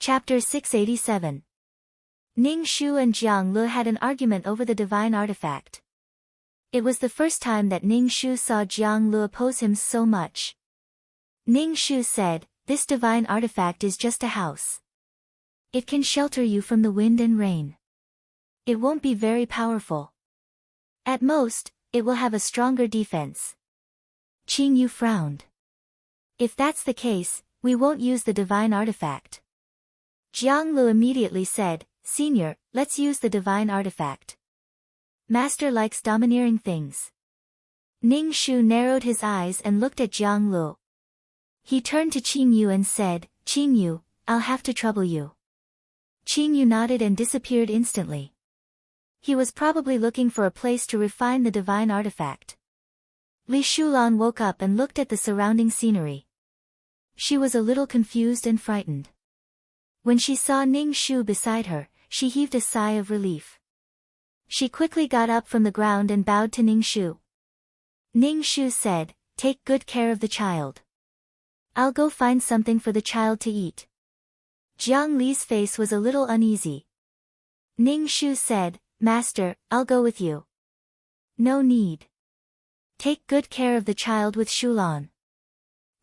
Chapter 687. Ning Shu and Jiang Le had an argument over the divine artifact. It was the first time that Ning Shu saw Jiang Le oppose him so much. Ning Shu said, "This divine artifact is just a house. It can shelter you from the wind and rain. It won't be very powerful. At most, it will have a stronger defense." Qing Yu frowned. "If that's the case, we won't use the divine artifact." Jiang Le immediately said, "Senior, let's use the divine artifact. Master likes domineering things." Ning Shu narrowed his eyes and looked at Jiang Le. He turned to Qing Yu and said, "Qing Yu, I'll have to trouble you." Qing Yu nodded and disappeared instantly. He was probably looking for a place to refine the divine artifact. Li Shulan woke up and looked at the surrounding scenery. She was a little confused and frightened. When she saw Ning Shu beside her, she heaved a sigh of relief. She quickly got up from the ground and bowed to Ning Shu. Ning Shu said, "Take good care of the child. I'll go find something for the child to eat." Jiang Li's face was a little uneasy. Ning Shu said, "Master, I'll go with you." "No need. Take good care of the child with Shulan."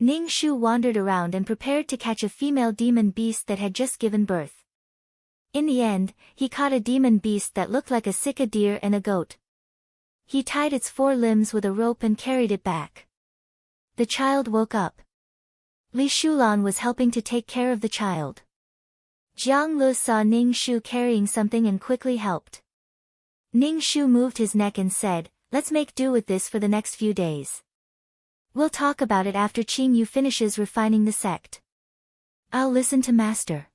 Ning Shu wandered around and prepared to catch a female demon beast that had just given birth. In the end, he caught a demon beast that looked like a sika deer and a goat. He tied its 4 limbs with a rope and carried it back. The child woke up. Li Shulan was helping to take care of the child. Jiang Le saw Ning Shu carrying something and quickly helped. Ning Shu moved his neck and said, "Let's make do with this for the next few days. We'll talk about it after Qing Yu finishes refining the sect. I'll listen to Master."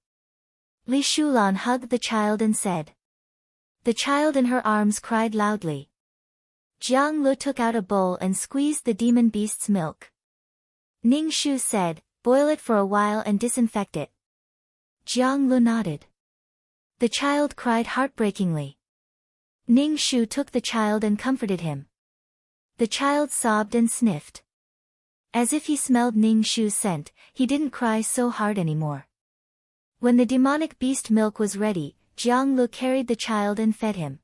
Li Shulan hugged the child and said. The child in her arms cried loudly. Jiang Le took out a bowl and squeezed the demon beast's milk. Ning Shu said, "Boil it for a while and disinfect it." Jiang Le nodded. The child cried heartbreakingly. Ning Shu took the child and comforted him. The child sobbed and sniffed. As if he smelled Ning Shu's scent, he didn't cry so hard anymore. When the demonic beast milk was ready, Jiang Le carried the child and fed him.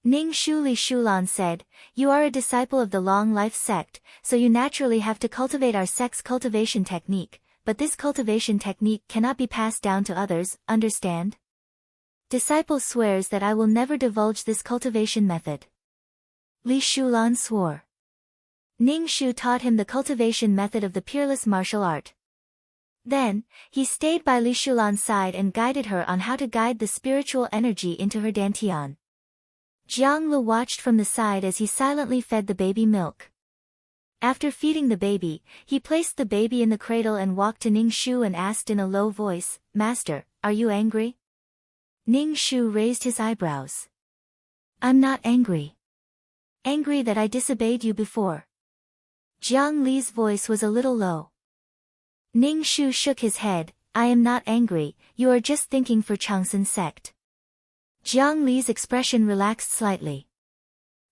Ning Shu Li Shulan said, "You are a disciple of the Long Life sect, so you naturally have to cultivate our sect's cultivation technique, but this cultivation technique cannot be passed down to others, understand? Disciple swears that I will never divulge this cultivation method." Li Shulan swore. Ning Shu taught him the cultivation method of the peerless martial art. Then, he stayed by Li Shulan's side and guided her on how to guide the spiritual energy into her dantian. Jiang Le watched from the side as he silently fed the baby milk. After feeding the baby, he placed the baby in the cradle and walked to Ning Shu and asked in a low voice, "Master, are you angry?" Ning Shu raised his eyebrows. "I'm not angry. Angry that I disobeyed you before." Jiang Li's voice was a little low. Ning Shu shook his head, "I am not angry, you are just thinking for Changsun sect." Jiang Li's expression relaxed slightly.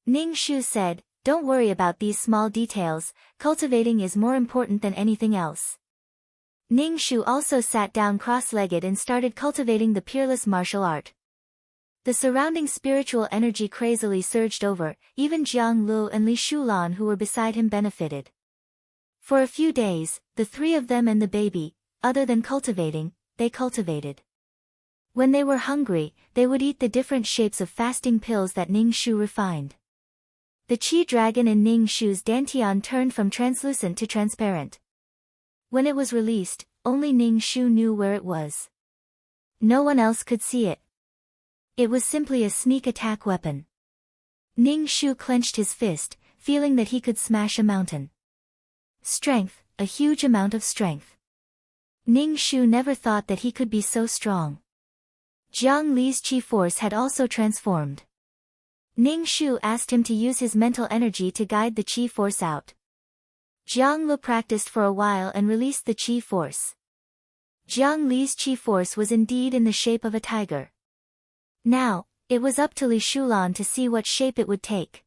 Ning Shu said, "Don't worry about these small details, cultivating is more important than anything else." Ning Shu also sat down cross-legged and started cultivating the peerless martial art. The surrounding spiritual energy crazily surged over, even Jiang Le and Li Shulan who were beside him benefited. For a few days, the 3 of them and the baby, other than cultivating, they cultivated. When they were hungry, they would eat the different shapes of fasting pills that Ning Shu refined. The Qi dragon in Ning Shu's dantian turned from translucent to transparent. When it was released, only Ning Shu knew where it was. No one else could see it. It was simply a sneak attack weapon. Ning Shu clenched his fist, feeling that he could smash a mountain. Strength, a huge amount of strength. Ning Shu never thought that he could be so strong. Jiang Li's qi force had also transformed. Ning Shu asked him to use his mental energy to guide the qi force out. Jiang Le practiced for a while and released the qi force. Jiang Li's qi force was indeed in the shape of a tiger. Now, it was up to Li Shulan to see what shape it would take.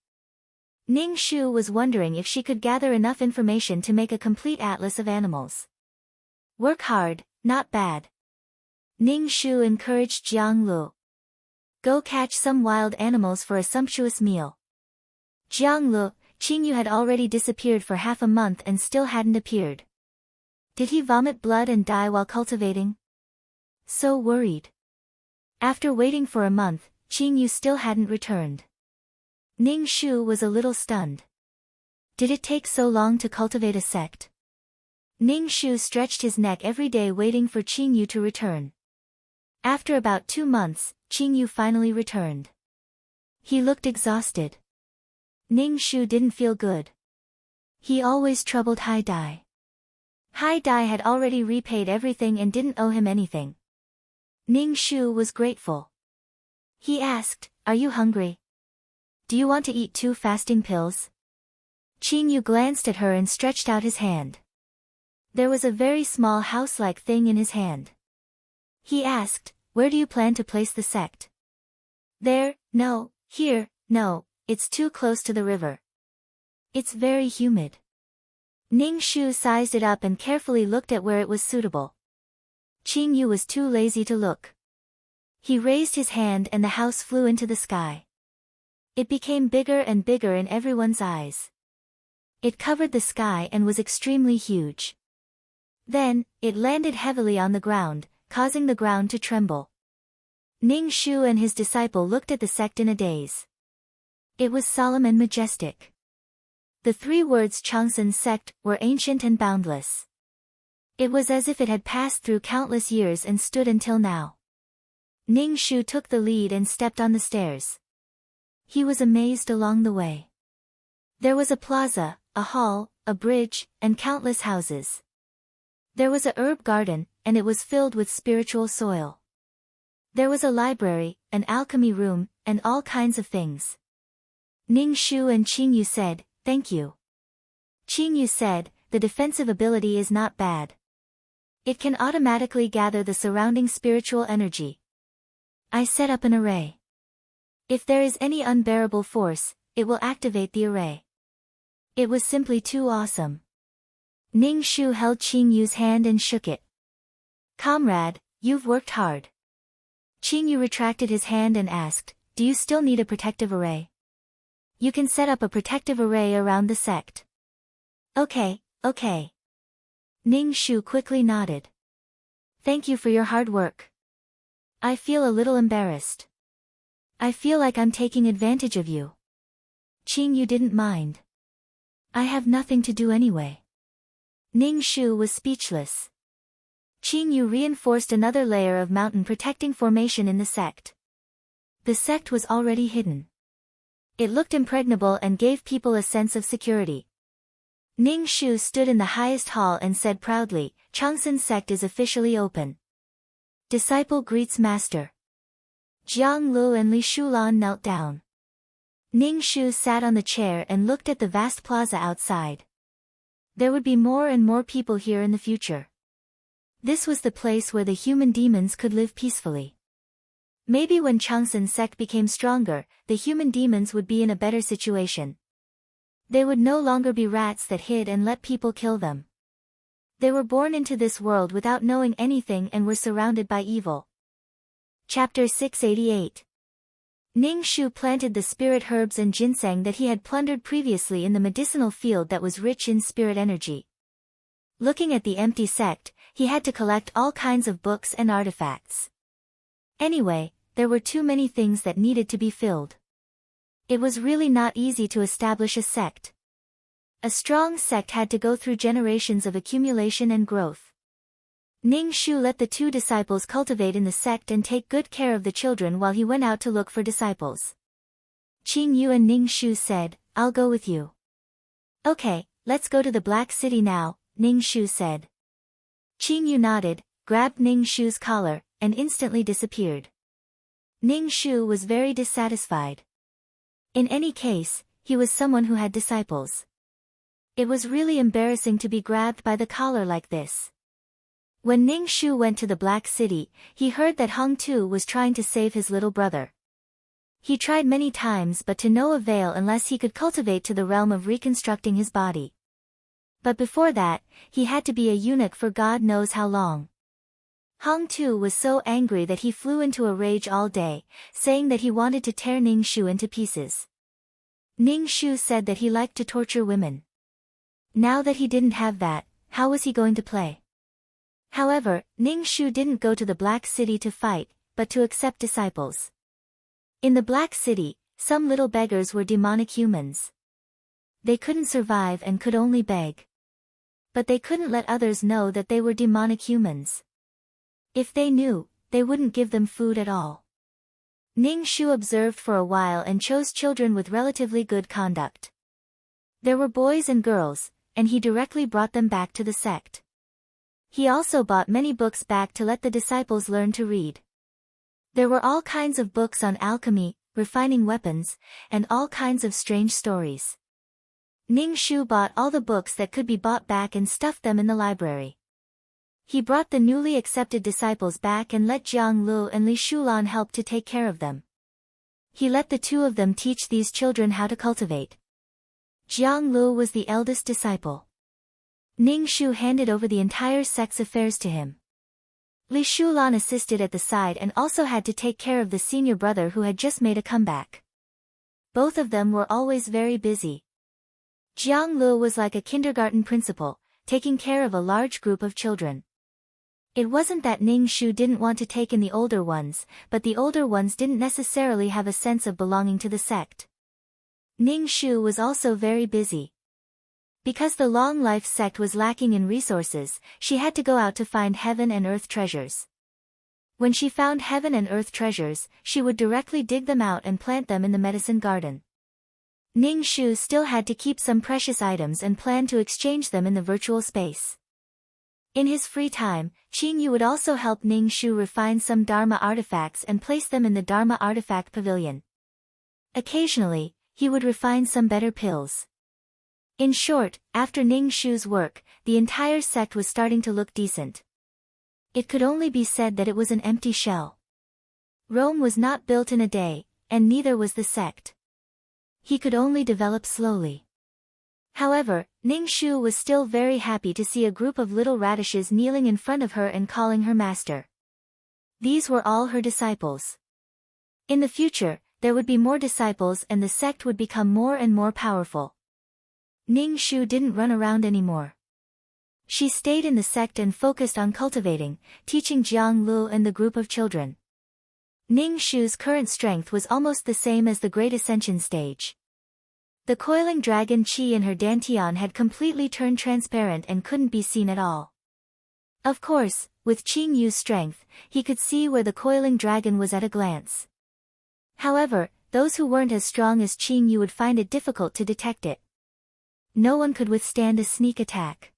Ning Shu was wondering if she could gather enough information to make a complete atlas of animals. Work hard, not bad. Ning Shu encouraged Jiang Lu. Go catch some wild animals for a sumptuous meal. Jiang Lu, Qing Yu had already disappeared for half a month and still hadn't appeared. Did he vomit blood and die while cultivating? So worried. After waiting for a month, Qing Yu still hadn't returned. Ning Shu was a little stunned. Did it take so long to cultivate a sect? Ning Shu stretched his neck every day waiting for Qing Yu to return. After about 2 months, Qing Yu finally returned. He looked exhausted. Ning Shu didn't feel good. He always troubled Hai Dai. Hai Dai had already repaid everything and didn't owe him anything. Ning Shu was grateful. He asked, "Are you hungry? Do you want to eat 2 fasting pills?" Qing Yu glanced at her and stretched out his hand. There was a very small house-like thing in his hand. He asked, "Where do you plan to place the sect?" "There, no, here, no, it's too close to the river. It's very humid." Ning Shu sized it up and carefully looked at where it was suitable. Qing Yu was too lazy to look. He raised his hand and the house flew into the sky. It became bigger and bigger in everyone's eyes. It covered the sky and was extremely huge. Then, it landed heavily on the ground, causing the ground to tremble. Ning Shu and his disciple looked at the sect in a daze. It was solemn and majestic. The 3 words Changsun sect were ancient and boundless. It was as if it had passed through countless years and stood until now. Ning Shu took the lead and stepped on the stairs. He was amazed along the way. There was a plaza, a hall, a bridge, and countless houses. There was a herb garden, and it was filled with spiritual soil. There was a library, an alchemy room, and all kinds of things. Ning Shu and Qing Yu said, "Thank you." Qing Yu said, "The defensive ability is not bad. It can automatically gather the surrounding spiritual energy. I set up an array. If there is any unbearable force, it will activate the array." It was simply too awesome. Ning Shu held Qing Yu's hand and shook it. "Comrade, you've worked hard." Qing Yu retracted his hand and asked, "Do you still need a protective array?" "You can set up a protective array around the sect." Okay. Ning Shu quickly nodded. "Thank you for your hard work. I feel a little embarrassed. I feel like I'm taking advantage of you." Qing Yu didn't mind. "I have nothing to do anyway." Ning Shu was speechless. Qing Yu reinforced another layer of mountain protecting formation in the sect. The sect was already hidden. It looked impregnable and gave people a sense of security. Ning Shu stood in the highest hall and said proudly, "Changsun sect is officially open. Disciple greets master." Jiang Lu and Li Shulan knelt down. Ning Shu sat on the chair and looked at the vast plaza outside. There would be more and more people here in the future. This was the place where the human demons could live peacefully. Maybe when Changsun sect became stronger, the human demons would be in a better situation. They would no longer be rats that hid and let people kill them. They were born into this world without knowing anything and were surrounded by evil. Chapter 688. Ning Shu planted the spirit herbs and ginseng that he had plundered previously in the medicinal field that was rich in spirit energy. Looking at the empty sect, he had to collect all kinds of books and artifacts. Anyway, there were too many things that needed to be filled. It was really not easy to establish a sect. A strong sect had to go through generations of accumulation and growth. Ning Shu let the 2 disciples cultivate in the sect and take good care of the children while he went out to look for disciples. Qing Yu and Ning Shu said, "I'll go with you." "Okay, let's go to the Black City now," Ning Shu said. Qing Yu nodded, grabbed Ning Shu's collar, and instantly disappeared. Ning Shu was very dissatisfied. In any case, he was someone who had disciples. It was really embarrassing to be grabbed by the collar like this. When Ning Shu went to the Black City, he heard that Hong Tu was trying to save his little brother. He tried many times but to no avail unless he could cultivate to the realm of reconstructing his body. But before that, he had to be a eunuch for God knows how long. Hong Tu was so angry that he flew into a rage all day, saying that he wanted to tear Ning Shu into pieces. Ning Shu said that he liked to torture women. Now that he didn't have that, how was he going to play? However, Ning Shu didn't go to the Black City to fight, but to accept disciples. In the Black City, some little beggars were demonic humans. They couldn't survive and could only beg. But they couldn't let others know that they were demonic humans. If they knew, they wouldn't give them food at all. Ning Shu observed for a while and chose children with relatively good conduct. There were boys and girls, and he directly brought them back to the sect. He also bought many books back to let the disciples learn to read. There were all kinds of books on alchemy, refining weapons, and all kinds of strange stories. Ning Shu bought all the books that could be bought back and stuffed them in the library. He brought the newly accepted disciples back and let Jiang Lu and Li Shulan help to take care of them. He let the two of them teach these children how to cultivate. Jiang Lu was the eldest disciple. Ning Shu handed over the entire sect's affairs to him. Li Shulan assisted at the side and also had to take care of the senior brother who had just made a comeback. Both of them were always very busy. Jiang Lu was like a kindergarten principal, taking care of a large group of children. It wasn't that Ning Shu didn't want to take in the older ones, but the older ones didn't necessarily have a sense of belonging to the sect. Ning Shu was also very busy. Because the Long Life sect was lacking in resources, she had to go out to find heaven and earth treasures. When she found heaven and earth treasures, she would directly dig them out and plant them in the medicine garden. Ning Shu still had to keep some precious items and planned to exchange them in the virtual space. In his free time, Qing Yu would also help Ning Shu refine some Dharma artifacts and place them in the Dharma artifact pavilion. Occasionally, he would refine some better pills. In short, after Ning Shu's work, the entire sect was starting to look decent. It could only be said that it was an empty shell. Rome was not built in a day, and neither was the sect. He could only develop slowly. However, Ning Shu was still very happy to see a group of little radishes kneeling in front of her and calling her master. These were all her disciples. In the future, there would be more disciples and the sect would become more and more powerful. Ning Shu didn't run around anymore. She stayed in the sect and focused on cultivating, teaching Jiang Lu and the group of children. Ning Shu's current strength was almost the same as the Great Ascension stage. The coiling dragon Qi in her dantian had completely turned transparent and couldn't be seen at all. Of course, with Qing Yu's strength, he could see where the coiling dragon was at a glance. However, those who weren't as strong as Qing Yu would find it difficult to detect it. No one could withstand a sneak attack.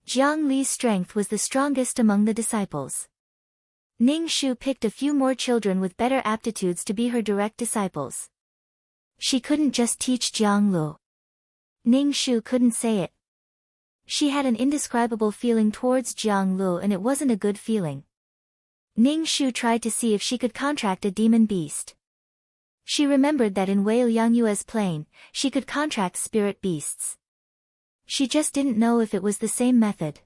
Jiang Li's strength was the strongest among the disciples. Ning Shu picked a few more children with better aptitudes to be her direct disciples. She couldn't just teach Jiang Lu. Ning Shu couldn't say it. She had an indescribable feeling towards Jiang Lu and it wasn't a good feeling. Ning Shu tried to see if she could contract a demon beast. She remembered that in Wei Yangyue's plane, she could contract spirit beasts. She just didn't know if it was the same method.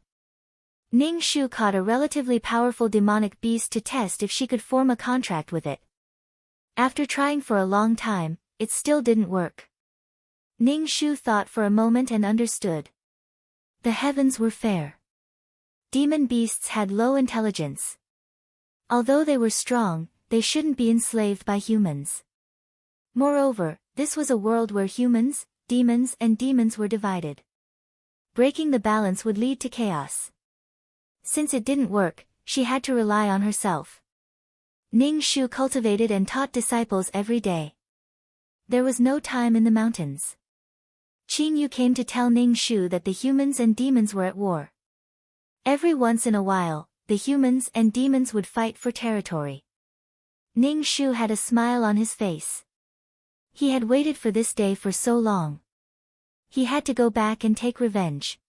Ning Shu caught a relatively powerful demonic beast to test if she could form a contract with it. After trying for a long time, it still didn't work. Ning Shu thought for a moment and understood. The heavens were fair. Demon beasts had low intelligence. Although they were strong, they shouldn't be enslaved by humans. Moreover, this was a world where humans, demons and demons were divided. Breaking the balance would lead to chaos. Since it didn't work, she had to rely on herself. Ning Shu cultivated and taught disciples every day. There was no time in the mountains. Qing Yu came to tell Ning Shu that the humans and demons were at war. Every once in a while, the humans and demons would fight for territory. Ning Shu had a smile on his face. He had waited for this day for so long. He had to go back and take revenge.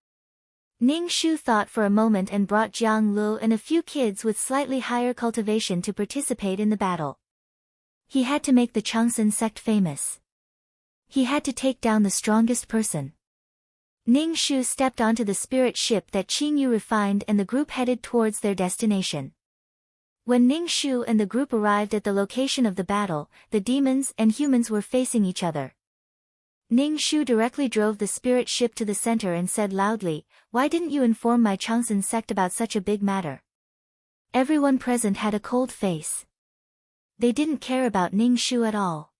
Ning Shu thought for a moment and brought Jiang Lu and a few kids with slightly higher cultivation to participate in the battle. He had to make the Changsun sect famous. He had to take down the strongest person. Ning Shu stepped onto the spirit ship that Qing Yu refined and the group headed towards their destination. When Ning Shu and the group arrived at the location of the battle, the demons and humans were facing each other. Ning Shu directly drove the spirit ship to the center and said loudly, "Why didn't you inform my Changsun sect about such a big matter?" Everyone present had a cold face. They didn't care about Ning Shu at all.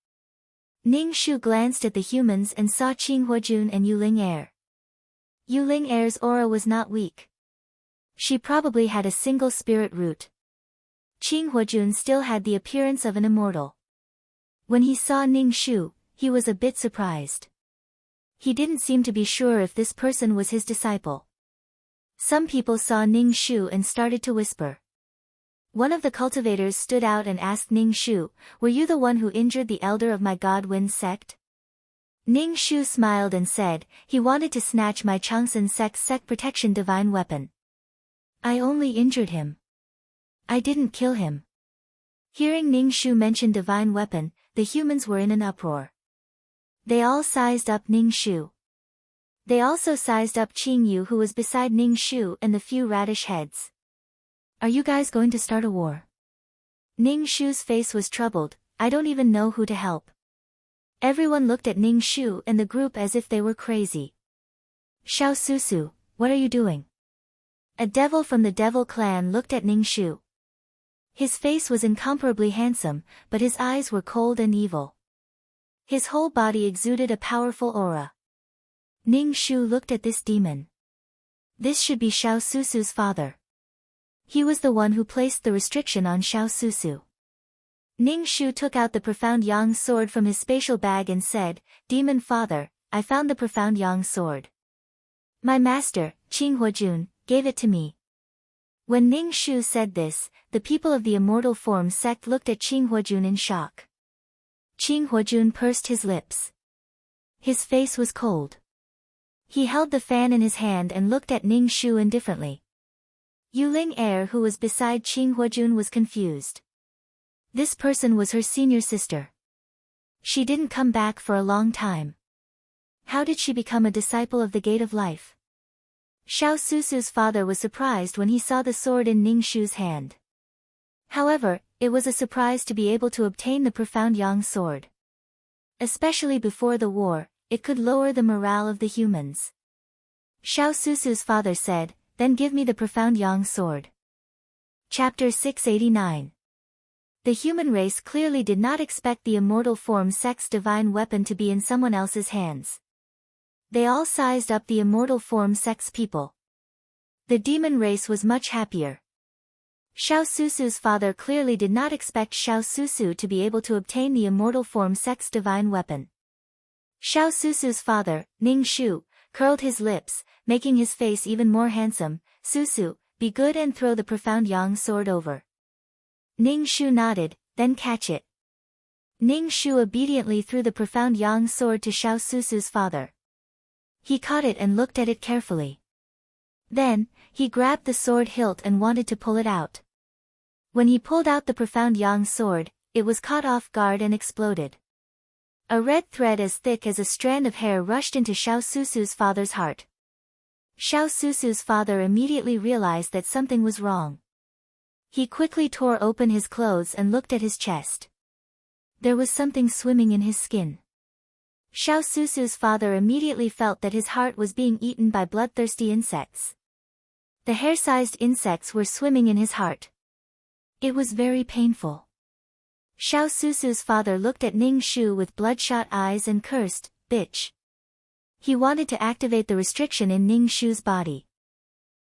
Ning Shu glanced at the humans and saw Qing Huojun and Yuling Air. Yuling Air's aura was not weak. She probably had a single spirit root. Qing Huojun still had the appearance of an immortal. When he saw Ning Shu, he was a bit surprised. He didn't seem to be sure if this person was his disciple. Some people saw Ning Shu and started to whisper. One of the cultivators stood out and asked Ning Shu, "Were you the one who injured the elder of my God-Wind sect?" Ning Shu smiled and said, "He wanted to snatch my Changsun sect's sect protection divine weapon. I only injured him. I didn't kill him." Hearing Ning Shu mention divine weapon, the humans were in an uproar. They all sized up Ning Shu. They also sized up Qing Yu, who was beside Ning Shu, and the few radish heads. "Are you guys going to start a war?" Ning Shu's face was troubled. "I don't even know who to help." Everyone looked at Ning Shu and the group as if they were crazy. "Xiao Susu, what are you doing?" A devil from the devil clan looked at Ning Shu. His face was incomparably handsome, but his eyes were cold and evil. His whole body exuded a powerful aura. Ning Shu looked at this demon. This should be Xiao Susu's father. He was the one who placed the restriction on Xiao Susu. Ning Shu took out the Profound Yang sword from his spatial bag and said, "Demon father, I found the Profound Yang sword. My master, Qing Huojun, gave it to me." When Ning Shu said this, the people of the Immortal Form sect looked at Qing Huojun in shock. Qing Huojun pursed his lips. His face was cold. He held the fan in his hand and looked at Ning Shu indifferently. Yuling Air, who was beside Qing Huojun, was confused. This person was her senior sister. She didn't come back for a long time. How did she become a disciple of the Gate of Life? Xiao Susu's father was surprised when he saw the sword in Ning Shu's hand. However, it was a surprise to be able to obtain the Profound Yang sword. Especially before the war, it could lower the morale of the humans. Xiao Susu's father said, "Then give me the Profound Yang sword." Chapter 689. The human race clearly did not expect the Immortal Form sect's divine weapon to be in someone else's hands. They all sized up the Immortal Form sect's people. The demon race was much happier. Xiao Susu's father clearly did not expect Xiao Susu to be able to obtain the Immortal Form sect's divine weapon. Xiao Susu's father, Ning Shu, curled his lips, making his face even more handsome. "Susu, be good and throw the Profound Yang sword over." Ning Shu nodded, "Then catch it." Ning Shu obediently threw the Profound Yang sword to Xiao Susu's father. He caught it and looked at it carefully. Then, he grabbed the sword hilt and wanted to pull it out. When he pulled out the Profound Yang sword, it was caught off guard and exploded. A red thread as thick as a strand of hair rushed into Xiao Susu's father's heart. Xiao Susu's father immediately realized that something was wrong. He quickly tore open his clothes and looked at his chest. There was something swimming in his skin. Xiao Susu's father immediately felt that his heart was being eaten by bloodthirsty insects. The hair-sized insects were swimming in his heart. It was very painful. Xiao Susu's father looked at Ning Shu with bloodshot eyes and cursed, "Bitch." He wanted to activate the restriction in Ning Shu's body.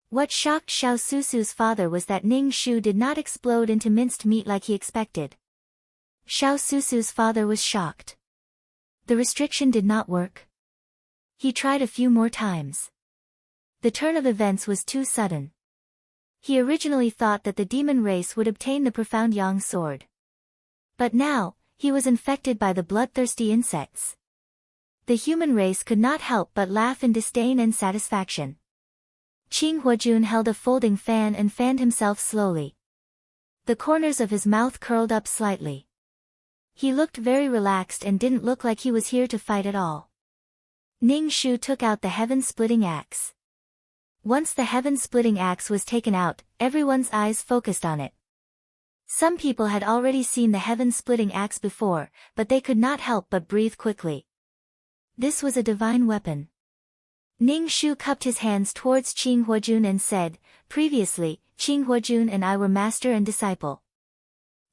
What shocked Xiao Susu's father was that Ning Shu did not explode into minced meat like he expected. Xiao Susu's father was shocked. The restriction did not work. He tried a few more times. The turn of events was too sudden. He originally thought that the demon race would obtain the Profound Yang sword. But now, he was infected by the bloodthirsty insects. The human race could not help but laugh in disdain and satisfaction. Qing Huojun held a folding fan and fanned himself slowly. The corners of his mouth curled up slightly. He looked very relaxed and didn't look like he was here to fight at all. Ning Shu took out the heaven-splitting axe. Once the heaven-splitting axe was taken out, everyone's eyes focused on it. Some people had already seen the heaven-splitting axe before, but they could not help but breathe quickly. This was a divine weapon. Ning Shu cupped his hands towards Qing Huojun and said, "Previously, Qing Huojun and I were master and disciple.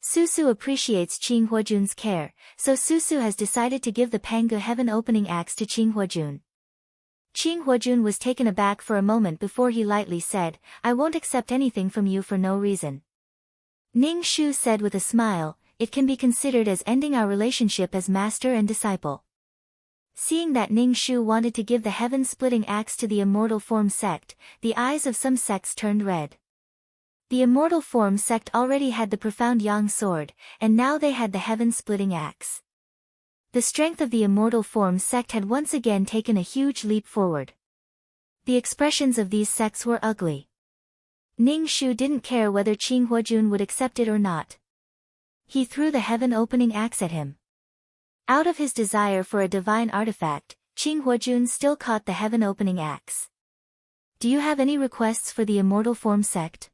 Susu appreciates Qing Huojun's care, so Susu has decided to give the Pangu heaven-opening axe to Qing Huojun." Qing Huojun was taken aback for a moment before he lightly said, "I won't accept anything from you for no reason." Ning Shu said with a smile, "It can be considered as ending our relationship as master and disciple." Seeing that Ning Shu wanted to give the heaven-splitting axe to the Immortal Form sect, the eyes of some sects turned red. The Immortal Form sect already had the profound Yang sword, and now they had the heaven-splitting axe. The strength of the Immortal Form sect had once again taken a huge leap forward. The expressions of these sects were ugly. Ning Shu didn't care whether Qing Huojun would accept it or not. He threw the heaven-opening axe at him. Out of his desire for a divine artifact, Qing Huojun still caught the heaven-opening axe. "Do you have any requests for the Immortal Form sect?"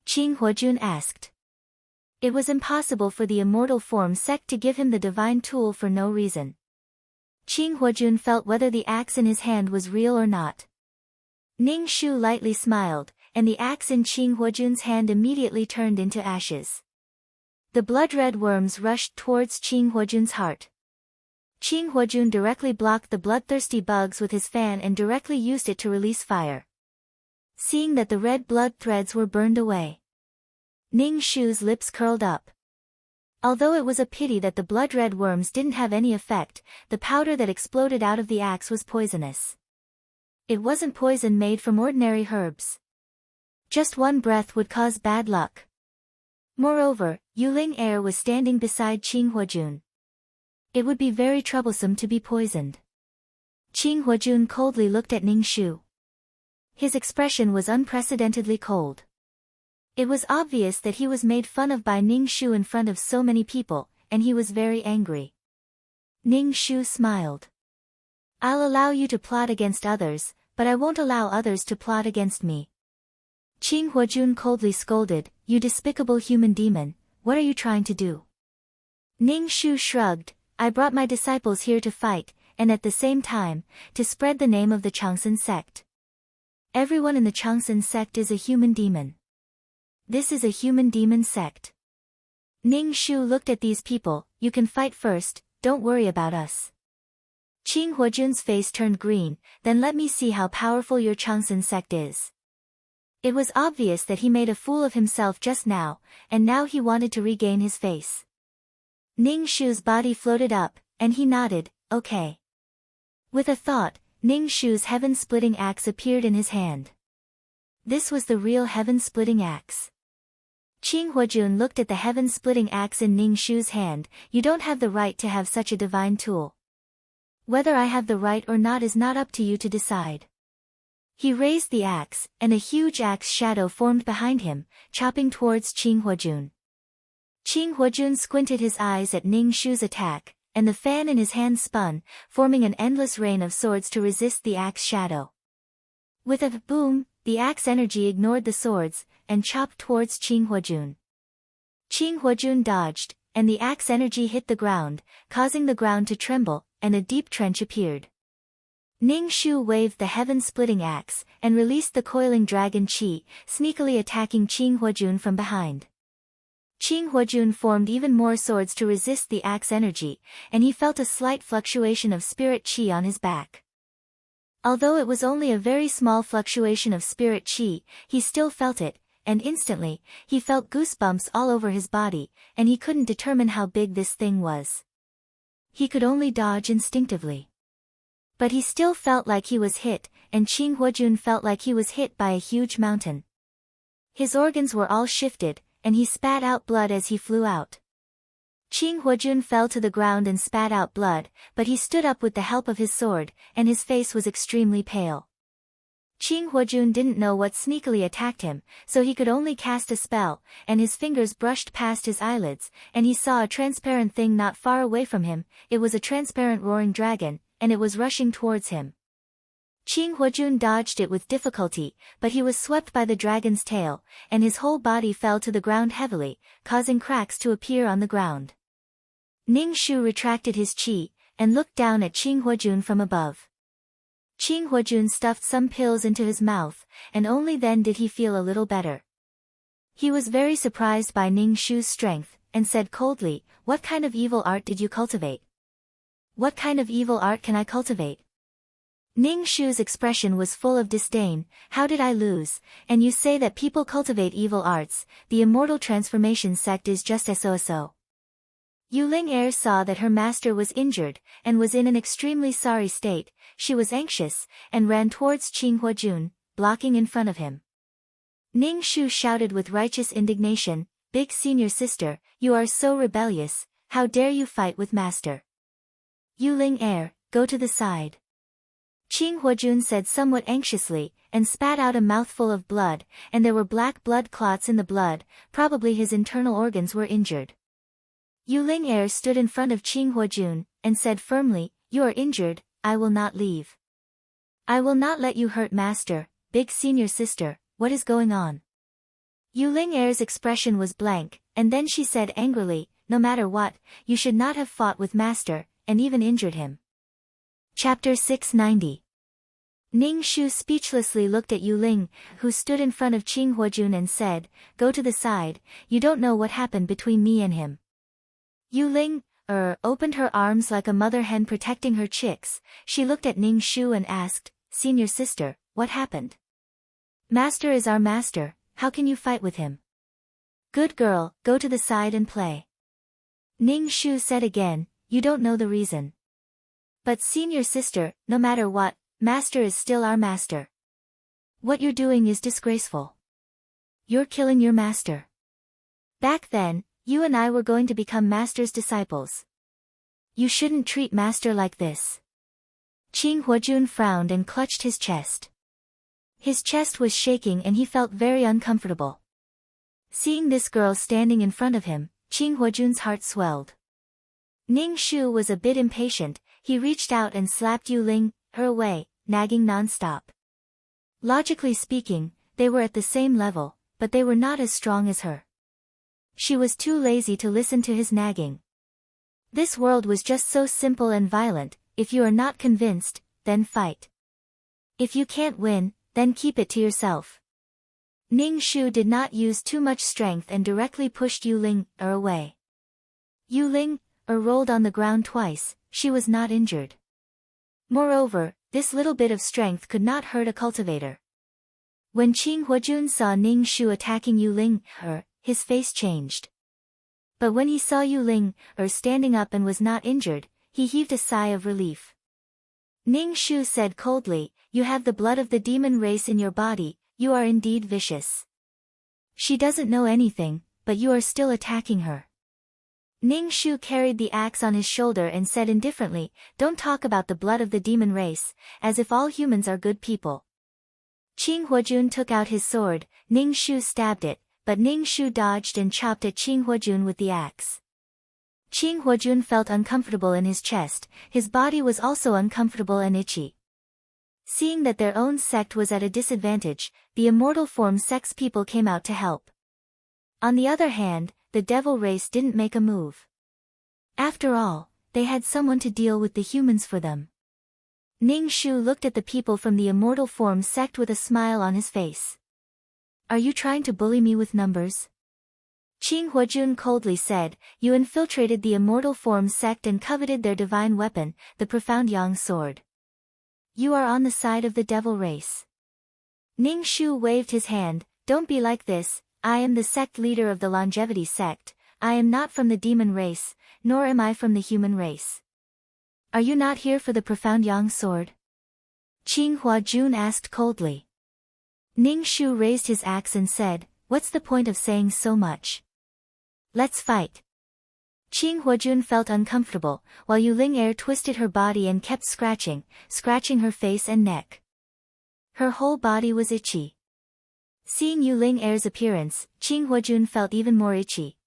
Qing Huojun asked. It was impossible for the Immortal Form sect to give him the divine tool for no reason. Qing Huojun felt whether the axe in his hand was real or not. Ning Shu lightly smiled, and the axe in Qing Huojun's hand immediately turned into ashes. The blood-red worms rushed towards Qing Huojun's heart. Qing Huojun directly blocked the bloodthirsty bugs with his fan and directly used it to release fire. Seeing that the red blood threads were burned away, Ning Shu's lips curled up. Although it was a pity that the blood-red worms didn't have any effect, the powder that exploded out of the axe was poisonous. It wasn't poison made from ordinary herbs. Just one breath would cause bad luck. Moreover, Yuling Air was standing beside Qing Huojun. It would be very troublesome to be poisoned. Qing Huojun coldly looked at Ning Shu. His expression was unprecedentedly cold. It was obvious that he was made fun of by Ning Shu in front of so many people, and he was very angry. Ning Shu smiled. "I'll allow you to plot against others, but I won't allow others to plot against me." Qing Huojun coldly scolded, "You despicable human demon, what are you trying to do?" Ning Shu shrugged, "I brought my disciples here to fight, and at the same time, to spread the name of the Changsun sect. Everyone in the Changsun sect is a human demon. This is a human demon sect." Ning Shu looked at these people, "You can fight first, don't worry about us." Qing Huojun's face turned green, "Then let me see how powerful your Changsun sect is." It was obvious that he made a fool of himself just now, and now he wanted to regain his face. Ning Shu's body floated up, and he nodded, "Okay." With a thought, Ning Shu's heaven-splitting axe appeared in his hand. This was the real heaven-splitting axe. Qing Huojun looked at the heaven-splitting axe in Ning Shu's hand. "You don't have the right to have such a divine tool. Whether I have the right or not is not up to you to decide." He raised the axe, and a huge axe shadow formed behind him, chopping towards Qing Huojun. Qing Huojun squinted his eyes at Ning Shu's attack, and the fan in his hand spun, forming an endless rain of swords to resist the axe shadow. With a boom, the axe energy ignored the swords, and chopped towards Qing Huojun. Qing Huojun dodged, and the axe energy hit the ground, causing the ground to tremble, and a deep trench appeared. Ning Shu waved the heaven-splitting axe, and released the coiling dragon qi, sneakily attacking Qing Huojun from behind. Qing Huojun formed even more swords to resist the axe energy, and he felt a slight fluctuation of spirit qi on his back. Although it was only a very small fluctuation of spirit qi, he still felt it, and instantly, he felt goosebumps all over his body, and he couldn't determine how big this thing was. He could only dodge instinctively. But he still felt like he was hit, and Qing Huojun felt like he was hit by a huge mountain. His organs were all shifted, and he spat out blood as he flew out. Qing Huojun fell to the ground and spat out blood, but he stood up with the help of his sword, and his face was extremely pale. Qing Huojun didn't know what sneakily attacked him, so he could only cast a spell, and his fingers brushed past his eyelids, and he saw a transparent thing not far away from him. It was a transparent roaring dragon, and it was rushing towards him. Qing Huajun dodged it with difficulty, but he was swept by the dragon's tail, and his whole body fell to the ground heavily, causing cracks to appear on the ground. Ning Shu retracted his qi, and looked down at Qing Huajun from above. Qing Huajun stuffed some pills into his mouth, and only then did he feel a little better. He was very surprised by Ning Shu's strength, and said coldly, "What kind of evil art did you cultivate?" "What kind of evil art can I cultivate?" Ning Shu's expression was full of disdain. "How did I lose? And you say that people cultivate evil arts, the immortal transformation sect is just so. Yu Ling saw that her master was injured, and was in an extremely sorry state. She was anxious, and ran towards Qing Huajun, blocking in front of him. Ning Shu shouted with righteous indignation, "Big senior sister, you are so rebellious, how dare you fight with master? Yu Ling go to the side." Qing Huajun said somewhat anxiously, and spat out a mouthful of blood, and there were black blood clots in the blood, probably his internal organs were injured. Yu Ling stood in front of Qing Huajun, and said firmly, "You are injured, I will not leave. I will not let you hurt master, big senior sister, what is going on?" Yu Ling expression was blank, and then she said angrily, "No matter what, you should not have fought with master, and even injured him." Chapter 690. Ning Shu speechlessly looked at Yu Ling, who stood in front of Qing Huajun and said, "Go to the side, you don't know what happened between me and him." Yu Ling, opened her arms like a mother hen protecting her chicks. She looked at Ning Shu and asked, "Senior sister, what happened?" "Master is our master, how can you fight with him?" "Good girl, go to the side and play." Ning Shu said again, "You don't know the reason." "But senior sister, no matter what, master is still our master. What you're doing is disgraceful. You're killing your master. Back then, you and I were going to become master's disciples. You shouldn't treat master like this." Qing Huajun frowned and clutched his chest. His chest was shaking and he felt very uncomfortable. Seeing this girl standing in front of him, Qing Huajun's heart swelled. Ning Shu was a bit impatient. He reached out and slapped Yu Ling away, nagging non-stop. Logically speaking, they were at the same level, but they were not as strong as her. She was too lazy to listen to his nagging. This world was just so simple and violent. If you are not convinced, then fight. If you can't win, then keep it to yourself. Ning Shu did not use too much strength and directly pushed Yu Ling away. Yu Ling rolled on the ground twice. She was not injured. Moreover, this little bit of strength could not hurt a cultivator. When Qing Huajun saw Ning Shu attacking Yu Ling his face changed. But when he saw Yu Ling standing up and was not injured, he heaved a sigh of relief. Ning Shu said coldly, "You have the blood of the demon race in your body, you are indeed vicious. She doesn't know anything, but you are still attacking her." Ning Shu carried the axe on his shoulder and said indifferently, "Don't talk about the blood of the demon race, as if all humans are good people." Qing Huajun took out his sword. Ning Shu stabbed it, but Ning Shu dodged and chopped at Qing Huajun with the axe. Qing Huajun felt uncomfortable in his chest, his body was also uncomfortable and itchy. Seeing that their own sect was at a disadvantage, the immortal form sect's people came out to help. On the other hand, the devil race didn't make a move. After all, they had someone to deal with the humans for them. Ning Shu looked at the people from the immortal form sect with a smile on his face. "Are you trying to bully me with numbers?" Qing Huajun coldly said, "You infiltrated the immortal form sect and coveted their divine weapon, the profound Yang sword. You are on the side of the devil race." Ning Shu waved his hand, "Don't be like this. I am the sect leader of the longevity sect. I am not from the demon race, nor am I from the human race." "Are you not here for the profound Yang sword?" Qing Huajun asked coldly. Ning Shu raised his axe and said, "What's the point of saying so much? Let's fight." Qing Huajun felt uncomfortable, while Yu Ling twisted her body and kept scratching her face and neck. Her whole body was itchy. Seeing Yu Ling appearance, Qing Huajun felt even more itchy.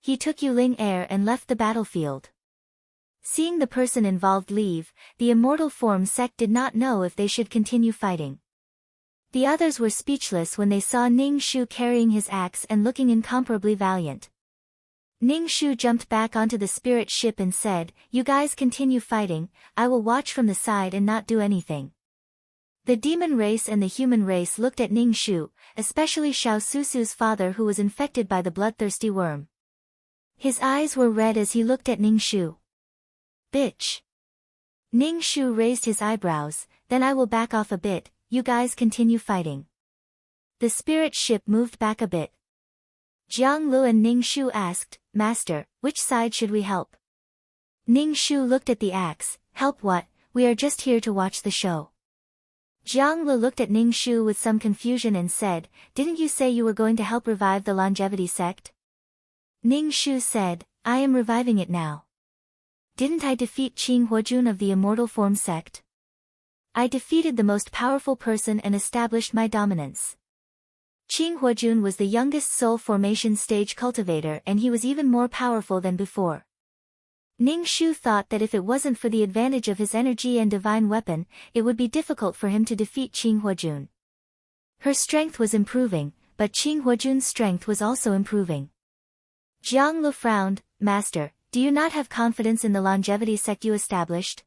He took Yu Ling and left the battlefield. Seeing the person involved leave, the immortal form sect did not know if they should continue fighting. The others were speechless when they saw Ning Shu carrying his axe and looking incomparably valiant. Ning Shu jumped back onto the spirit ship and said, "You guys continue fighting, I will watch from the side and not do anything." The demon race and the human race looked at Ning Shu, especially Xiao Susu's father who was infected by the bloodthirsty worm. His eyes were red as he looked at Ning Shu. "Bitch." Ning Shu raised his eyebrows, "Then I will back off a bit, you guys continue fighting." The spirit ship moved back a bit. Jiang Lu and Ning Shu asked, "Master, which side should we help?" Ning Shu looked at the axe, "Help what? We are just here to watch the show." Jiang Lu looked at Ning Shu with some confusion and said, "Didn't you say you were going to help revive the longevity sect?" Ning Shu said, "I am reviving it now. Didn't I defeat Qing Huojun of the immortal form sect? I defeated the most powerful person and established my dominance." Qing Huojun was the youngest soul formation stage cultivator and he was even more powerful than before. Ning Shu thought that if it wasn't for the advantage of his energy and divine weapon, it would be difficult for him to defeat Qing Huojun. Her strength was improving, but Qing Huojun's strength was also improving. Jiang Lu frowned, "Master, do you not have confidence in the longevity sect you established?"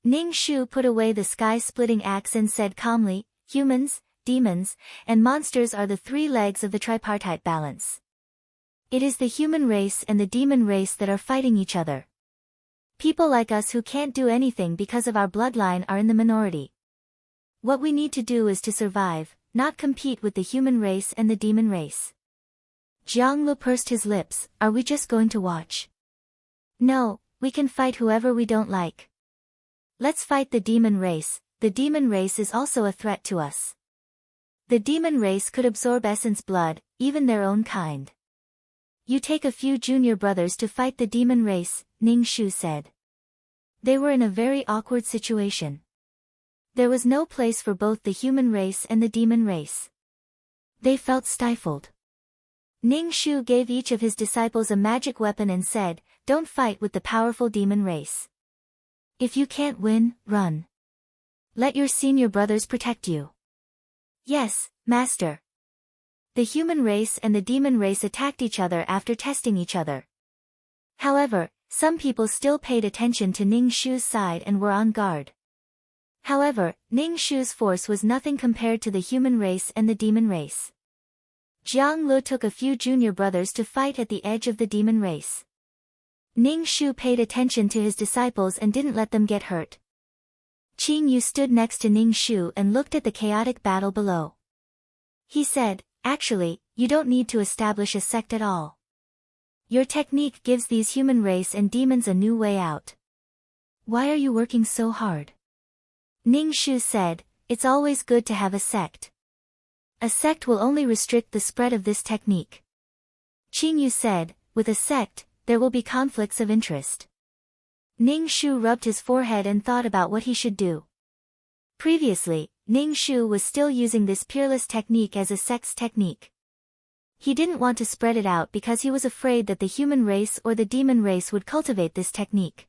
Ning Shu put away the sky-splitting axe and said calmly, "Humans, demons, and monsters are the three legs of the tripartite balance. It is the human race and the demon race that are fighting each other. People like us who can't do anything because of our bloodline are in the minority. What we need to do is to survive, not compete with the human race and the demon race." Jiang Lu pursed his lips, "Are we just going to watch?" "No, we can fight whoever we don't like. Let's fight the demon race is also a threat to us. The demon race could absorb essence blood, even their own kind. You take a few junior brothers to fight the demon race," Ning Shu said. They were in a very awkward situation. There was no place for both the human race and the demon race. They felt stifled. Ning Shu gave each of his disciples a magic weapon and said, "Don't fight with the powerful demon race. If you can't win, run. Let your senior brothers protect you." "Yes, Master." The human race and the demon race attacked each other after testing each other. However, some people still paid attention to Ning Shu's side and were on guard. However, Ning Shu's force was nothing compared to the human race and the demon race. Jiang Lu took a few junior brothers to fight at the edge of the demon race. Ning Shu paid attention to his disciples and didn't let them get hurt. Qing Yu stood next to Ning Shu and looked at the chaotic battle below. He said, "Actually, you don't need to establish a sect at all. Your technique gives these human race and demons a new way out. Why are you working so hard?" Ning Shu said, "It's always good to have a sect. A sect will only restrict the spread of this technique." Qing Yu said, "With a sect, there will be conflicts of interest." Ning Shu rubbed his forehead and thought about what he should do. Previously, Ning Shu was still using this peerless technique as a sect's technique. He didn't want to spread it out because he was afraid that the human race or the demon race would cultivate this technique.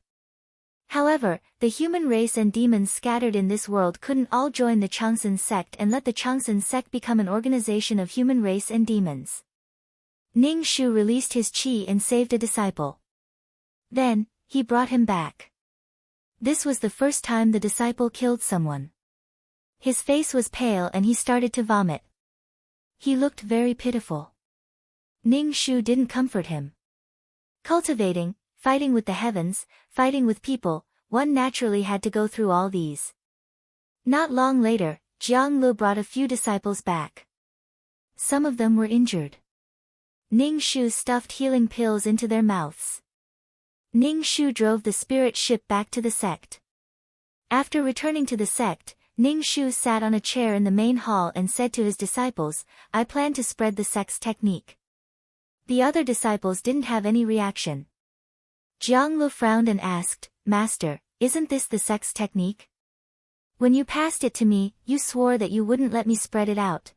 However, the human race and demons scattered in this world couldn't all join the Changsun sect and let the Changsun sect become an organization of human race and demons. Ning Shu released his qi and saved a disciple. Then, he brought him back. This was the first time the disciple killed someone. His face was pale and he started to vomit. He looked very pitiful. Ning Shu didn't comfort him. Cultivating, fighting with the heavens, fighting with people, one naturally had to go through all these. Not long later, Jiang Lu brought a few disciples back. Some of them were injured. Ning Shu stuffed healing pills into their mouths. Ning Shu drove the spirit ship back to the sect. After returning to the sect, Ning Shu sat on a chair in the main hall and said to his disciples, "I plan to spread the sect's technique." The other disciples didn't have any reaction. Jiang Lu frowned and asked, "Master, isn't this the sect's technique? When you passed it to me, you swore that you wouldn't let me spread it out.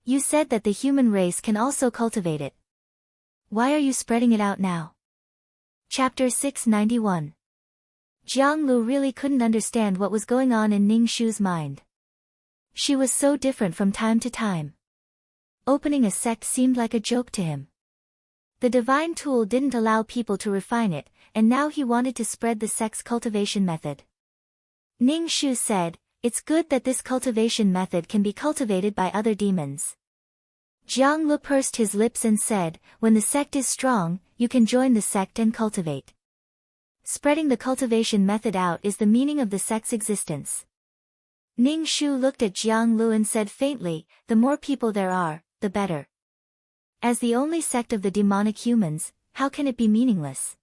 You said that the human race can also cultivate it. Why are you spreading it out now?" Chapter 691. Jiang Lu really couldn't understand what was going on in Ning Shu's mind. She was so different from time to time. Opening a sect seemed like a joke to him. The divine tool didn't allow people to refine it, and now he wanted to spread the sect's cultivation method. Ning Shu said, "It's good that this cultivation method can be cultivated by other demons." Jiang Lu pursed his lips and said, "When the sect is strong, you can join the sect and cultivate." Spreading the cultivation method out is the meaning of the sect's existence. Ning Shu looked at Jiang Lu and said faintly, "The more people there are, the better. As the only sect of the demonic humans, how can it be meaningless?"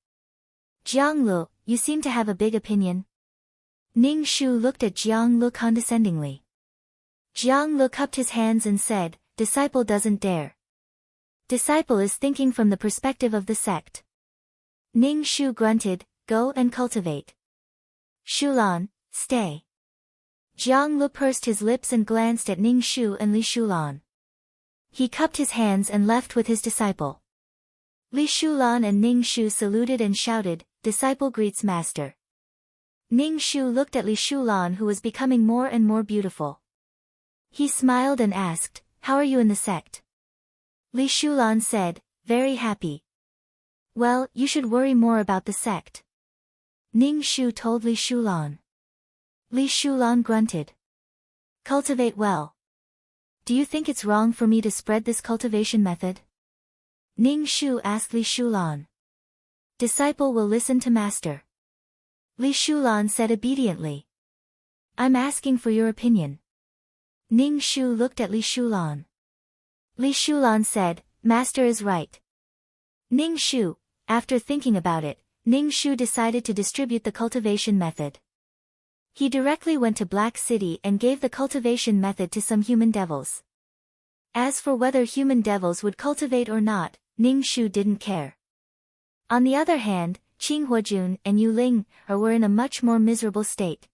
"Jiang Lu, you seem to have a big opinion." Ning Shu looked at Jiang Lu condescendingly. Jiang Lu cupped his hands and said, "Disciple doesn't dare." Disciple is thinking from the perspective of the sect. Ning Shu grunted, "Go and cultivate." "Shulan, stay." Jiang Lu pursed his lips and glanced at Ning Shu and Li Shulan. He cupped his hands and left with his disciple. Li Shulan and Ning Shu saluted and shouted, "Disciple greets master." Ning Shu looked at Li Shulan, who was becoming more and more beautiful. He smiled and asked, "How are you in the sect?" Li Shulan said, "Very happy." "Well, you should worry more about the sect." Ning Shu told Li Shulan. Li Shulan grunted. "Cultivate well. Do you think it's wrong for me to spread this cultivation method?" Ning Shu asked Li Shulan. "Disciple will listen to master." Li Shulan said obediently. "I'm asking for your opinion." Ning Shu looked at Li Shulan. Li Shulan said, "Master is right." Ning Shu, after thinking about it, Ning Shu decided to distribute the cultivation method. He directly went to Black City and gave the cultivation method to some human devils. As for whether human devils would cultivate or not, Ning Shu didn't care. On the other hand, Qing Huojun and Yu Ling were in a much more miserable state.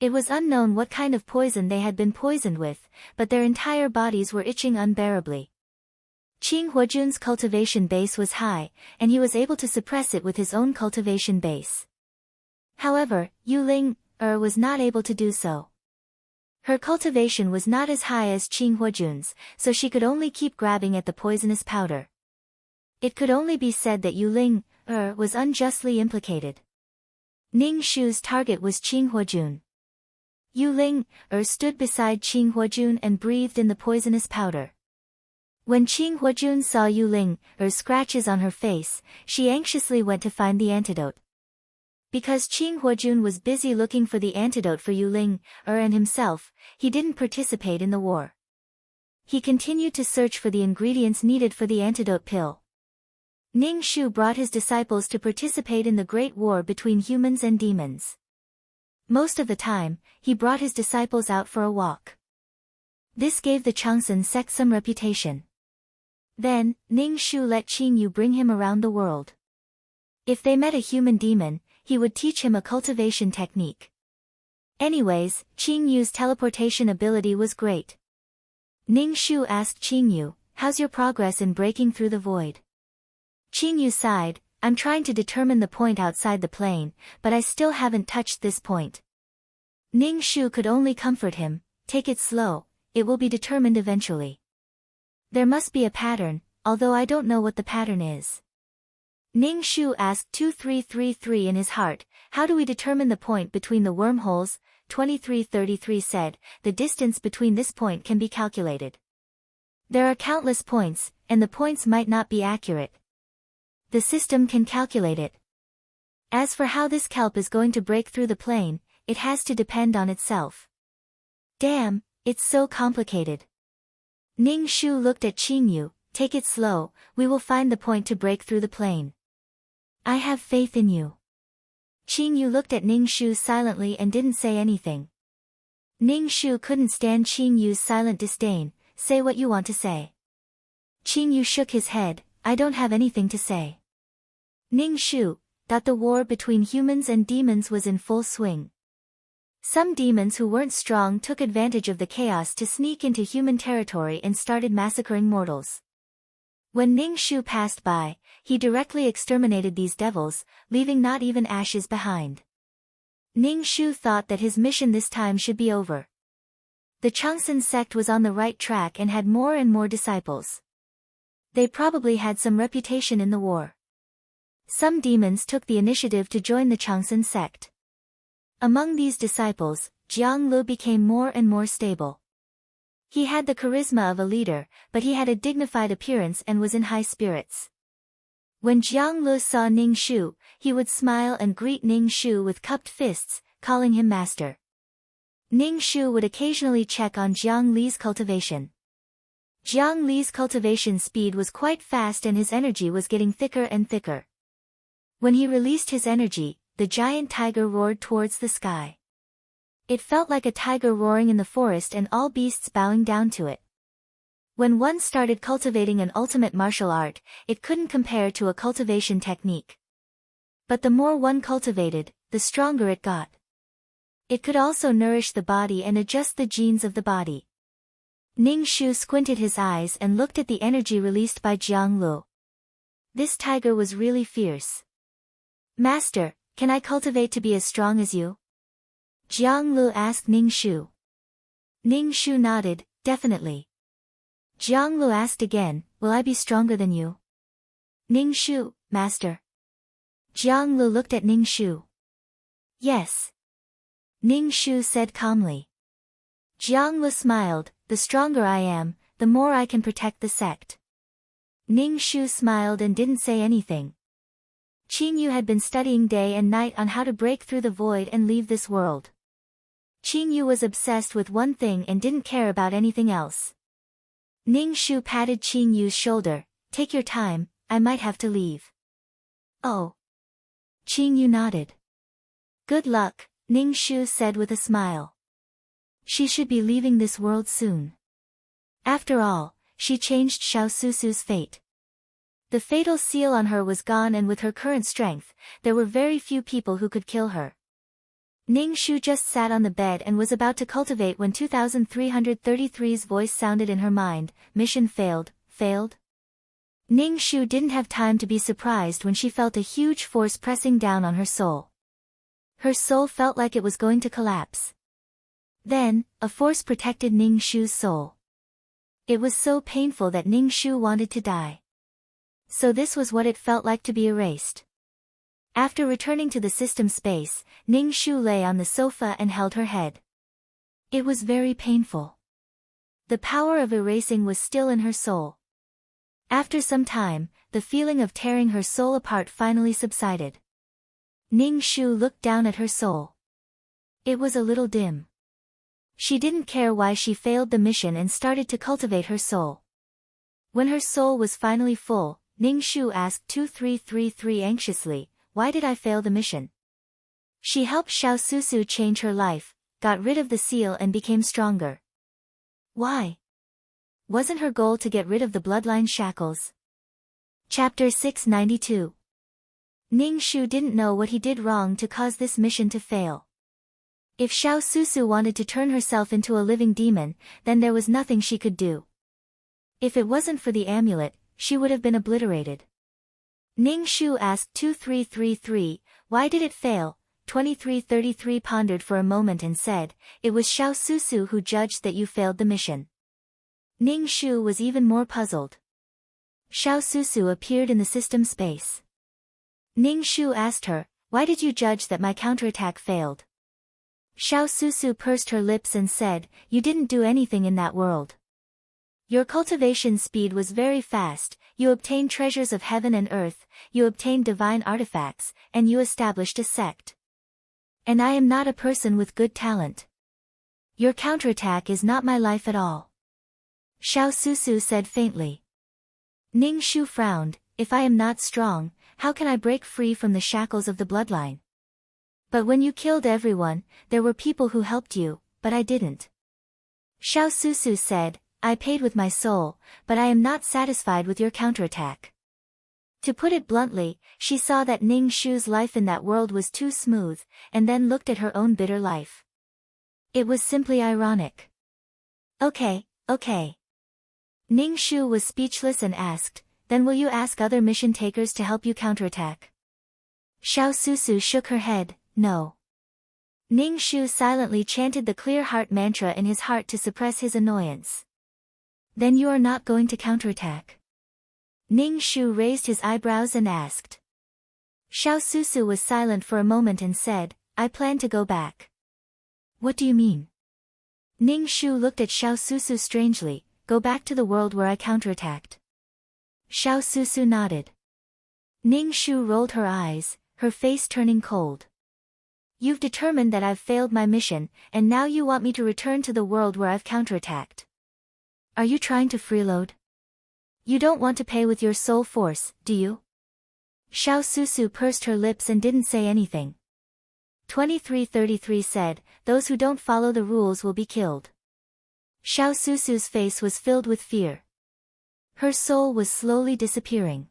It was unknown what kind of poison they had been poisoned with, but their entire bodies were itching unbearably. Qing Huojun's cultivation base was high, and he was able to suppress it with his own cultivation base. However, Yu Ling was not able to do so. Her cultivation was not as high as Qing Huojun's, so she could only keep grabbing at the poisonous powder. It could only be said that Yu Ling was unjustly implicated. Ning Shu's target was Qing Huojun. Yu Ling stood beside Qing Huojun and breathed in the poisonous powder. When Qing Huojun saw Yu Ling scratches on her face, she anxiously went to find the antidote. Because Qing Huojun was busy looking for the antidote for Yu Ling and himself, he didn't participate in the war. He continued to search for the ingredients needed for the antidote pill. Ning Shu brought his disciples to participate in the great war between humans and demons. Most of the time, he brought his disciples out for a walk. This gave the Changsun sect some reputation. Then, Ning Shu let Qing Yu bring him around the world. If they met a human demon, he would teach him a cultivation technique. Anyways, Qing Yu's teleportation ability was great. Ning Shu asked Qing Yu, "How's your progress in breaking through the void?" Qing Yu sighed, "I'm trying to determine the point outside the plane, but I still haven't touched this point." Ning Shu could only comfort him, "Take it slow, it will be determined eventually. There must be a pattern, although I don't know what the pattern is." Ning Shu asked 2333 in his heart, "How do we determine the point between the wormholes?" 2333 said, "The distance between this point can be calculated. There are countless points, and the points might not be accurate. The system can calculate it. As for how this kelp is going to break through the plane, it has to depend on itself." "Damn, it's so complicated." Ning Shu looked at Qing Yu, "Take it slow, we will find the point to break through the plane. I have faith in you." Qing Yu looked at Ning Shu silently and didn't say anything. Ning Shu couldn't stand Qing Yu's silent disdain. "Say what you want to say." Qing Yu shook his head, "I don't have anything to say." Ning Shu thought the war between humans and demons was in full swing. Some demons who weren't strong took advantage of the chaos to sneak into human territory and started massacring mortals. When Ning Shu passed by, he directly exterminated these devils, leaving not even ashes behind. Ning Shu thought that his mission this time should be over. The Changsun sect was on the right track and had more and more disciples. They probably had some reputation in the war. Some demons took the initiative to join the Changsun sect. Among these disciples, Jiang Lu became more and more stable. He had the charisma of a leader, but he had a dignified appearance and was in high spirits. When Jiang Lu saw Ning Shu, he would smile and greet Ning Shu with cupped fists, calling him master. Ning Shu would occasionally check on Jiang Li's cultivation. Jiang Li's cultivation speed was quite fast and his energy was getting thicker and thicker. When he released his energy, the giant tiger roared towards the sky. It felt like a tiger roaring in the forest and all beasts bowing down to it. When one started cultivating an ultimate martial art, it couldn't compare to a cultivation technique. But the more one cultivated, the stronger it got. It could also nourish the body and adjust the genes of the body. Ning Shu squinted his eyes and looked at the energy released by Jiang Lu. This tiger was really fierce. Master, can I cultivate to be as strong as you? Jiang Lu asked Ning Shu. Ning Shu nodded, definitely. Jiang Lu asked again, will I be stronger than you? Ning Shu, master. Jiang Lu looked at Ning Shu. Yes. Ning Shu said calmly. Jiang Lu smiled, the stronger I am, the more I can protect the sect. Ning Shu smiled and didn't say anything. Qing Yu had been studying day and night on how to break through the void and leave this world. Qing Yu was obsessed with one thing and didn't care about anything else. Ning Shu patted Qing Yu's shoulder, take your time, I might have to leave. Oh. Qing Yu nodded. Good luck, Ning Shu said with a smile. She should be leaving this world soon. After all, she changed Xiao Susu's fate. The fatal seal on her was gone and with her current strength, there were very few people who could kill her. Ning Shu just sat on the bed and was about to cultivate when 2333's voice sounded in her mind, mission failed, failed? Ning Shu didn't have time to be surprised when she felt a huge force pressing down on her soul. Her soul felt like it was going to collapse. Then, a force protected Ning Shu's soul. It was so painful that Ning Shu wanted to die. So this was what it felt like to be erased. After returning to the system space, Ning Shu lay on the sofa and held her head. It was very painful. The power of erasing was still in her soul. After some time, the feeling of tearing her soul apart finally subsided. Ning Shu looked down at her soul. It was a little dim. She didn't care why she failed the mission and started to cultivate her soul. When her soul was finally full, Ning Shu asked 2333 anxiously, why did I fail the mission? She helped Xiao Susu change her life, got rid of the seal and became stronger. Why? Wasn't her goal to get rid of the bloodline shackles? Chapter 692. Ning Shu didn't know what he did wrong to cause this mission to fail. If Xiao Susu wanted to turn herself into a living demon, then there was nothing she could do. If it wasn't for the amulet, she would have been obliterated. Ning Shu asked 2333, why did it fail? 2333 pondered for a moment and said, it was Xiao Susu who judged that you failed the mission. Ning Shu was even more puzzled. Xiao Susu appeared in the system space. Ning Shu asked her, why did you judge that my counterattack failed? Xiao Susu pursed her lips and said, you didn't do anything in that world. Your cultivation speed was very fast, you obtained treasures of heaven and earth, you obtained divine artifacts, and you established a sect. And I am not a person with good talent. Your counterattack is not my life at all. Xiao Susu said faintly. Ning Shu frowned, if I am not strong, how can I break free from the shackles of the bloodline? But when you killed everyone, there were people who helped you, but I didn't. Xiao Susu said, I paid with my soul, but I am not satisfied with your counterattack. To put it bluntly, she saw that Ning Shu's life in that world was too smooth, and then looked at her own bitter life. It was simply ironic. Okay. Ning Shu was speechless and asked, then will you ask other mission takers to help you counterattack? Xiao Susu shook her head, no. Ning Shu silently chanted the clear heart mantra in his heart to suppress his annoyance. Then you are not going to counterattack? Ning Shu raised his eyebrows and asked. Xiao Susu was silent for a moment and said, I plan to go back. What do you mean? Ning Shu looked at Xiao Susu strangely. Go back to the world where I counterattacked. Xiao Susu nodded. Ning Shu rolled her eyes, her face turning cold. You've determined that I've failed my mission, and now you want me to return to the world where I've counterattacked. Are you trying to freeload? You don't want to pay with your soul force, do you? Xiao Susu pursed her lips and didn't say anything. 2333 said, those who don't follow the rules will be killed. Xiao Susu's face was filled with fear. Her soul was slowly disappearing.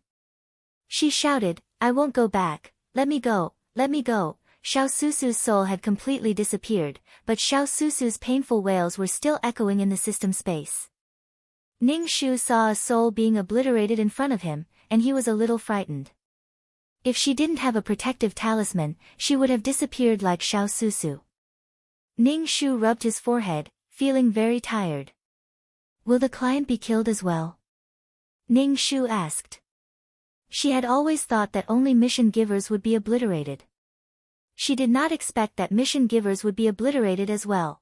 She shouted, I won't go back, let me go, let me go. Xiao Susu's soul had completely disappeared, but Xiao Susu's painful wails were still echoing in the system space. Ning Shu saw a soul being obliterated in front of him, and he was a little frightened. If she didn't have a protective talisman, she would have disappeared like Xiao Susu. Ning Shu rubbed his forehead, feeling very tired. Will the client be killed as well? Ning Shu asked. She had always thought that only mission givers would be obliterated. She did not expect that mission givers would be obliterated as well.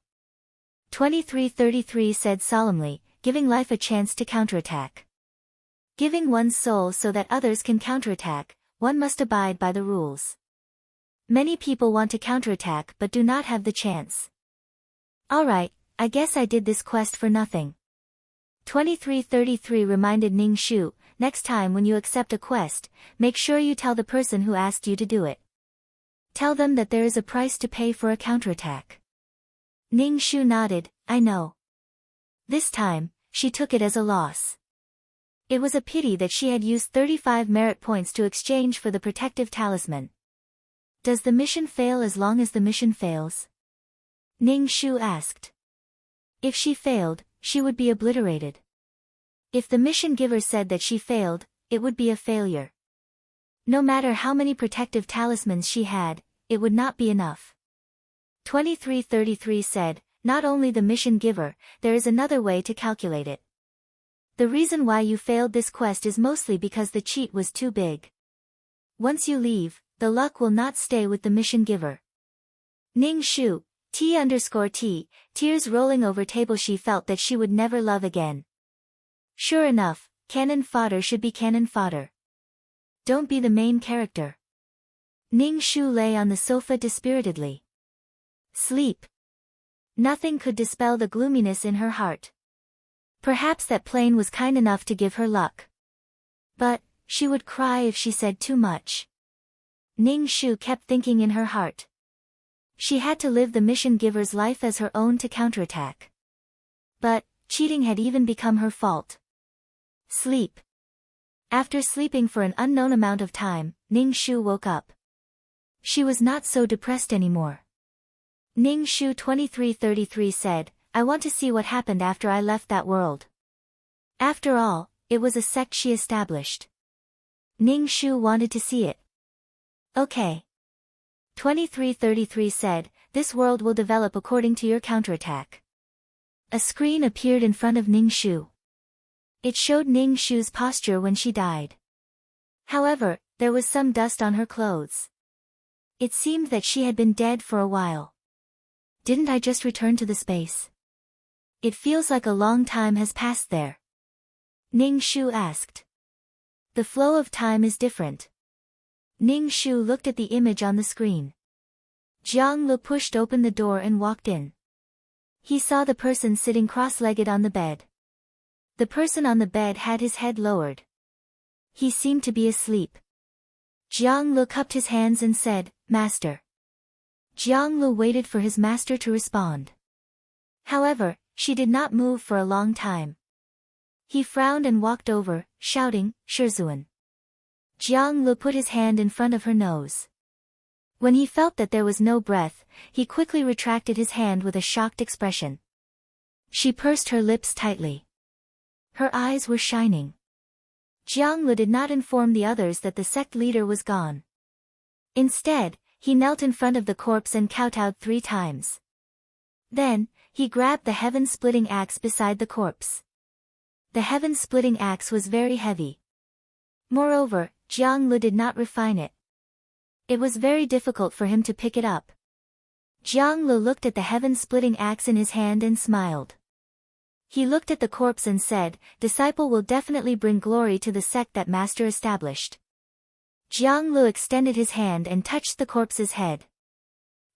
2333 said solemnly, giving life a chance to counterattack. Giving one's soul so that others can counterattack, one must abide by the rules. Many people want to counterattack but do not have the chance. Alright, I guess I did this quest for nothing. 2333 reminded Ning Shu, next time when you accept a quest, make sure you tell the person who asked you to do it. Tell them that there is a price to pay for a counterattack. Ning Shu nodded, I know. This time, she took it as a loss. It was a pity that she had used 35 merit points to exchange for the protective talisman. Does the mission fail as long as the mission fails? Ning Shu asked. If she failed, she would be obliterated. If the mission giver said that she failed, it would be a failure. No matter how many protective talismans she had, it would not be enough. 2333 said, not only the mission giver, there is another way to calculate it. The reason why you failed this quest is mostly because the cheat was too big. Once you leave, the luck will not stay with the mission giver. Ning Shu, T_T, tears rolling over table. She felt that she would never love again. Sure enough, cannon fodder should be cannon fodder. Don't be the main character. Ning Shu lay on the sofa dispiritedly. Sleep. Nothing could dispel the gloominess in her heart. Perhaps that plane was kind enough to give her luck. But, she would cry if she said too much. Ning Shu kept thinking in her heart. She had to live the mission giver's life as her own to counterattack. But, cheating had even become her fault. Sleep. After sleeping for an unknown amount of time, Ning Shu woke up. She was not so depressed anymore. Ning Shu 2333 said, I want to see what happened after I left that world. After all, it was a sect she established. Ning Shu wanted to see it. Okay. 2333 said, this world will develop according to your counterattack. A screen appeared in front of Ning Shu. It showed Ning Shu's posture when she died. However, there was some dust on her clothes. It seemed that she had been dead for a while. Didn't I just return to the space? It feels like a long time has passed there. Ning Shu asked. The flow of time is different. Ning Shu looked at the image on the screen. Jiang Lu pushed open the door and walked in. He saw the person sitting cross-legged on the bed. The person on the bed had his head lowered. He seemed to be asleep. Jiang Lu cupped his hands and said, Master. Jiang Lu waited for his master to respond. However, she did not move for a long time. He frowned and walked over, shouting, Shizuan. Jiang Lu put his hand in front of her nose. When he felt that there was no breath, he quickly retracted his hand with a shocked expression. She pursed her lips tightly. Her eyes were shining. Jiang Lu did not inform the others that the sect leader was gone. Instead, He knelt in front of the corpse and kowtowed 3 times. Then, he grabbed the heaven-splitting axe beside the corpse. The heaven-splitting axe was very heavy. Moreover, Jiang Lu did not refine it. It was very difficult for him to pick it up. Jiang Lu looked at the heaven-splitting axe in his hand and smiled. He looked at the corpse and said, "Disciple will definitely bring glory to the sect that master established." Jiang Lu extended his hand and touched the corpse's head.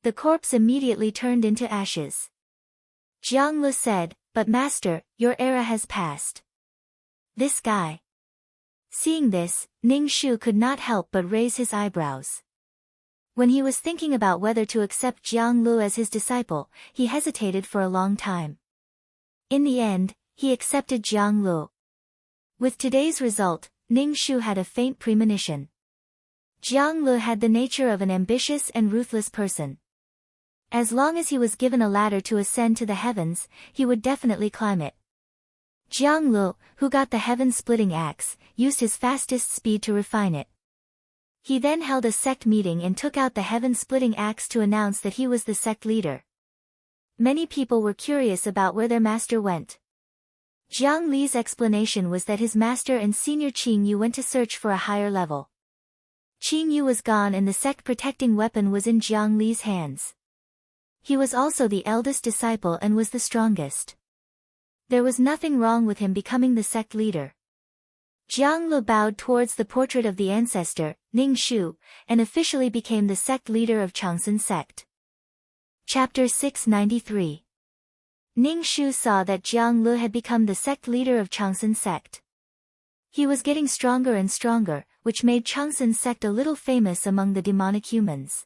The corpse immediately turned into ashes. Jiang Lu said, "But master, your era has passed." This guy. Seeing this, Ning Shu could not help but raise his eyebrows. When he was thinking about whether to accept Jiang Lu as his disciple, he hesitated for a long time. In the end, he accepted Jiang Lu. With today's result, Ning Shu had a faint premonition. Jiang Lu had the nature of an ambitious and ruthless person. As long as he was given a ladder to ascend to the heavens, he would definitely climb it. Jiang Lu, who got the heaven-splitting axe, used his fastest speed to refine it. He then held a sect meeting and took out the heaven-splitting axe to announce that he was the sect leader. Many people were curious about where their master went. Jiang Li's explanation was that his master and senior Qing Yu went to search for a higher level. Qing Yu was gone and the sect-protecting weapon was in Jiang Li's hands. He was also the eldest disciple and was the strongest. There was nothing wrong with him becoming the sect leader. Jiang Lu bowed towards the portrait of the ancestor, Ning Shu, and officially became the sect leader of Changsun sect. Chapter 693. Ning Shu saw that Jiang Lu had become the sect leader of Changsun sect. He was getting stronger and stronger, which made Changsun sect a little famous among the demonic humans.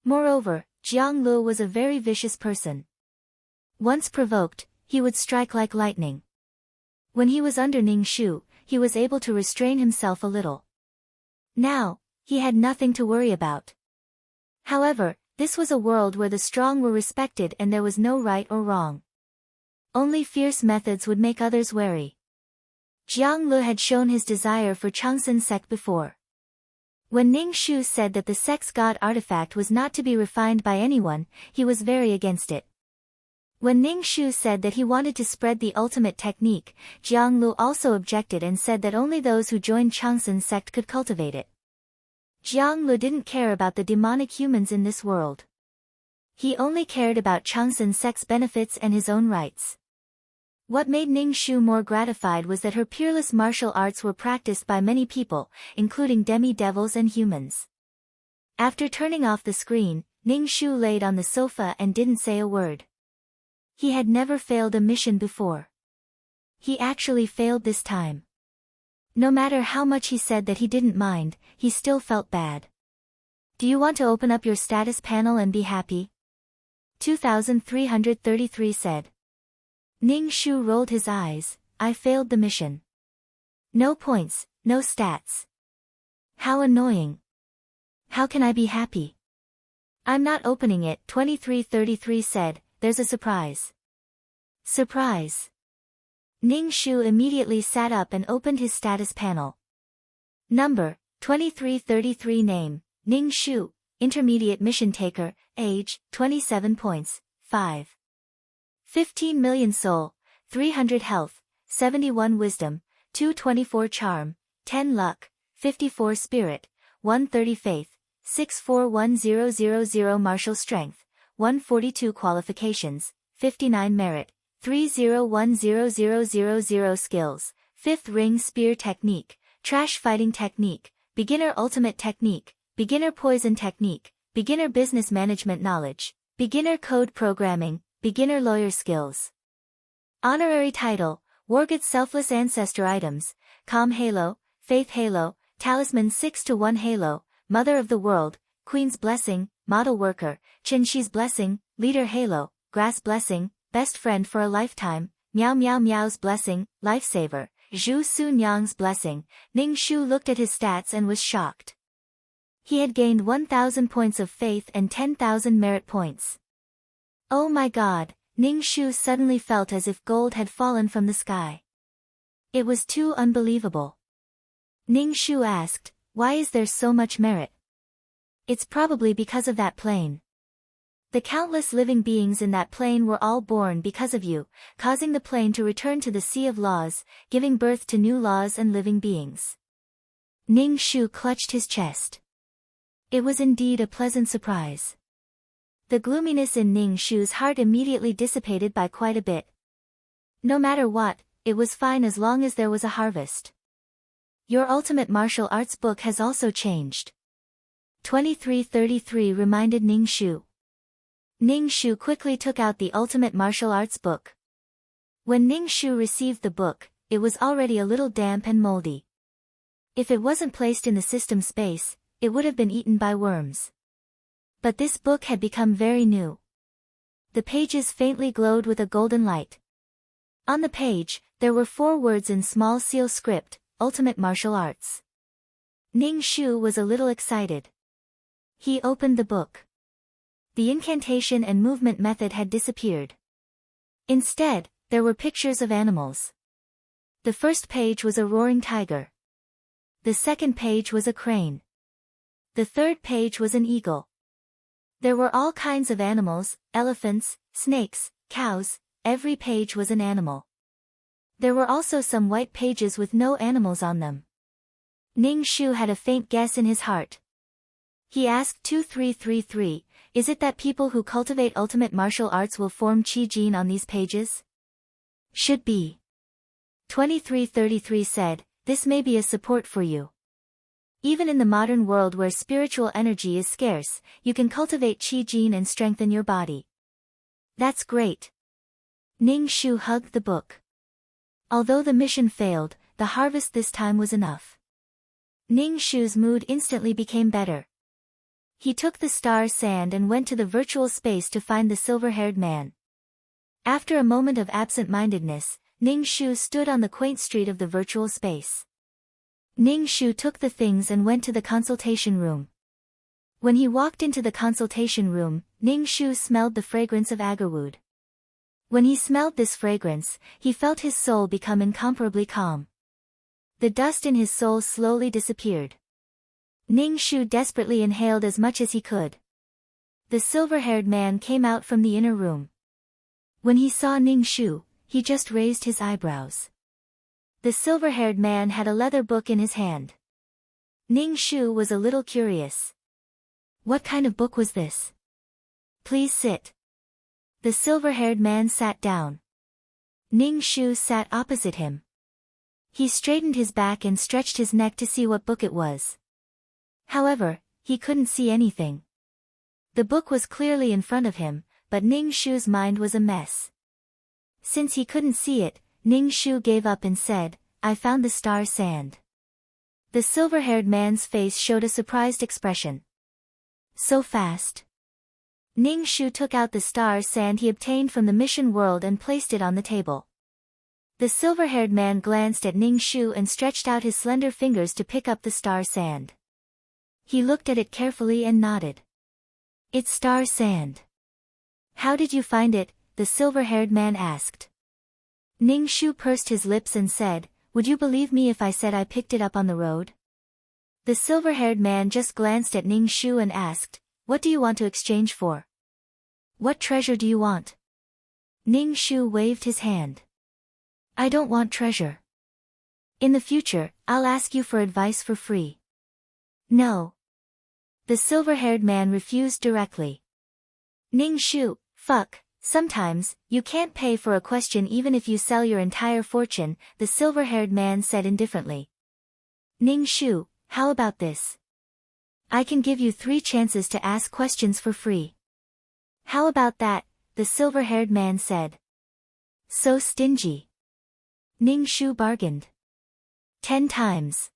Moreover, Jiang Lu was a very vicious person. Once provoked, he would strike like lightning. When he was under Ning Shu, he was able to restrain himself a little. Now, he had nothing to worry about. However, this was a world where the strong were respected and there was no right or wrong. Only fierce methods would make others wary. Jiang Lu had shown his desire for Changsun sect before. When Ning Shu said that the sect's god artifact was not to be refined by anyone, he was very against it. When Ning Shu said that he wanted to spread the ultimate technique, Jiang Lu also objected and said that only those who joined Changsun sect could cultivate it. Jiang Lu didn't care about the demonic humans in this world. He only cared about Changsun sect's benefits and his own rights. What made Ning Shu more gratified was that her peerless martial arts were practiced by many people, including demi-devils and humans. After turning off the screen, Ning Shu laid on the sofa and didn't say a word. He had never failed a mission before. He actually failed this time. No matter how much he said that he didn't mind, he still felt bad. Do you want to open up your status panel and be happy? 2333 said. Ning Shu rolled his eyes. I failed the mission. No points, no stats. How annoying. How can I be happy? I'm not opening it, 2333 said. There's a surprise. Surprise. Ning Shu immediately sat up and opened his status panel. Number, 2333 Name, Ning Shu, Intermediate Mission Taker, Age, 27 points, 5. 15 million Soul, 300 Health, 71 Wisdom, 224 Charm, 10 Luck, 54 Spirit, 130 Faith, 641000 Martial Strength, 142 Qualifications, 59 Merit, 301000 Skills, 5th Ring Spear Technique, Trash Fighting Technique, Beginner Ultimate Technique, Beginner Poison Technique, Beginner Business Management Knowledge, Beginner Code Programming, Beginner Lawyer Skills. Honorary Title, Wargood Selfless Ancestor Items, Calm Halo, Faith Halo, Talisman 6-1 Halo, Mother of the World, Queen's Blessing, Model Worker, Qinshi's Blessing, Leader Halo, Grass Blessing, Best Friend for a Lifetime, Meow Meow Meow's Blessing, Lifesaver, Zhu Su Nyang's Blessing. Ning Shu looked at his stats and was shocked. He had gained 1,000 points of faith and 10,000 merit points. Oh my god, Ning Shu suddenly felt as if gold had fallen from the sky. It was too unbelievable. Ning Shu asked, why is there so much merit? It's probably because of that plane. The countless living beings in that plane were all born because of you, causing the plane to return to the sea of laws, giving birth to new laws and living beings. Ning Shu clutched his chest. It was indeed a pleasant surprise. The gloominess in Ning Shu's heart immediately dissipated by quite a bit. No matter what, it was fine as long as there was a harvest. Your ultimate martial arts book has also changed. 2333 reminded Ning Shu. Ning Shu quickly took out the ultimate martial arts book. When Ning Shu received the book, it was already a little damp and moldy. If it wasn't placed in the system space, it would have been eaten by worms. But this book had become very new. The pages faintly glowed with a golden light. On the page, there were 4 words in small seal script, Ultimate Martial Arts. Ning Shu was a little excited. He opened the book. The incantation and movement method had disappeared. Instead, there were pictures of animals. The first page was a roaring tiger. The second page was a crane. The third page was an eagle. There were all kinds of animals, elephants, snakes, cows, every page was an animal. There were also some white pages with no animals on them. Ning Shu had a faint guess in his heart. He asked 2333, is it that people who cultivate ultimate martial arts will form Qi Jin on these pages? Should be. 2333 said, this may be a support for you. Even in the modern world where spiritual energy is scarce, you can cultivate Qi Jin and strengthen your body. That's great. Ning Shu hugged the book. Although the mission failed, the harvest this time was enough. Ning Shu's mood instantly became better. He took the star sand and went to the virtual space to find the silver-haired man. After a moment of absent-mindedness, Ning Shu stood on the quaint street of the virtual space. Ning Shu took the things and went to the consultation room. When he walked into the consultation room, Ning Shu smelled the fragrance of agarwood. When he smelled this fragrance, he felt his soul become incomparably calm. The dust in his soul slowly disappeared. Ning Shu desperately inhaled as much as he could. The silver-haired man came out from the inner room. When he saw Ning Shu, he just raised his eyebrows. The silver-haired man had a leather book in his hand. Ning Shu was a little curious. What kind of book was this? Please sit. The silver-haired man sat down. Ning Shu sat opposite him. He straightened his back and stretched his neck to see what book it was. However, he couldn't see anything. The book was clearly in front of him, but Ning Shu's mind was a mess. Since he couldn't see it, Ning Shu gave up and said, I found the star sand. The silver-haired man's face showed a surprised expression. So fast. Ning Shu took out the star sand he obtained from the mission world and placed it on the table. The silver-haired man glanced at Ning Shu and stretched out his slender fingers to pick up the star sand. He looked at it carefully and nodded. It's star sand. How did you find it? The silver-haired man asked. Ning Shu pursed his lips and said, would you believe me if I said I picked it up on the road? The silver-haired man just glanced at Ning Shu and asked, what do you want to exchange for? What treasure do you want? Ning Shu waved his hand. I don't want treasure. In the future, I'll ask you for advice for free. No. The silver-haired man refused directly. Ning Shu, fuck, sometimes, you can't pay for a question even if you sell your entire fortune, the silver-haired man said indifferently. Ning Shu, how about this? I can give you 3 chances to ask questions for free. How about that? The silver-haired man said. So stingy. Ning Shu bargained. 10 times.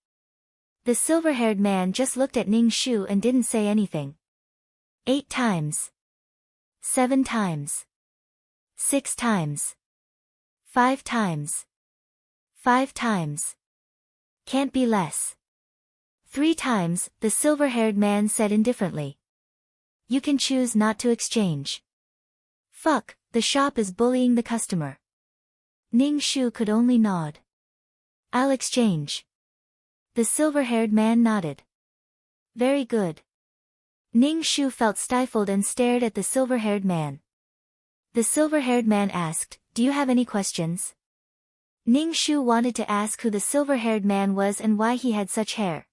The silver-haired man just looked at Ning Shu and didn't say anything. 8 times. 7 times. 6 times. 5 times. 5 times. Can't be less. 3 times, the silver-haired man said indifferently. You can choose not to exchange. Fuck, the shop is bullying the customer. Ning Shu could only nod. I'll exchange. The silver-haired man nodded. Very good. Ning Shu felt stifled and stared at the silver-haired man. The silver-haired man asked, "Do you have any questions?" Ning Shu wanted to ask who the silver-haired man was and why he had such hair.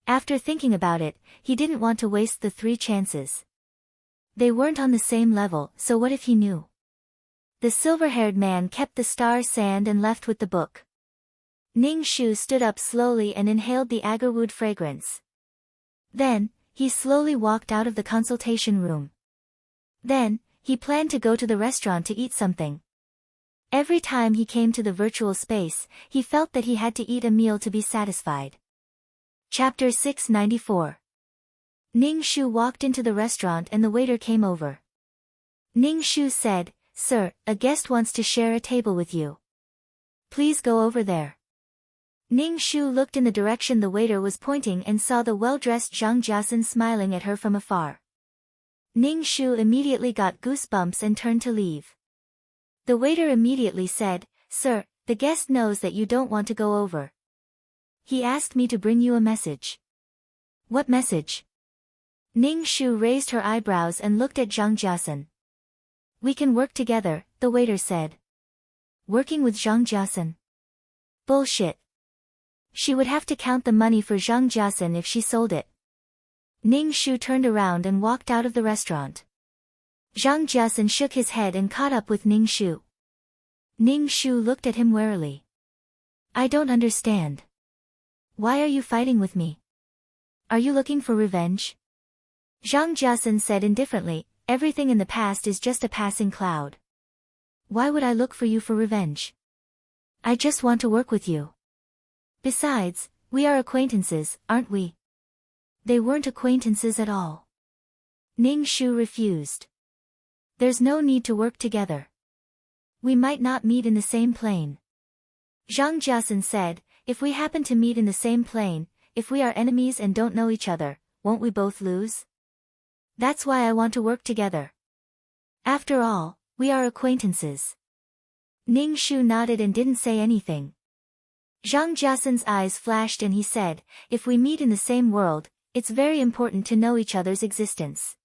After thinking about it, he didn't want to waste the 3 chances. They weren't on the same level, so what if he knew? The silver-haired man kept the star sand and left with the book. Ning Shu stood up slowly and inhaled the agarwood fragrance. Then, he slowly walked out of the consultation room. Then, he planned to go to the restaurant to eat something. Every time he came to the virtual space, he felt that he had to eat a meal to be satisfied. Chapter 694. Ning Shu walked into the restaurant and the waiter came over. Ning Shu said, "Sir, a guest wants to share a table with you. Please go over there." Ning Shu looked in the direction the waiter was pointing and saw the well-dressed Zhang Jiasen smiling at her from afar. Ning Shu immediately got goosebumps and turned to leave. The waiter immediately said, "Sir, the guest knows that you don't want to go over. He asked me to bring you a message." "What message?" Ning Shu raised her eyebrows and looked at Zhang Jiasen. "We can work together," the waiter said. Working with Zhang Jiasen? Bullshit. She would have to count the money for Zhang Jiasen if she sold it. Ning Shu turned around and walked out of the restaurant. Zhang Jiasen shook his head and caught up with Ning Shu. Ning Shu looked at him warily. "I don't understand. Why are you fighting with me? Are you looking for revenge?" Zhang Jiasen said indifferently, "Everything in the past is just a passing cloud. Why would I look for you for revenge? I just want to work with you. Besides, we are acquaintances, aren't we?" They weren't acquaintances at all. Ning Shu refused. "There's no need to work together. We might not meet in the same plane." Zhang Jiasen said, "If we happen to meet in the same plane, if we are enemies and don't know each other, won't we both lose? That's why I want to work together. After all, we are acquaintances." Ning Shu nodded and didn't say anything. Zhang Jiasen's eyes flashed and he said, "If we meet in the same world, it's very important to know each other's existence.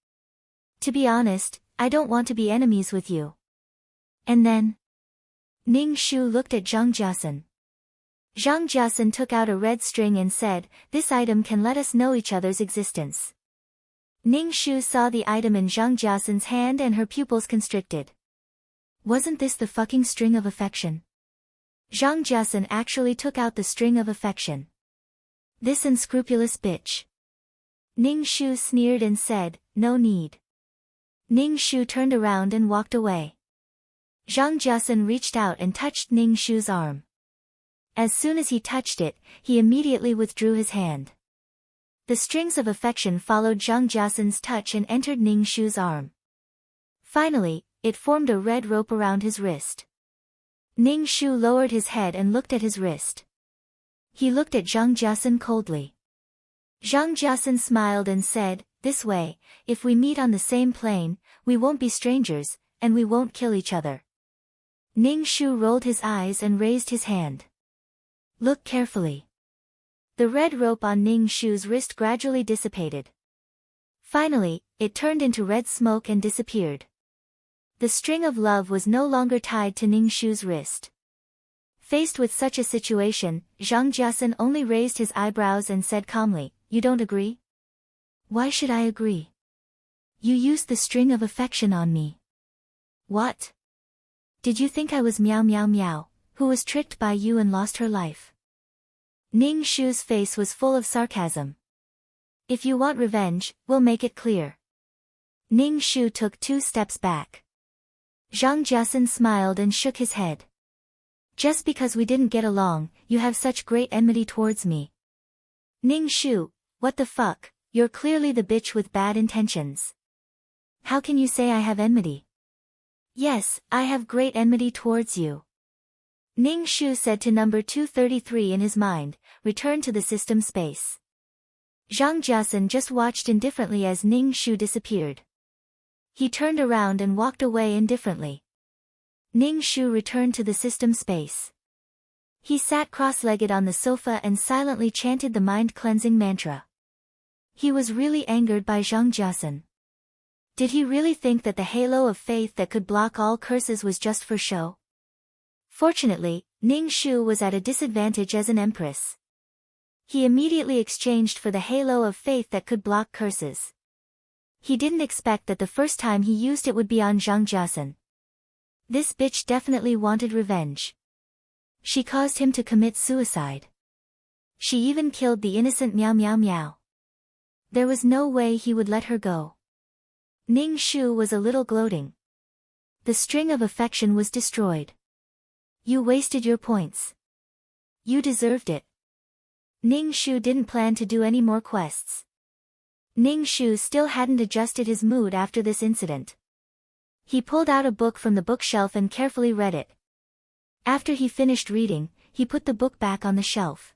To be honest, I don't want to be enemies with you." And then? Ning Shu looked at Zhang Jiasen. Zhang Jiasen took out a red string and said, "This item can let us know each other's existence." Ning Shu saw the item in Zhang Jiasen's hand and her pupils constricted. Wasn't this the fucking string of affection? Zhang Jiasen actually took out the string of affection. This unscrupulous bitch. Ning Shu sneered and said, "No need." Ning Shu turned around and walked away. Zhang Jiasen reached out and touched Ning Shu's arm. As soon as he touched it, he immediately withdrew his hand. The strings of affection followed Zhang Jiasen's touch and entered Ning Shu's arm. Finally, it formed a red rope around his wrist. Ning Shu lowered his head and looked at his wrist. He looked at Zhang Jiasen coldly. Zhang Jiasen smiled and said, "This way, if we meet on the same plane, we won't be strangers, and we won't kill each other." Ning Shu rolled his eyes and raised his hand. "Look carefully." The red rope on Ning Shu's wrist gradually dissipated. Finally, it turned into red smoke and disappeared. The string of love was no longer tied to Ning Shu's wrist. Faced with such a situation, Zhang Jiasen only raised his eyebrows and said calmly, "You don't agree?" "Why should I agree? You used the string of affection on me." "What? Did you think I was meow meow meow, who was tricked by you and lost her life?" Ning Shu's face was full of sarcasm. "If you want revenge, we'll make it clear." Ning Shu took 2 steps back. Zhang Jiasen smiled and shook his head. "Just because we didn't get along, you have such great enmity towards me." "Ning Shu, what the fuck, you're clearly the bitch with bad intentions. How can you say I have enmity?" "Yes, I have great enmity towards you." Ning Shu said to number 233 in his mind, "Return to the system space." Zhang Jiasen just watched indifferently as Ning Shu disappeared. He turned around and walked away indifferently. Ning Shu returned to the system space. He sat cross-legged on the sofa and silently chanted the mind-cleansing mantra. He was really angered by Zhang Jiasun. Did he really think that the halo of faith that could block all curses was just for show? Fortunately, Ning Shu was at a disadvantage as an empress. He immediately exchanged for the halo of faith that could block curses. He didn't expect that the first time he used it would be on Zhang Jiasun. This bitch definitely wanted revenge. She caused him to commit suicide. She even killed the innocent Meow Meow Meow. There was no way he would let her go. Ning Shu was a little gloating. The string of affection was destroyed. You wasted your points. You deserved it. Ning Shu didn't plan to do any more quests. Ning Shu still hadn't adjusted his mood after this incident. He pulled out a book from the bookshelf and carefully read it. After he finished reading, he put the book back on the shelf.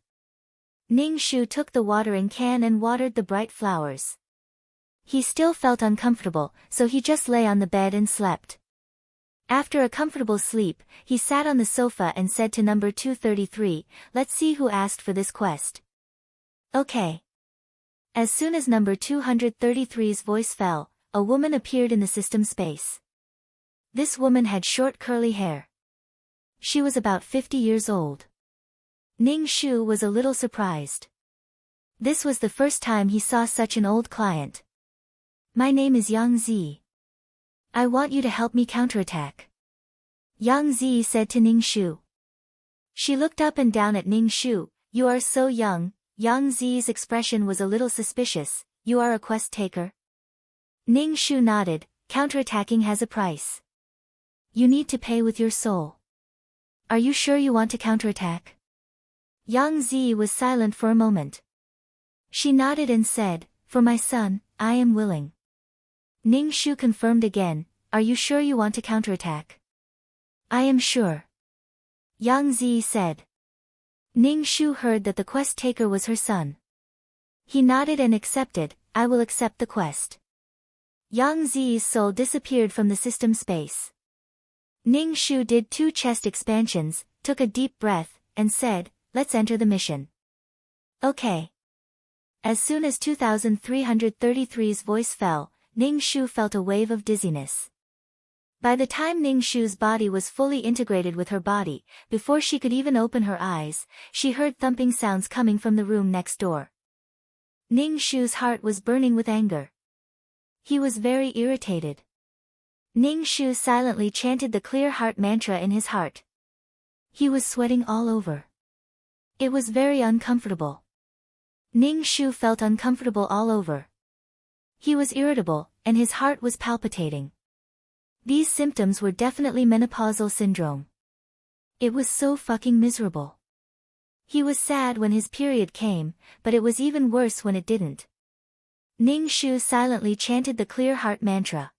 Ning Shu took the watering can and watered the bright flowers. He still felt uncomfortable, so he just lay on the bed and slept. After a comfortable sleep, he sat on the sofa and said to number 233, "Let's see who asked for this quest." Okay. As soon as number 233's voice fell, a woman appeared in the system space. This woman had short curly hair. She was about 50 years old. Ning Shu was a little surprised. This was the first time he saw such an old client. "My name is Yang Zi. I want you to help me counterattack," Yang Zi said to Ning Shu. She looked up and down at Ning Shu. "You are so young." Yang Zi's expression was a little suspicious. "You are a quest taker?" Ning Shu nodded. "Counterattacking has a price. You need to pay with your soul. Are you sure you want to counterattack?" Yang Zi was silent for a moment. She nodded and said, "For my son, I am willing." Ning Shu confirmed again, "Are you sure you want to counterattack?" "I am sure," Yang Zi said. Ning Shu heard that the quest taker was her son. He nodded and accepted. "I will accept the quest." Yang Zi's soul disappeared from the system space. Ning Shu did 2 chest expansions, took a deep breath, and said, "Let's enter the mission." Okay. As soon as 2333's voice fell, Ning Shu felt a wave of dizziness. By the time Ning Shu's body was fully integrated with her body, before she could even open her eyes, she heard thumping sounds coming from the room next door. Ning Shu's heart was burning with anger. He was very irritated. Ning Shu silently chanted the clear heart mantra in his heart. He was sweating all over. It was very uncomfortable. Ning Shu felt uncomfortable all over. He was irritable, and his heart was palpitating. These symptoms were definitely menopausal syndrome. It was so fucking miserable. He was sad when his period came, but it was even worse when it didn't. Ning Shu silently chanted the clear heart mantra.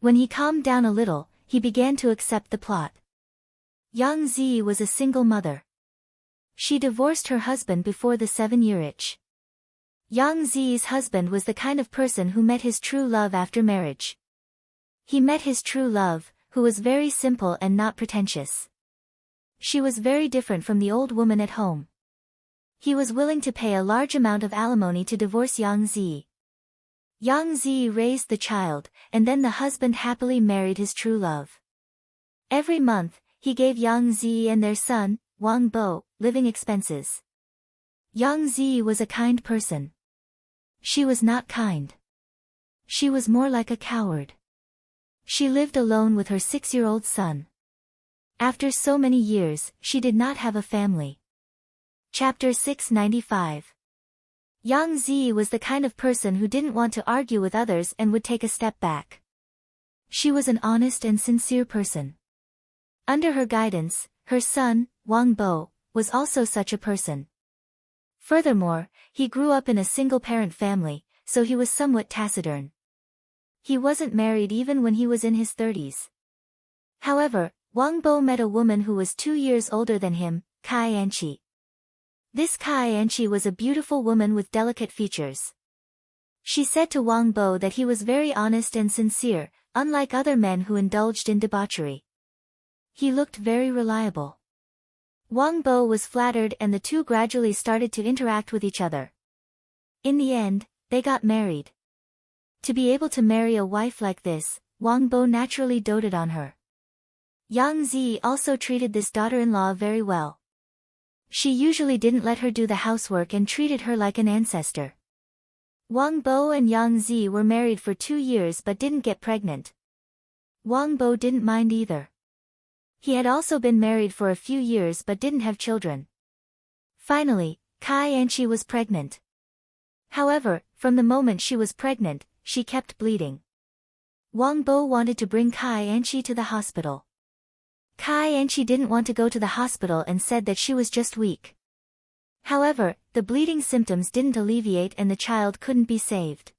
When he calmed down a little, he began to accept the plot. Yang Zi was a single mother. She divorced her husband before the 7-year itch. Yang Zi's husband was the kind of person who met his true love after marriage. He met his true love, who was very simple and not pretentious. She was very different from the old woman at home. He was willing to pay a large amount of alimony to divorce Yang Zi. Yang Zi raised the child, and then the husband happily married his true love. Every month, he gave Yang Zi and their son, Wang Bo, living expenses. Yang Zi was a kind person. She was not kind. She was more like a coward. She lived alone with her 6-year-old son. After so many years, she did not have a family. Chapter 695. Yang Zi was the kind of person who didn't want to argue with others and would take a step back. She was an honest and sincere person. Under her guidance, her son, Wang Bo, was also such a person. Furthermore, he grew up in a single-parent family, so he was somewhat taciturn. He wasn't married even when he was in his 30s. However, Wang Bo met a woman who was 2 years older than him, Kai Anqi. This Kai Anqi was a beautiful woman with delicate features. She said to Wang Bo that he was very honest and sincere, unlike other men who indulged in debauchery. He looked very reliable. Wang Bo was flattered and the two gradually started to interact with each other. In the end, They got married. To be able to marry a wife like this, Wang Bo naturally doted on her. Yang Zi also treated this daughter-in-law very well. She usually didn't let her do the housework and treated her like an ancestor. Wang Bo and Yang Zi were married for 2 years but didn't get pregnant. Wang Bo didn't mind either. He had also been married for a few years but didn't have children. Finally, Kai Anchi was pregnant. However, from the moment she was pregnant, she kept bleeding. Wang Bo wanted to bring Kai Anchi to the hospital. Kai Anchi didn't want to go to the hospital and said that she was just weak. However, the bleeding symptoms didn't alleviate and the child couldn't be saved.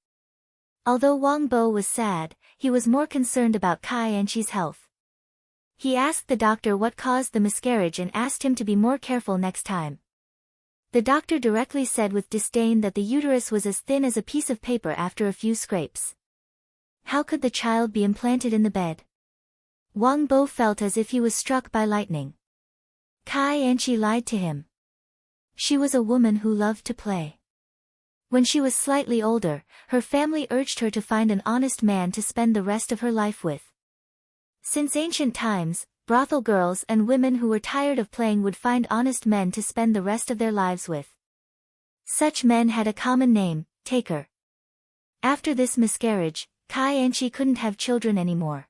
Although Wang Bo was sad, he was more concerned about Kai Anchi's health. He asked the doctor what caused the miscarriage and asked him to be more careful next time. The doctor directly said with disdain that the uterus was as thin as a piece of paper after a few scrapes. How could the child be implanted in the bed? Wang Bo felt as if he was struck by lightning. Kai Anchi lied to him. She was a woman who loved to play. When she was slightly older, her family urged her to find an honest man to spend the rest of her life with. Since ancient times, brothel girls and women who were tired of playing would find honest men to spend the rest of their lives with. Such men had a common name, taker. After this miscarriage, Kai Anchi couldn't have children anymore.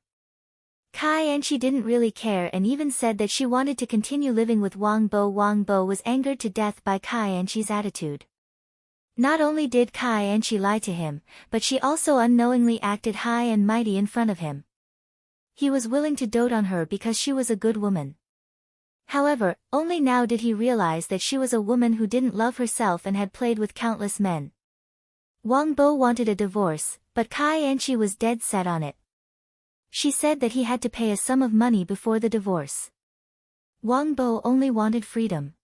Kai Anchi didn't really care and even said that she wanted to continue living with Wang Bo. Wang Bo was angered to death by Kai Anchi's attitude. Not only did Kai Anchi lie to him, but she also unknowingly acted high and mighty in front of him. He was willing to dote on her because she was a good woman. However, only now did he realize that she was a woman who didn't love herself and had played with countless men. Wang Bo wanted a divorce, but Kai Anchi was dead set on it. She said that he had to pay a sum of money before the divorce. Wang Bo only wanted freedom.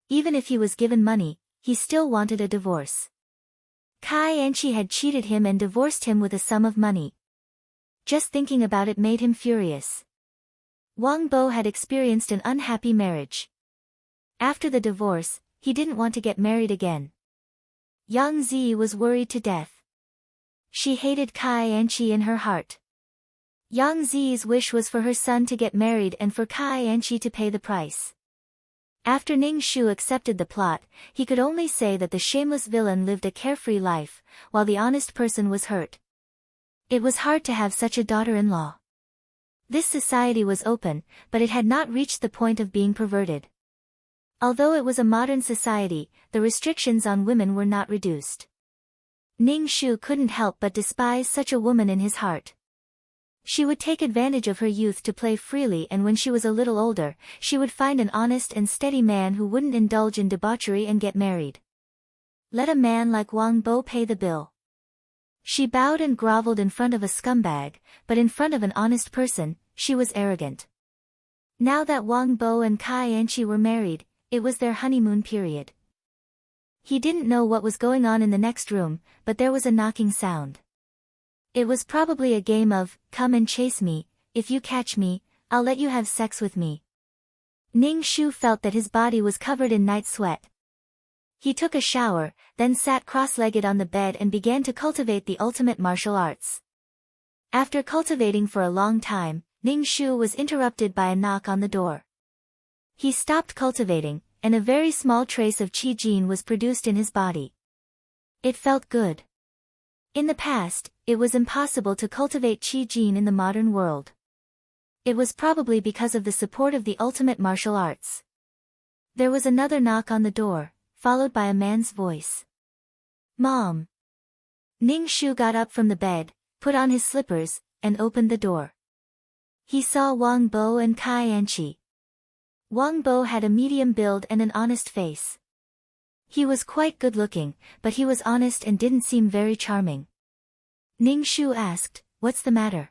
Even if he was given money, he still wanted a divorce. Kai Anchi had cheated him and divorced him with a sum of money. Just thinking about it made him furious. Wang Bo had experienced an unhappy marriage. After the divorce, he didn't want to get married again. Yang Zi was worried to death. She hated Kai Anchi in her heart. Yang Zi's wish was for her son to get married and for Kai Anchi to pay the price. After Ning Shu accepted the plot, he could only say that the shameless villain lived a carefree life, while the honest person was hurt. It was hard to have such a daughter-in-law. This society was open, but it had not reached the point of being perverted. Although it was a modern society, the restrictions on women were not reduced. Ning Shu couldn't help but despise such a woman in his heart. She would take advantage of her youth to play freely, and when she was a little older, she would find an honest and steady man who wouldn't indulge in debauchery and get married. Let a man like Wang Bo pay the bill. She bowed and groveled in front of a scumbag, but in front of an honest person, she was arrogant. Now that Wang Bo and Kai Anchi were married, it was their honeymoon period. He didn't know what was going on in the next room, but there was a knocking sound. It was probably a game of, come and chase me, if you catch me, I'll let you have sex with me. Ning Shu felt that his body was covered in night sweat. He took a shower, then sat cross-legged on the bed and began to cultivate the ultimate martial arts. After cultivating for a long time, Ning Shu was interrupted by a knock on the door. He stopped cultivating, and a very small trace of qi jin was produced in his body. It felt good. In the past, it was impossible to cultivate qi jin in the modern world. It was probably because of the support of the ultimate martial arts. There was another knock on the door, followed by a man's voice. Mom. Ning Shu got up from the bed, put on his slippers, and opened the door. He saw Wang Bo and Kai Anchi. Wang Bo had a medium build and an honest face. He was quite good-looking, but he was honest and didn't seem very charming. Ning Shu asked, "What's the matter?"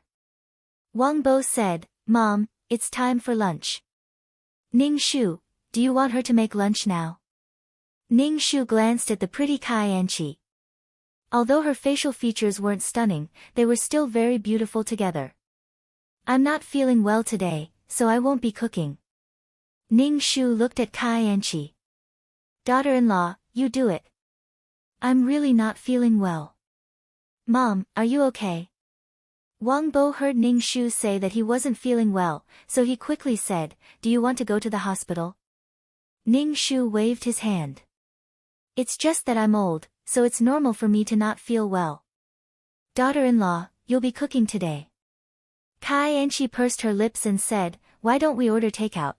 Wang Bo said, "Mom, it's time for lunch." Ning Shu, "Do you want her to make lunch now?" Ning Shu glanced at the pretty Kai Anchi. Although her facial features weren't stunning, they were still very beautiful together. "I'm not feeling well today, so I won't be cooking." Ning Shu looked at Kai Anchi. "Daughter-in-law, you do it." I'm really not feeling well. Mom, are you okay? Wang Bo heard Ning Shu say that he wasn't feeling well, so he quickly said, do you want to go to the hospital? Ning Shu waved his hand. It's just that I'm old, so it's normal for me to not feel well. Daughter-in-law, you'll be cooking today. Kai Enchi pursed her lips and said, why don't we order takeout?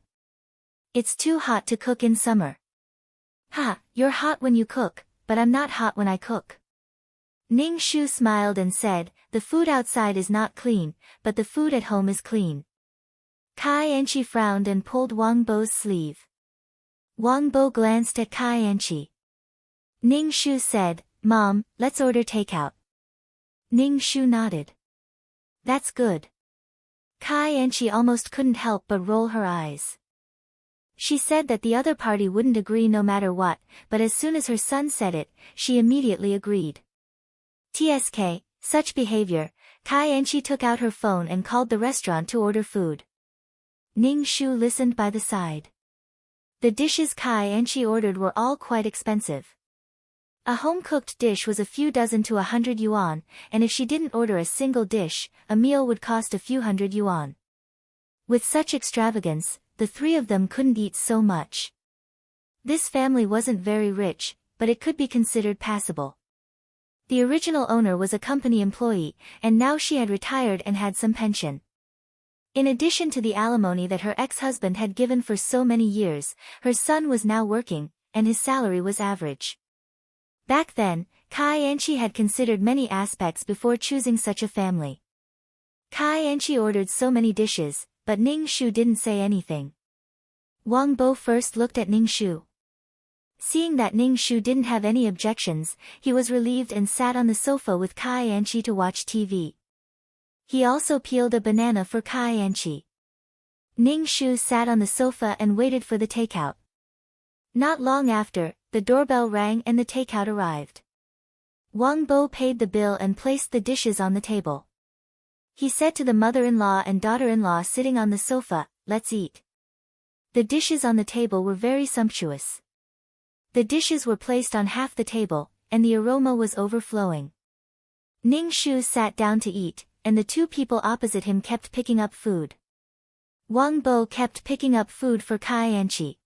It's too hot to cook in summer. Ha, you're hot when you cook, but I'm not hot when I cook. Ning Shu smiled and said, the food outside is not clean, but the food at home is clean. Kai Enchi frowned and pulled Wang Bo's sleeve. Wang Bo glanced at Kai Enchi. Ning Shu said, Mom, let's order takeout. Ning Shu nodded. That's good. Kai Enchi almost couldn't help but roll her eyes. She said that the other party wouldn't agree no matter what, but as soon as her son said it, she immediately agreed. TSK, such behavior, Kai Enchi took out her phone and called the restaurant to order food. Ning Shu listened by the side. The dishes Kai Enchi ordered were all quite expensive. A home-cooked dish was a few dozen to 100 yuan, and if she didn't order a single dish, a meal would cost a few hundred yuan. With such extravagance, the three of them couldn't eat so much. This family wasn't very rich, but it could be considered passable. The original owner was a company employee, and now she had retired and had some pension. In addition to the alimony that her ex-husband had given for so many years, her son was now working, and his salary was average. Back then, Kai Enchi had considered many aspects before choosing such a family. Kai Enchi ordered so many dishes, but Ning Shu didn't say anything. Wang Bo first looked at Ning Shu. Seeing that Ning Shu didn't have any objections, he was relieved and sat on the sofa with Kai Enchi to watch TV. He also peeled a banana for Kai Enchi. Ning Shu sat on the sofa and waited for the takeout. Not long after, the doorbell rang and the takeout arrived. Wang Bo paid the bill and placed the dishes on the table. He said to the mother-in-law and daughter-in-law sitting on the sofa, let's eat. The dishes on the table were very sumptuous. The dishes were placed on half the table, and the aroma was overflowing. Ning Shu sat down to eat, and the two people opposite him kept picking up food. Wang Bo kept picking up food for Kai Enchi.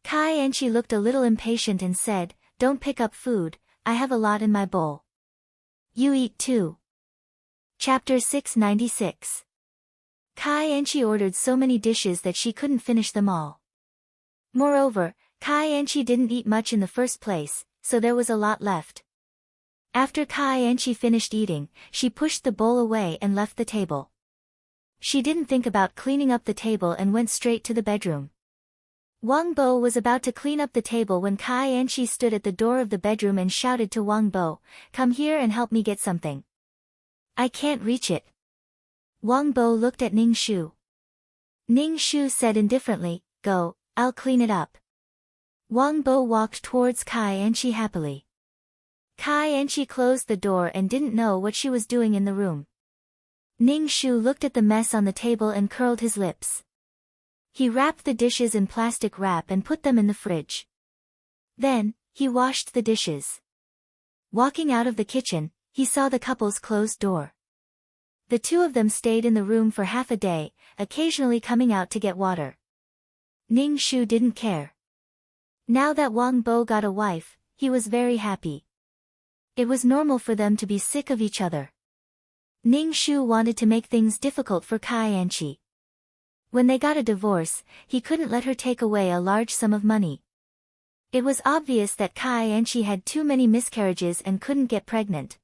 Kai Enchi looked a little impatient and said, don't pick up food, I have a lot in my bowl. You eat too. Chapter 696. Kai Enchi ordered so many dishes that she couldn't finish them all. Moreover, Kai Enchi didn't eat much in the first place, so there was a lot left. After Kai Enchi finished eating, she pushed the bowl away and left the table. She didn't think about cleaning up the table and went straight to the bedroom. Wang Bo was about to clean up the table when Kai Enchi stood at the door of the bedroom and shouted to Wang Bo, come here and help me get something. I can't reach it. Wang Bo looked at Ning Shu. Ning Shu said indifferently, go, I'll clean it up. Wang Bo walked towards Kai Enchi happily. Kai Enchi closed the door and didn't know what she was doing in the room. Ning Shu looked at the mess on the table and curled his lips. He wrapped the dishes in plastic wrap and put them in the fridge. Then, he washed the dishes. Walking out of the kitchen, he saw the couple's closed door. The two of them stayed in the room for half a day, occasionally coming out to get water. Ning Shu didn't care. Now that Wang Bo got a wife, he was very happy. It was normal for them to be sick of each other. Ning Shu wanted to make things difficult for Kai Enchi. When they got a divorce, he couldn't let her take away a large sum of money. It was obvious that Kai Enchi had too many miscarriages and couldn't get pregnant.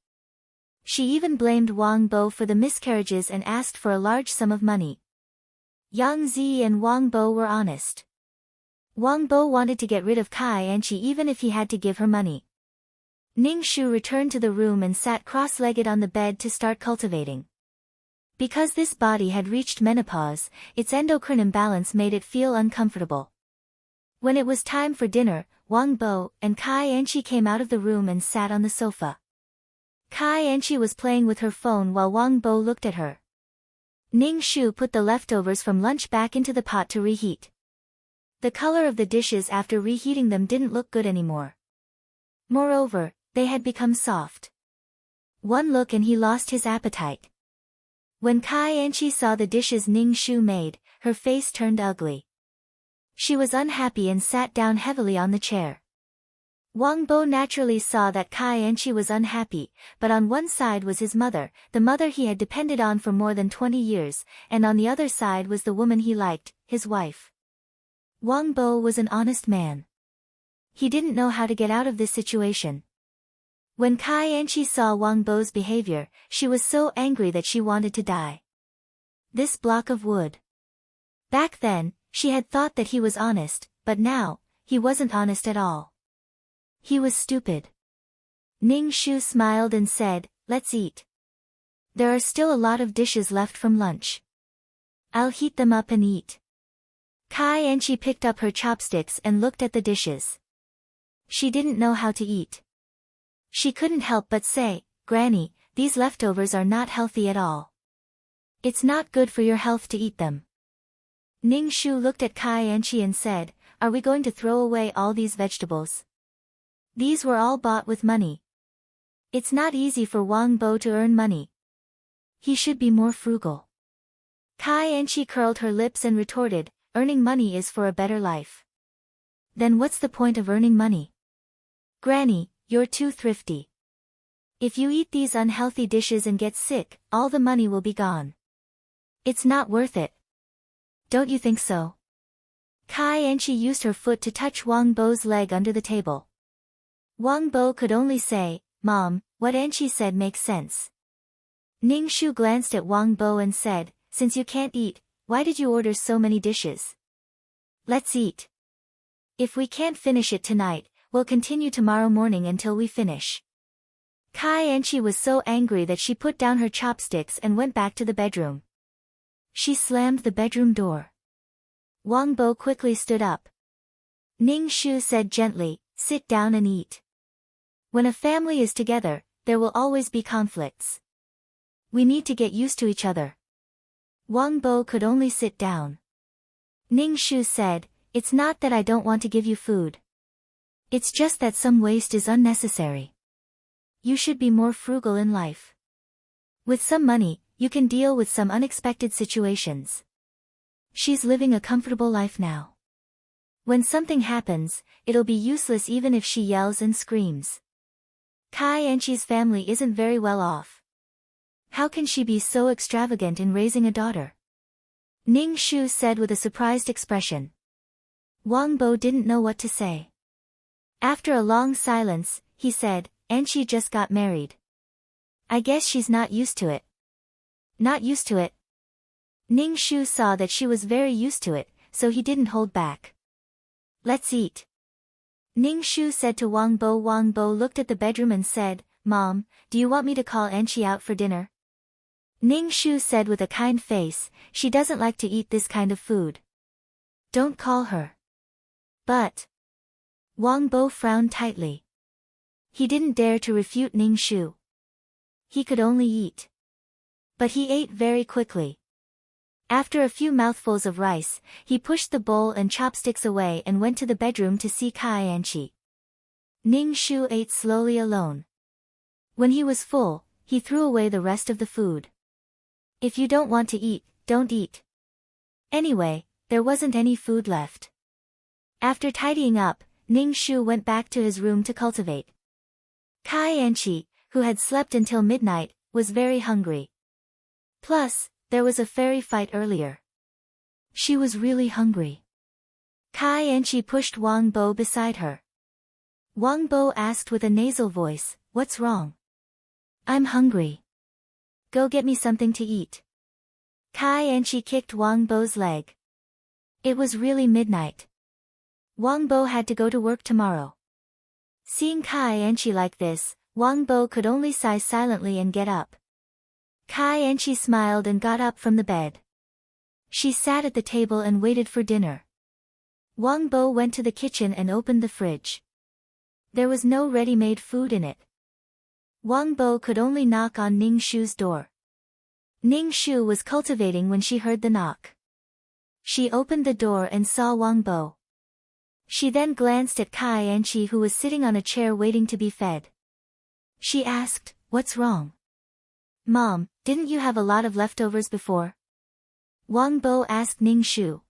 She even blamed Wang Bo for the miscarriages and asked for a large sum of money. Yang Zi and Wang Bo were honest. Wang Bo wanted to get rid of Kai Enchi even if he had to give her money. Ning Shu returned to the room and sat cross-legged on the bed to start cultivating. Because this body had reached menopause, its endocrine imbalance made it feel uncomfortable. When it was time for dinner, Wang Bo and Kai Enchi came out of the room and sat on the sofa. Kai Enchi was playing with her phone while Wang Bo looked at her. Ning Shu put the leftovers from lunch back into the pot to reheat. The color of the dishes after reheating them didn't look good anymore. Moreover, They had become soft. One look and he lost his appetite. When Kai Anchi saw the dishes Ning Shu made, her face turned ugly. She was unhappy and sat down heavily on the chair. Wang Bo naturally saw that Kai Anchi was unhappy, but on one side was his mother, the mother he had depended on for more than 20 years, and on the other side was the woman he liked, his wife. Wang Bo was an honest man. He didn't know how to get out of this situation. When Kai Anchi saw Wang Bo's behavior, she was so angry that she wanted to die. This block of wood. Back then, she had thought that he was honest, but now, he wasn't honest at all. He was stupid. Ning Shu smiled and said, "Let's eat. There are still a lot of dishes left from lunch. I'll heat them up and eat." Kai Anchi picked up her chopsticks and looked at the dishes. She didn't know how to eat. She couldn't help but say, "Granny, these leftovers are not healthy at all. It's not good for your health to eat them." Ning Shu looked at Kai Anchi and said, "Are we going to throw away all these vegetables? These were all bought with money. It's not easy for Wang Bo to earn money. He should be more frugal." Kai Anchi curled her lips and retorted, "Earning money is for a better life. Then what's the point of earning money? Granny, you're too thrifty. If you eat these unhealthy dishes and get sick, all the money will be gone. It's not worth it. Don't you think so?" Kai Anchi used her foot to touch Wang Bo's leg under the table. Wang Bo could only say, "Mom, what Anchi said makes sense." Ning Shu glanced at Wang Bo and said, "Since you can't eat, why did you order so many dishes? Let's eat. If we can't finish it tonight, we'll continue tomorrow morning until we finish." Kai Anchi was so angry that she put down her chopsticks and went back to the bedroom. She slammed the bedroom door. Wang Bo quickly stood up. Ning Shu said gently, "Sit down and eat. When a family is together, there will always be conflicts. We need to get used to each other." Wang Bo could only sit down. Ning Shu said, "It's not that I don't want to give you food. It's just that some waste is unnecessary. You should be more frugal in life. With some money, you can deal with some unexpected situations. She's living a comfortable life now. When something happens, it'll be useless even if she yells and screams. Kai Anchi's family isn't very well off. How can she be so extravagant in raising a daughter?" Ning Shu said with a surprised expression. Wang Bo didn't know what to say. After a long silence, he said, "Anchi just got married. I guess she's not used to it." "Not used to it?" Ning Shu saw that she was very used to it, so he didn't hold back. "Let's eat." Ning Shu said to Wang Bo. Wang Bo looked at the bedroom and said, "Mom, do you want me to call Anchi out for dinner?" Ning Shu said with a kind face, "She doesn't like to eat this kind of food. Don't call her." "But..." Wang Bo frowned tightly. He didn't dare to refute Ning Shu. He could only eat. But he ate very quickly. After a few mouthfuls of rice, he pushed the bowl and chopsticks away and went to the bedroom to see Kai Anchi. Ning Shu ate slowly alone. When he was full, he threw away the rest of the food. If you don't want to eat, don't eat. Anyway, there wasn't any food left. After tidying up, Ning Shu went back to his room to cultivate. Kai Anchi, who had slept until midnight, was very hungry. Plus, there was a fairy fight earlier. She was really hungry. Kai Anchi pushed Wang Bo beside her. Wang Bo asked with a nasal voice, "What's wrong?" "I'm hungry. Go get me something to eat." Kai Anchi kicked Wang Bo's leg. It was really midnight. Wang Bo had to go to work tomorrow. Seeing Kai Anchi like this, Wang Bo could only sigh silently and get up. Kai Anchi smiled and got up from the bed. She sat at the table and waited for dinner. Wang Bo went to the kitchen and opened the fridge. There was no ready-made food in it. Wang Bo could only knock on Ning Shu's door. Ning Shu was cultivating when she heard the knock. She opened the door and saw Wang Bo. She then glanced at Kai Anchi, who was sitting on a chair waiting to be fed. She asked, "What's wrong?" "Mom, didn't you have a lot of leftovers before?" Wang Bo asked Ning Shu.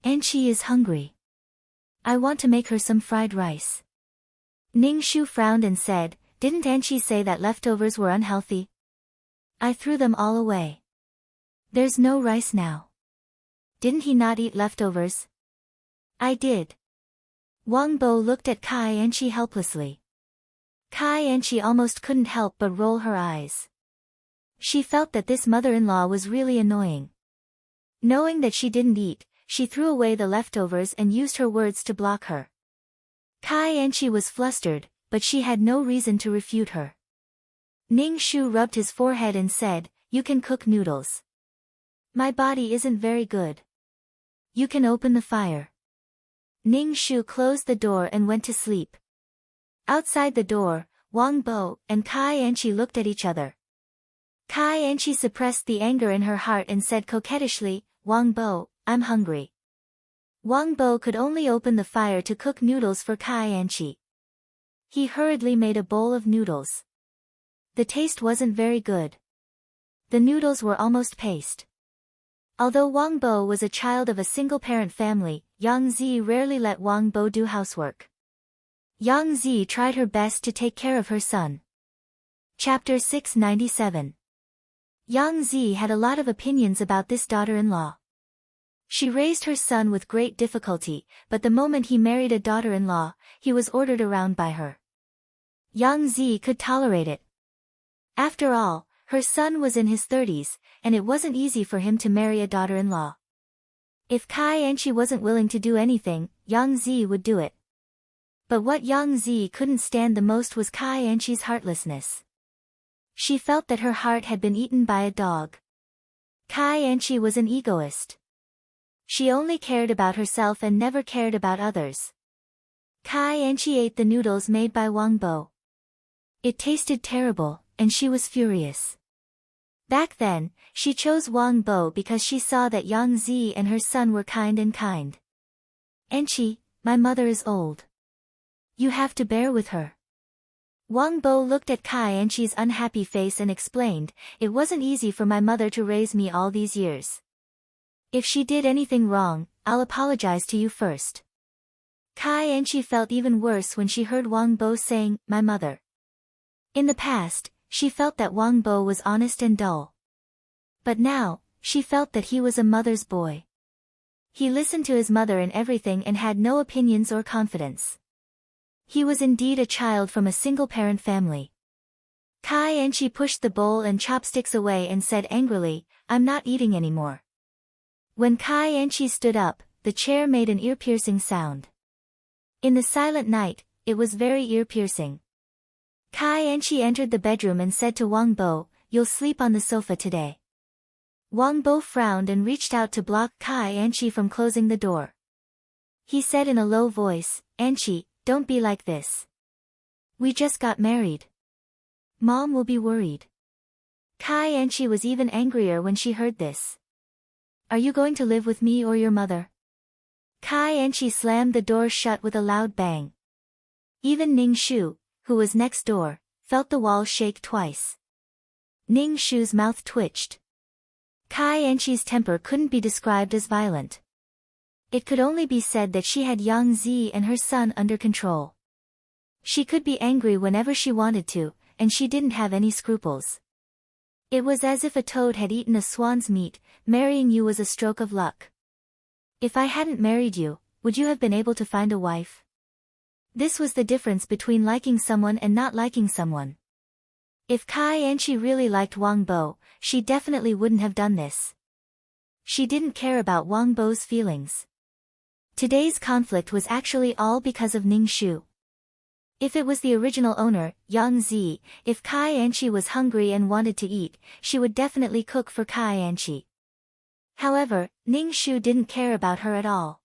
"And she is hungry. I want to make her some fried rice." Ning Shu frowned and said, "Didn't Anchi say that leftovers were unhealthy? I threw them all away. There's no rice now." "Didn't he not eat leftovers?" "I did." Wang Bo looked at Kai Anchi helplessly. Kai Anchi almost couldn't help but roll her eyes. She felt that this mother-in-law was really annoying. Knowing that she didn't eat, she threw away the leftovers and used her words to block her. Kai Anchi was flustered, but she had no reason to refute her. Ning Shu rubbed his forehead and said, "You can cook noodles. My body isn't very good. You can open the fire." Ning Shu closed the door and went to sleep. Outside the door, Wang Bo and Kai Anchi looked at each other. Kai Anchi suppressed the anger in her heart and said coquettishly, "Wang Bo, I'm hungry." Wang Bo could only open the fire to cook noodles for Kai Anchi. He hurriedly made a bowl of noodles. The taste wasn't very good. The noodles were almost paste. Although Wang Bo was a child of a single-parent family, Yang Zi rarely let Wang Bo do housework. Yang Zi tried her best to take care of her son. Chapter 697. Yang Zi had a lot of opinions about this daughter-in-law. She raised her son with great difficulty, but the moment he married a daughter-in-law, he was ordered around by her. Yang Zi could tolerate it. After all, her son was in his 30s, and it wasn't easy for him to marry a daughter-in-law. If Kai Anchi wasn't willing to do anything, Yang Zi would do it. But what Yang Zi couldn't stand the most was Kai Anchi's heartlessness. She felt that her heart had been eaten by a dog. Kai Anchi was an egoist. She only cared about herself and never cared about others. Kai Anchi ate the noodles made by Wang Bo. It tasted terrible, and she was furious. Back then, she chose Wang Bo because she saw that Yang Zi and her son were kind. "Anchi, my mother is old. You have to bear with her." Wang Bo looked at Kai Anchi's unhappy face and explained, "It wasn't easy for my mother to raise me all these years. If she did anything wrong, I'll apologize to you first." Kai Anchi felt even worse when she heard Wang Bo saying, "my mother." In the past, she felt that Wang Bo was honest and dull. But now, she felt that he was a mother's boy. He listened to his mother in everything and had no opinions or confidence. He was indeed a child from a single-parent family. Kai Anchi pushed the bowl and chopsticks away and said angrily, "I'm not eating anymore." When Kai Anchi stood up, the chair made an ear-piercing sound. In the silent night, it was very ear-piercing. Kai Anchi entered the bedroom and said to Wang Bo, "You'll sleep on the sofa today." Wang Bo frowned and reached out to block Kai Anchi from closing the door. He said in a low voice, "Anchi, don't be like this. We just got married. Mom will be worried." Kai Anchi was even angrier when she heard this. "Are you going to live with me or your mother?" Kai Anchi slammed the door shut with a loud bang. Even Ning Shu, who was next door, felt the wall shake twice. Ning Shu's mouth twitched. Kai Anchi's temper couldn't be described as violent. It could only be said that she had Yang Zi and her son under control. She could be angry whenever she wanted to, and she didn't have any scruples. It was as if a toad had eaten a swan's meat. Marrying you was a stroke of luck. If I hadn't married you, would you have been able to find a wife? This was the difference between liking someone and not liking someone. If Kai Anchi really liked Wang Bo, she definitely wouldn't have done this. She didn't care about Wang Bo's feelings. Today's conflict was actually all because of Ning Shu. If it was the original owner, Yang Zi, if Kai Anchi was hungry and wanted to eat, she would definitely cook for Kai Anchi. However, Ning Shu didn't care about her at all.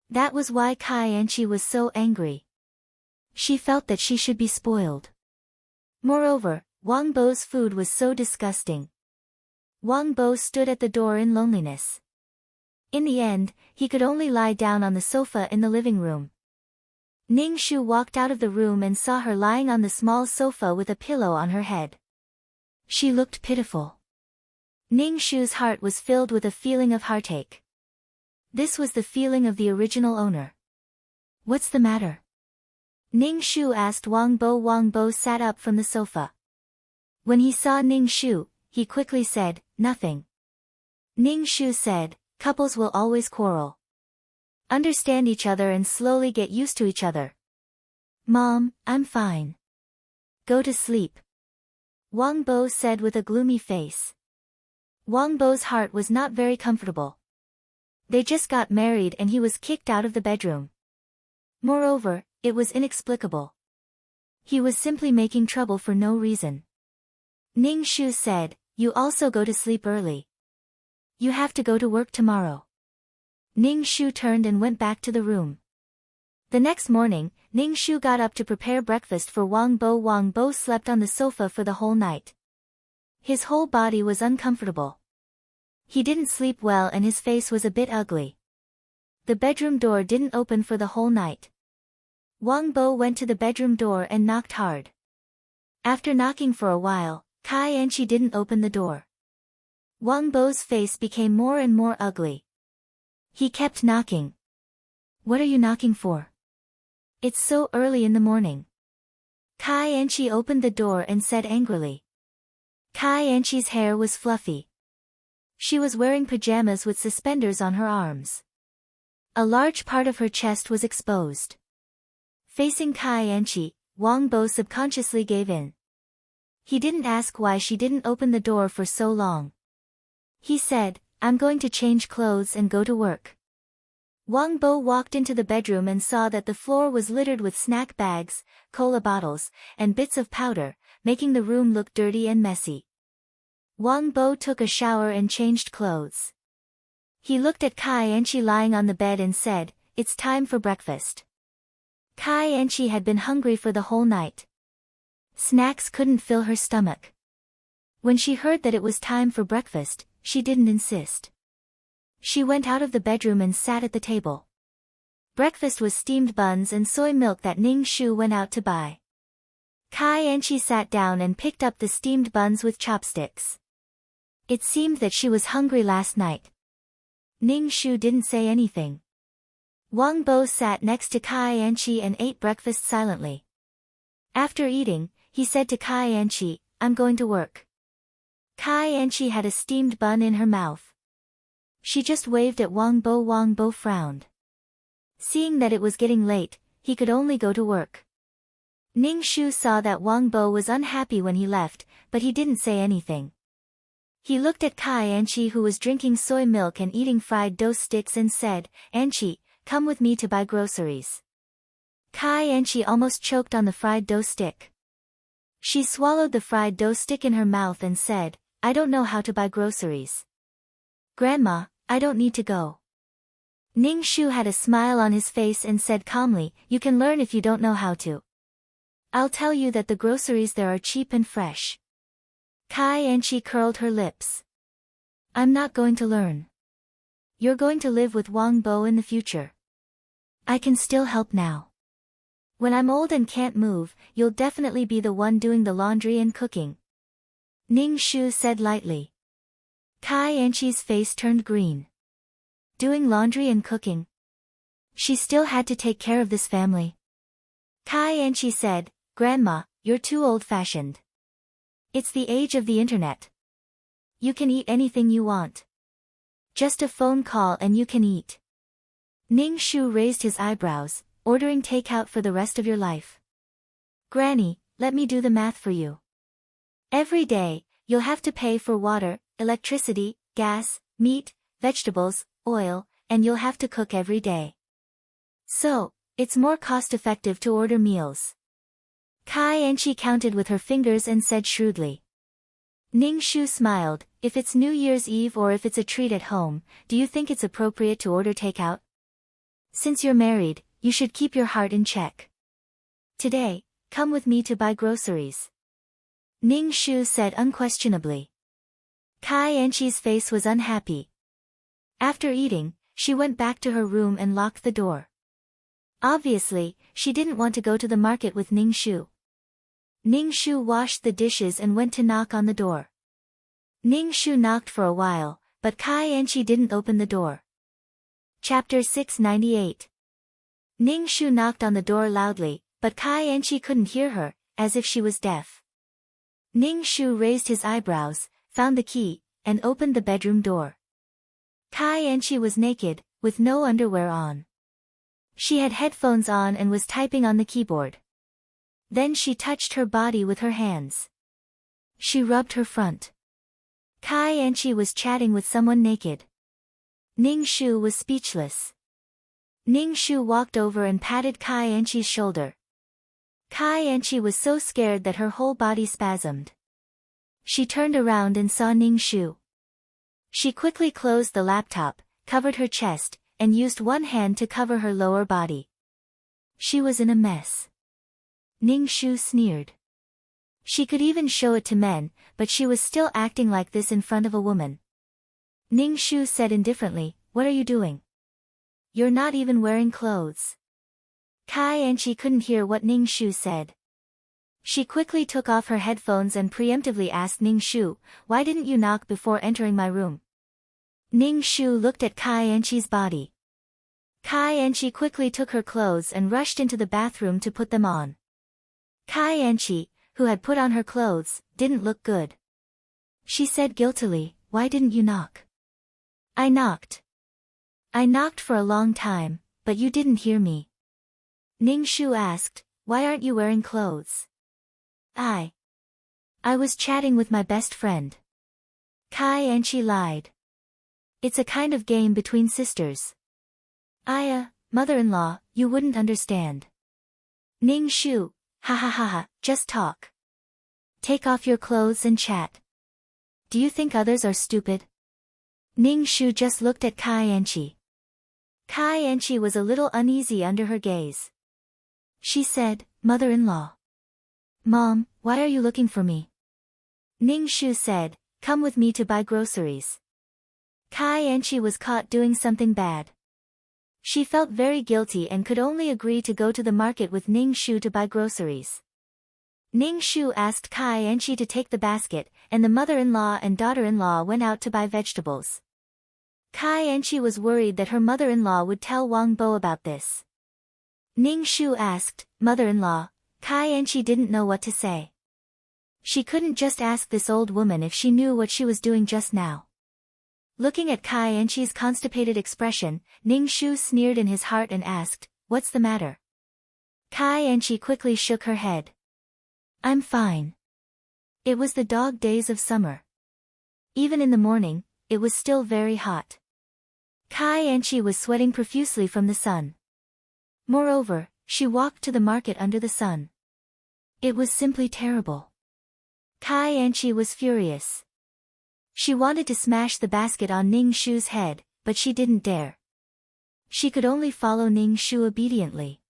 That was why Kai Anchi was so angry. She felt that she should be spoiled. Moreover, Wang Bo's food was so disgusting. Wang Bo stood at the door in loneliness. In the end, he could only lie down on the sofa in the living room. Ning Shu walked out of the room and saw her lying on the small sofa with a pillow on her head. She looked pitiful. Ning Shu's heart was filled with a feeling of heartache. This was the feeling of the original owner. What's the matter? Ning Shu asked Wang Bo. Wang Bo sat up from the sofa. When he saw Ning Shu, he quickly said, nothing. Ning Shu said, couples will always quarrel. Understand each other and slowly get used to each other. Mom, I'm fine. Go to sleep. Wang Bo said with a gloomy face. Wang Bo's heart was not very comfortable. They just got married and he was kicked out of the bedroom. Moreover, it was inexplicable. He was simply making trouble for no reason. Ning Shu said, you also go to sleep early. You have to go to work tomorrow. Ning Shu turned and went back to the room. The next morning, Ning Shu got up to prepare breakfast for Wang Bo. Wang Bo slept on the sofa for the whole night. His whole body was uncomfortable. He didn't sleep well and his face was a bit ugly. The bedroom door didn't open for the whole night. Wang Bo went to the bedroom door and knocked hard. After knocking for a while, Kai Enchi didn't open the door. Wang Bo's face became more and more ugly. He kept knocking. What are you knocking for? It's so early in the morning. Kai Enchi opened the door and said angrily. Kai Enchi's hair was fluffy. She was wearing pajamas with suspenders on her arms. A large part of her chest was exposed. Facing Kai Enchi, Wang Bo subconsciously gave in. He didn't ask why she didn't open the door for so long. He said, I'm going to change clothes and go to work. Wang Bo walked into the bedroom and saw that the floor was littered with snack bags, cola bottles, and bits of powder, making the room look dirty and messy. Wang Bo took a shower and changed clothes. He looked at Kai Enchi lying on the bed and said, it's time for breakfast. Kai Enchi had been hungry for the whole night. Snacks couldn't fill her stomach. When she heard that it was time for breakfast, she didn't insist. She went out of the bedroom and sat at the table. Breakfast was steamed buns and soy milk that Ning Shu went out to buy. Kai Enchi sat down and picked up the steamed buns with chopsticks. It seemed that she was hungry last night. Ning Shu didn't say anything. Wang Bo sat next to Kai Enchi and ate breakfast silently. After eating, he said to Kai Enchi, I'm going to work. Kai Enchi had a steamed bun in her mouth. She just waved at Wang Bo. Wang Bo frowned. Seeing that it was getting late, he could only go to work. Ning Shu saw that Wang Bo was unhappy when he left, but he didn't say anything. He looked at Kai Enchi who was drinking soy milk and eating fried dough sticks and said, Enchi, come with me to buy groceries. Kai Enchi almost choked on the fried dough stick. She swallowed the fried dough stick in her mouth and said, I don't know how to buy groceries. Grandma, I don't need to go. Ning Shu had a smile on his face and said calmly, you can learn if you don't know how to. I'll tell you that the groceries there are cheap and fresh. Kai Enchi curled her lips. I'm not going to learn. You're going to live with Wang Bo in the future. I can still help now. When I'm old and can't move, you'll definitely be the one doing the laundry and cooking. Ning Shu said lightly. Kai Enchi's face turned green. Doing laundry and cooking? She still had to take care of this family. Kai Enchi said, Grandma, you're too old-fashioned. It's the age of the internet. You can eat anything you want. Just a phone call and you can eat. Ning Shu raised his eyebrows, ordering takeout for the rest of your life. Granny, let me do the math for you. Every day, you'll have to pay for water, electricity, gas, meat, vegetables, oil, and you'll have to cook every day. So, it's more cost-effective to order meals. Kai Enchi counted with her fingers and said shrewdly. Ning Shu smiled, if it's New Year's Eve or if it's a treat at home, do you think it's appropriate to order takeout? Since you're married, you should keep your heart in check. Today, come with me to buy groceries. Ning Shu said unquestionably. Kai Enchi's face was unhappy. After eating, she went back to her room and locked the door. Obviously, she didn't want to go to the market with Ning Shu. Ning Shu washed the dishes and went to knock on the door. Ning Shu knocked for a while, but Kai Enchi didn't open the door. Chapter 698. Ning Shu knocked on the door loudly, but Kai Enchi couldn't hear her, as if she was deaf. Ning Shu raised his eyebrows, found the key, and opened the bedroom door. Kai Enchi was naked, with no underwear on. She had headphones on and was typing on the keyboard. Then she touched her body with her hands. She rubbed her front. Kai Enchi was chatting with someone naked. Ning Shu was speechless. Ning Shu walked over and patted Kai Enchi's shoulder. Kai Enchi was so scared that her whole body spasmed. She turned around and saw Ning Shu. She quickly closed the laptop, covered her chest, and used one hand to cover her lower body. She was in a mess. Ning Shu sneered. She could even show it to men, but she was still acting like this in front of a woman. Ning Shu said indifferently, "What are you doing? You're not even wearing clothes." Kai Enchi couldn't hear what Ning Shu said. She quickly took off her headphones and preemptively asked Ning Shu, "Why didn't you knock before entering my room?" Ning Shu looked at Kai Enchi's body. Kai Enchi quickly took her clothes and rushed into the bathroom to put them on. Kai Enchi, who had put on her clothes, didn't look good. She said guiltily, "Why didn't you knock?" "I knocked. I knocked for a long time, but you didn't hear me." Ning Shu asked, "Why aren't you wearing clothes?" I was chatting with my best friend." Kai Enchi lied. "It's a kind of game between sisters." Mother-in-law, you wouldn't understand." Ning Shu, "Ha ha ha ha, just talk. Take off your clothes and chat. Do you think others are stupid?" Ning Shu just looked at Kai Enchi. Kai Enchi was a little uneasy under her gaze. She said, "Mother-in-law." "Mom, why are you looking for me?" Ning Shu said, "Come with me to buy groceries." Kai Enchi was caught doing something bad. She felt very guilty and could only agree to go to the market with Ning Shu to buy groceries. Ning Shu asked Kai Enchi to take the basket, and the mother-in-law and daughter-in-law went out to buy vegetables. Kai Enchi was worried that her mother-in-law would tell Wang Bo about this. Ning Shu asked, "Mother-in-law," Kai Enchi didn't know what to say. She couldn't just ask this old woman if she knew what she was doing just now. Looking at Kai Enchi's constipated expression, Ning Shu sneered in his heart and asked, "What's the matter?" Kai Enchi quickly shook her head. "I'm fine." It was the dog days of summer. Even in the morning, it was still very hot. Kai Enchi was sweating profusely from the sun. Moreover, she walked to the market under the sun. It was simply terrible. Kai Enchi was furious. She wanted to smash the basket on Ning Shu's head, but she didn't dare. She could only follow Ning Shu obediently.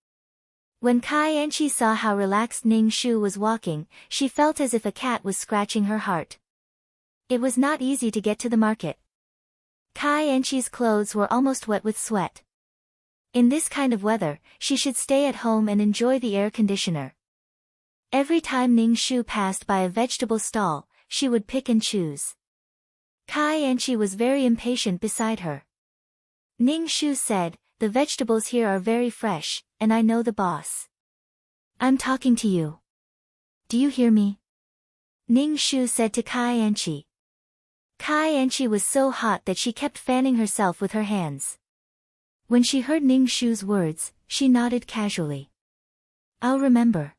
When Kai Enchi saw how relaxed Ning Shu was walking, she felt as if a cat was scratching her heart. It was not easy to get to the market. Kai Enchi's clothes were almost wet with sweat. In this kind of weather, she should stay at home and enjoy the air conditioner. Every time Ning Shu passed by a vegetable stall, she would pick and choose. Kai Enchi was very impatient beside her. Ning Shu said, "The vegetables here are very fresh, and I know the boss. I'm talking to you. Do you hear me?" Ning Shu said to Kai Enchi. Kai Enchi was so hot that she kept fanning herself with her hands. When she heard Ning Shu's words, she nodded casually. "I'll remember."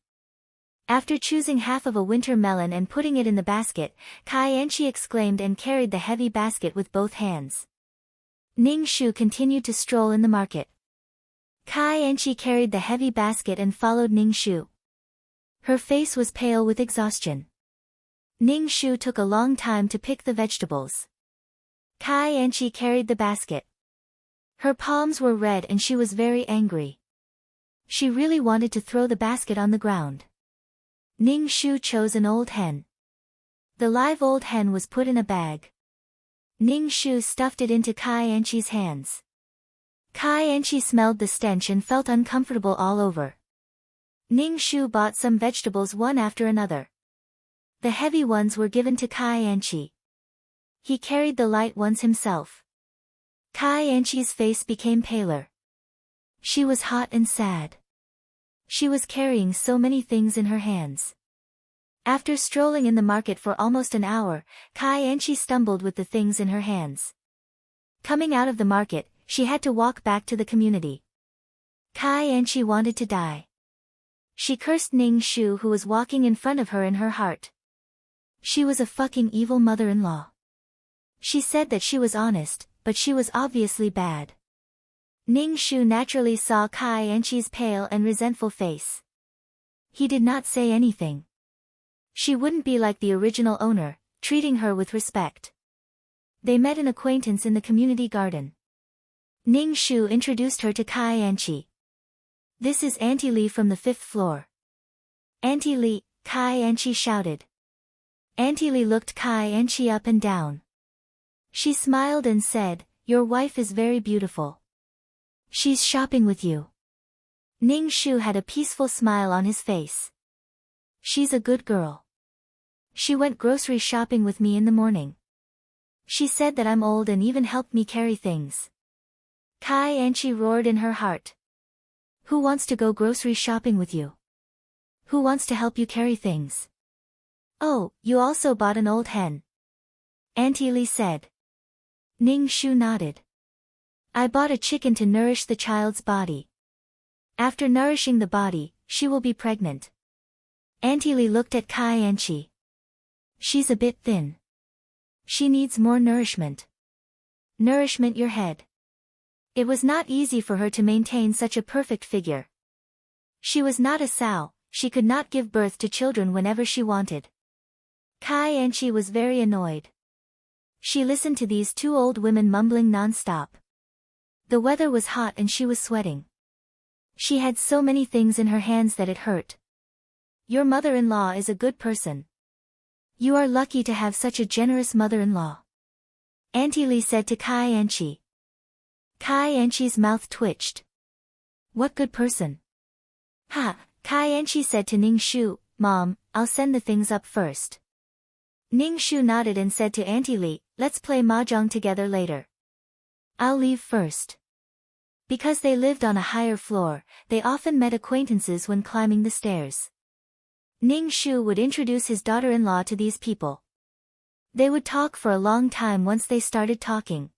After choosing half of a winter melon and putting it in the basket, Kai Enchi exclaimed and carried the heavy basket with both hands. Ning Shu continued to stroll in the market. Kai Enchi carried the heavy basket and followed Ning Shu. Her face was pale with exhaustion. Ning Shu took a long time to pick the vegetables. Kai Enchi carried the basket. Her palms were red and she was very angry. She really wanted to throw the basket on the ground. Ning Shu chose an old hen. The live old hen was put in a bag. Ning Shu stuffed it into Kai Enchi's hands. Kai Enchi smelled the stench and felt uncomfortable all over. Ning Shu bought some vegetables one after another. The heavy ones were given to Kai Enchi. He carried the light ones himself. Kai Enchi's face became paler. She was hot and sad. She was carrying so many things in her hands. After strolling in the market for almost an hour, Kai Enchi stumbled with the things in her hands. Coming out of the market, she had to walk back to the community. Kai Enchi wanted to die. She cursed Ning Shu, who was walking in front of her, in her heart. She was a fucking evil mother-in-law. She said that she was honest, but she was obviously bad. Ning Shu naturally saw Kai Enchi's pale and resentful face. He did not say anything. She wouldn't be like the original owner, treating her with respect. They met an acquaintance in the community garden. Ning Shu introduced her to Kai Enchi. This is Auntie Li from the 5th floor. Auntie Li, Kai Enchi shouted. Auntie Li looked Kai Enchi up and down. She smiled and said, "Your wife is very beautiful. She's shopping with you." Ning Shu had a peaceful smile on his face. She's a good girl. She went grocery shopping with me in the morning. She said that I'm old and even helped me carry things. Kai Enchi roared in her heart. Who wants to go grocery shopping with you? Who wants to help you carry things? Oh, you also bought an old hen. Auntie Li said. Ning Shu nodded. I bought a chicken to nourish the child's body. After nourishing the body, she will be pregnant. Auntie Li looked at Kai Enchi. She's a bit thin. She needs more nourishment. Nourishment your head. It was not easy for her to maintain such a perfect figure. She was not a sow, she could not give birth to children whenever she wanted. Kai Enchi was very annoyed. She listened to these two old women mumbling non-stop. The weather was hot and she was sweating. She had so many things in her hands that it hurt. Your mother-in-law is a good person. You are lucky to have such a generous mother-in-law. Auntie Li said to Kai Enchi. Kai Enchi's mouth twitched. What good person? Ha, Kai Enchi said to Ning Shu, Mom, I'll send the things up first. Ning Shu nodded and said to Auntie Li, let's play mahjong together later. I'll leave first. Because they lived on a higher floor, they often met acquaintances when climbing the stairs. Ning Shu would introduce his daughter-in-law to these people. They would talk for a long time once they started talking.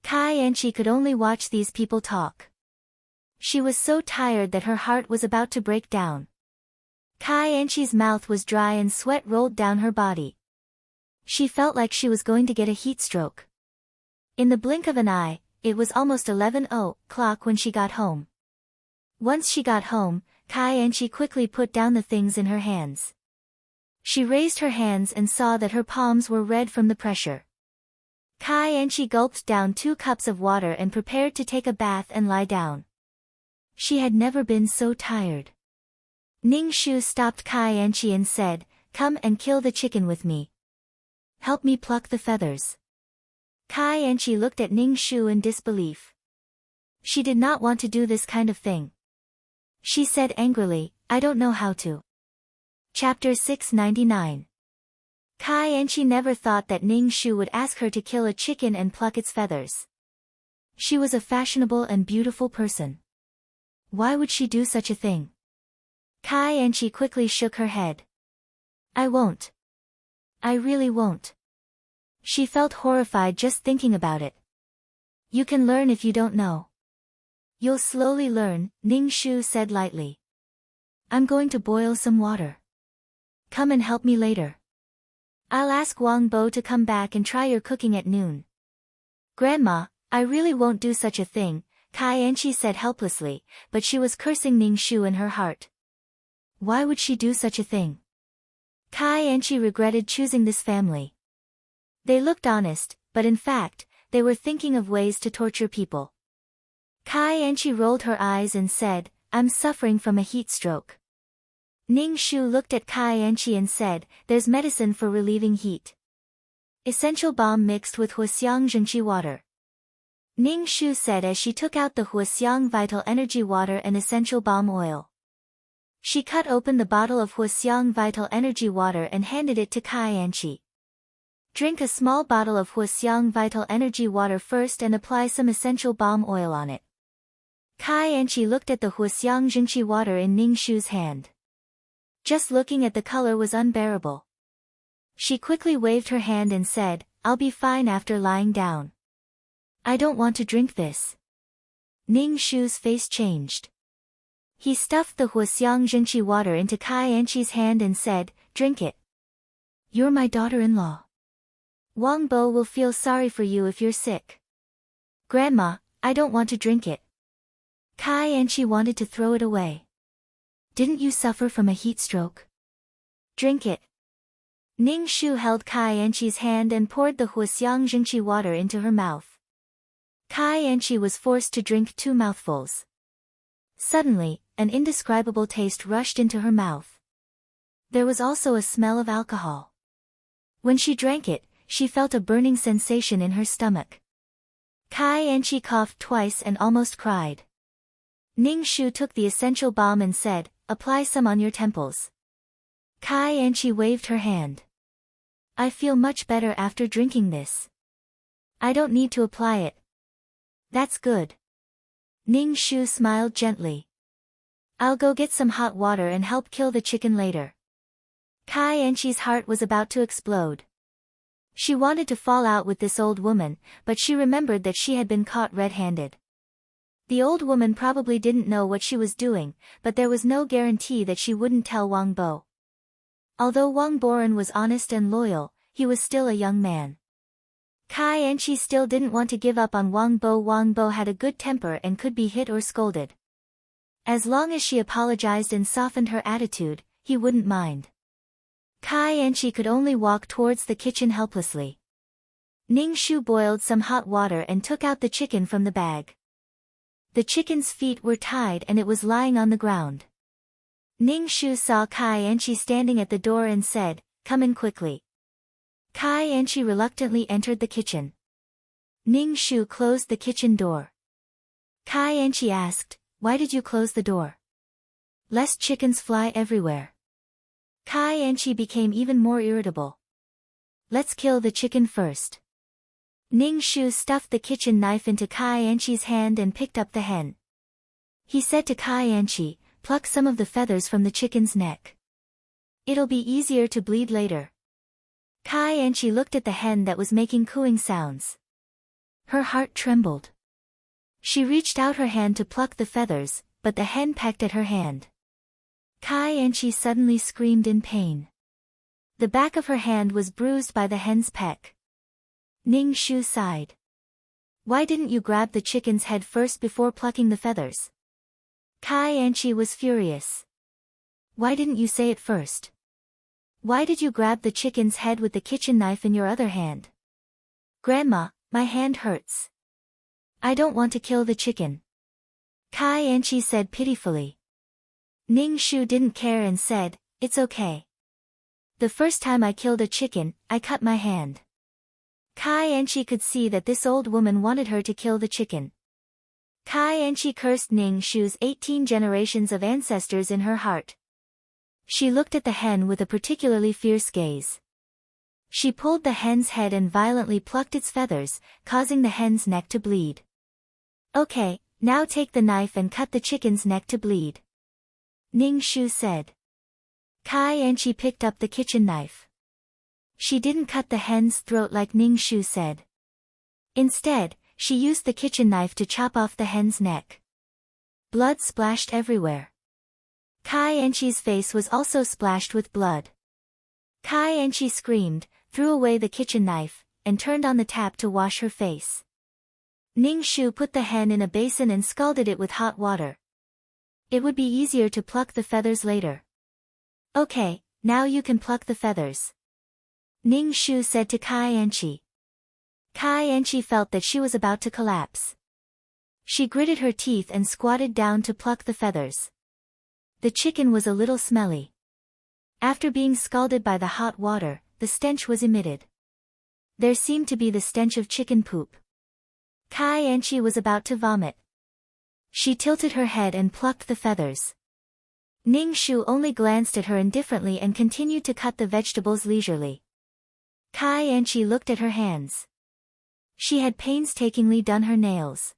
Kai Enchi could only watch these people talk. She was so tired that her heart was about to break down. Kai Enchi's mouth was dry and sweat rolled down her body. She felt like she was going to get a heat stroke. In the blink of an eye, it was almost 11 o'clock when she got home. Once she got home, Kai Enchi quickly put down the things in her hands. She raised her hands and saw that her palms were red from the pressure. Kai Enchi gulped down 2 cups of water and prepared to take a bath and lie down. She had never been so tired. Ning Shu stopped Kai Enchi and said, Come and kill the chicken with me. Help me pluck the feathers. Kai Enchi looked at Ning Shu in disbelief. She did not want to do this kind of thing. She said angrily, I don't know how to. Chapter 699. Kai Enchi never thought that Ning Shu would ask her to kill a chicken and pluck its feathers. She was a fashionable and beautiful person. Why would she do such a thing? Kai Enchi quickly shook her head. I won't. I really won't. She felt horrified just thinking about it. You can learn if you don't know. You'll slowly learn, Ning Shu said lightly. I'm going to boil some water. Come and help me later. I'll ask Wang Bo to come back and try your cooking at noon. Grandma, I really won't do such a thing, Kai Enchi said helplessly, but she was cursing Ning Shu in her heart. Why would she do such a thing? Kai Enchi regretted choosing this family. They looked honest, but in fact, they were thinking of ways to torture people. Kai Enchi rolled her eyes and said, I'm suffering from a heat stroke. Ning Shu looked at Kai Enchi and said, there's medicine for relieving heat. Essential balm mixed with Huaxiang Zhengqi water. Ning Shu said as she took out the Huaxiang Vital Energy Water and Essential Balm Oil. She cut open the bottle of Huaxiang Vital Energy Water and handed it to Kai Anchi. Drink a small bottle of Huaxiang Vital Energy Water first and apply some essential balm oil on it. Kai Anchi looked at the Huaxiang Jingqi water in Ning Shu's hand. Just looking at the color was unbearable. She quickly waved her hand and said, "I'll be fine after lying down. I don't want to drink this." Ning Shu's face changed. He stuffed the Huaxiang Jingqi water into Kai Anchi's hand and said, "Drink it. You're my daughter-in-law. Wang Bo will feel sorry for you if you're sick." "Grandma, I don't want to drink it." Kai Anchi wanted to throw it away. "Didn't you suffer from a heat stroke? Drink it." Ning Shu held Kai Anchi's hand and poured the Huaxiang Jingqi water into her mouth. Kai Anchi was forced to drink 2 mouthfuls. Suddenly, an indescribable taste rushed into her mouth. There was also a smell of alcohol. When she drank it, she felt a burning sensation in her stomach. Kai Anchi coughed twice and almost cried. Ning Shu took the essential balm and said, "Apply some on your temples." Kai Anchi waved her hand. "I feel much better after drinking this. I don't need to apply it." "That's good." Ning Shu smiled gently. "I'll go get some hot water and help kill the chicken later." Kai Anchi's heart was about to explode. She wanted to fall out with this old woman, but she remembered that she had been caught red-handed. The old woman probably didn't know what she was doing, but there was no guarantee that she wouldn't tell Wang Bo. Although Wang Boren was honest and loyal, he was still a young man. Kai Anchi still didn't want to give up on Wang Bo. Wang Bo had a good temper and could be hit or scolded. As long as she apologized and softened her attitude, he wouldn't mind. Kai Anchi could only walk towards the kitchen helplessly. Ning Shu boiled some hot water and took out the chicken from the bag. The chicken's feet were tied and it was lying on the ground. Ning Shu saw Kai Anchi standing at the door and said, "Come in quickly." Kai Anchi reluctantly entered the kitchen. Ning Shu closed the kitchen door. Kai Anchi asked, "Why did you close the door?" "Lest chickens fly everywhere." Kai Anchi became even more irritable. "Let's kill the chicken first." Ning Shu stuffed the kitchen knife into Kai Anchi's hand and picked up the hen. He said to Kai Anchi, "Pluck some of the feathers from the chicken's neck. It'll be easier to bleed later." Kai Anchi looked at the hen that was making cooing sounds. Her heart trembled. She reached out her hand to pluck the feathers, but the hen pecked at her hand. Kai Anchi suddenly screamed in pain. The back of her hand was bruised by the hen's peck. Ning Shu sighed. "Why didn't you grab the chicken's head first before plucking the feathers?" Kai Anchi was furious. "Why didn't you say it first? Why did you grab the chicken's head with the kitchen knife in your other hand?" "Grandma, my hand hurts. I don't want to kill the chicken," Kai Anchi said pitifully. Ning Shu didn't care and said, "It's okay. The first time I killed a chicken, I cut my hand." Kai Anchi could see that this old woman wanted her to kill the chicken. Kai Anchi cursed Ning Shu's 18 generations of ancestors in her heart. She looked at the hen with a particularly fierce gaze. She pulled the hen's head and violently plucked its feathers, causing the hen's neck to bleed. "Okay, now take the knife and cut the chicken's neck to bleed," Ning Shu said. Kai Anchi picked up the kitchen knife. She didn't cut the hen's throat like Ning Shu said. Instead, she used the kitchen knife to chop off the hen's neck. Blood splashed everywhere. Kai Anchi's face was also splashed with blood. Kai Anchi screamed, threw away the kitchen knife, and turned on the tap to wash her face. Ning Shu put the hen in a basin and scalded it with hot water. It would be easier to pluck the feathers later. "Okay, now you can pluck the feathers," Ning Shu said to Kai Anchi. Kai Anchi felt that she was about to collapse. She gritted her teeth and squatted down to pluck the feathers. The chicken was a little smelly. After being scalded by the hot water, the stench was emitted. There seemed to be the stench of chicken poop. Kai Anchi was about to vomit. She tilted her head and plucked the feathers. Ning Shu only glanced at her indifferently and continued to cut the vegetables leisurely. Kai Anchi looked at her hands. She had painstakingly done her nails.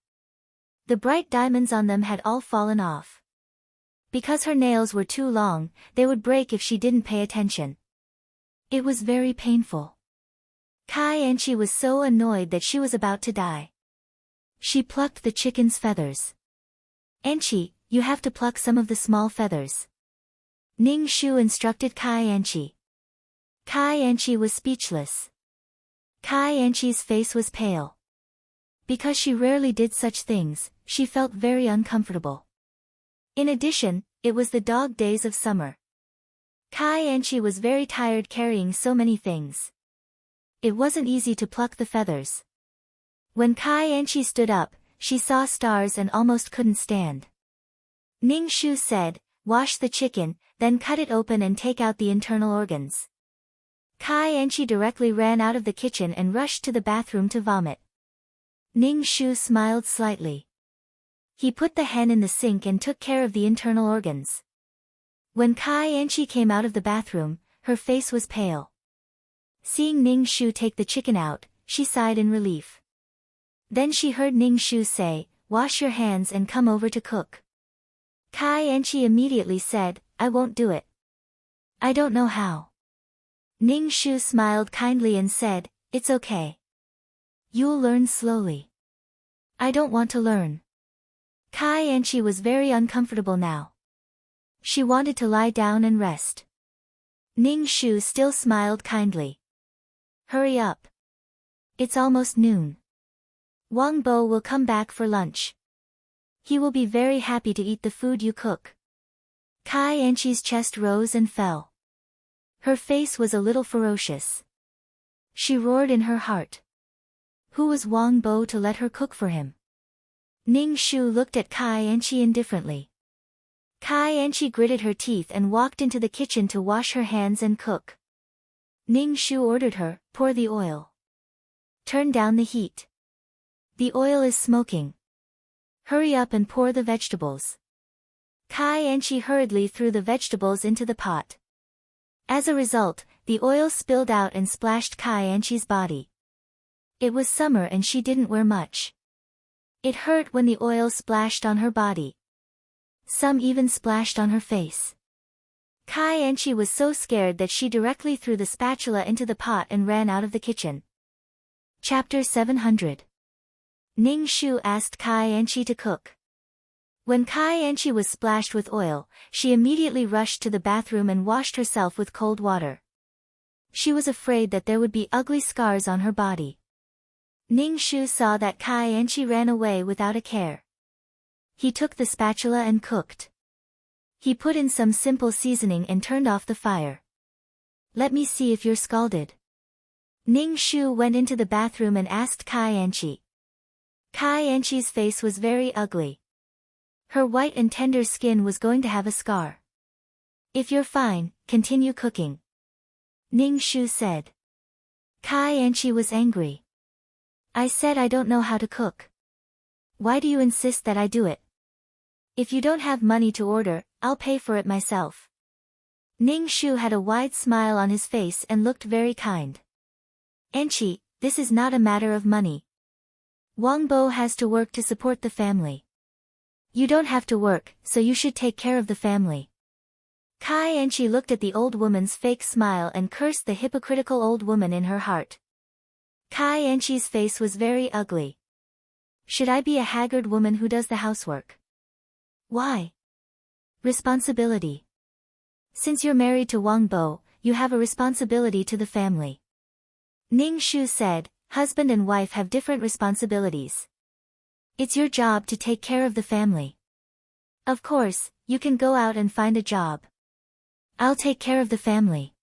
The bright diamonds on them had all fallen off. Because her nails were too long, they would break if she didn't pay attention. It was very painful. Kai Anchi was so annoyed that she was about to die. She plucked the chicken's feathers. Anchi, you have to pluck some of the small feathers. Ning Shu instructed Kai Anchi. Kai Anchi was speechless. Kai Anchi's face was pale. Because she rarely did such things, she felt very uncomfortable. In addition, it was the dog days of summer. Kai Anchi was very tired carrying so many things. It wasn't easy to pluck the feathers. When Kai Anchi stood up, she saw stars and almost couldn't stand. Ning Shu said, "Wash the chicken, then cut it open and take out the internal organs." Kai Anchi directly ran out of the kitchen and rushed to the bathroom to vomit. Ning Shu smiled slightly. He put the hen in the sink and took care of the internal organs. When Kai Anchi came out of the bathroom, her face was pale. Seeing Ning Shu take the chicken out, she sighed in relief. Then she heard Ning Shu say, "Wash your hands and come over to cook." Kai Anchi immediately said, "I won't do it. I don't know how." Ning Shu smiled kindly and said, "It's okay. You'll learn slowly." "I don't want to learn." Kai Anchi was very uncomfortable now. She wanted to lie down and rest. Ning Shu still smiled kindly. "Hurry up. It's almost noon. Wang Bo will come back for lunch. He will be very happy to eat the food you cook." Kai Anchi's chest rose and fell. Her face was a little ferocious. She roared in her heart. Who was Wang Bo to let her cook for him? Ning Shu looked at Kai Anchi indifferently. Kai Anchi gritted her teeth and walked into the kitchen to wash her hands and cook. Ning Shu ordered her, "Pour the oil. Turn down the heat. The oil is smoking. Hurry up and pour the vegetables." Kai Anchi hurriedly threw the vegetables into the pot. As a result, the oil spilled out and splashed Kai Anchi's body. It was summer and she didn't wear much. It hurt when the oil splashed on her body. Some even splashed on her face. Kai Anchi was so scared that she directly threw the spatula into the pot and ran out of the kitchen. Chapter 700. Ning Shu asked Kai Anchi to cook. When Kai Anchi was splashed with oil, she immediately rushed to the bathroom and washed herself with cold water. She was afraid that there would be ugly scars on her body. Ning Shu saw that Kai Anchi ran away without a care. He took the spatula and cooked. He put in some simple seasoning and turned off the fire. "Let me see if you're scalded." Ning Shu went into the bathroom and asked Kai Anchi. Kai Anchi's face was very ugly. Her white and tender skin was going to have a scar. "If you're fine, continue cooking," Ning Shu said. Kai Anchi was angry. "I said I don't know how to cook. Why do you insist that I do it? If you don't have money to order, I'll pay for it myself." Ning Shu had a wide smile on his face and looked very kind. "Anchi, this is not a matter of money. Wang Bo has to work to support the family. You don't have to work, so you should take care of the family." Kai Anchi looked at the old woman's fake smile and cursed the hypocritical old woman in her heart. Kai Anchi's face was very ugly. Should I be a haggard woman who does the housework? Why? Responsibility. Since you're married to Wang Bo, you have a responsibility to the family. Ning Shu said, "Husband and wife have different responsibilities. It's your job to take care of the family. Of course, you can go out and find a job. I'll take care of the family."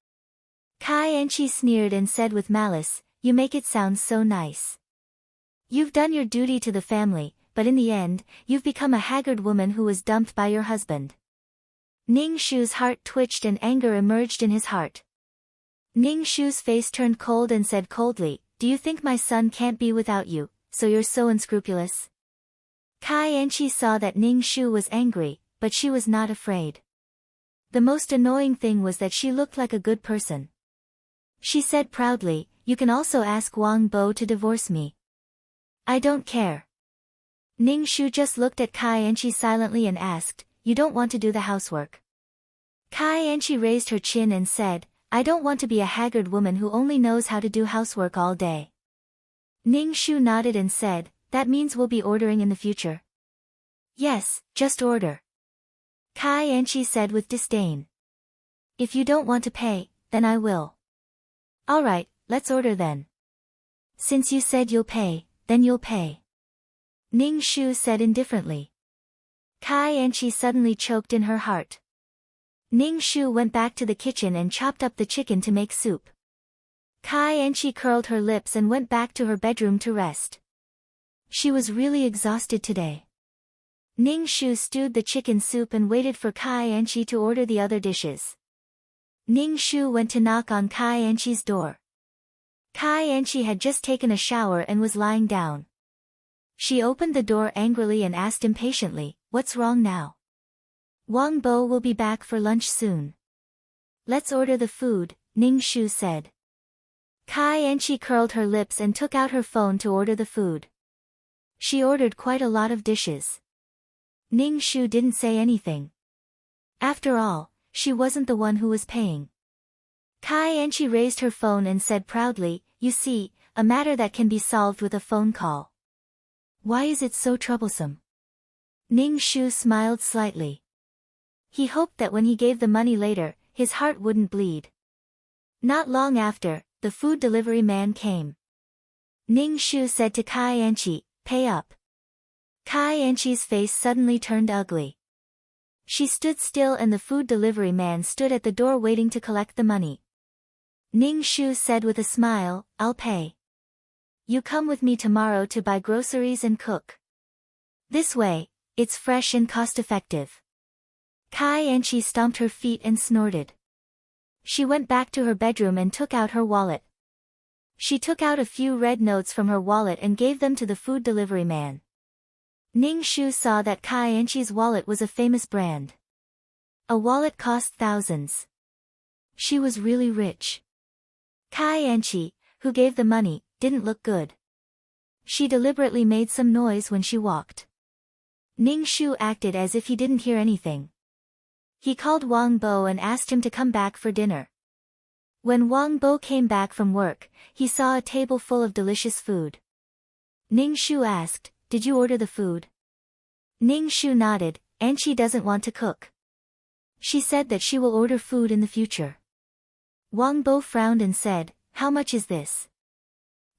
Kai Anchi sneered and said with malice, "You make it sound so nice. You've done your duty to the family, but in the end, you've become a haggard woman who was dumped by your husband." Ning Shu's heart twitched and anger emerged in his heart. Ning Shu's face turned cold and said coldly, "Do you think my son can't be without you, so you're so unscrupulous? Kai Enchi saw that Ning Shu was angry, but she was not afraid. The most annoying thing was that she looked like a good person. She said proudly, you can also ask Wang Bo to divorce me. I don't care. Ning Shu just looked at Kai Enchi silently and asked, you don't want to do the housework? Kai Enchi raised her chin and said, I don't want to be a haggard woman who only knows how to do housework all day. Ning Shu nodded and said, that means we'll be ordering in the future. Yes, just order. Kai Enchi said with disdain. If you don't want to pay, then I will. Alright, let's order then. Since you said you'll pay, then you'll pay. Ning Shu said indifferently. Kai Enchi suddenly choked in her heart. Ning Shu went back to the kitchen and chopped up the chicken to make soup. Kai Enchi curled her lips and went back to her bedroom to rest. She was really exhausted today. Ning Shu stewed the chicken soup and waited for Kai Enchi to order the other dishes. Ning Shu went to knock on Kai Enchi's door. Kai Enchi had just taken a shower and was lying down. She opened the door angrily and asked impatiently, what's wrong now? Wang Bo will be back for lunch soon. Let's order the food, Ning Shu said. Kai Enchi curled her lips and took out her phone to order the food. She ordered quite a lot of dishes. Ning Shu didn't say anything. After all, she wasn't the one who was paying. Kai Enchi raised her phone and said proudly, you see, a matter that can be solved with a phone call. Why is it so troublesome? Ning Shu smiled slightly. He hoped that when he gave the money later, his heart wouldn't bleed. Not long after, the food delivery man came. Ning Shu said to Kai Enchi, pay up. Kai Enchi's face suddenly turned ugly. She stood still and the food delivery man stood at the door waiting to collect the money. Ning Shu said with a smile, I'll pay. You come with me tomorrow to buy groceries and cook. This way, it's fresh and cost-effective. Kai Enchi stomped her feet and snorted. She went back to her bedroom and took out her wallet. She took out a few red notes from her wallet and gave them to the food delivery man. Ning Shu saw that Kai Enchi's wallet was a famous brand. A wallet cost thousands. She was really rich. Kai Enchi, who gave the money, didn't look good. She deliberately made some noise when she walked. Ning Shu acted as if he didn't hear anything. He called Wang Bo and asked him to come back for dinner. When Wang Bo came back from work, he saw a table full of delicious food. Ning Shu asked, did you order the food? Ning Shu nodded, Enchi doesn't want to cook. She said that she will order food in the future. Wang Bo frowned and said, how much is this?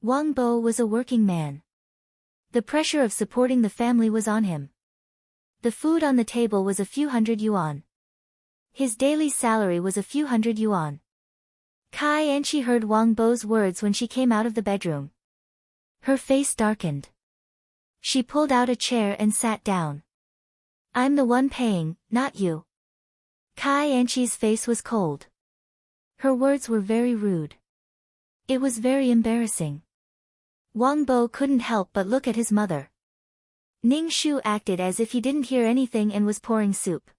Wang Bo was a working man. The pressure of supporting the family was on him. The food on the table was a few hundred yuan. His daily salary was a few hundred yuan. Kai Enchi heard Wang Bo's words when she came out of the bedroom. Her face darkened. She pulled out a chair and sat down. I'm the one paying, not you. Kai Enchi's face was cold. Her words were very rude. It was very embarrassing. Wang Bo couldn't help but look at his mother. Ning Shu acted as if he didn't hear anything and was pouring soup.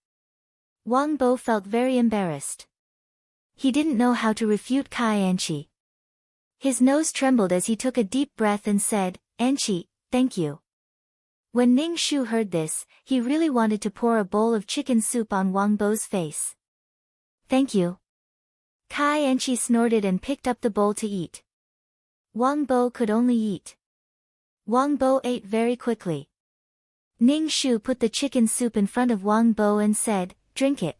Wang Bo felt very embarrassed. He didn't know how to refute Kai Enchi. His nose trembled as he took a deep breath and said, Enchi, thank you. When Ning Shu heard this, he really wanted to pour a bowl of chicken soup on Wang Bo's face. Thank you. Kai Enchi snorted and picked up the bowl to eat. Wang Bo could only eat. Wang Bo ate very quickly. Ning Shu put the chicken soup in front of Wang Bo and said, drink it.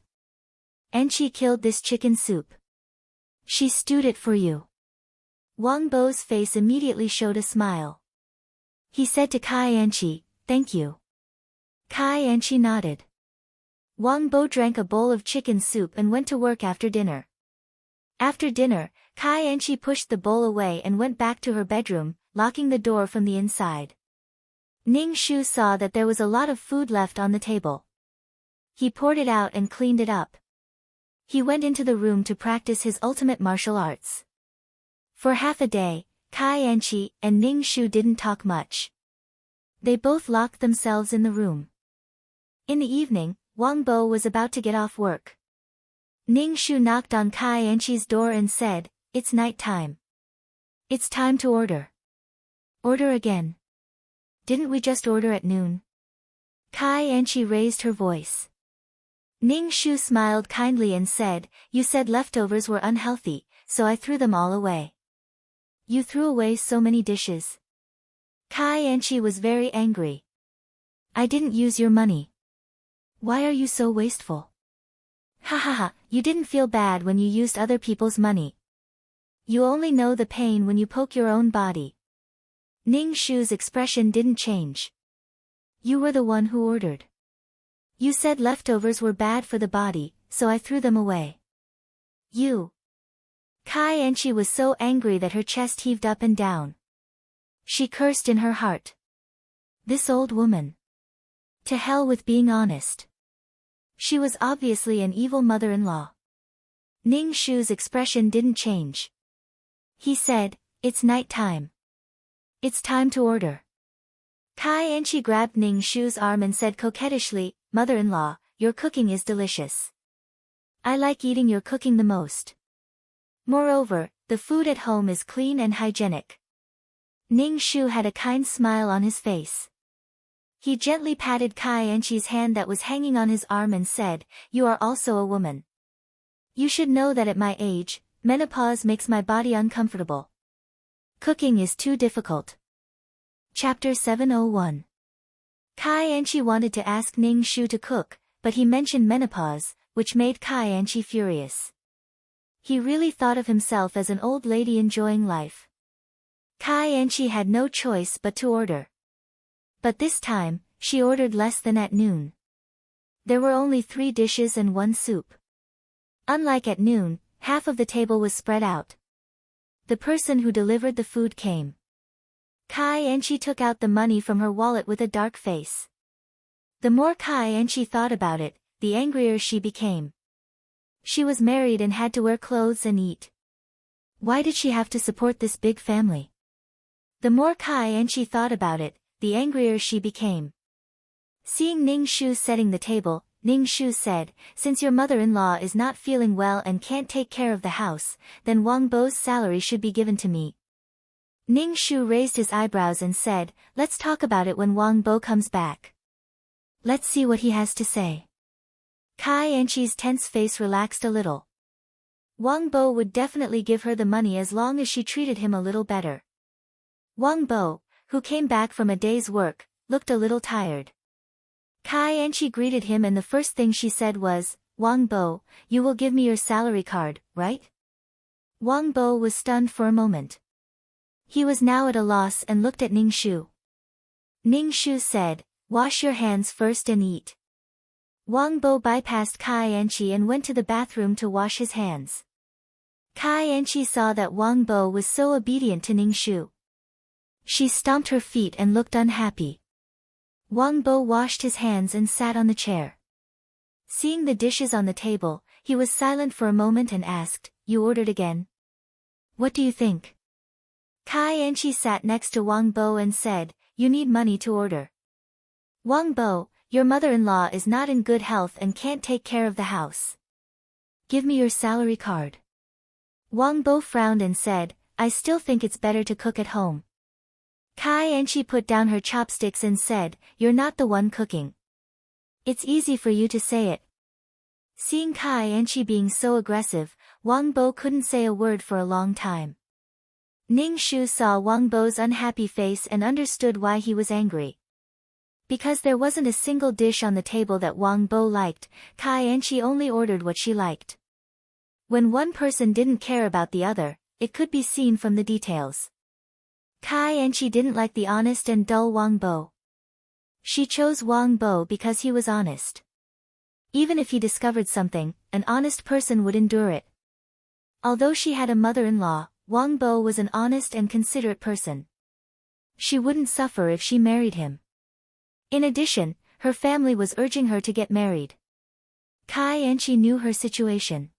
Enchi killed this chicken soup. She stewed it for you. Wang Bo's face immediately showed a smile. He said to Kai Enchi, thank you. Kai Enchi nodded. Wang Bo drank a bowl of chicken soup and went to work after dinner. After dinner, Kai Enchi pushed the bowl away and went back to her bedroom, locking the door from the inside. Ning Shu saw that there was a lot of food left on the table. He poured it out and cleaned it up. He went into the room to practice his ultimate martial arts. For half a day, Kai Enchi and Ning Shu didn't talk much. They both locked themselves in the room. In the evening, Wang Bo was about to get off work. Ning Shu knocked on Kai Enchi's door and said, "It's night time. It's time to order." "Order again? Didn't we just order at noon?" Kai Enchi raised her voice. Ning Shu smiled kindly and said, "You said leftovers were unhealthy, so I threw them all away." "You threw away so many dishes." Kai Enchi was very angry. "I didn't use your money. Why are you so wasteful?" "Ha ha ha, you didn't feel bad when you used other people's money. You only know the pain when you poke your own body." Ning Shu's expression didn't change. "You were the one who ordered. You said leftovers were bad for the body, so I threw them away." "You." Kai Enchi was so angry that her chest heaved up and down. She cursed in her heart. This old woman. To hell with being honest. She was obviously an evil mother-in-law. Ning Shu's expression didn't change. He said, "It's night time. It's time to order." Kai Enchi grabbed Ning Shu's arm and said coquettishly, "Mother-in-law, your cooking is delicious. I like eating your cooking the most. Moreover, the food at home is clean and hygienic." Ning Shu had a kind smile on his face. He gently patted Kai Enchi's hand that was hanging on his arm and said, "You are also a woman. You should know that at my age, menopause makes my body uncomfortable. Cooking is too difficult." Chapter 701. Kai Enchi wanted to ask Ning Shu to cook, but he mentioned menopause, which made Kai Enchi furious. He really thought of himself as an old lady enjoying life. Kai Enchi had no choice but to order. But this time, she ordered less than at noon. There were only 3 dishes and 1 soup. Unlike at noon, half of the table was spread out. The person who delivered the food came. Kai Enchi took out the money from her wallet with a dark face. The more Kai Enchi thought about it, the angrier she became. She was married and had to wear clothes and eat. Why did she have to support this big family? The more Kai Enchi thought about it, the angrier she became. Seeing Ning Shu setting the table, Ning Shu said, "Since your mother-in-law is not feeling well and can't take care of the house, then Wang Bo's salary should be given to me." Ning Shu raised his eyebrows and said, "Let's talk about it when Wang Bo comes back. Let's see what he has to say." Kai Enchi's tense face relaxed a little. Wang Bo would definitely give her the money as long as she treated him a little better. Wang Bo, who came back from a day's work, looked a little tired. Kai Enchi greeted him and the first thing she said was, "Wang Bo, you will give me your salary card, right?" Wang Bo was stunned for a moment. He was now at a loss and looked at Ning Shu. Ning Shu said, "Wash your hands first and eat." Wang Bo bypassed Kai Enchi and went to the bathroom to wash his hands. Kai Enchi saw that Wang Bo was so obedient to Ning Shu. She stomped her feet and looked unhappy. Wang Bo washed his hands and sat on the chair. Seeing the dishes on the table, he was silent for a moment and asked, "You ordered again? What do you think?" Kai Enchi sat next to Wang Bo and said, "You need money to order. Wang Bo, your mother-in-law is not in good health and can't take care of the house. Give me your salary card." Wang Bo frowned and said, "I still think it's better to cook at home." Kai Enchi put down her chopsticks and said, "You're not the one cooking. It's easy for you to say it." Seeing Kai Enchi being so aggressive, Wang Bo couldn't say a word for a long time. Ning Shu saw Wang Bo's unhappy face and understood why he was angry. Because there wasn't a single dish on the table that Wang Bo liked, Kai Enchi only ordered what she liked. When one person didn't care about the other, it could be seen from the details. Kai Enchi didn't like the honest and dull Wang Bo. She chose Wang Bo because he was honest. Even if he discovered something, an honest person would endure it. Although she had a mother-in-law, Wang Bo was an honest and considerate person. She wouldn't suffer if she married him. In addition, her family was urging her to get married. Kai Enchi knew her situation.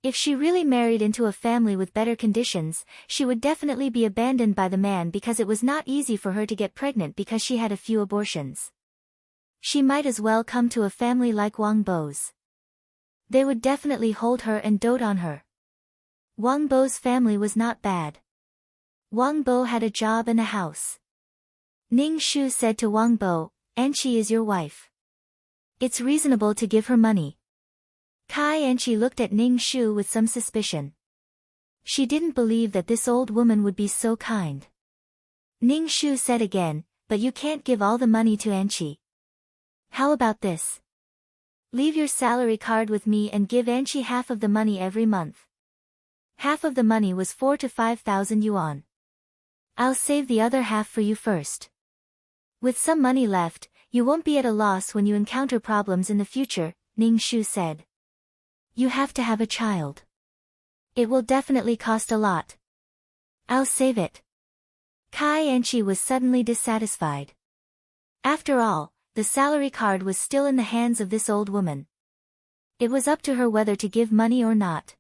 If she really married into a family with better conditions, she would definitely be abandoned by the man because it was not easy for her to get pregnant because she had a few abortions. She might as well come to a family like Wang Bo's. They would definitely hold her and dote on her. Wang Bo's family was not bad. Wang Bo had a job and a house. Ning Shu said to Wang Bo, "Anqi is your wife. It's reasonable to give her money." Kai Anqi looked at Ning Shu with some suspicion. She didn't believe that this old woman would be so kind. Ning Shu said again, "But you can't give all the money to Anqi. How about this? Leave your salary card with me and give Anqi half of the money every month." Half of the money was 4,000 to 5,000 yuan. "I'll save the other half for you first. With some money left, you won't be at a loss when you encounter problems in the future," Ning Shu said. "You have to have a child. It will definitely cost a lot. I'll save it." Kai Anqi was suddenly dissatisfied. After all, the salary card was still in the hands of this old woman. It was up to her whether to give money or not.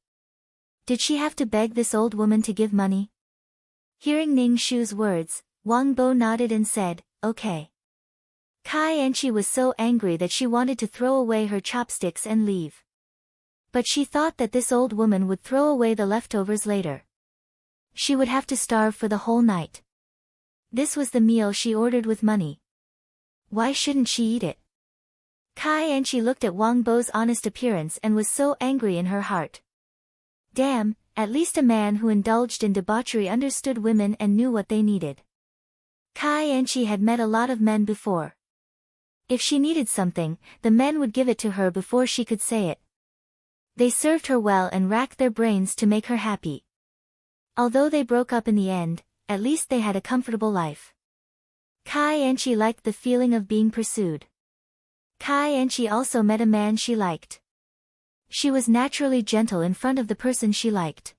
Did she have to beg this old woman to give money? Hearing Ning Shu's words, Wang Bo nodded and said, "Okay." Kai Anqi was so angry that she wanted to throw away her chopsticks and leave. But she thought that this old woman would throw away the leftovers later. She would have to starve for the whole night. This was the meal she ordered with money. Why shouldn't she eat it? Kai Anqi looked at Wang Bo's honest appearance and was so angry in her heart. Damn, at least a man who indulged in debauchery understood women and knew what they needed. Kai Anqi had met a lot of men before. If she needed something, the men would give it to her before she could say it. They served her well and racked their brains to make her happy. Although they broke up in the end, at least they had a comfortable life. Kai Anqi liked the feeling of being pursued. Kai Anqi also met a man she liked. She was naturally gentle in front of the person she liked.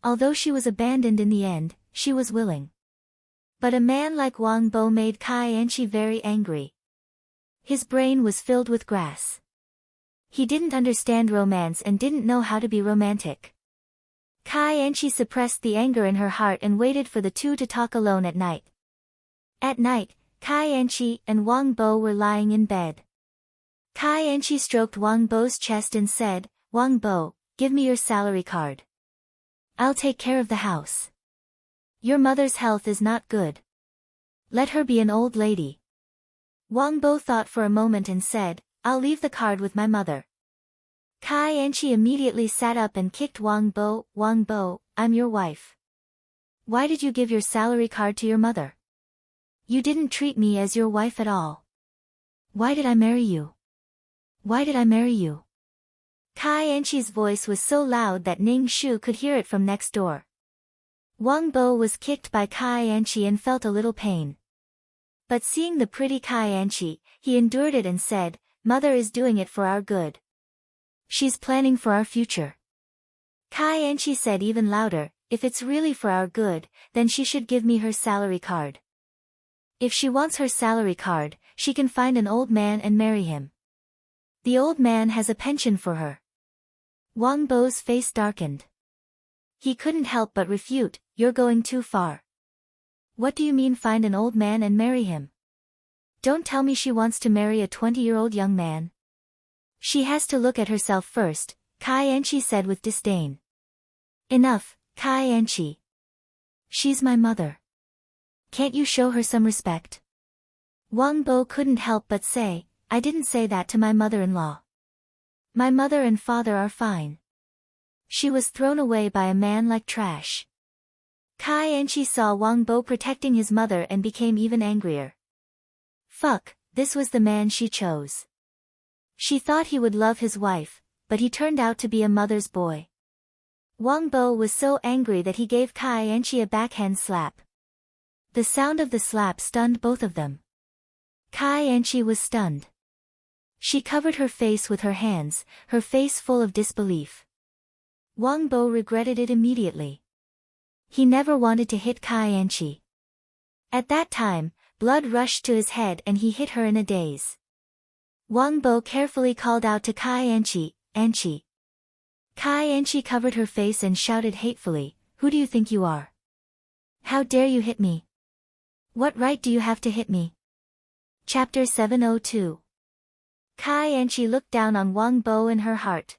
Although she was abandoned in the end, she was willing. But a man like Wang Bo made Kai Anqi very angry. His brain was filled with grass. He didn't understand romance and didn't know how to be romantic. Kai Anqi suppressed the anger in her heart and waited for the two to talk alone at night. At night, Kai Anqi and Wang Bo were lying in bed. Kai Anqi stroked Wang Bo's chest and said, "Wang Bo, give me your salary card. I'll take care of the house. Your mother's health is not good. Let her be an old lady." Wang Bo thought for a moment and said, "I'll leave the card with my mother." Kai Anqi immediately sat up and kicked Wang Bo. "Wang Bo, I'm your wife. Why did you give your salary card to your mother? You didn't treat me as your wife at all. Why did I marry you? Why did I marry you?" Kai Anqi's voice was so loud that Ning Shu could hear it from next door. Wang Bo was kicked by Kai Anqi and felt a little pain. But seeing the pretty Kai Anqi, he endured it and said, "Mother is doing it for our good. She's planning for our future." Kai Anqi said even louder, "If it's really for our good, then she should give me her salary card. If she wants her salary card, she can find an old man and marry him. The old man has a pension for her." Wang Bo's face darkened. He couldn't help but refute, "You're going too far. What do you mean find an old man and marry him? Don't tell me she wants to marry a 20-year-old young man. She has to look at herself first," Kai Anqi said with disdain. "Enough, Kai Anqi. She's my mother. Can't you show her some respect?" Wang Bo couldn't help but say, "I didn't say that to my mother-in-law. My mother and father are fine. She was thrown away by a man like trash." Kai Anqi saw Wang Bo protecting his mother and became even angrier. Fuck, this was the man she chose. She thought he would love his wife, but he turned out to be a mother's boy. Wang Bo was so angry that he gave Kai Anqi a backhand slap. The sound of the slap stunned both of them. Kai Anqi was stunned. She covered her face with her hands, her face full of disbelief. Wang Bo regretted it immediately. He never wanted to hit Kai Anqi. At that time, blood rushed to his head and he hit her in a daze. Wang Bo carefully called out to Kai Anqi, "Anqi. Kai Anchi covered her face and shouted hatefully, "Who do you think you are? How dare you hit me? What right do you have to hit me?" Chapter 702. Kai Anchi looked down on Wang Bo in her heart.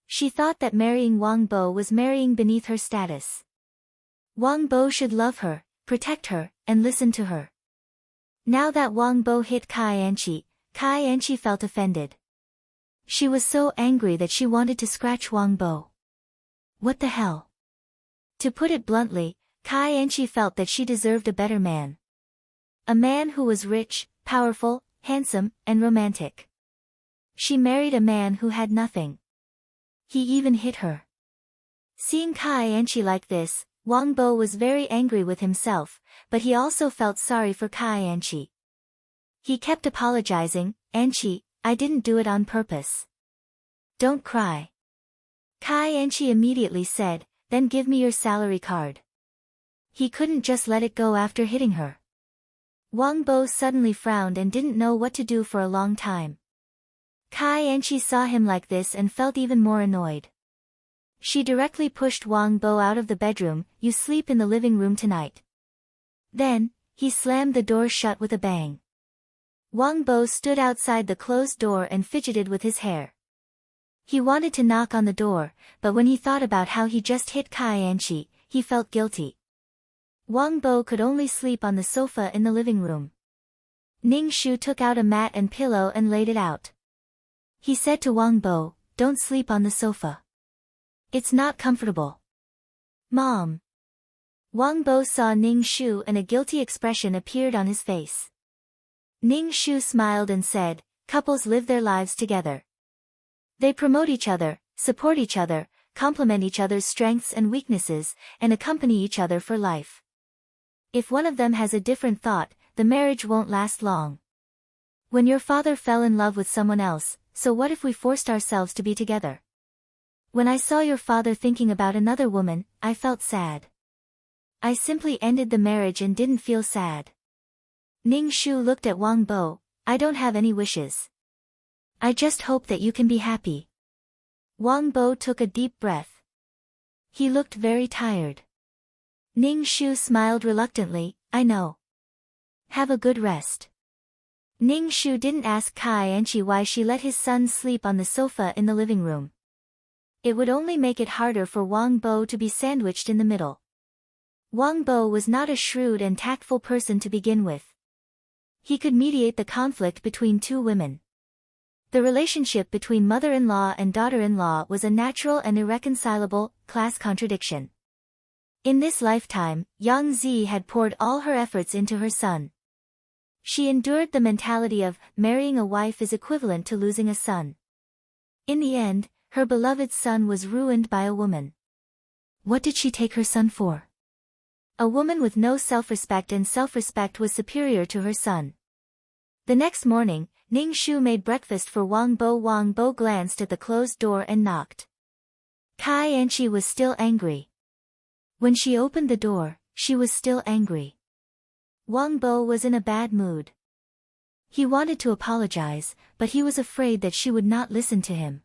She thought that marrying Wang Bo was marrying beneath her status. Wang Bo should love her, protect her, and listen to her. Now that Wang Bo hit Kai Anchi felt offended. She was so angry that she wanted to scratch Wang Bo. What the hell? To put it bluntly, Kai Anchi felt that she deserved a better man. A man who was rich, powerful, handsome, and romantic. She married a man who had nothing. He even hit her. Seeing Kai Anchi like this, Wang Bo was very angry with himself, but he also felt sorry for Kai Anchi. He kept apologizing, "Anchi, I didn't do it on purpose. Don't cry." Kai Anchi immediately said, "Then give me your salary card." He couldn't just let it go after hitting her. Wang Bo suddenly frowned and didn't know what to do for a long time. Kai Anchi saw him like this and felt even more annoyed. She directly pushed Wang Bo out of the bedroom. "You sleep in the living room tonight." Then, he slammed the door shut with a bang. Wang Bo stood outside the closed door and fidgeted with his hair. He wanted to knock on the door, but when he thought about how he just hit Kai Anchi, he felt guilty. Wang Bo could only sleep on the sofa in the living room. Ning Shu took out a mat and pillow and laid it out. He said to Wang Bo, "Don't sleep on the sofa. It's not comfortable." "Mom." Wang Bo saw Ning Shu and a guilty expression appeared on his face. Ning Shu smiled and said, "Couples live their lives together. They promote each other, support each other, complement each other's strengths and weaknesses, and accompany each other for life. If one of them has a different thought, the marriage won't last long. When your father fell in love with someone else, so what if we forced ourselves to be together? When I saw your father thinking about another woman, I felt sad. I simply ended the marriage and didn't feel sad." Ning Shu looked at Wang Bo, "I don't have any wishes. I just hope that you can be happy." Wang Bo took a deep breath. He looked very tired. Ning Shu smiled reluctantly, "I know. Have a good rest." Ning Shu didn't ask Kai Anchi why she let his son sleep on the sofa in the living room. It would only make it harder for Wang Bo to be sandwiched in the middle. Wang Bo was not a shrewd and tactful person to begin with. He could mediate the conflict between two women. The relationship between mother-in-law and daughter-in-law was a natural and irreconcilable class contradiction. In this lifetime, Yang Zi had poured all her efforts into her son. She endured the mentality of, marrying a wife is equivalent to losing a son. In the end, her beloved son was ruined by a woman. What did she take her son for? A woman with no self-respect, and self-respect was superior to her son. The next morning, Ning Shu made breakfast for Wang Bo. Wang Bo glanced at the closed door and knocked. Kai Anchi was still angry. When she opened the door, she was still angry. Wang Bo was in a bad mood. He wanted to apologize, but he was afraid that she would not listen to him.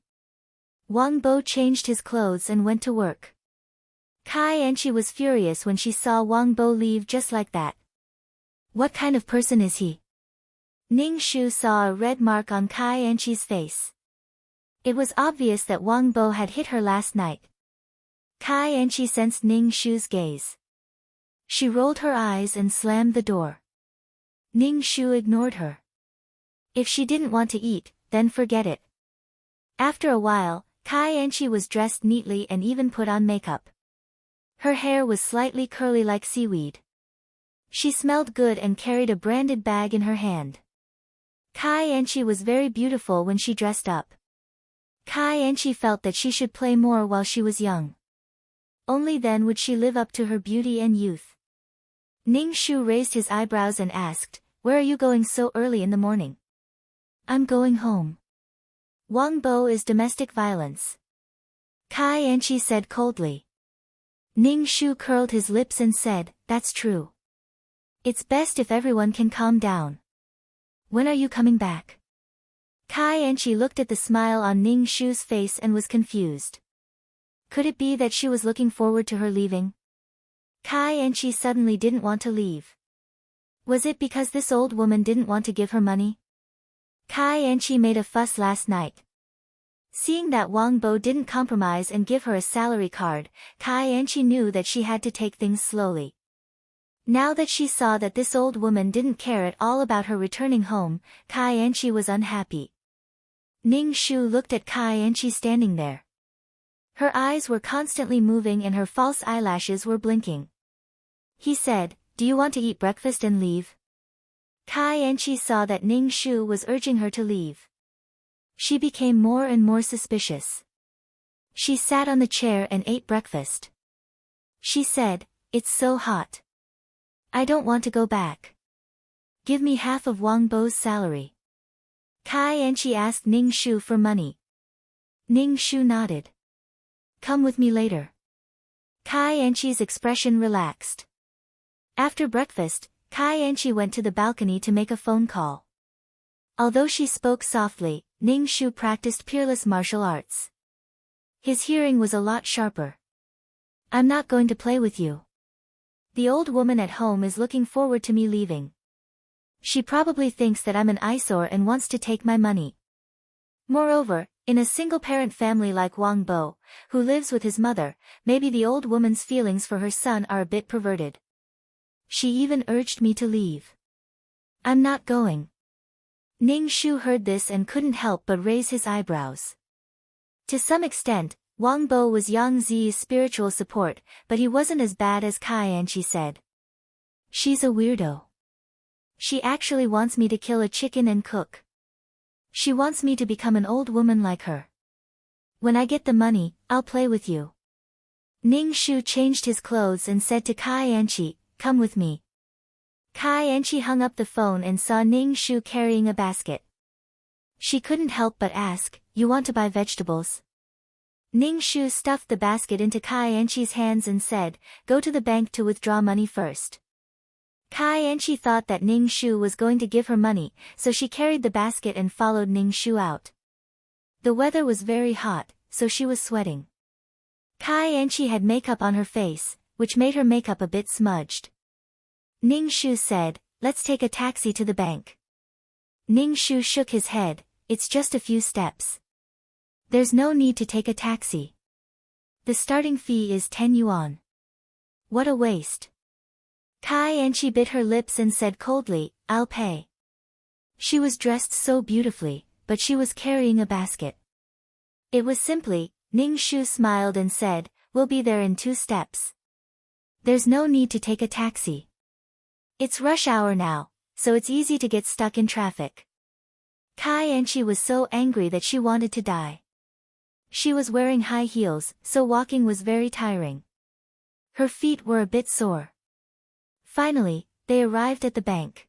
Wang Bo changed his clothes and went to work. Kai Anchi was furious when she saw Wang Bo leave just like that. What kind of person is he? Ning Shu saw a red mark on Kai Anchi's face. It was obvious that Wang Bo had hit her last night. Kai Anchi sensed Ning Shu's gaze. She rolled her eyes and slammed the door. Ning Shu ignored her. If she didn't want to eat, then forget it. After a while, Kai Anchi was dressed neatly and even put on makeup. Her hair was slightly curly like seaweed. She smelled good and carried a branded bag in her hand. Kai Anchi was very beautiful when she dressed up. Kai Anchi felt that she should play more while she was young. Only then would she live up to her beauty and youth. Ning Shu raised his eyebrows and asked, "Where are you going so early in the morning?" "I'm going home." Wang Bo is domestic violence. Kai Anchi said coldly. Ning Shu curled his lips and said, "That's true. It's best if everyone can calm down. When are you coming back?" Kai Anchi looked at the smile on Ning Shu's face and was confused. Could it be that she was looking forward to her leaving? Kai and she suddenly didn't want to leave. Was it because this old woman didn't want to give her money? Kai and she made a fuss last night. Seeing that Wang Bo didn't compromise and give her a salary card, Kai and she knew that she had to take things slowly. Now that she saw that this old woman didn't care at all about her returning home, Kai and she was unhappy. Ning Shu looked at Kai and she standing there. Her eyes were constantly moving and her false eyelashes were blinking. He said, "Do you want to eat breakfast and leave?" Kai and she saw that Ning Shu was urging her to leave. She became more and more suspicious. She sat on the chair and ate breakfast. She said, "It's so hot. I don't want to go back. Give me half of Wang Bo's salary." Kai and she asked Ning Shu for money. Ning Shu nodded. "Come with me later." Kai and she's expression relaxed. After breakfast, Kai and she went to the balcony to make a phone call. Although she spoke softly, Ning Shu practiced peerless martial arts. His hearing was a lot sharper. "I'm not going to play with you. The old woman at home is looking forward to me leaving. She probably thinks that I'm an eyesore and wants to take my money. Moreover, in a single-parent family like Wang Bo, who lives with his mother, maybe the old woman's feelings for her son are a bit perverted. She even urged me to leave. I'm not going." Ning Shu heard this and couldn't help but raise his eyebrows. To some extent, Wang Bo was Yang Zi's spiritual support, but he wasn't as bad as Kai and she said. "She's a weirdo. She actually wants me to kill a chicken and cook. She wants me to become an old woman like her. When I get the money, I'll play with you." Ning Shu changed his clothes and said to Kai and she, "Come with me." Kai and she hung up the phone and saw Ning Shu carrying a basket. She couldn't help but ask, "You want to buy vegetables?" Ning Shu stuffed the basket into Kai and she's hands and said, "Go to the bank to withdraw money first." Kai and she thought that Ning Shu was going to give her money, so she carried the basket and followed Ning Shu out. The weather was very hot, so she was sweating. Kai and she had makeup on her face, which made her makeup a bit smudged. Ning Shu said, "Let's take a taxi to the bank." Ning Shu shook his head, "It's just a few steps. There's no need to take a taxi. The starting fee is 10 yuan. What a waste." Kai and she bit her lips and said coldly, "I'll pay." She was dressed so beautifully, but she was carrying a basket. It was simply, Ning Shu smiled and said, "We'll be there in 2 steps. There's no need to take a taxi. It's rush hour now, so it's easy to get stuck in traffic." Kai and she was so angry that she wanted to die. She was wearing high heels, so walking was very tiring. Her feet were a bit sore. Finally, they arrived at the bank.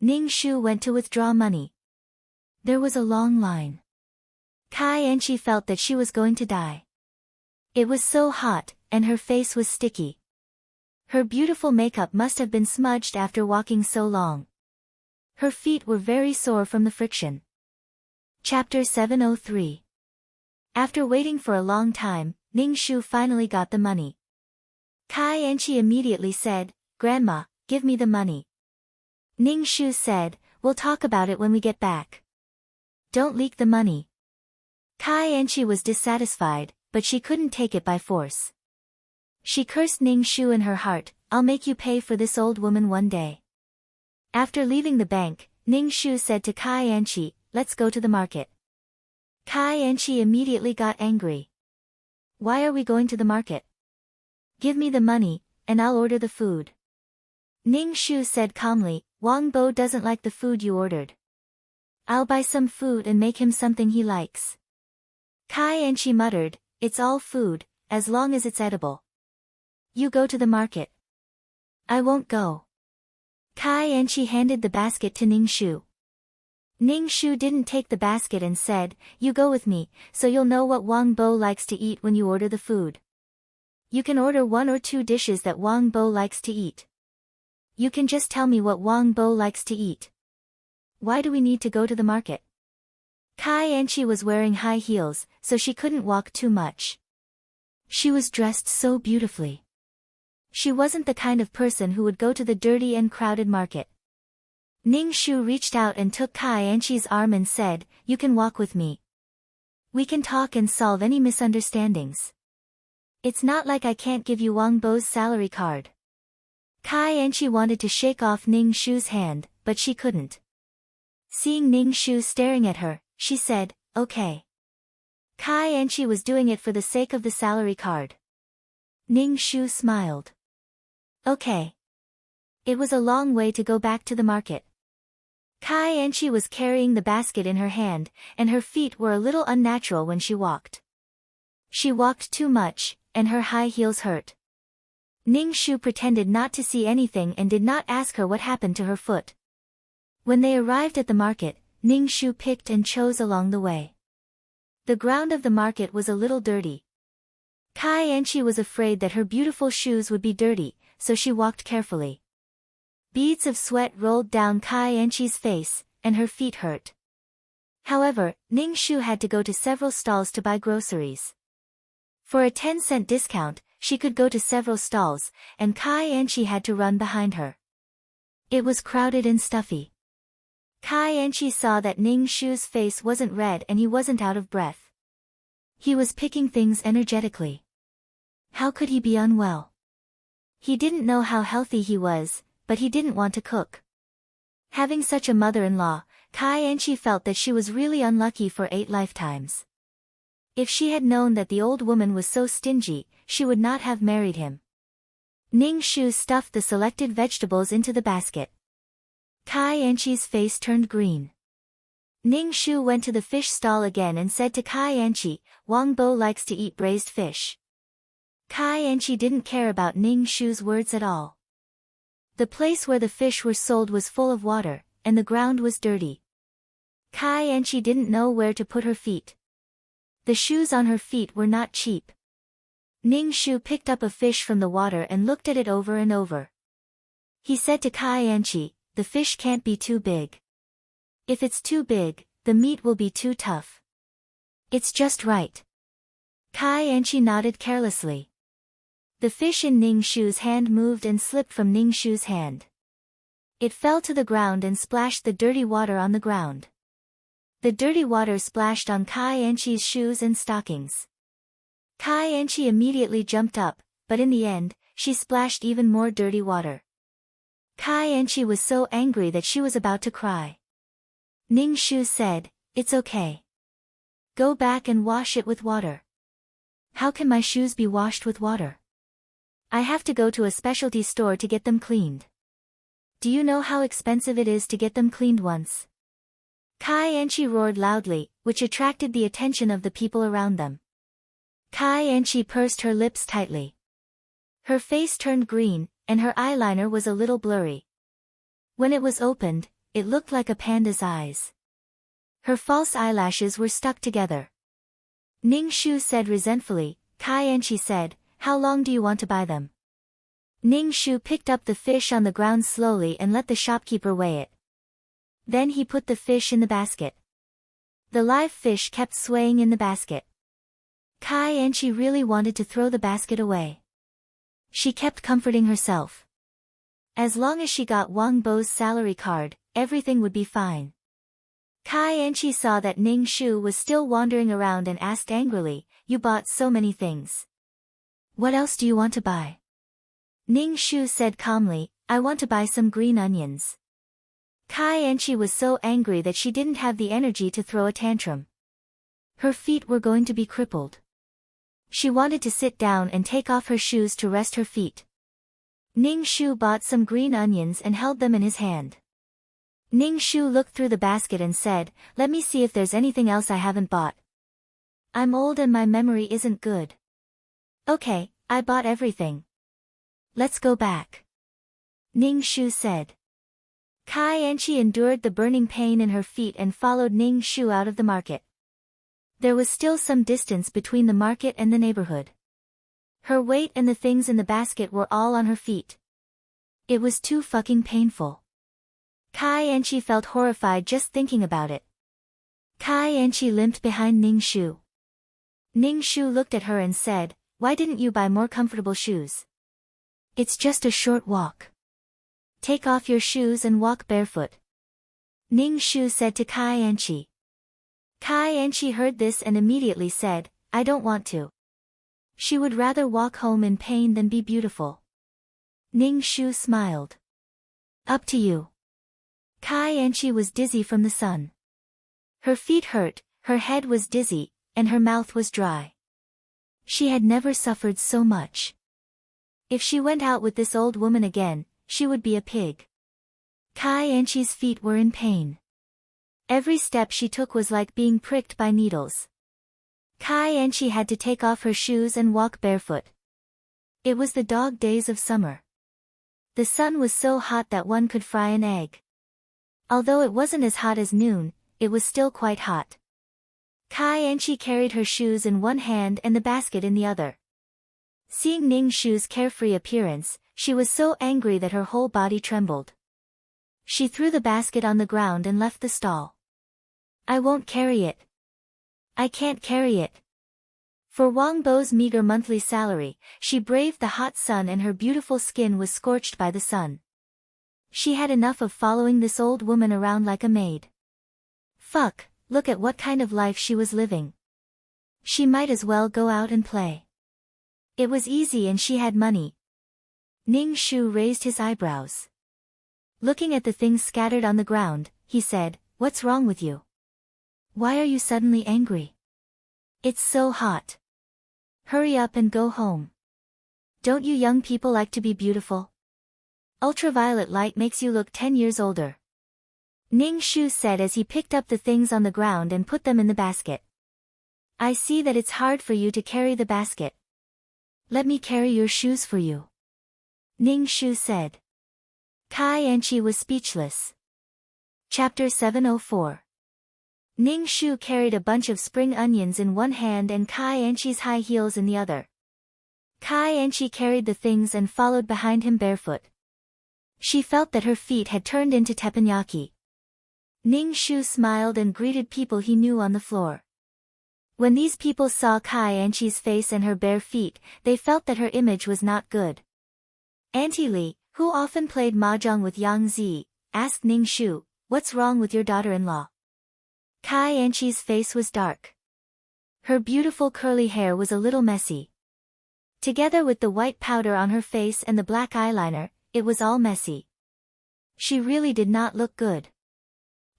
Ning Shu went to withdraw money. There was a long line. Kai and she felt that she was going to die. It was so hot, and her face was sticky. Her beautiful makeup must have been smudged after walking so long. Her feet were very sore from the friction. Chapter 703. After waiting for a long time, Ning Shu finally got the money. Kai and she immediately said, "Grandma, give me the money." Ning Shu said, "We'll talk about it when we get back. Don't leak the money." Kai and she was dissatisfied, but she couldn't take it by force. She cursed Ning Shu in her heart, "I'll make you pay for this old woman one day." After leaving the bank, Ning Shu said to Kai and she, "Let's go to the market." Kai and she immediately got angry. "Why are we going to the market? Give me the money, and I'll order the food." Ning Shu said calmly, "Wang Bo doesn't like the food you ordered. I'll buy some food and make him something he likes." Kai and she muttered, "It's all food, as long as it's edible. You go to the market." "I won't go." Kai and she handed the basket to Ning Shu. Ning Shu didn't take the basket and said, "You go with me, so you'll know what Wang Bo likes to eat when you order the food. You can order 1 or 2 dishes that Wang Bo likes to eat. You can just tell me what Wang Bo likes to eat. Why do we need to go to the market?" Kai and she was wearing high heels, so she couldn't walk too much. She was dressed so beautifully. She wasn't the kind of person who would go to the dirty and crowded market. Ning Shu reached out and took Kai Anchi's arm and said, "You can walk with me. We can talk and solve any misunderstandings. It's not like I can't give you Wang Bo's salary card." Kai Anchi wanted to shake off Ning Shu's hand, but she couldn't. Seeing Ning Shu staring at her, she said, "Okay." Kai Anchi was doing it for the sake of the salary card. Ning Shu smiled. "Okay." It was a long way to go back to the market. Kai Anchi was carrying the basket in her hand, and her feet were a little unnatural when she walked. She walked too much, and her high heels hurt. Ning Shu pretended not to see anything and did not ask her what happened to her foot. When they arrived at the market, Ning Shu picked and chose along the way. The ground of the market was a little dirty. Kai Anchi was afraid that her beautiful shoes would be dirty, so she walked carefully. Beads of sweat rolled down Kai Anchi's face, and her feet hurt. However, Ning Shu had to go to several stalls to buy groceries. For a 10-cent discount, she could go to several stalls, and Kai Anchi had to run behind her. It was crowded and stuffy. Kai Anchi saw that Ning Shu's face wasn't red and he wasn't out of breath. He was picking things energetically. How could he be unwell? He didn't know how healthy he was, but he didn't want to cook. Having such a mother-in-law, Kai Anchi felt that she was really unlucky for 8 lifetimes. If she had known that the old woman was so stingy, she would not have married him. Ning Shu stuffed the selected vegetables into the basket. Kai Anchi's face turned green. Ning Shu went to the fish stall again and said to Kai Anchi, "Wang Bo likes to eat braised fish." Kai Anchi didn't care about Ning Shu's words at all. The place where the fish were sold was full of water, and the ground was dirty. Kai Anchi didn't know where to put her feet. The shoes on her feet were not cheap. Ning Shu picked up a fish from the water and looked at it over and over. He said to Kai Anchi, "The fish can't be too big. If it's too big, the meat will be too tough. It's just right." Kai Anchi nodded carelessly. The fish in Ning Shu's hand moved and slipped from Ning Shu's hand. It fell to the ground and splashed the dirty water on the ground. The dirty water splashed on Kai Anchi's shoes and stockings. Kai Anchi immediately jumped up, but in the end, she splashed even more dirty water. Kai Anchi was so angry that she was about to cry. Ning Shu said, "It's okay. Go back and wash it with water." "How can my shoes be washed with water? I have to go to a specialty store to get them cleaned." "Do you know how expensive it is to get them cleaned once?" Kai Anchi roared loudly, which attracted the attention of the people around them. Kai Anchi pursed her lips tightly. Her face turned green, and her eyeliner was a little blurry. When it was opened, it looked like a panda's eyes. Her false eyelashes were stuck together. Ning Shu said resentfully. Kai Anchi said, "How long do you want to buy them?" Ning Shu picked up the fish on the ground slowly and let the shopkeeper weigh it. Then he put the fish in the basket. The live fish kept swaying in the basket. Kai Anchi really wanted to throw the basket away. She kept comforting herself. As long as she got Wang Bo's salary card, everything would be fine. Kai Anchi saw that Ning Shu was still wandering around and asked angrily, "You bought so many things. What else do you want to buy?" Ning Shu said calmly, "I want to buy some green onions." Kai Anchi was so angry that she didn't have the energy to throw a tantrum. Her feet were going to be crippled. She wanted to sit down and take off her shoes to rest her feet. Ning Shu bought some green onions and held them in his hand. Ning Shu looked through the basket and said, "Let me see if there's anything else I haven't bought. I'm old and my memory isn't good." "Okay, I bought everything. Let's go back," Ning Shu said. Kai Anchi endured the burning pain in her feet and followed Ning Shu out of the market. There was still some distance between the market and the neighborhood. Her weight and the things in the basket were all on her feet. It was too fucking painful. Kai Anchi felt horrified just thinking about it. Kai Anchi limped behind Ning Shu. Ning Shu looked at her and said, why didn't you buy more comfortable shoes? It's just a short walk. Take off your shoes and walk barefoot. Ning Shu said to Kai Anchi. Kai Anchi heard this and immediately said, I don't want to. She would rather walk home in pain than be beautiful. Ning Shu smiled. Up to you. Kai Anchi was dizzy from the sun. Her feet hurt, her head was dizzy, and her mouth was dry. She had never suffered so much. If she went out with this old woman again, she would be a pig. Kai Anchi's feet were in pain. Every step she took was like being pricked by needles. Kai Anchi had to take off her shoes and walk barefoot. It was the dog days of summer. The sun was so hot that one could fry an egg. Although it wasn't as hot as noon, it was still quite hot. Kai Anchi carried her shoes in one hand and the basket in the other. Seeing Ning Shu's carefree appearance, she was so angry that her whole body trembled. She threw the basket on the ground and left the stall. I won't carry it. I can't carry it. For Wang Bo's meager monthly salary, she braved the hot sun and her beautiful skin was scorched by the sun. She had enough of following this old woman around like a maid. Fuck, look at what kind of life she was living. She might as well go out and play. It was easy and she had money. Ning Shu raised his eyebrows. Looking at the things scattered on the ground, he said, What's wrong with you? Why are you suddenly angry? It's so hot. Hurry up and go home. Don't you young people like to be beautiful? Ultraviolet light makes you look 10 years older. Ning Shu said as he picked up the things on the ground and put them in the basket. I see that it's hard for you to carry the basket. Let me carry your shoes for you. Ning Shu said. Kai Anchi was speechless. Chapter 704. Ning Shu carried a bunch of spring onions in one hand and Kai Anchi's high heels in the other. Kai Anchi carried the things and followed behind him barefoot. She felt that her feet had turned into teppanyaki. Ning Shu smiled and greeted people he knew on the floor. When these people saw Kai Anchi's face and her bare feet, they felt that her image was not good. Auntie Li, who often played mahjong with Yang Zi, asked Ning Shu, What's wrong with your daughter-in-law? Kai Anchi's face was dark. Her beautiful curly hair was a little messy. Together with the white powder on her face and the black eyeliner, it was all messy. She really did not look good.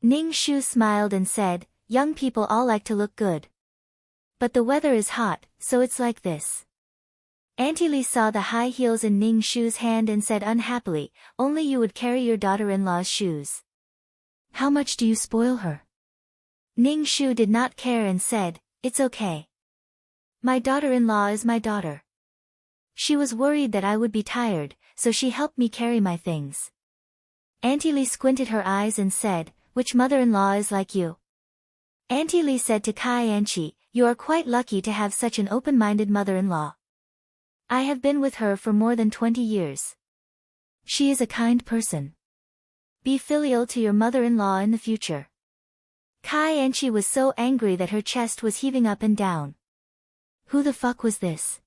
Ning Shu smiled and said, Young people all like to look good. But the weather is hot, so it's like this. Auntie Li saw the high heels in Ning Shu's hand and said unhappily, Only you would carry your daughter-in-law's shoes. How much do you spoil her? Ning Shu did not care and said, It's okay. My daughter-in-law is my daughter. She was worried that I would be tired, so she helped me carry my things. Auntie Li squinted her eyes and said, Which mother-in-law is like you? Auntie Li said to Kai Anchi, You are quite lucky to have such an open-minded mother-in-law. I have been with her for more than 20 years. She is a kind person. Be filial to your mother-in-law in the future. Kai Anchi was so angry that her chest was heaving up and down. Who the fuck was this?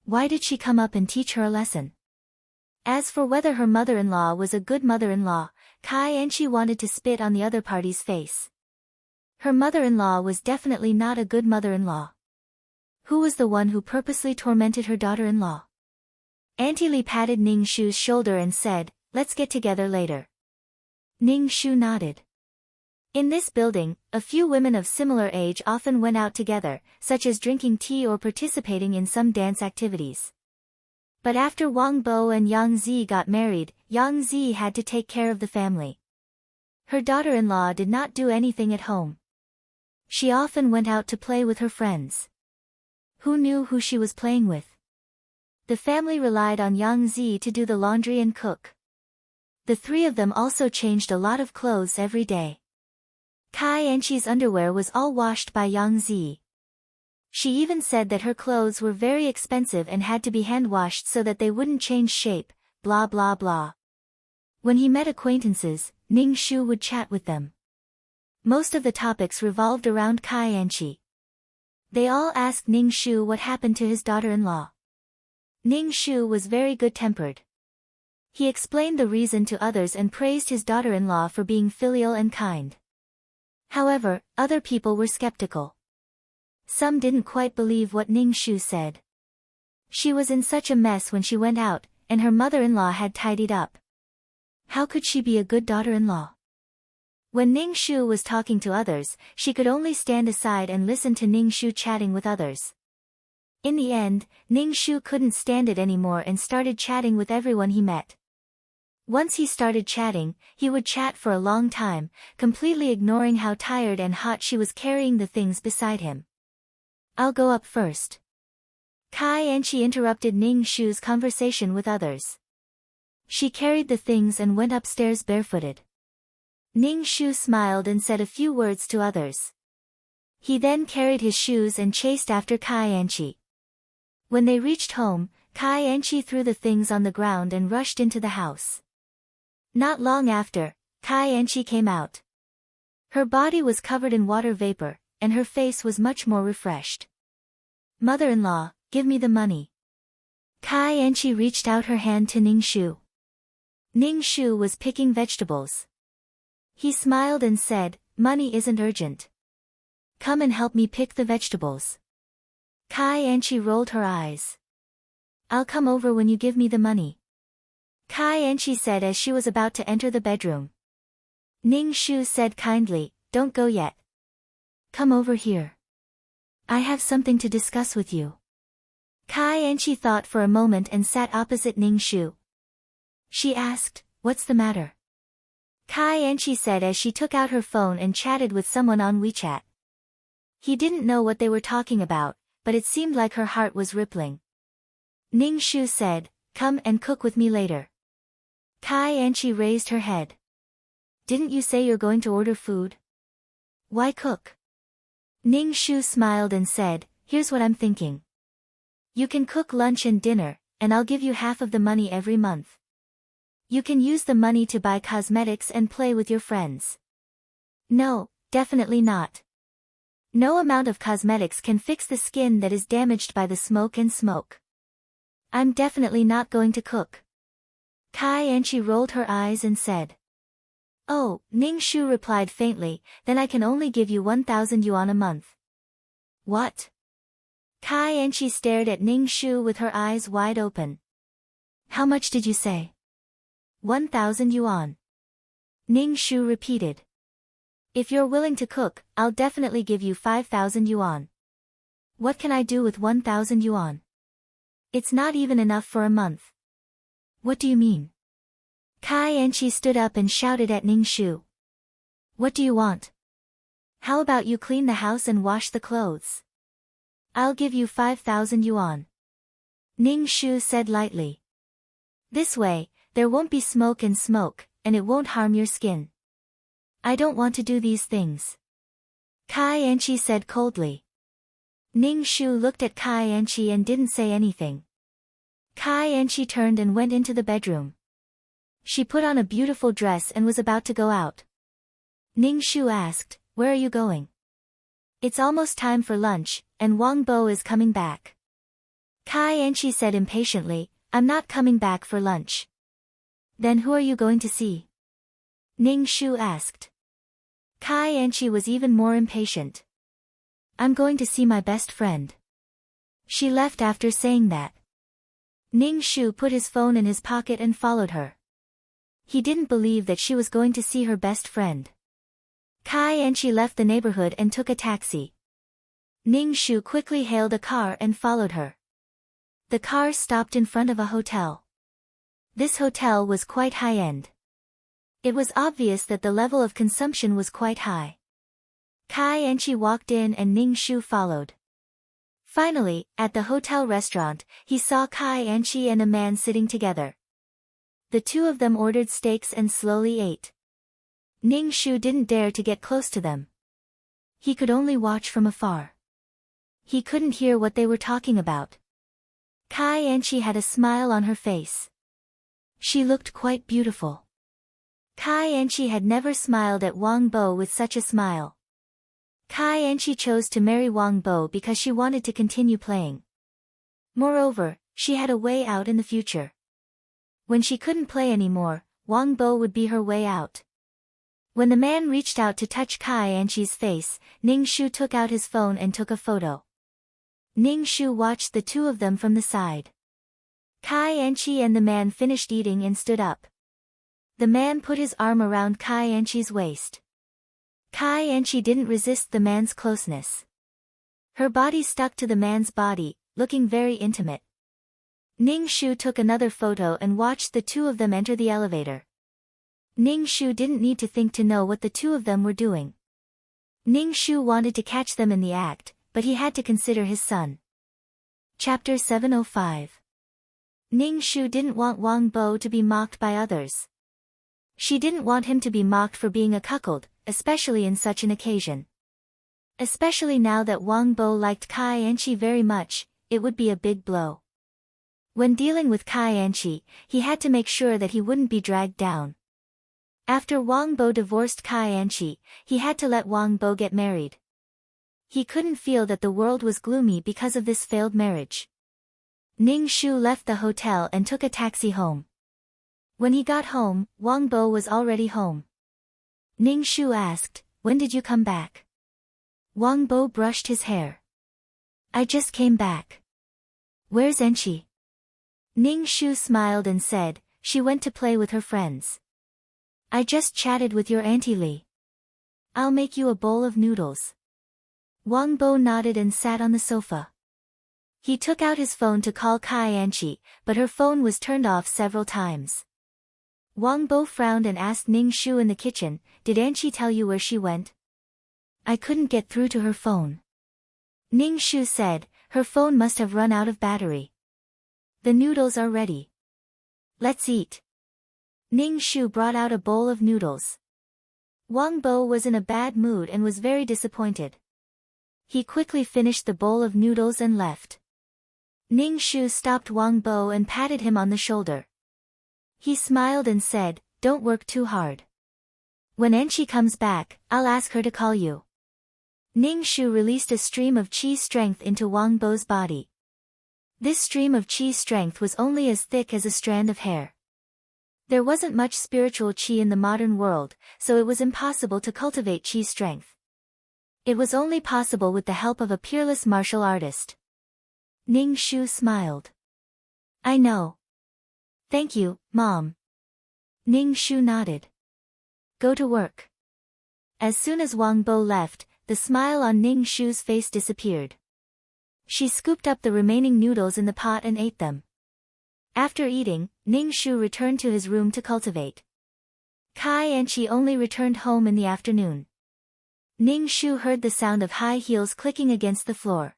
Why did she come up and teach her a lesson? As for whether her mother-in-law was a good mother-in-law, Kai Anchi wanted to spit on the other party's face. Her mother-in-law was definitely not a good mother-in-law. Who was the one who purposely tormented her daughter-in-law? Auntie Li patted Ning Shu's shoulder and said, Let's get together later. Ning Shu nodded. In this building, a few women of similar age often went out together, such as drinking tea or participating in some dance activities. But after Wang Bo and Yang Zi got married, Yang Zi had to take care of the family. Her daughter-in-law did not do anything at home. She often went out to play with her friends. Who knew who she was playing with? The family relied on Yang Zi to do the laundry and cook. The three of them also changed a lot of clothes every day. Kai Anchi's underwear was all washed by Yang Zi. She even said that her clothes were very expensive and had to be hand-washed so that they wouldn't change shape, blah blah blah. When he met acquaintances, Ning Shu would chat with them. Most of the topics revolved around Kai Anchi. They all asked Ning Shu what happened to his daughter-in-law. Ning Shu was very good-tempered. He explained the reason to others and praised his daughter-in-law for being filial and kind. However, other people were skeptical. Some didn't quite believe what Ning Shu said. She was in such a mess when she went out, and her mother-in-law had tidied up. How could she be a good daughter-in-law? When Ning Shu was talking to others, she could only stand aside and listen to Ning Shu chatting with others. In the end, Ning Shu couldn't stand it anymore and started chatting with everyone he met. Once he started chatting, he would chat for a long time, completely ignoring how tired and hot she was carrying the things beside him. "I'll go up first." Kai and she interrupted Ning Shu's conversation with others. She carried the things and went upstairs barefooted. Ning Shu smiled and said a few words to others. He then carried his shoes and chased after Kai and she. When they reached home, Kai and she threw the things on the ground and rushed into the house. Not long after, Kai and she came out. Her body was covered in water vapor, and her face was much more refreshed. "Mother-in-law, give me the money." Kai and she reached out her hand to Ning Shu. Ning Shu was picking vegetables. He smiled and said, "Money isn't urgent. Come and help me pick the vegetables." Kai and she rolled her eyes. "I'll come over when you give me the money," Kai and she said as she was about to enter the bedroom. Ning Shu said kindly, "Don't go yet. Come over here. I have something to discuss with you." Kai and she thought for a moment and sat opposite Ning Shu. She asked, "What's the matter?" Kai and she said as she took out her phone and chatted with someone on WeChat. He didn't know what they were talking about, but it seemed like her heart was rippling. Ning Shu said, "Come and cook with me later." Kai and she raised her head. "Didn't you say you're going to order food? Why cook?" Ning Shu smiled and said, "Here's what I'm thinking. You can cook lunch and dinner, and I'll give you half of the money every month. You can use the money to buy cosmetics and play with your friends." "No, definitely not. No amount of cosmetics can fix the skin that is damaged by the smoke and smoke. I'm definitely not going to cook." Kai and she rolled her eyes and said. "Oh," Ning Shu replied faintly, "then I can only give you 1,000 yuan a month." "What?" Kai and she stared at Ning Shu with her eyes wide open. "How much did you say?" 1,000 yuan. Ning Shu repeated. "If you're willing to cook, I'll definitely give you 5,000 yuan. What can I do with 1,000 yuan? It's not even enough for a month." "What do you mean?" Kai and she stood up and shouted at Ning Shu. "What do you want? How about you clean the house and wash the clothes? I'll give you 5,000 yuan. Ning Shu said lightly. "This way, there won't be smoke, and it won't harm your skin." "I don't want to do these things," Kai and she said coldly. Ning Shu looked at Kai and she and didn't say anything. Kai and she turned and went into the bedroom. She put on a beautiful dress and was about to go out. Ning Shu asked, "Where are you going?" "It's almost time for lunch, and Wang Bo is coming back." Kai and she said impatiently, "I'm not coming back for lunch." "Then who are you going to see?" Ning Shu asked. Kai and she was even more impatient. "I'm going to see my best friend." She left after saying that. Ning Shu put his phone in his pocket and followed her. He didn't believe that she was going to see her best friend. Kai and she left the neighborhood and took a taxi. Ning Shu quickly hailed a car and followed her. The car stopped in front of a hotel. This hotel was quite high-end. It was obvious that the level of consumption was quite high. Kai and she walked in and Ning Shu followed. Finally, at the hotel restaurant, he saw Kai and she and a man sitting together. The two of them ordered steaks and slowly ate. Ning Shu didn't dare to get close to them. He could only watch from afar. He couldn't hear what they were talking about. Kai and she had a smile on her face. She looked quite beautiful. Kai and she had never smiled at Wang Bo with such a smile. Kai Enchi chose to marry Wang Bo because she wanted to continue playing. Moreover, she had a way out in the future. When she couldn't play anymore, Wang Bo would be her way out. When the man reached out to touch Kai Enchi's face, Ning Shu took out his phone and took a photo. Ning Shu watched the two of them from the side. Kai Enchi and the man finished eating and stood up. The man put his arm around Kai Enchi's waist. Kai Enchi didn't resist the man's closeness. Her body stuck to the man's body, looking very intimate. Ning Shu took another photo and watched the two of them enter the elevator. Ning Shu didn't need to think to know what the two of them were doing. Ning Shu wanted to catch them in the act, but he had to consider his son. Chapter 705. Ning Shu didn't want Wang Bo to be mocked by others. She didn't want him to be mocked for being a cuckold, especially in such an occasion. Especially now that Wang Bo liked Kai Enchi very much, it would be a big blow. When dealing with Kai Enchi, he had to make sure that he wouldn't be dragged down. After Wang Bo divorced Kai Enchi, he had to let Wang Bo get married. He couldn't feel that the world was gloomy because of this failed marriage. Ning Shu left the hotel and took a taxi home. When he got home, Wang Bo was already home. Ning Shu asked, "When did you come back?" Wang Bo brushed his hair. "I just came back." "Where's Enchi?" Ning Shu smiled and said, "She went to play with her friends." "I just chatted with your Auntie Li. I'll make you a bowl of noodles." Wang Bo nodded and sat on the sofa. He took out his phone to call Kai Enchi, but her phone was turned off several times. Wang Bo frowned and asked Ning Shu in the kitchen, "Did Enchi tell you where she went?" "I couldn't get through to her phone." Ning Shu said, "Her phone must have run out of battery." "The noodles are ready. Let's eat." Ning Shu brought out a bowl of noodles. Wang Bo was in a bad mood and was very disappointed. He quickly finished the bowl of noodles and left. Ning Shu stopped Wang Bo and patted him on the shoulder. He smiled and said, "Don't work too hard. When Enchi comes back, I'll ask her to call you." Ning Shu released a stream of chi strength into Wang Bo's body. This stream of chi strength was only as thick as a strand of hair. There wasn't much spiritual chi in the modern world, so it was impossible to cultivate chi strength. It was only possible with the help of a peerless martial artist. Ning Shu smiled. "I know. Thank you, Mom." Ning Shu nodded. "Go to work." As soon as Wang Bo left, the smile on Ning Shu's face disappeared. She scooped up the remaining noodles in the pot and ate them. After eating, Ning Shu returned to his room to cultivate. Kai Enchi only returned home in the afternoon. Ning Shu heard the sound of high heels clicking against the floor.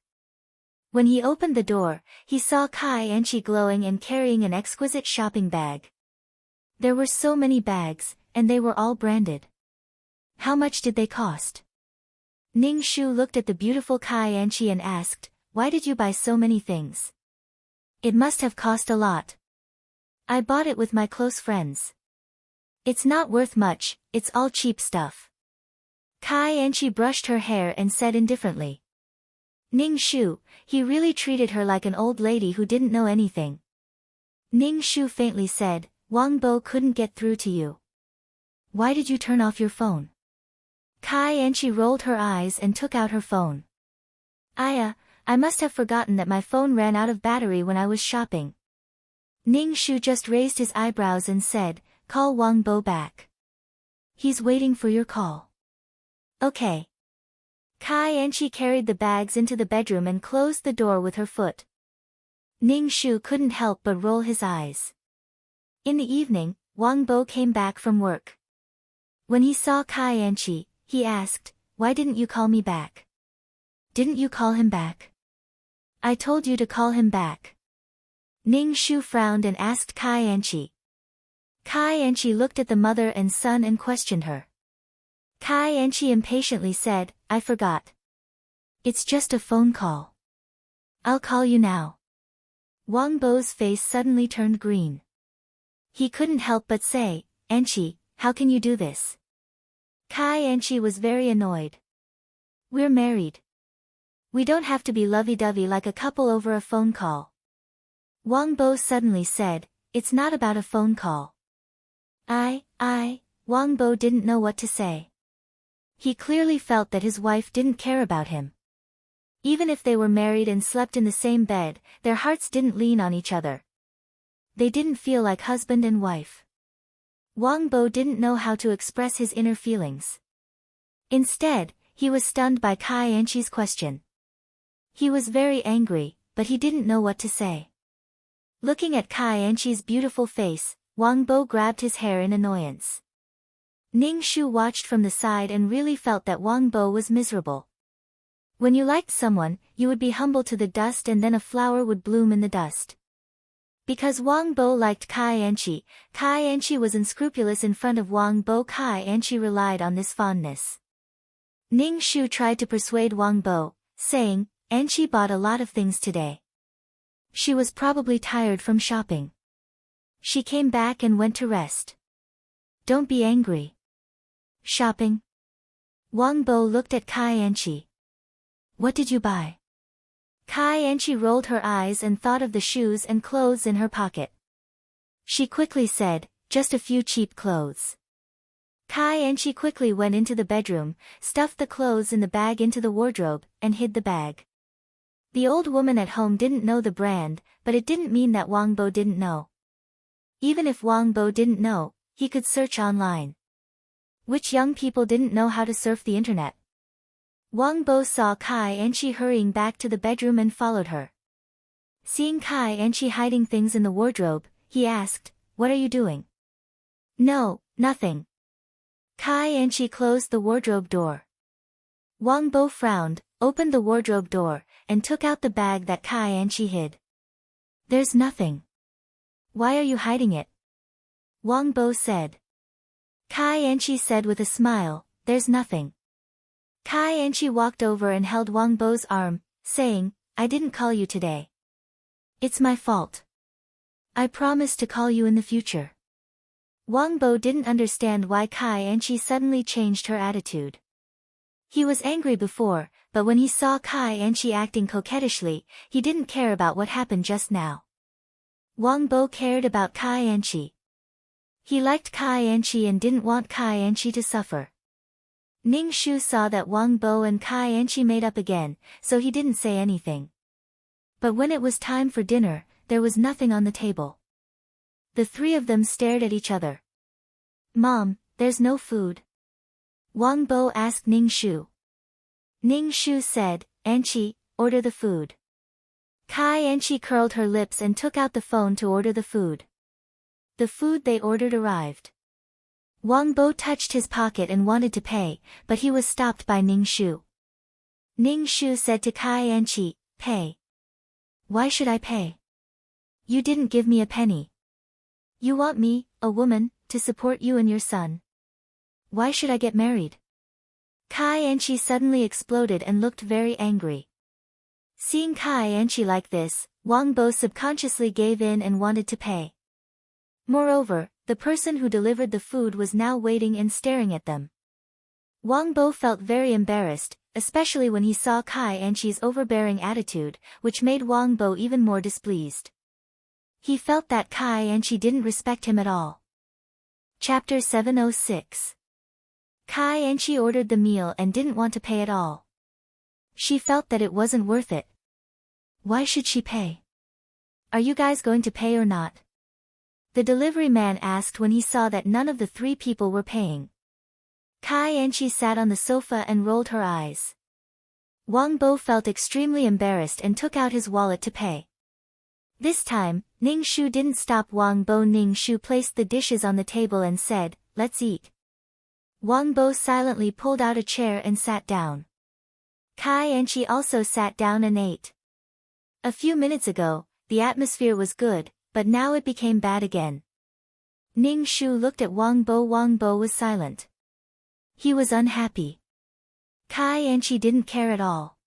When he opened the door, he saw Kai Enchi glowing and carrying an exquisite shopping bag. There were so many bags, and they were all branded. How much did they cost? Ning Shu looked at the beautiful Kai Enchi and asked, "Why did you buy so many things?" "It must have cost a lot. I bought it with my close friends. It's not worth much, it's all cheap stuff." Kai Enchi brushed her hair and said indifferently. "Ning Shu, he really treated her like an old lady who didn't know anything." Ning Shu faintly said, "Wang Bo couldn't get through to you. Why did you turn off your phone?" Kai Enchi rolled her eyes and took out her phone. I must have forgotten that my phone ran out of battery when I was shopping." Ning Shu just raised his eyebrows and said, "Call Wang Bo back. He's waiting for your call." "Okay." Kai Enchi carried the bags into the bedroom and closed the door with her foot. Ning Shu couldn't help but roll his eyes. In the evening, Wang Bo came back from work. When he saw Kai Enchi, he asked, "Why didn't you call me back?" "Didn't you call him back?" "I told you to call him back." Ning Shu frowned and asked Kai Enchi. Kai Enchi looked at the mother and son and questioned her. Kai Enchi impatiently said, "I forgot. It's just a phone call. I'll call you now." Wang Bo's face suddenly turned green. He couldn't help but say, "Enchi, how can you do this?" Kai Enchi was very annoyed. We're married. We don't have to be lovey-dovey like a couple over a phone call. Wang Bo suddenly said, it's not about a phone call. Wang Bo didn't know what to say. He clearly felt that his wife didn't care about him. Even if they were married and slept in the same bed, their hearts didn't lean on each other. They didn't feel like husband and wife. Wang Bo didn't know how to express his inner feelings. Instead, he was stunned by Kai Enchi's question. He was very angry, but he didn't know what to say. Looking at Kai Enchi's beautiful face, Wang Bo grabbed his hair in annoyance. Ning Shu watched from the side and really felt that Wang Bo was miserable. When you liked someone, you would be humble to the dust and then a flower would bloom in the dust. Because Wang Bo liked Kai Enchi was unscrupulous in front of Wang Bo. Kai Enchi relied on this fondness. Ning Shu tried to persuade Wang Bo, saying, Enchi bought a lot of things today. She was probably tired from shopping. She came back and went to rest. Don't be angry. Shopping? Wang Bo looked at Kai Enchi. What did you buy? Kai Enchi rolled her eyes and thought of the shoes and clothes in her pocket. She quickly said, just a few cheap clothes. Kai Enchi quickly went into the bedroom, stuffed the clothes in the bag into the wardrobe, and hid the bag. The old woman at home didn't know the brand, but it didn't mean that Wang Bo didn't know. Even if Wang Bo didn't know, he could search online. Which young people didn't know how to surf the internet? Wang Bo saw Kai Enchi hurrying back to the bedroom and followed her. Seeing Kai Enchi hiding things in the wardrobe, he asked, what are you doing? No, nothing. Kai Enchi closed the wardrobe door. Wang Bo frowned, opened the wardrobe door, and took out the bag that Kai Enchi hid. There's nothing. Why are you hiding it? Wang Bo said. Kai Enchi said with a smile, there's nothing. Kai Enchi walked over and held Wang Bo's arm, saying, I didn't call you today. It's my fault. I promise to call you in the future. Wang Bo didn't understand why Kai Enchi suddenly changed her attitude. He was angry before, but when he saw Kai Enchi acting coquettishly, he didn't care about what happened just now. Wang Bo cared about Kai Enchi. He liked Kai Enchi and didn't want Kai Enchi to suffer. Ning Shu saw that Wang Bo and Kai Enchi made up again, so he didn't say anything. But when it was time for dinner, there was nothing on the table. The three of them stared at each other. Mom, there's no food. Wang Bo asked Ning Shu. Ning Shu said, Enchi, order the food. Kai Enchi curled her lips and took out the phone to order the food. The food they ordered arrived. Wang Bo touched his pocket and wanted to pay, but he was stopped by Ning Shu. Ning Shu said to Kai Enchi, pay. Why should I pay? You didn't give me a penny. You want me, a woman, to support you and your son. Why should I get married? Kai Enchi suddenly exploded and looked very angry. Seeing Kai Enchi like this, Wang Bo subconsciously gave in and wanted to pay. Moreover, the person who delivered the food was now waiting and staring at them. Wang Bo felt very embarrassed, especially when he saw Kai Enchi's overbearing attitude, which made Wang Bo even more displeased. He felt that Kai Enchi didn't respect him at all. Chapter 706. Kai Enchi ordered the meal and didn't want to pay at all. She felt that it wasn't worth it. Why should she pay? Are you guys going to pay or not? The delivery man asked when he saw that none of the three people were paying. Kai Enchi sat on the sofa and rolled her eyes. Wang Bo felt extremely embarrassed and took out his wallet to pay. This time, Ning Shu didn't stop Wang Bo. Ning Shu placed the dishes on the table and said, let's eat. Wang Bo silently pulled out a chair and sat down. Kai Enchi also sat down and ate. A few minutes ago, the atmosphere was good, but now it became bad again. Ning Shu looked at Wang Bo. Wang Bo was silent. He was unhappy. Kai Enchi didn't care at all.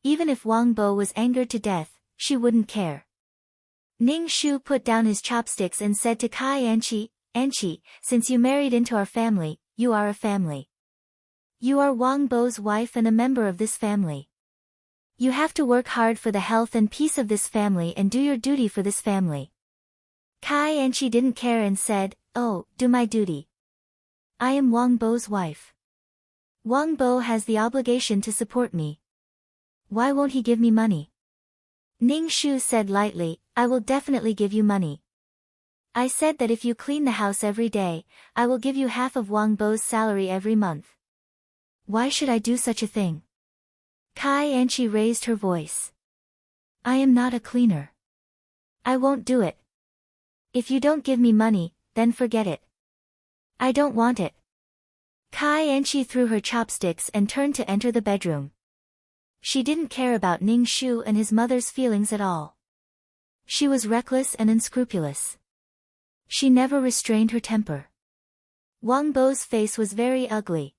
Even if Wang Bo was angered to death, she wouldn't care. Ning Shu put down his chopsticks and said to Kai Enchi, Enchi, since you married into our family, you are a family. You are Wang Bo's wife and a member of this family. You have to work hard for the health and peace of this family and do your duty for this family. Kai Anchi didn't care and said, "Oh, do my duty. I am Wang Bo's wife. Wang Bo has the obligation to support me. Why won't he give me money?" Ning Shu said lightly, "I will definitely give you money. I said that if you clean the house every day, I will give you half of Wang Bo's salary every month. Why should I do such a thing?" Kai Anchi raised her voice. "I am not a cleaner. I won't do it. If you don't give me money, then forget it. I don't want it." Kai Anchi threw her chopsticks and turned to enter the bedroom. She didn't care about Ning Shu and his mother's feelings at all. She was reckless and unscrupulous. She never restrained her temper. Wang Bo's face was very ugly.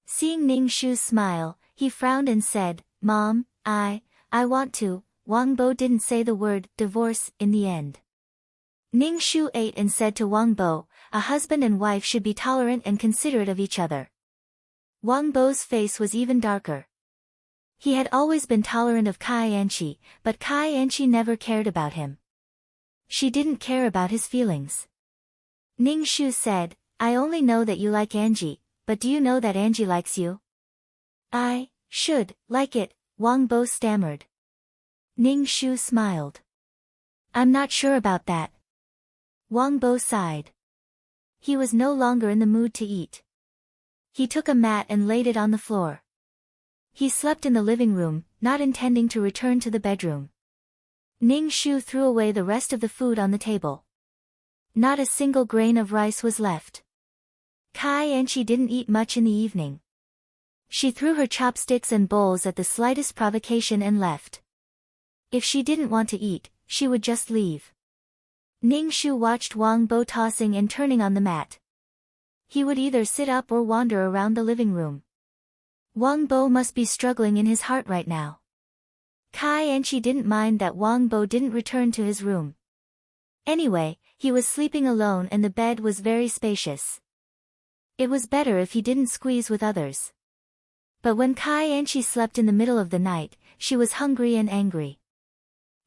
Seeing Ning Shu's smile, he frowned and said, "Mom, I want to." Wang Bo didn't say the word divorce in the end. Ning Shu ate and said to Wang Bo, "A husband and wife should be tolerant and considerate of each other." Wang Bo's face was even darker. He had always been tolerant of Kai Anchi, but Kai Anchi never cared about him. She didn't care about his feelings. Ning Shu said, "I only know that you like Angie, but do you know that Angie likes you?" "I should like it," Wang Bo stammered. Ning Shu smiled. "I'm not sure about that." Wang Bo sighed. He was no longer in the mood to eat. He took a mat and laid it on the floor. He slept in the living room, not intending to return to the bedroom. Ning Shu threw away the rest of the food on the table. Not a single grain of rice was left. Kai Anchi didn't eat much in the evening. She threw her chopsticks and bowls at the slightest provocation and left. If she didn't want to eat, she would just leave. Ning Shu watched Wang Bo tossing and turning on the mat. He would either sit up or wander around the living room. Wang Bo must be struggling in his heart right now. Kai Anchi didn't mind that Wang Bo didn't return to his room. Anyway, he was sleeping alone and the bed was very spacious. It was better if he didn't squeeze with others. But when Kai Anchi slept in the middle of the night, she was hungry and angry.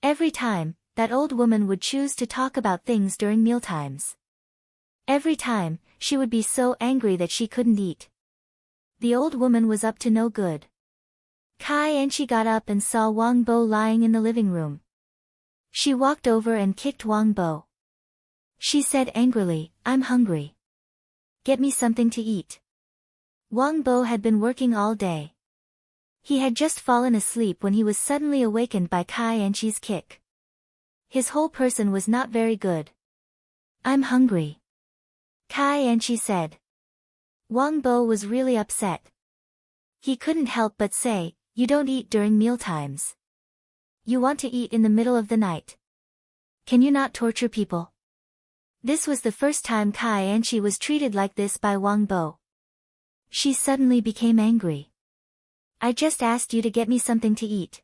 Every time, that old woman would choose to talk about things during mealtimes. Every time, she would be so angry that she couldn't eat. The old woman was up to no good. Kai Anchi got up and saw Wang Bo lying in the living room. She walked over and kicked Wang Bo. She said angrily, "I'm hungry. Get me something to eat." Wang Bo had been working all day. He had just fallen asleep when he was suddenly awakened by Kai Anchi's kick. His whole person was not very good. "I'm hungry," Kai Anchi said. Wang Bo was really upset. He couldn't help but say, "You don't eat during mealtimes. You want to eat in the middle of the night. Can you not torture people?" This was the first time Kai Anchi was treated like this by Wang Bo. She suddenly became angry. "I just asked you to get me something to eat.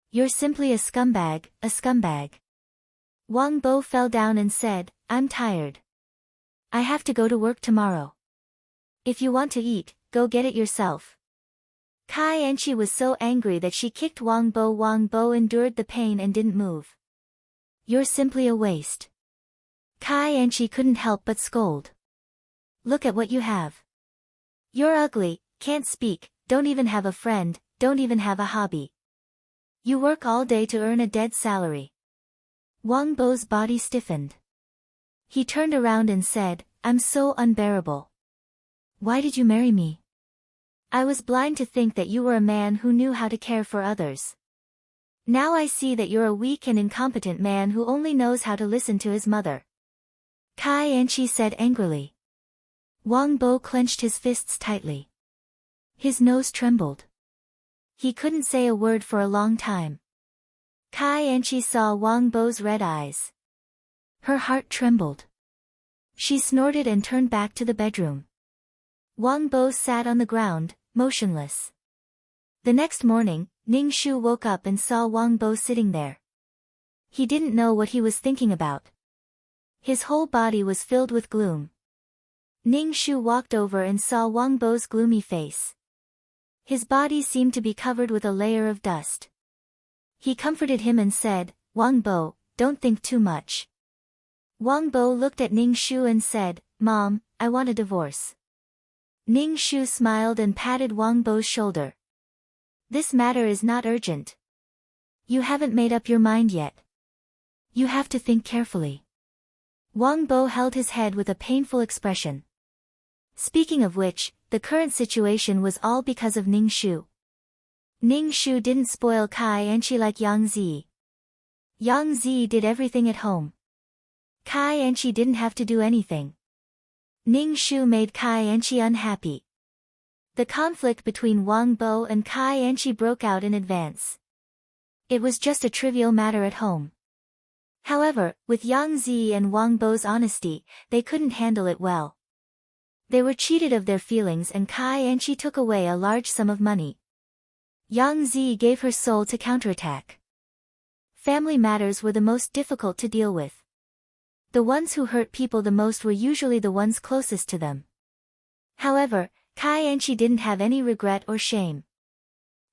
You're simply a scumbag, a scumbag." Wang Bo fell down and said, "I'm tired. I have to go to work tomorrow. If you want to eat, go get it yourself." Kai Anchi was so angry that she kicked Wang Bo. Wang Bo endured the pain and didn't move. "You're simply a waste." Kai Anchi couldn't help but scold. "Look at what you have. You're ugly, can't speak, don't even have a friend, don't even have a hobby. You work all day to earn a dead salary." Wang Bo's body stiffened. He turned around and said, "I'm so unbearable. Why did you marry me? I was blind to think that you were a man who knew how to care for others. Now I see that you're a weak and incompetent man who only knows how to listen to his mother." Kai Anchi said angrily. Wang Bo clenched his fists tightly. His nose trembled. He couldn't say a word for a long time. Kai Anchi saw Wang Bo's red eyes. Her heart trembled. She snorted and turned back to the bedroom. Wang Bo sat on the ground, motionless. The next morning, Ning Shu woke up and saw Wang Bo sitting there. He didn't know what he was thinking about. His whole body was filled with gloom. Ning Shu walked over and saw Wang Bo's gloomy face. His body seemed to be covered with a layer of dust. He comforted him and said, "Wang Bo, don't think too much." Wang Bo looked at Ning Shu and said, "Mom, I want a divorce." Ning Shu smiled and patted Wang Bo's shoulder. "This matter is not urgent. You haven't made up your mind yet. You have to think carefully." Wang Bo held his head with a painful expression. Speaking of which, the current situation was all because of Ning Shu. Ning Shu didn't spoil Kai Enchi like Yang Zi. Yang Zi did everything at home. Kai Enchi didn't have to do anything. Ning Shu made Kai Enchi unhappy. The conflict between Wang Bo and Kai Enchi broke out in advance. It was just a trivial matter at home. However, with Yang Zi and Wang Bo's honesty, they couldn't handle it well. They were cheated of their feelings and Kai Enchi took away a large sum of money. Yang Zi gave her soul to counterattack. Family matters were the most difficult to deal with. The ones who hurt people the most were usually the ones closest to them. However, Kai Enchi didn't have any regret or shame.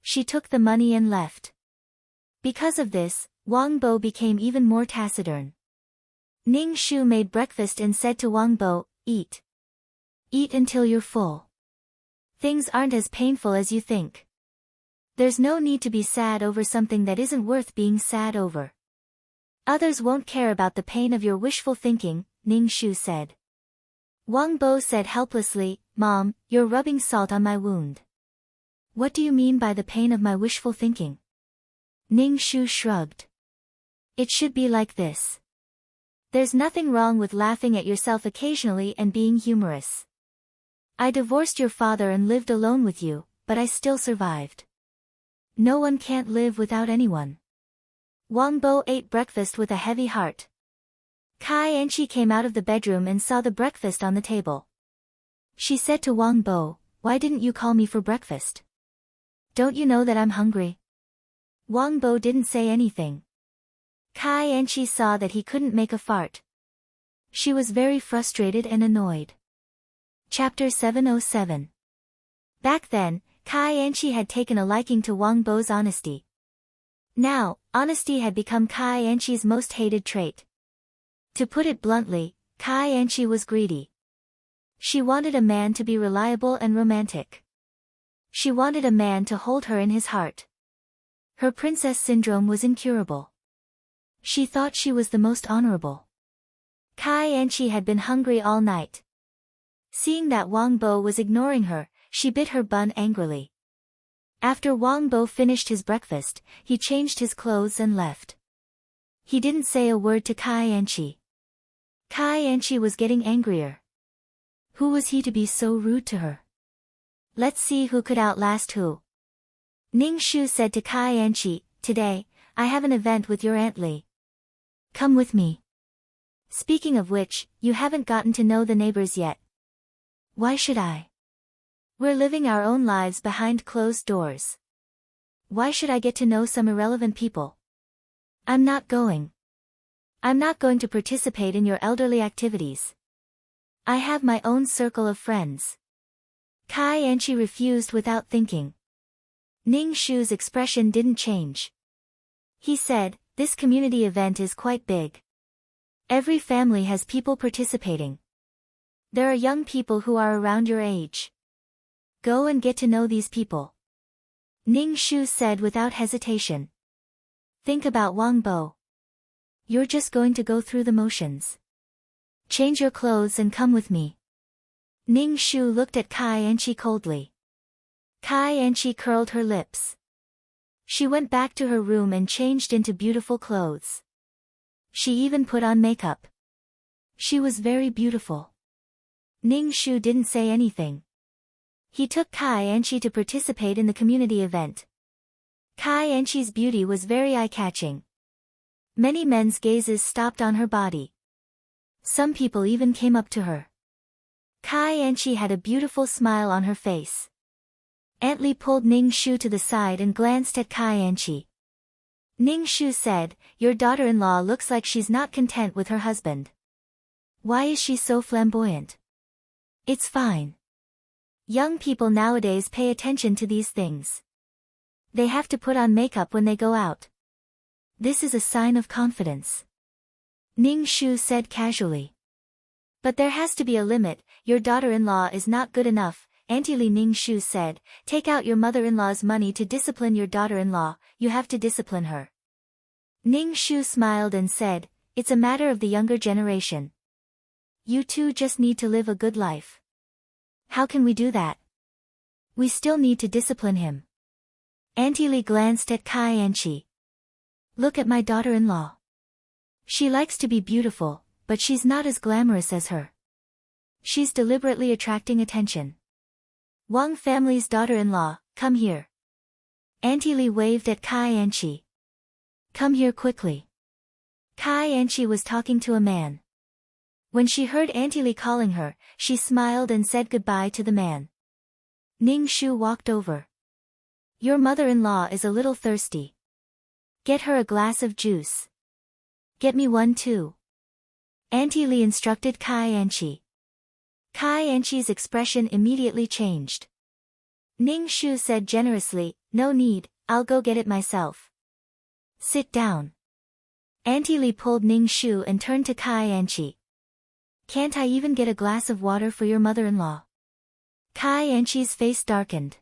She took the money and left. Because of this, Wang Bo became even more taciturn. Ning Shu made breakfast and said to Wang Bo, "Eat. Eat until you're full. Things aren't as painful as you think. There's no need to be sad over something that isn't worth being sad over. Others won't care about the pain of your wishful thinking," Ning Shu said. Wang Bo said helplessly, "Mom, you're rubbing salt on my wound." "What do you mean by the pain of my wishful thinking?" Ning Shu shrugged. "It should be like this. There's nothing wrong with laughing at yourself occasionally and being humorous. I divorced your father and lived alone with you, but I still survived. No one can't live without anyone." Wang Bo ate breakfast with a heavy heart. Kai Enchi came out of the bedroom and saw the breakfast on the table. She said to Wang Bo, "Why didn't you call me for breakfast? Don't you know that I'm hungry?" Wang Bo didn't say anything. Kai Enchi saw that he couldn't make a fart. She was very frustrated and annoyed. Chapter 707. Back then, Kai Enchi had taken a liking to Wang Bo's honesty. Now, honesty had become Kai Enchi's most hated trait. To put it bluntly, Kai Enchi was greedy. She wanted a man to be reliable and romantic. She wanted a man to hold her in his heart. Her princess syndrome was incurable. She thought she was the most honorable. Kai Enchi had been hungry all night. Seeing that Wang Bo was ignoring her, she bit her bun angrily. After Wang Bo finished his breakfast, he changed his clothes and left. He didn't say a word to Kai Enchi. Kai Enchi was getting angrier. Who was he to be so rude to her? Let's see who could outlast who. Ning Shu said to Kai Enchi, "Today, I have an event with your Aunt Li. Come with me. Speaking of which, you haven't gotten to know the neighbors yet." "Why should I? We're living our own lives behind closed doors. Why should I get to know some irrelevant people?" "I'm not going. I'm not going to participate in your elderly activities. I have my own circle of friends." Kai Enchi refused without thinking. Ning Shu's expression didn't change. He said, "This community event is quite big. Every family has people participating. There are young people who are around your age. Go and get to know these people." Ning Shu said without hesitation. "Think about Wang Bo. You're just going to go through the motions. Change your clothes and come with me." Ning Shu looked at Kai Enchi coldly. Kai Enchi curled her lips. She went back to her room and changed into beautiful clothes. She even put on makeup. She was very beautiful. Ning Shu didn't say anything. He took Kai Enchi to participate in the community event. Kai Enchi's beauty was very eye-catching. Many men's gazes stopped on her body. Some people even came up to her. Kai Enchi had a beautiful smile on her face. Aunt Li pulled Ning Shu to the side and glanced at Kai Enchi. Ning Shu said, "Your daughter-in-law looks like she's not content with her husband. Why is she so flamboyant? It's fine. Young people nowadays pay attention to these things. They have to put on makeup when they go out. This is a sign of confidence. Ning Shu said casually. But there has to be a limit, your daughter-in-law is not good enough, Auntie Li. Ning Shu said, take out your mother-in-law's money to discipline your daughter-in-law, you have to discipline her. Ning Shu smiled and said, it's a matter of the younger generation. You two just need to live a good life. How can we do that? We still need to discipline him. Auntie Li glanced at Kai Anchi. Look at my daughter-in-law. She likes to be beautiful, but she's not as glamorous as her. She's deliberately attracting attention. Wang family's daughter-in-law, come here. Auntie Li waved at Kai Anchi. Come here quickly. Kai Anchi was talking to a man. When she heard Auntie Li calling her, she smiled and said goodbye to the man. Ning Shu walked over. Your mother-in-law is a little thirsty. Get her a glass of juice. Get me one too. Auntie Li instructed Kai Anchi. Kai Anchi's expression immediately changed. Ning Shu said generously, no need, I'll go get it myself. Sit down. Auntie Li pulled Ning Shu and turned to Kai Anchi. Can't I even get a glass of water for your mother-in-law? Kai Anchi's face darkened.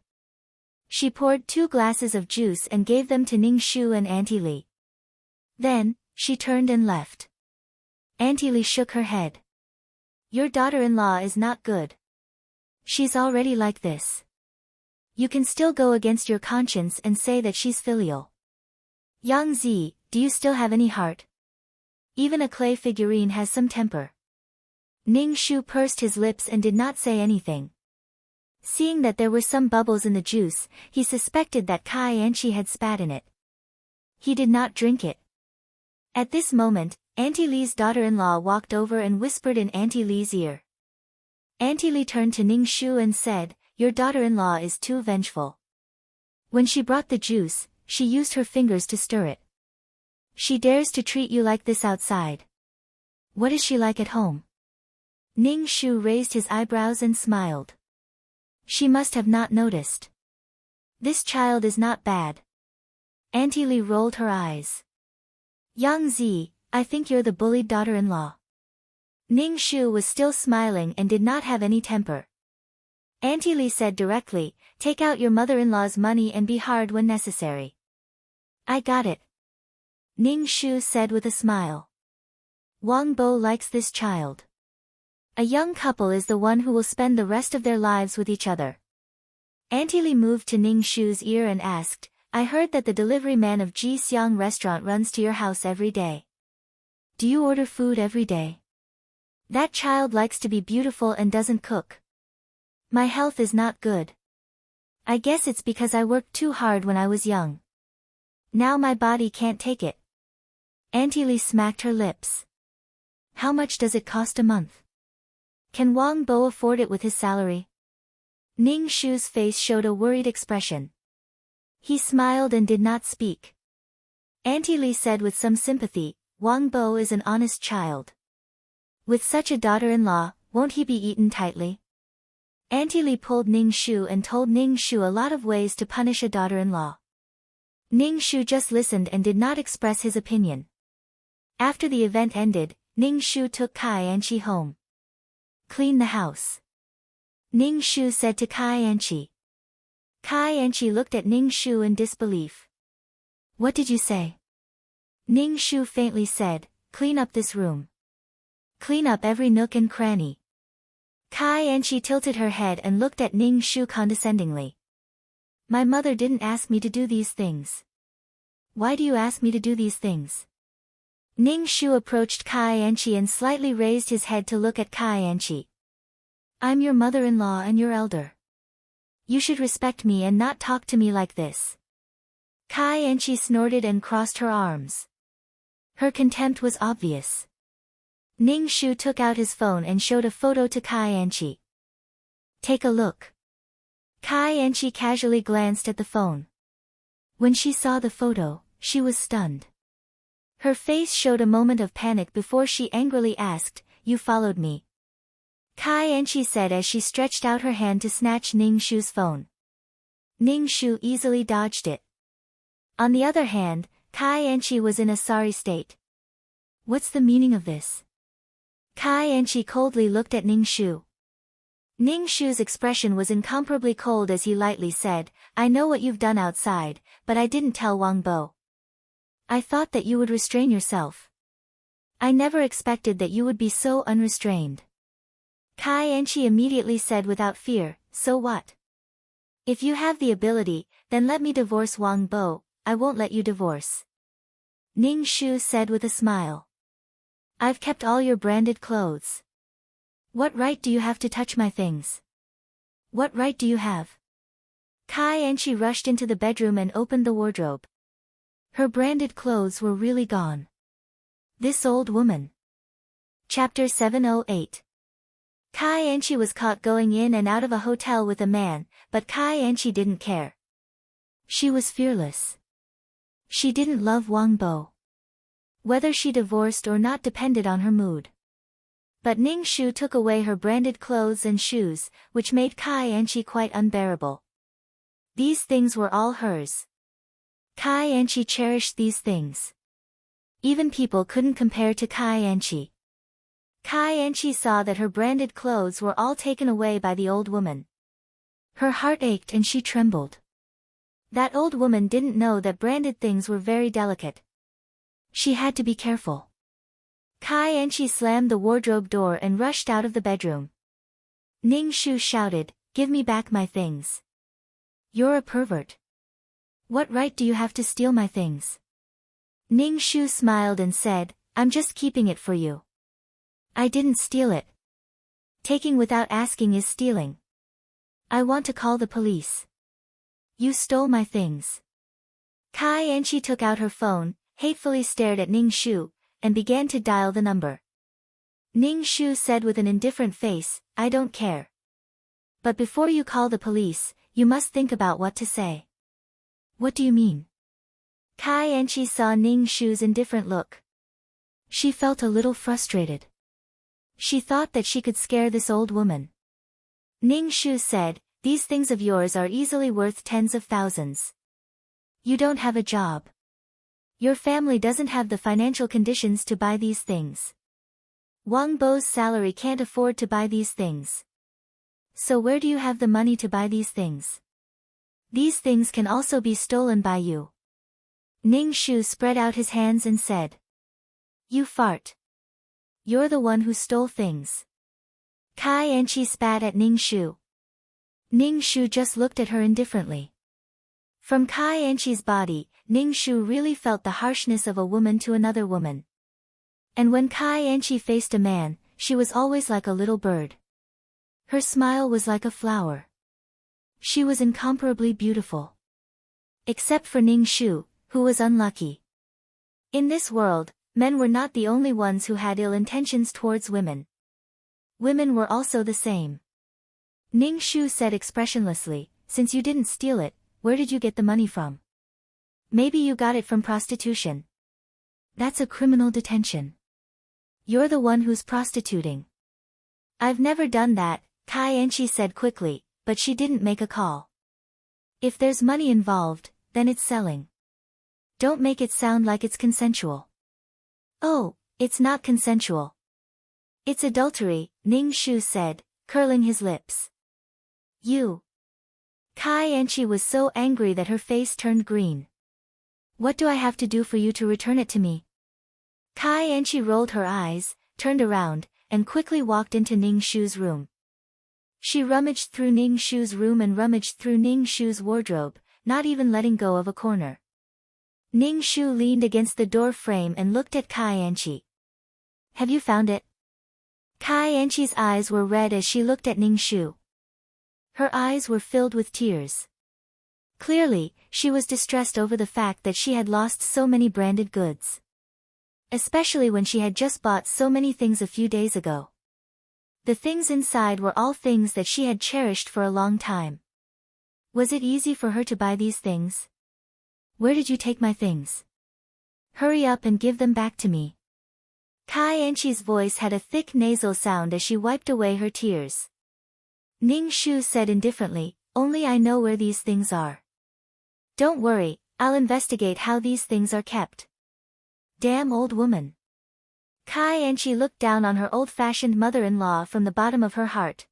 She poured 2 glasses of juice and gave them to Ning Shu and Auntie Li. Then, she turned and left. Auntie Li shook her head. Your daughter-in-law is not good. She's already like this. You can still go against your conscience and say that she's filial. Yang Zi, do you still have any heart? Even a clay figurine has some temper. Ning Shu pursed his lips and did not say anything. Seeing that there were some bubbles in the juice, he suspected that Kai Anchi had spat in it. He did not drink it. At this moment, Auntie Li's daughter-in-law walked over and whispered in Auntie Li's ear. Auntie Li turned to Ning Shu and said, your daughter-in-law is too vengeful. When she brought the juice, she used her fingers to stir it. She dares to treat you like this outside. What is she like at home? Ning Shu raised his eyebrows and smiled. She must have not noticed. This child is not bad. Auntie Li rolled her eyes. Yang Zi, I think you're the bullied daughter-in-law. Ning Shu was still smiling and did not have any temper. Auntie Li said directly, take out your mother-in-law's money and be hard when necessary. I got it. Ning Shu said with a smile. Wang Bo likes this child. A young couple is the one who will spend the rest of their lives with each other. Auntie Li moved to Ning Shu's ear and asked, I heard that the delivery man of Ji Xiang restaurant runs to your house every day. Do you order food every day? That child likes to be beautiful and doesn't cook. My health is not good. I guess it's because I worked too hard when I was young. Now my body can't take it. Auntie Li smacked her lips. How much does it cost a month? Can Wang Bo afford it with his salary? Ning Shu's face showed a worried expression. He smiled and did not speak. Auntie Li said with some sympathy, Wang Bo is an honest child. With such a daughter-in-law, won't he be eaten tightly? Auntie Li pulled Ning Shu and told Ning Shu a lot of ways to punish a daughter-in-law. Ning Shu just listened and did not express his opinion. After the event ended, Ning Shu took Kai Anchi home. Clean the house. Ning Shu said to Kai Anchi. Kai Anchi looked at Ning Shu in disbelief. What did you say? Ning Shu faintly said, clean up this room. Clean up every nook and cranny. Kai Anchi tilted her head and looked at Ning Shu condescendingly. My mother didn't ask me to do these things. Why do you ask me to do these things? Ning Shu approached Kai Anchi and slightly raised his head to look at Kai Anchi. I'm your mother-in-law and your elder. You should respect me and not talk to me like this. Kai Anchi snorted and crossed her arms. Her contempt was obvious. Ning Shu took out his phone and showed a photo to Kai Anchi. Take a look. Kai Anchi casually glanced at the phone. When she saw the photo, she was stunned. Her face showed a moment of panic before she angrily asked, you followed me. Kai Enchi said as she stretched out her hand to snatch Ning Shu's phone. Ning Shu easily dodged it. On the other hand, Kai Enchi was in a sorry state. What's the meaning of this? Kai Enchi coldly looked at Ning Shu. Ning Shu's expression was incomparably cold as he lightly said, I know what you've done outside, but I didn't tell Wang Bo. I thought that you would restrain yourself. I never expected that you would be so unrestrained. Kai Enchi immediately said without fear, so what? If you have the ability, then let me divorce Wang Bo, I won't let you divorce. Ning Shu said with a smile. I've kept all your branded clothes. What right do you have to touch my things? What right do you have? Kai Enchi rushed into the bedroom and opened the wardrobe. Her branded clothes were really gone. This old woman. Chapter 708. Kai Enchi was caught going in and out of a hotel with a man, but Kai Enchi didn't care. She was fearless. She didn't love Wang Bo. Whether she divorced or not depended on her mood. But Ning Shu took away her branded clothes and shoes, which made Kai Enchi quite unbearable. These things were all hers. Kai Enchi cherished these things. Even people couldn't compare to Kai Enchi. Kai Enchi saw that her branded clothes were all taken away by the old woman. Her heart ached and she trembled. That old woman didn't know that branded things were very delicate. She had to be careful. Kai Enchi slammed the wardrobe door and rushed out of the bedroom. Ning Shu shouted, give me back my things. You're a pervert. What right do you have to steal my things? Ning Shu smiled and said, I'm just keeping it for you. I didn't steal it. Taking without asking is stealing. I want to call the police. You stole my things. Kai Enchi took out her phone, hatefully stared at Ning Shu, and began to dial the number. Ning Shu said with an indifferent face, I don't care. But before you call the police, you must think about what to say. What do you mean? Kai Enchi saw Ning Shu's indifferent look. She felt a little frustrated. She thought that she could scare this old woman. Ning Shu said, these things of yours are easily worth tens of thousands. You don't have a job. Your family doesn't have the financial conditions to buy these things. Wang Bo's salary can't afford to buy these things. So where do you have the money to buy these things? These things can also be stolen by you. Ning Shu spread out his hands and said. You fart. You're the one who stole things. Kai Enchi spat at Ning Shu. Ning Shu just looked at her indifferently. From Kai Enchi's body, Ning Shu really felt the harshness of a woman to another woman. And when Kai Enchi faced a man, she was always like a little bird. Her smile was like a flower. She was incomparably beautiful. Except for Ning Shu, who was unlucky. In this world, men were not the only ones who had ill intentions towards women. Women were also the same. Ning Shu said expressionlessly, since you didn't steal it, where did you get the money from? Maybe you got it from prostitution. That's a criminal detention. You're the one who's prostituting. I've never done that, Kai Enchi said quickly, but she didn't make a call. If there's money involved, then it's selling. Don't make it sound like it's consensual. Oh, it's not consensual. It's adultery, Ning Shu said, curling his lips. You. Kai Enchi was so angry that her face turned green. What do I have to do for you to return it to me? Kai Enchi rolled her eyes, turned around, and quickly walked into Ning Shu's room. She rummaged through Ning Shu's room and rummaged through Ning Shu's wardrobe, not even letting go of a corner. Ning Shu leaned against the door frame and looked at Kai Enchi. Have you found it? Kai Enchi's eyes were red as she looked at Ning Shu. Her eyes were filled with tears. Clearly, she was distressed over the fact that she had lost so many branded goods. Especially when she had just bought so many things a few days ago. The things inside were all things that she had cherished for a long time. Was it easy for her to buy these things? Where did you take my things? Hurry up and give them back to me. Kai Enchi's voice had a thick nasal sound as she wiped away her tears. Ning Shu said indifferently, only I know where these things are. Don't worry, I'll investigate how these things are kept. Damn old woman. Kai Enchi looked down on her old-fashioned mother-in-law from the bottom of her heart.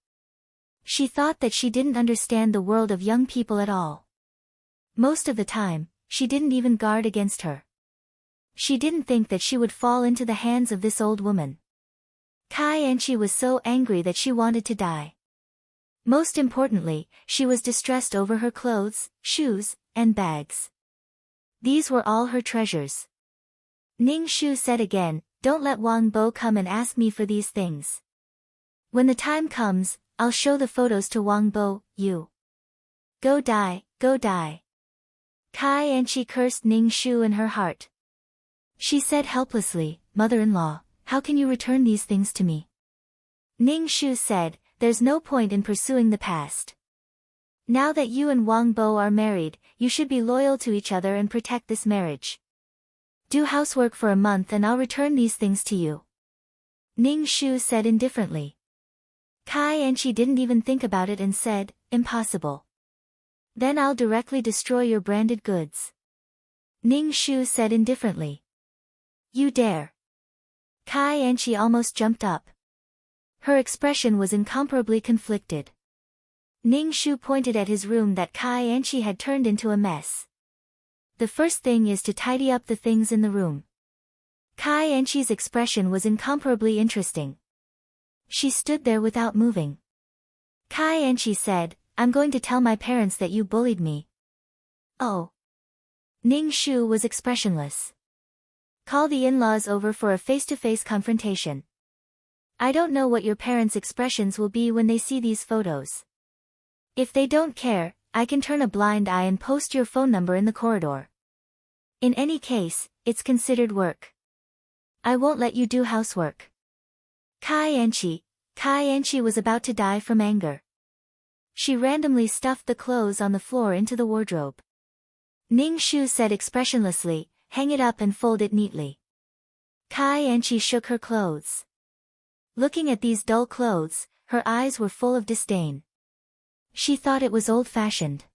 She thought that she didn't understand the world of young people at all. Most of the time, she didn't even guard against her. She didn't think that she would fall into the hands of this old woman. Kai Enchi was so angry that she wanted to die. Most importantly, she was distressed over her clothes, shoes, and bags. These were all her treasures. Ning Shu said again, don't let Wang Bo come and ask me for these things. When the time comes, I'll show the photos to Wang Bo, you. Go die, go die. Kai Enchi cursed Ning Shu in her heart. She said helplessly, mother-in-law, how can you return these things to me? Ning Shu said, there's no point in pursuing the past. Now that you and Wang Bo are married, you should be loyal to each other and protect this marriage. Do housework for a month and I'll return these things to you. Ning Shu said indifferently. Kai Enchi didn't even think about it and said, impossible. Then I'll directly destroy your branded goods. Ning Shu said indifferently. You dare. Kai Enchi almost jumped up. Her expression was incomparably conflicted. Ning Shu pointed at his room that Kai Enchi had turned into a mess. The first thing is to tidy up the things in the room. Kai Enchi's expression was incomparably interesting. She stood there without moving. Kai Enchi said, I'm going to tell my parents that you bullied me. Oh. Ning Shu was expressionless. Call the in-laws over for a face-to-face confrontation. I don't know what your parents' expressions will be when they see these photos. If they don't care, I can turn a blind eye and post your phone number in the corridor. In any case, it's considered work. I won't let you do housework. Kai Enchi was about to die from anger. She randomly stuffed the clothes on the floor into the wardrobe. Ning Shu said expressionlessly, hang it up and fold it neatly. Kai Enchi shook her clothes. Looking at these dull clothes, her eyes were full of disdain. She thought it was old-fashioned.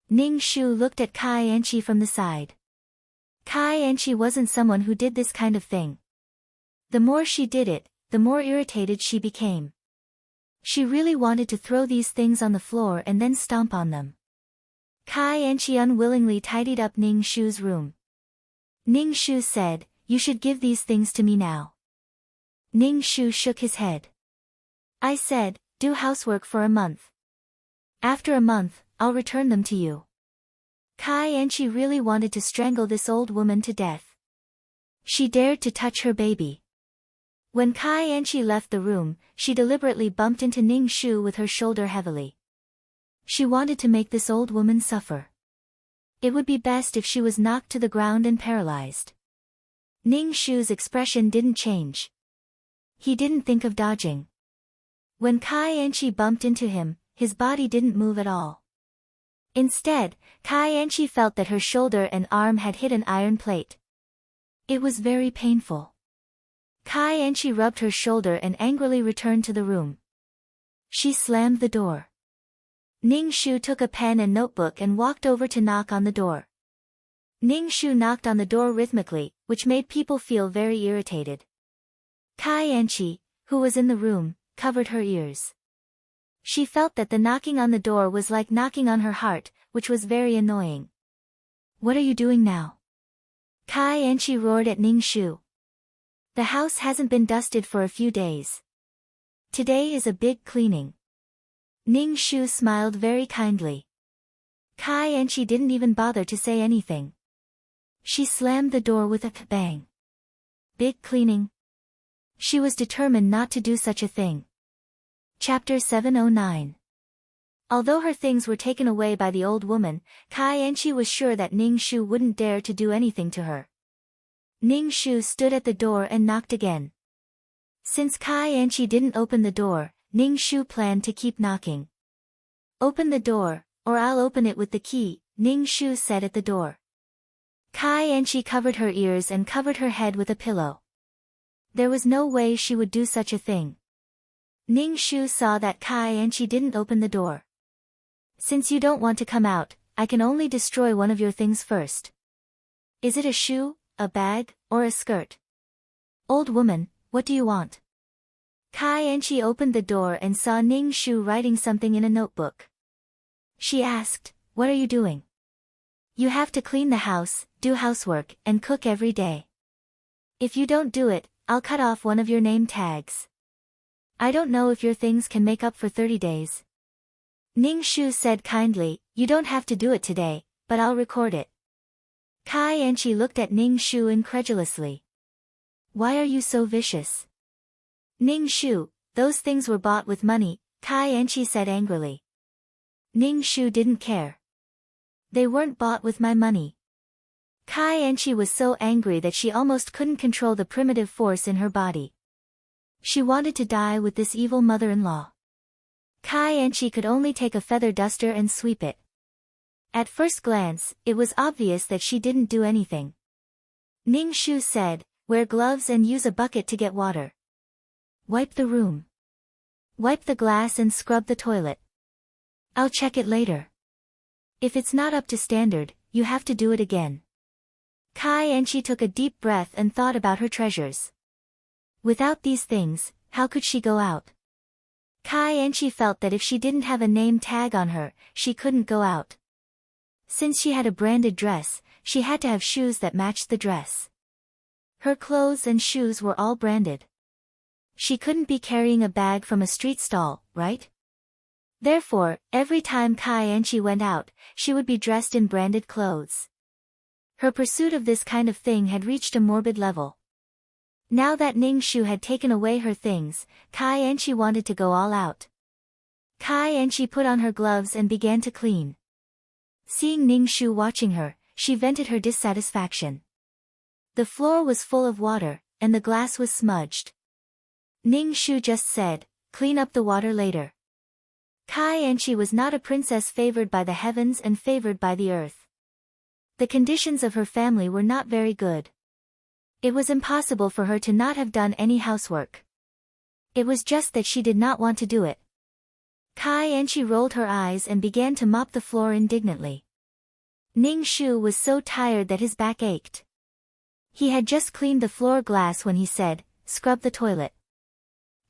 Ning Shu looked at Kai Enchi from the side. Kai Enchi wasn't someone who did this kind of thing. The more she did it, the more irritated she became. She really wanted to throw these things on the floor and then stomp on them. Kai Enchi unwillingly tidied up Ning Shu's room. Ning Shu said, you should give these things to me now. Ning Shu shook his head. I said, do housework for a month. After a month, I'll return them to you. Kai Enchi really wanted to strangle this old woman to death. She dared to touch her baby. When Kai Enchi left the room, she deliberately bumped into Ning Shu with her shoulder heavily. She wanted to make this old woman suffer. It would be best if she was knocked to the ground and paralyzed. Ning Shu's expression didn't change. He didn't think of dodging. When Kai Enchi bumped into him, his body didn't move at all. Instead, Kai Enchi felt that her shoulder and arm had hit an iron plate. It was very painful. Kai Enchi rubbed her shoulder and angrily returned to the room. She slammed the door. Ning Shu took a pen and notebook and walked over to knock on the door. Ning Shu knocked on the door rhythmically, which made people feel very irritated. Kai Enchi, who was in the room, covered her ears. She felt that the knocking on the door was like knocking on her heart, which was very annoying. What are you doing now? Kai Enchi roared at Ning Shu. The house hasn't been dusted for a few days. Today is a big cleaning. Ning Shu smiled very kindly. Kai Enchi didn't even bother to say anything. She slammed the door with a bang. Big cleaning. She was determined not to do such a thing. Chapter 709. Although her things were taken away by the old woman, Kai Enchi was sure that Ning Shu wouldn't dare to do anything to her. Ning Shu stood at the door and knocked again. Since Kai Enchi didn't open the door, Ning Shu planned to keep knocking. Open the door, or I'll open it with the key, Ning Shu said at the door. Kai Enchi covered her ears and covered her head with a pillow. There was no way she would do such a thing. Ning Shu saw that Kai Enchi didn't open the door. Since you don't want to come out, I can only destroy one of your things first. Is it a shoe, a bag, or a skirt? Old woman, what do you want? Kai Enchi opened the door and saw Ning Shu writing something in a notebook. She asked, what are you doing? You have to clean the house, do housework, and cook every day. If you don't do it, I'll cut off one of your name tags. I don't know if your things can make up for 30 days. Ning Shu said kindly, you don't have to do it today, but I'll record it. Kai Enchi looked at Ning Shu incredulously. Why are you so vicious? Ning Shu, those things were bought with money, Kai Enchi said angrily. Ning Shu didn't care. They weren't bought with my money. Kai Enchi was so angry that she almost couldn't control the primitive force in her body. She wanted to die with this evil mother-in-law. Kai Enchi could only take a feather duster and sweep it. At first glance, it was obvious that she didn't do anything. Ning Shu said, wear gloves and use a bucket to get water. Wipe the room. Wipe the glass and scrub the toilet. I'll check it later. If it's not up to standard, you have to do it again. Kai Enchi took a deep breath and thought about her treasures. Without these things, how could she go out? Kai Enchi felt that if she didn't have a name tag on her, she couldn't go out. Since she had a branded dress, she had to have shoes that matched the dress. Her clothes and shoes were all branded. She couldn't be carrying a bag from a street stall, right? Therefore, every time Kai Enchi went out, she would be dressed in branded clothes. Her pursuit of this kind of thing had reached a morbid level. Now that Ning Shu had taken away her things, Kai Enchi wanted to go all out. Kai Enchi put on her gloves and began to clean. Seeing Ning Shu watching her, she vented her dissatisfaction. The floor was full of water, and the glass was smudged. Ning Shu just said, clean up the water later. Kai Enchi was not a princess favored by the heavens and favored by the earth. The conditions of her family were not very good. It was impossible for her to not have done any housework. It was just that she did not want to do it. Kai Enchi rolled her eyes and began to mop the floor indignantly. Ning Shu was so tired that his back ached. He had just cleaned the floor glass when he said, scrub the toilet.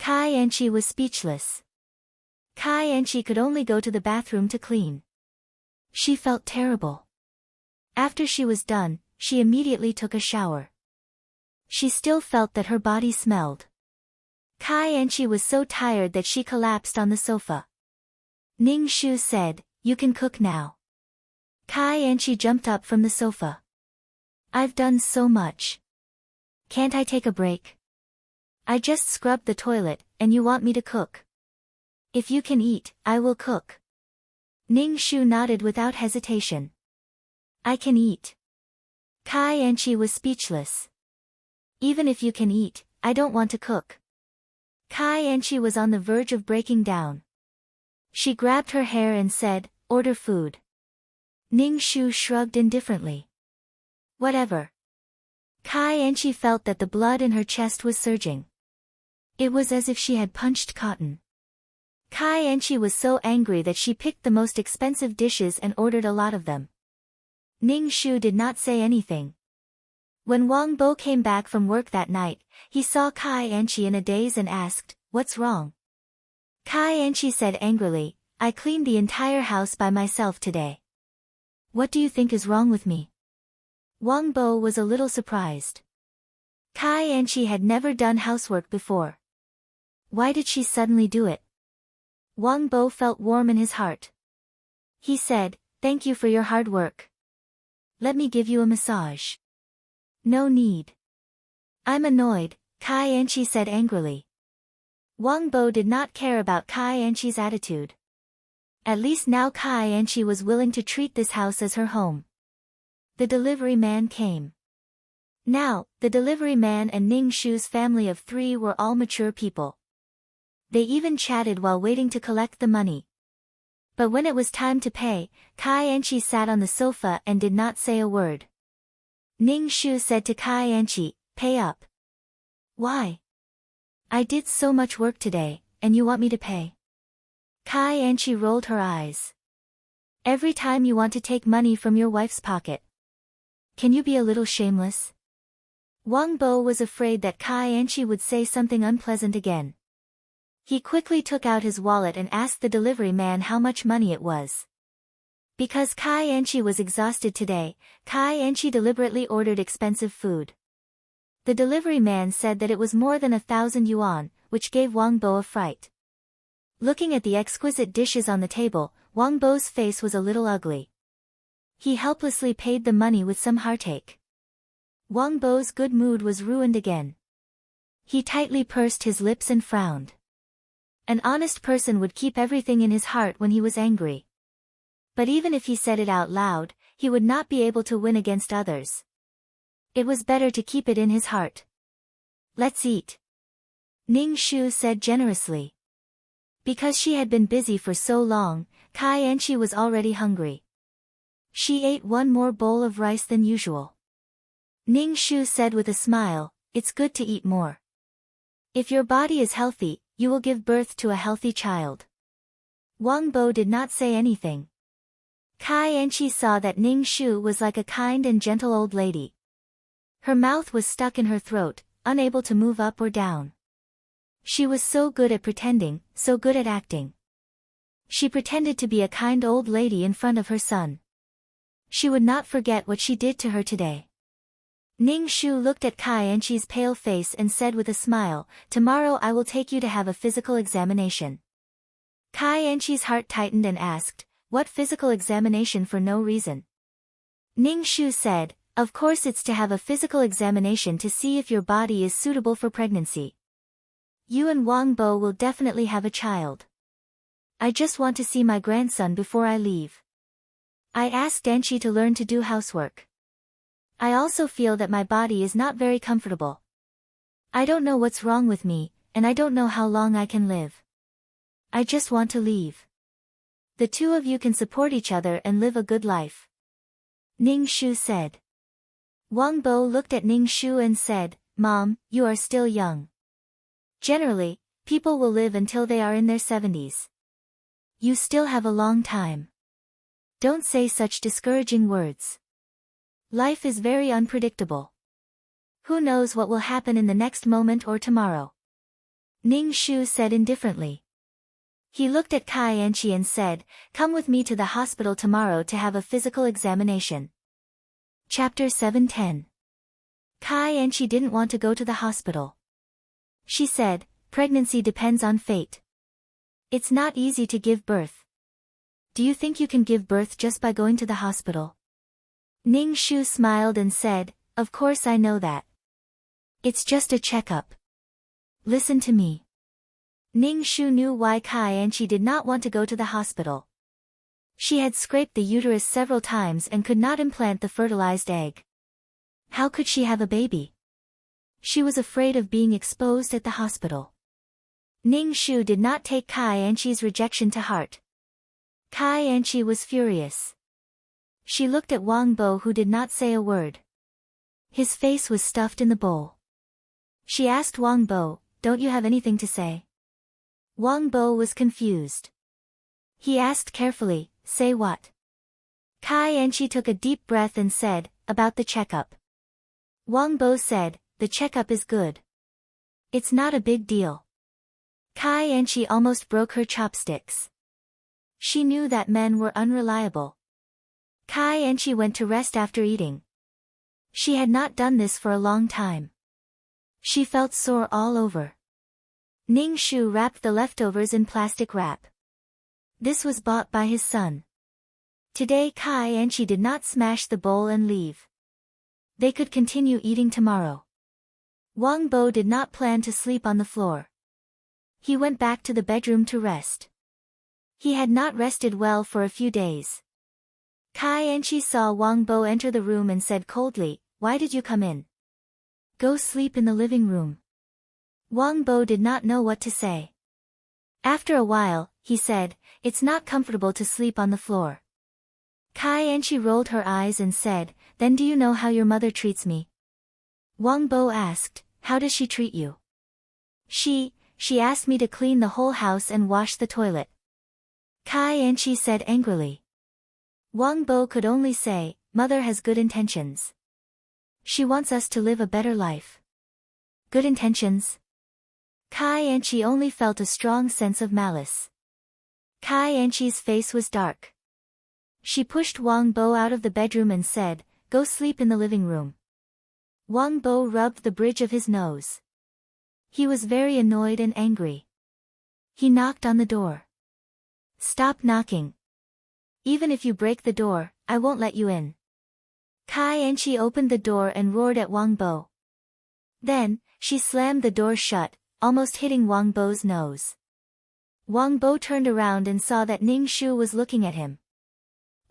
Kai Enchi was speechless. Kai Enchi could only go to the bathroom to clean. She felt terrible. After she was done, she immediately took a shower. She still felt that her body smelled. Kai Enchi was so tired that she collapsed on the sofa. Ning Shu said, you can cook now. Kai Enchi jumped up from the sofa. I've done so much. Can't I take a break? I just scrubbed the toilet, and you want me to cook. If you can eat, I will cook. Ning Shu nodded without hesitation. I can eat. Kai Enchi was speechless. Even if you can eat, I don't want to cook. Kai Enchi was on the verge of breaking down. She grabbed her hair and said, order food. Ning Shu shrugged indifferently. Whatever. Kai Enchi felt that the blood in her chest was surging. It was as if she had punched cotton. Kai Enchi was so angry that she picked the most expensive dishes and ordered a lot of them. Ning Shu did not say anything. When Wang Bo came back from work that night, he saw Kai Enchi in a daze and asked, what's wrong? Kai Enchi said angrily, I cleaned the entire house by myself today. What do you think is wrong with me? Wang Bo was a little surprised. Kai Enchi had never done housework before. Why did she suddenly do it? Wang Bo felt warm in his heart. He said, thank you for your hard work. Let me give you a massage. No need. I'm annoyed, Kai Enchi said angrily. Wang Bo did not care about Kai Enchi's attitude. At least now Kai Enchi was willing to treat this house as her home. The delivery man came. Now, the delivery man and Ning Shu's family of 3 were all mature people. They even chatted while waiting to collect the money. But when it was time to pay, Kai Enchi sat on the sofa and did not say a word. Ning Shu said to Kai Enchi, pay up. Why? I did so much work today, and you want me to pay? Kai Anchi rolled her eyes. Every time you want to take money from your wife's pocket. Can you be a little shameless? Wang Bo was afraid that Kai Anchi would say something unpleasant again. He quickly took out his wallet and asked the delivery man how much money it was. Because Kai Anchi was exhausted today, Kai Anchi deliberately ordered expensive food. The delivery man said that it was more than 1,000 yuan, which gave Wang Bo a fright. Looking at the exquisite dishes on the table, Wang Bo's face was a little ugly. He helplessly paid the money with some heartache. Wang Bo's good mood was ruined again. He tightly pursed his lips and frowned. An honest person would keep everything in his heart when he was angry. But even if he said it out loud, he would not be able to win against others. It was better to keep it in his heart. Let's eat. Ning Shu said generously. Because she had been busy for so long, Kai Anchi was already hungry. She ate one more bowl of rice than usual. Ning Shu said with a smile, "It's good to eat more. If your body is healthy, you will give birth to a healthy child." Wang Bo did not say anything. Kai Anchi saw that Ning Shu was like a kind and gentle old lady. Her mouth was stuck in her throat, unable to move up or down. She was so good at pretending, so good at acting. She pretended to be a kind old lady in front of her son. She would not forget what she did to her today. Ning Shu looked at Kai Anchi's pale face and said with a smile, "Tomorrow I will take you to have a physical examination." Kai Anchi's heart tightened and asked, "What physical examination for no reason?" Ning Shu said, "Of course it's to have a physical examination to see if your body is suitable for pregnancy. You and Wang Bo will definitely have a child. I just want to see my grandson before I leave. I asked Anchi to learn to do housework. I also feel that my body is not very comfortable. I don't know what's wrong with me, and I don't know how long I can live. I just want to leave. The two of you can support each other and live a good life." Ning Shu said. Wang Bo looked at Ning Shu and said, "Mom, you are still young. Generally, people will live until they are in their 70s. You still have a long time. Don't say such discouraging words. Life is very unpredictable. Who knows what will happen in the next moment or tomorrow?" Ning Shu said indifferently. He looked at Kai Anchi and said, "Come with me to the hospital tomorrow to have a physical examination." Chapter 7:10. Kai Anchi didn't want to go to the hospital. She said, "Pregnancy depends on fate. It's not easy to give birth. Do you think you can give birth just by going to the hospital?" Ning Shu smiled and said, "Of course I know that. It's just a checkup. Listen to me." Ning Shu knew why Kai Anchi did not want to go to the hospital. She had scraped the uterus several times and could not implant the fertilized egg. How could she have a baby? She was afraid of being exposed at the hospital. Ning Shu did not take Kai Anchi's rejection to heart. Kai Anchi was furious. She looked at Wang Bo, who did not say a word. His face was stuffed in the bowl. She asked Wang Bo, "Don't you have anything to say?" Wang Bo was confused. He asked carefully, "Say what?" Kai Anchi took a deep breath and said, "About the checkup." Wang Bo said, "The checkup is good. It's not a big deal." Kai Anchi almost broke her chopsticks. She knew that men were unreliable. Kai Anchi went to rest after eating. She had not done this for a long time. She felt sore all over. Ning Shu wrapped the leftovers in plastic wrap. This was bought by his son. Today Kai Anchi did not smash the bowl and leave. They could continue eating tomorrow. Wang Bo did not plan to sleep on the floor. He went back to the bedroom to rest. He had not rested well for a few days. Kai Anchi saw Wang Bo enter the room and said coldly, "Why did you come in? Go sleep in the living room." Wang Bo did not know what to say. After a while, he said, "It's not comfortable to sleep on the floor." Kai Anchi rolled her eyes and said, "Then do you know how your mother treats me?" Wang Bo asked, How does she treat you? She asked me to clean the whole house and wash the toilet. Kai Anchi said angrily. Wang Bo could only say, Mother has good intentions. She wants us to live a better life. Good intentions? Kai Anchi only felt a strong sense of malice. Kai Anchi's face was dark. She pushed Wang Bo out of the bedroom and said, Go sleep in the living room. Wang Bo rubbed the bridge of his nose. He was very annoyed and angry. He knocked on the door. Stop knocking. Even if you break the door, I won't let you in. Kai Anchi opened the door and roared at Wang Bo. Then, she slammed the door shut, almost hitting Wang Bo's nose. Wang Bo turned around and saw that Ning Shu was looking at him.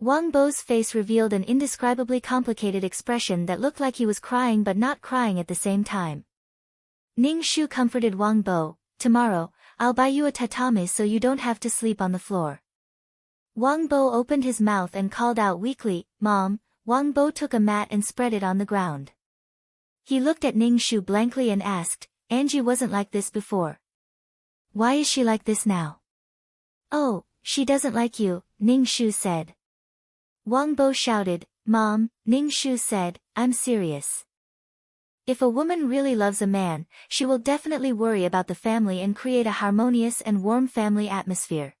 Wang Bo's face revealed an indescribably complicated expression that looked like he was crying but not crying at the same time. Ning Shu comforted Wang Bo, Tomorrow, I'll buy you a tatami so you don't have to sleep on the floor. Wang Bo opened his mouth and called out weakly, Mom. Wang Bo took a mat and spread it on the ground. He looked at Ning Shu blankly and asked, Angie wasn't like this before. Why is she like this now? Oh, she doesn't like you, Ning Shu said. Wang Bo shouted, Mom. Ning Shu said, I'm serious. If a woman really loves a man, she will definitely worry about the family and create a harmonious and warm family atmosphere.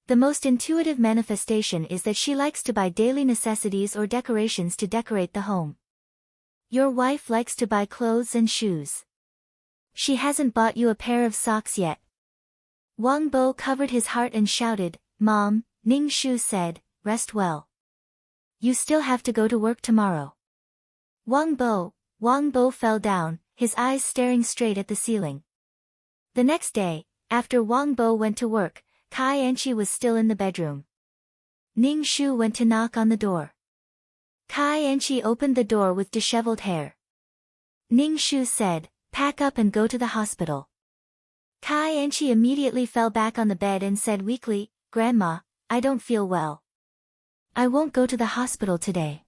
The most intuitive manifestation is that she likes to buy daily necessities or decorations to decorate the home. Your wife likes to buy clothes and shoes. She hasn't bought you a pair of socks yet. Wang Bo covered his heart and shouted, Mom. Ning Shu said, Rest well. You still have to go to work tomorrow. Wang Bo fell down, his eyes staring straight at the ceiling. The next day, after Wang Bo went to work, Kai Anchi was still in the bedroom. Ning Shu went to knock on the door. Kai Anchi opened the door with disheveled hair. Ning Shu said, Pack up and go to the hospital. Kai Anchi immediately fell back on the bed and said weakly, Grandma, I don't feel well. I won't go to the hospital today.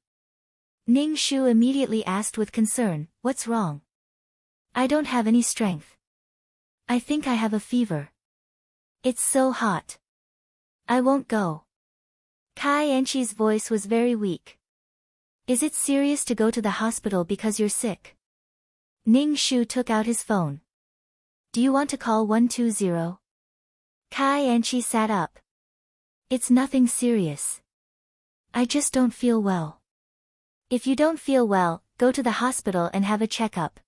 Ning Shu immediately asked with concern, What's wrong? I don't have any strength. I think I have a fever. It's so hot. I won't go. Kai Anchi's voice was very weak. Is it serious to go to the hospital because you're sick? Ning Shu took out his phone. Do you want to call 120? Kai Anchi sat up. It's nothing serious. I just don't feel well. If you don't feel well, go to the hospital and have a checkup.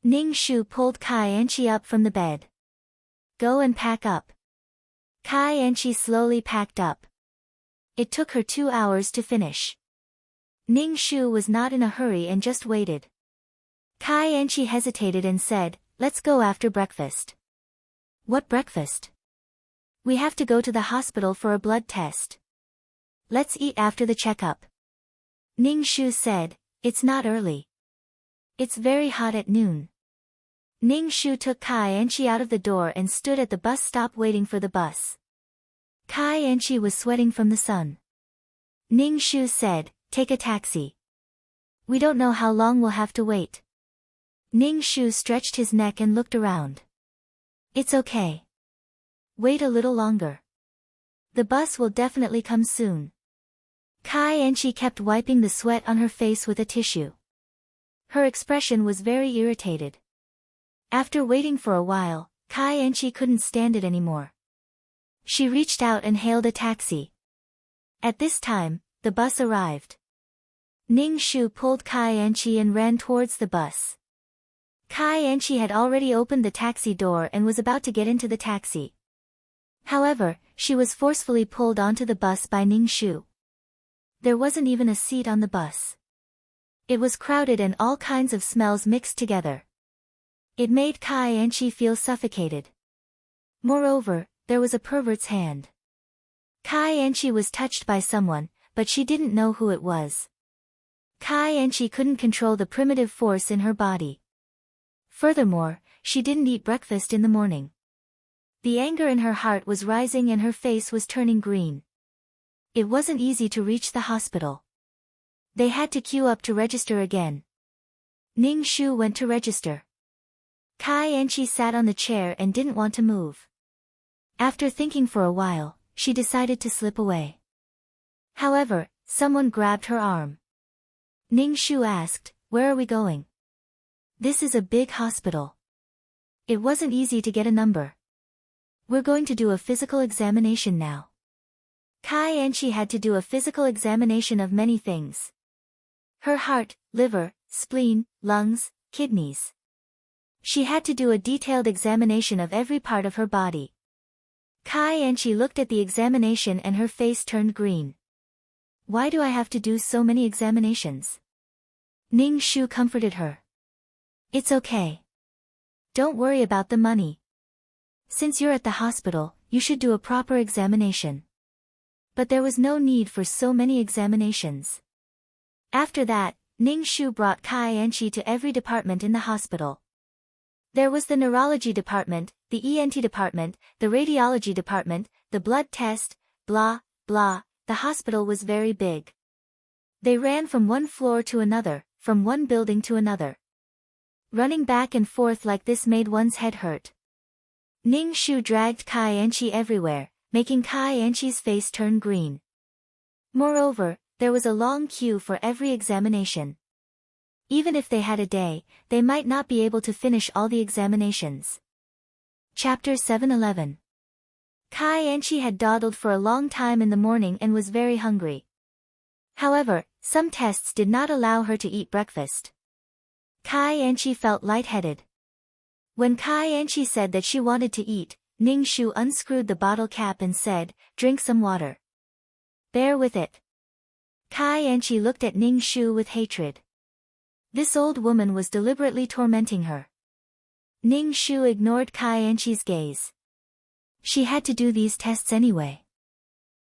Ning Shu pulled Kai Anchi up from the bed. Go and pack up. Kai Anchi slowly packed up. It took her 2 hours to finish. Ning Shu was not in a hurry and just waited. Kai Anchi hesitated and said, Let's go after breakfast. What breakfast? We have to go to the hospital for a blood test. Let's eat after the checkup. Ning Shu said, It's not early. It's very hot at noon. Ning Shu took Kai Anchi out of the door and stood at the bus stop waiting for the bus. Kai Anchi was sweating from the sun. Ning Shu said, Take a taxi. We don't know how long we'll have to wait. Ning Shu stretched his neck and looked around. It's okay. Wait a little longer. The bus will definitely come soon. Kai Anchi kept wiping the sweat on her face with a tissue. Her expression was very irritated. After waiting for a while, Kai Anchi couldn't stand it anymore. She reached out and hailed a taxi. At this time, the bus arrived. Ning Shu pulled Kai Anchi and ran towards the bus. Kai Anchi had already opened the taxi door and was about to get into the taxi. However, she was forcefully pulled onto the bus by Ning Shu. There wasn't even a seat on the bus. It was crowded and all kinds of smells mixed together. It made Kai Anchi feel suffocated. Moreover, there was a pervert's hand. Kai Anchi was touched by someone, but she didn't know who it was. Kai Anchi couldn't control the primitive force in her body. Furthermore, she didn't eat breakfast in the morning. The anger in her heart was rising and her face was turning green. It wasn't easy to reach the hospital. They had to queue up to register again. Ning Shu went to register. Kai Enchi sat on the chair and didn't want to move. After thinking for a while, she decided to slip away. However, someone grabbed her arm. Ning Shu asked, "Where are we going?" "This is a big hospital. It wasn't easy to get a number. We're going to do a physical examination now." Kai Enchi had to do a physical examination of many things. Her heart, liver, spleen, lungs, kidneys. She had to do a detailed examination of every part of her body. Kai Enchi looked at the examination and her face turned green. "Why do I have to do so many examinations?" Ning Shu comforted her. "It's okay. Don't worry about the money. Since you're at the hospital, you should do a proper examination." But there was no need for so many examinations. After that, Ning Shu brought Kai Enchi to every department in the hospital. There was the neurology department, the ENT department, the radiology department, the blood test, blah, blah. The hospital was very big. They ran from one floor to another, from one building to another. Running back and forth like this made one's head hurt. Ning Shu dragged Kai Enchi everywhere, making Kai Enchi's face turn green. Moreover, there was a long queue for every examination. Even if they had a day, they might not be able to finish all the examinations. Chapter 711. Kai Enchi had dawdled for a long time in the morning and was very hungry. However, some tests did not allow her to eat breakfast. Kai Enchi felt lightheaded. When Kai Enchi said that she wanted to eat, Ning Shu unscrewed the bottle cap and said, "Drink some water." "Bear with it." Kai Enchi looked at Ning Shu with hatred. This old woman was deliberately tormenting her. Ning Shu ignored Kai Enchi's gaze. She had to do these tests anyway.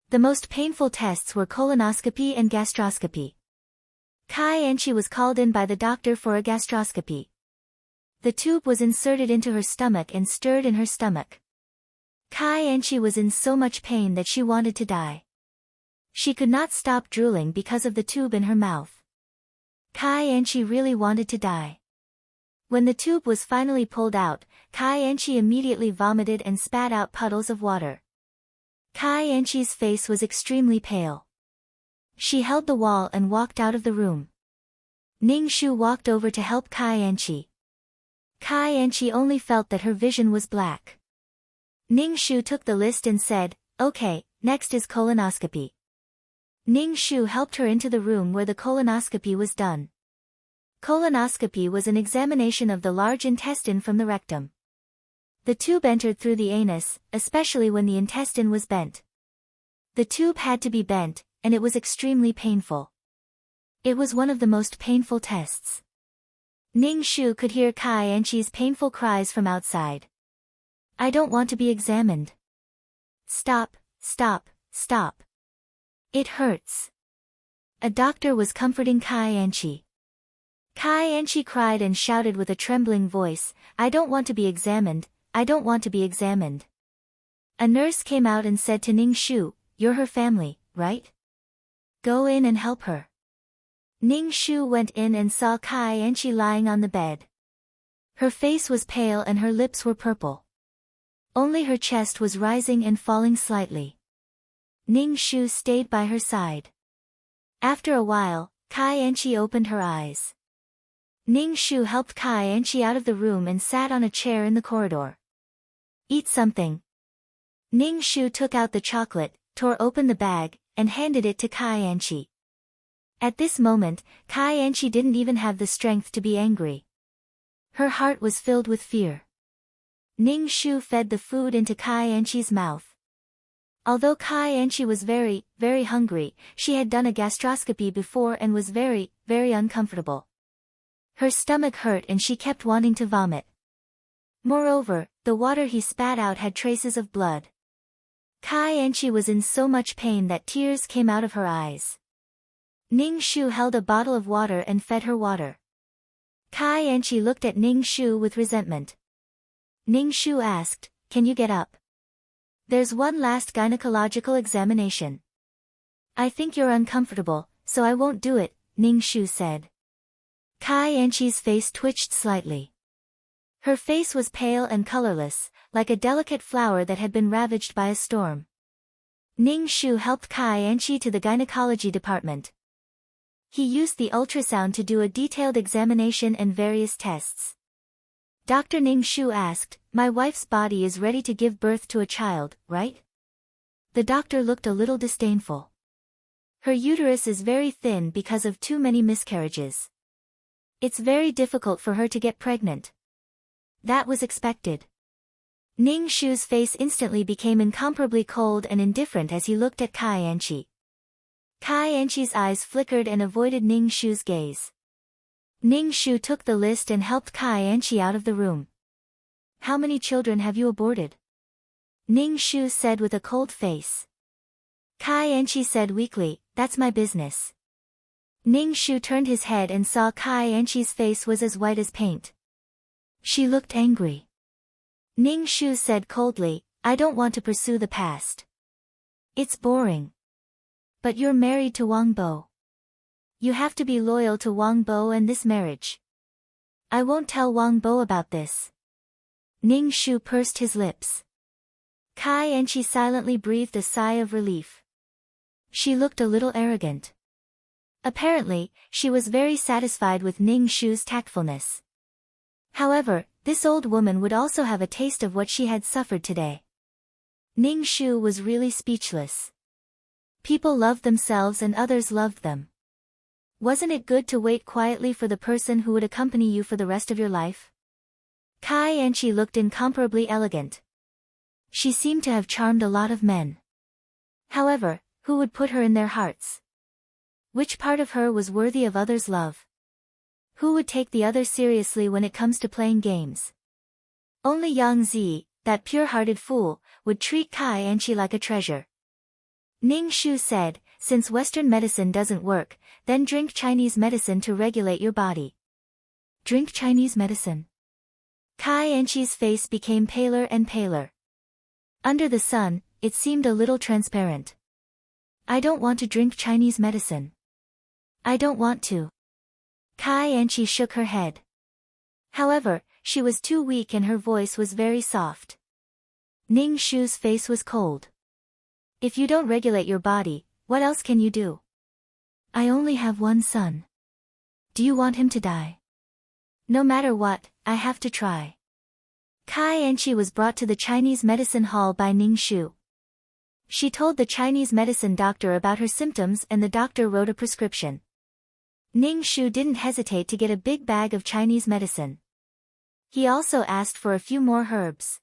The most painful tests were colonoscopy and gastroscopy. Kai Enchi was called in by the doctor for a gastroscopy. The tube was inserted into her stomach and stirred in her stomach. Kai Enchi was in so much pain that she wanted to die. She could not stop drooling because of the tube in her mouth. Kai Enchi really wanted to die. When the tube was finally pulled out, Kai Enchi immediately vomited and spat out puddles of water. Kai Enchi's face was extremely pale. She held the wall and walked out of the room. Ning Shu walked over to help Kai Enchi. Kai Enchi only felt that her vision was black. Ning Shu took the list and said, "Okay, next is colonoscopy." Ning Shu helped her into the room where the colonoscopy was done. Colonoscopy was an examination of the large intestine from the rectum. The tube entered through the anus, especially when the intestine was bent. The tube had to be bent, and it was extremely painful. It was one of the most painful tests. Ning Shu could hear Kai Enchi's painful cries from outside. "I don't want to be examined. Stop, stop, stop. It hurts." A doctor was comforting Kai Enchi. Kai Enchi cried and shouted with a trembling voice, "I don't want to be examined, I don't want to be examined." A nurse came out and said to Ning Shu, "You're her family, right? Go in and help her." Ning Shu went in and saw Kai Enchi lying on the bed. Her face was pale and her lips were purple. Only her chest was rising and falling slightly. Ning Shu stayed by her side. After a while, Kai Enchi opened her eyes. Ning Shu helped Kai Enchi out of the room and sat on a chair in the corridor. "Eat something." Ning Shu took out the chocolate, tore open the bag, and handed it to Kai Enchi. At this moment, Kai Enchi didn't even have the strength to be angry. Her heart was filled with fear. Ning Shu fed the food into Kai Enchi's mouth. Although Kai Enchi was very, very hungry, she had done a gastroscopy before and was very, very uncomfortable. Her stomach hurt and she kept wanting to vomit. Moreover, the water he spat out had traces of blood. Kai Enchi was in so much pain that tears came out of her eyes. Ning Shu held a bottle of water and fed her water. Kai Enchi looked at Ning Shu with resentment. Ning Shu asked, "Can you get up? There's one last gynecological examination." "I think you're uncomfortable, so I won't do it," Ning Shu said. Kai Enchi's face twitched slightly. Her face was pale and colorless, like a delicate flower that had been ravaged by a storm. Ning Shu helped Kai Enchi to the gynecology department. He used the ultrasound to do a detailed examination and various tests. Dr. Ning Shu asked, "My wife's body is ready to give birth to a child, right?" The doctor looked a little disdainful. "Her uterus is very thin because of too many miscarriages. It's very difficult for her to get pregnant." That was expected. Ning Shu's face instantly became incomparably cold and indifferent as he looked at Kai Enchi. Kai Enchi's eyes flickered and avoided Ning Shu's gaze. Ning Shu took the list and helped Kai Enchi out of the room. "How many children have you aborted?" Ning Shu said with a cold face. Kai Enchi said weakly, "That's my business." Ning Shu turned his head and saw Kai Enchi's face was as white as paint. She looked angry. Ning Shu said coldly, "I don't want to pursue the past. It's boring. But you're married to Wang Bo. You have to be loyal to Wang Bo and this marriage. I won't tell Wang Bo about this." Ning Shu pursed his lips. Kai Enchi silently breathed a sigh of relief. She looked a little arrogant. Apparently, she was very satisfied with Ning Shu's tactfulness. However, this old woman would also have a taste of what she had suffered today. Ning Shu was really speechless. People loved themselves and others loved them. Wasn't it good to wait quietly for the person who would accompany you for the rest of your life? Kai Enchi looked incomparably elegant. She seemed to have charmed a lot of men. However, who would put her in their hearts? Which part of her was worthy of others' love? Who would take the other seriously when it comes to playing games? Only Yang Zi, that pure-hearted fool, would treat Kai Enchi like a treasure. Ning Shu said, "Since Western medicine doesn't work, then drink Chinese medicine to regulate your body." Drink Chinese medicine? Kai Enchi's face became paler and paler. Under the sun, it seemed a little transparent. "I don't want to drink Chinese medicine. I don't want to." Kai Enchi shook her head. However, she was too weak and her voice was very soft. Ning Shu's face was cold. "If you don't regulate your body, what else can you do?" "I only have one son. Do you want him to die?" "No matter what, I have to try." Kai Enchi was brought to the Chinese medicine hall by Ning Shu. She told the Chinese medicine doctor about her symptoms and the doctor wrote a prescription. Ning Shu didn't hesitate to get a big bag of Chinese medicine. He also asked for a few more herbs.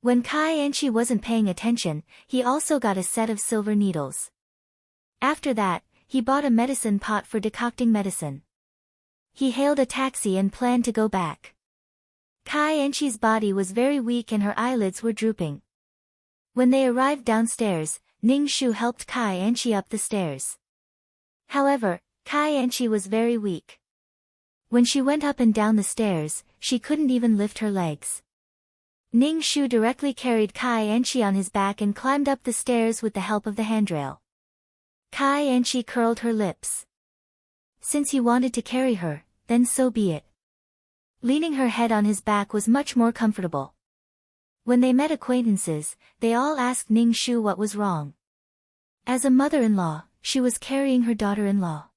When Kai Enchi wasn't paying attention, he also got a set of silver needles. After that, he bought a medicine pot for decocting medicine. He hailed a taxi and planned to go back. Kai Enchi's body was very weak and her eyelids were drooping. When they arrived downstairs, Ning Shu helped Kai Enchi up the stairs. However, Kai Enchi was very weak. When she went up and down the stairs, she couldn't even lift her legs. Ning Shu directly carried Kai Enchi on his back and climbed up the stairs with the help of the handrail. Kai Enchi curled her lips. Since he wanted to carry her, then so be it. Leaning her head on his back was much more comfortable. When they met acquaintances, they all asked Ning Shu what was wrong. As a mother-in-law, she was carrying her daughter-in-law.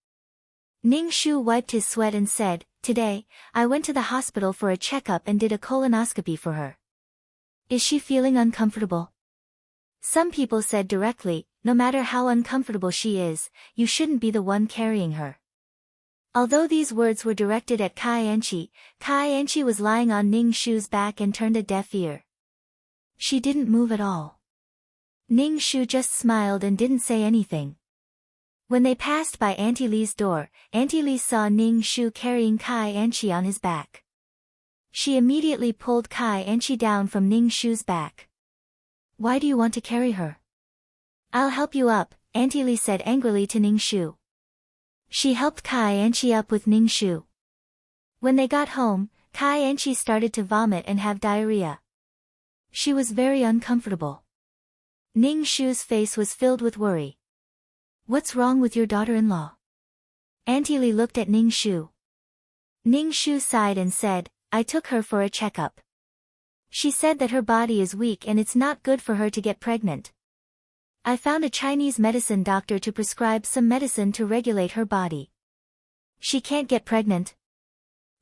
Ning Shu wiped his sweat and said, "Today, I went to the hospital for a checkup and did a colonoscopy for her." "Is she feeling uncomfortable?" Some people said directly, "No matter how uncomfortable she is, you shouldn't be the one carrying her." Although these words were directed at Kai Enchi was lying on Ning Shu's back and turned a deaf ear. She didn't move at all. Ning Shu just smiled and didn't say anything. When they passed by Auntie Li's door, Auntie Li saw Ning Shu carrying Kai Enchi on his back. She immediately pulled Kai Enchi down from Ning Shu's back. "Why do you want to carry her?" "I'll help you up," Auntie Li said angrily to Ning Shu. She helped Kai Enchi up with Ning Shu. When they got home, Kai Enchi started to vomit and have diarrhea. She was very uncomfortable. Ning Shu's face was filled with worry. "What's wrong with your daughter-in-law?" Auntie Li looked at Ning Shu. Ning Shu sighed and said, I took her for a checkup. She said that her body is weak and it's not good for her to get pregnant. I found a Chinese medicine doctor to prescribe some medicine to regulate her body. She can't get pregnant.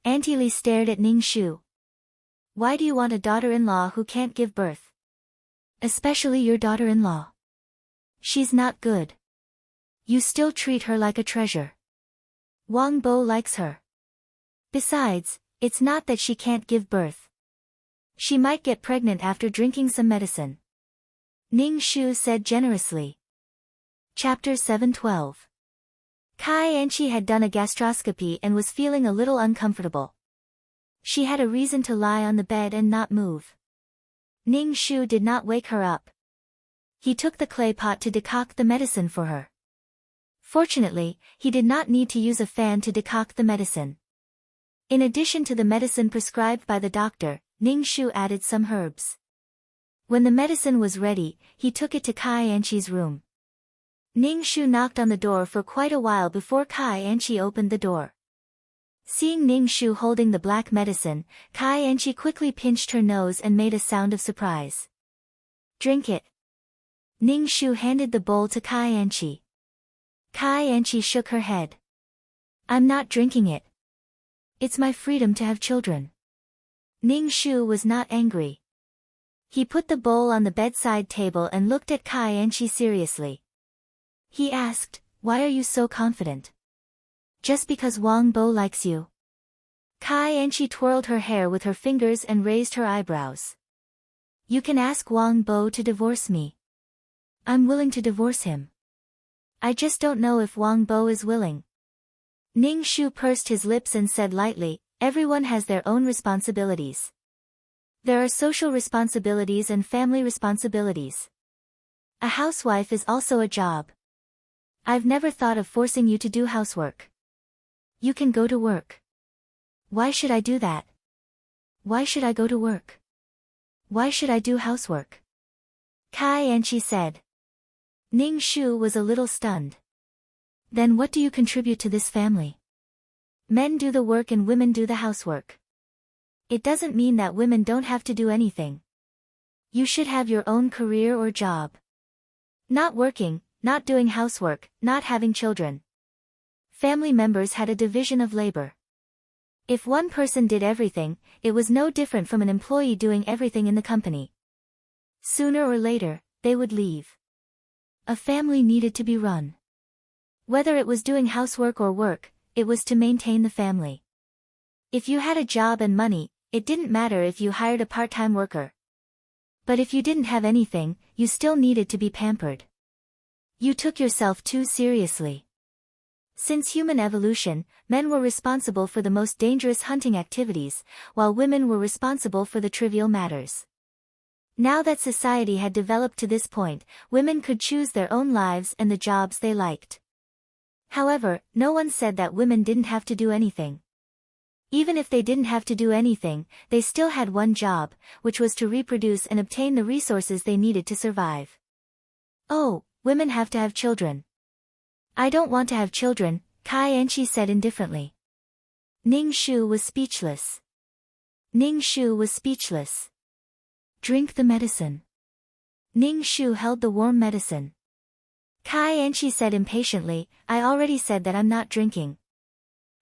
Auntie Li stared at Ning Shu. Why do you want a daughter-in-law who can't give birth? Especially your daughter-in-law. She's not good. You still treat her like a treasure. Wang Bo likes her. Besides, it's not that she can't give birth. She might get pregnant after drinking some medicine. Ning Shu said generously. Chapter 7:12. Kai Enchi had done a gastroscopy and was feeling a little uncomfortable. She had a reason to lie on the bed and not move. Ning Shu did not wake her up. He took the clay pot to decoct the medicine for her. Fortunately, he did not need to use a fan to decoct the medicine. In addition to the medicine prescribed by the doctor, Ning Shu added some herbs. When the medicine was ready, he took it to Kai Enchi's room. Ning Shu knocked on the door for quite a while before Kai Enchi opened the door. Seeing Ning Shu holding the black medicine, Kai Enchi quickly pinched her nose and made a sound of surprise. Drink it. Ning Shu handed the bowl to Kai Enchi. Kai Enchi shook her head. I'm not drinking it. It's my freedom to have children. Ning Shu was not angry. He put the bowl on the bedside table and looked at Kai Enchi seriously. He asked, why are you so confident? Just because Wang Bo likes you? Kai Enchi twirled her hair with her fingers and raised her eyebrows. You can ask Wang Bo to divorce me. I'm willing to divorce him. I just don't know if Wang Bo is willing. Ning Shu pursed his lips and said lightly, everyone has their own responsibilities. There are social responsibilities and family responsibilities. A housewife is also a job. I've never thought of forcing you to do housework. You can go to work. Why should I do that? Why should I go to work? Why should I do housework? Kai Enchi said. Ning Shu was a little stunned. Then what do you contribute to this family? Men do the work and women do the housework. It doesn't mean that women don't have to do anything. You should have your own career or job. Not working, not doing housework, not having children. Family members had a division of labor. If one person did everything, it was no different from an employee doing everything in the company. Sooner or later, they would leave. A family needed to be run. Whether it was doing housework or work, it was to maintain the family. If you had a job and money, it didn't matter if you hired a part-time worker. But if you didn't have anything, you still needed to be pampered. You took yourself too seriously. Since human evolution, men were responsible for the most dangerous hunting activities, while women were responsible for the trivial matters. Now that society had developed to this point, women could choose their own lives and the jobs they liked. However, no one said that women didn't have to do anything. Even if they didn't have to do anything, they still had one job, which was to reproduce and obtain the resources they needed to survive. Oh, women have to have children. I don't want to have children, Kai Enchi said indifferently. Ning Shu was speechless. Ning Shu was speechless. Drink the medicine. Ning Shu held the warm medicine. Kai Enchi said impatiently, I already said that I'm not drinking.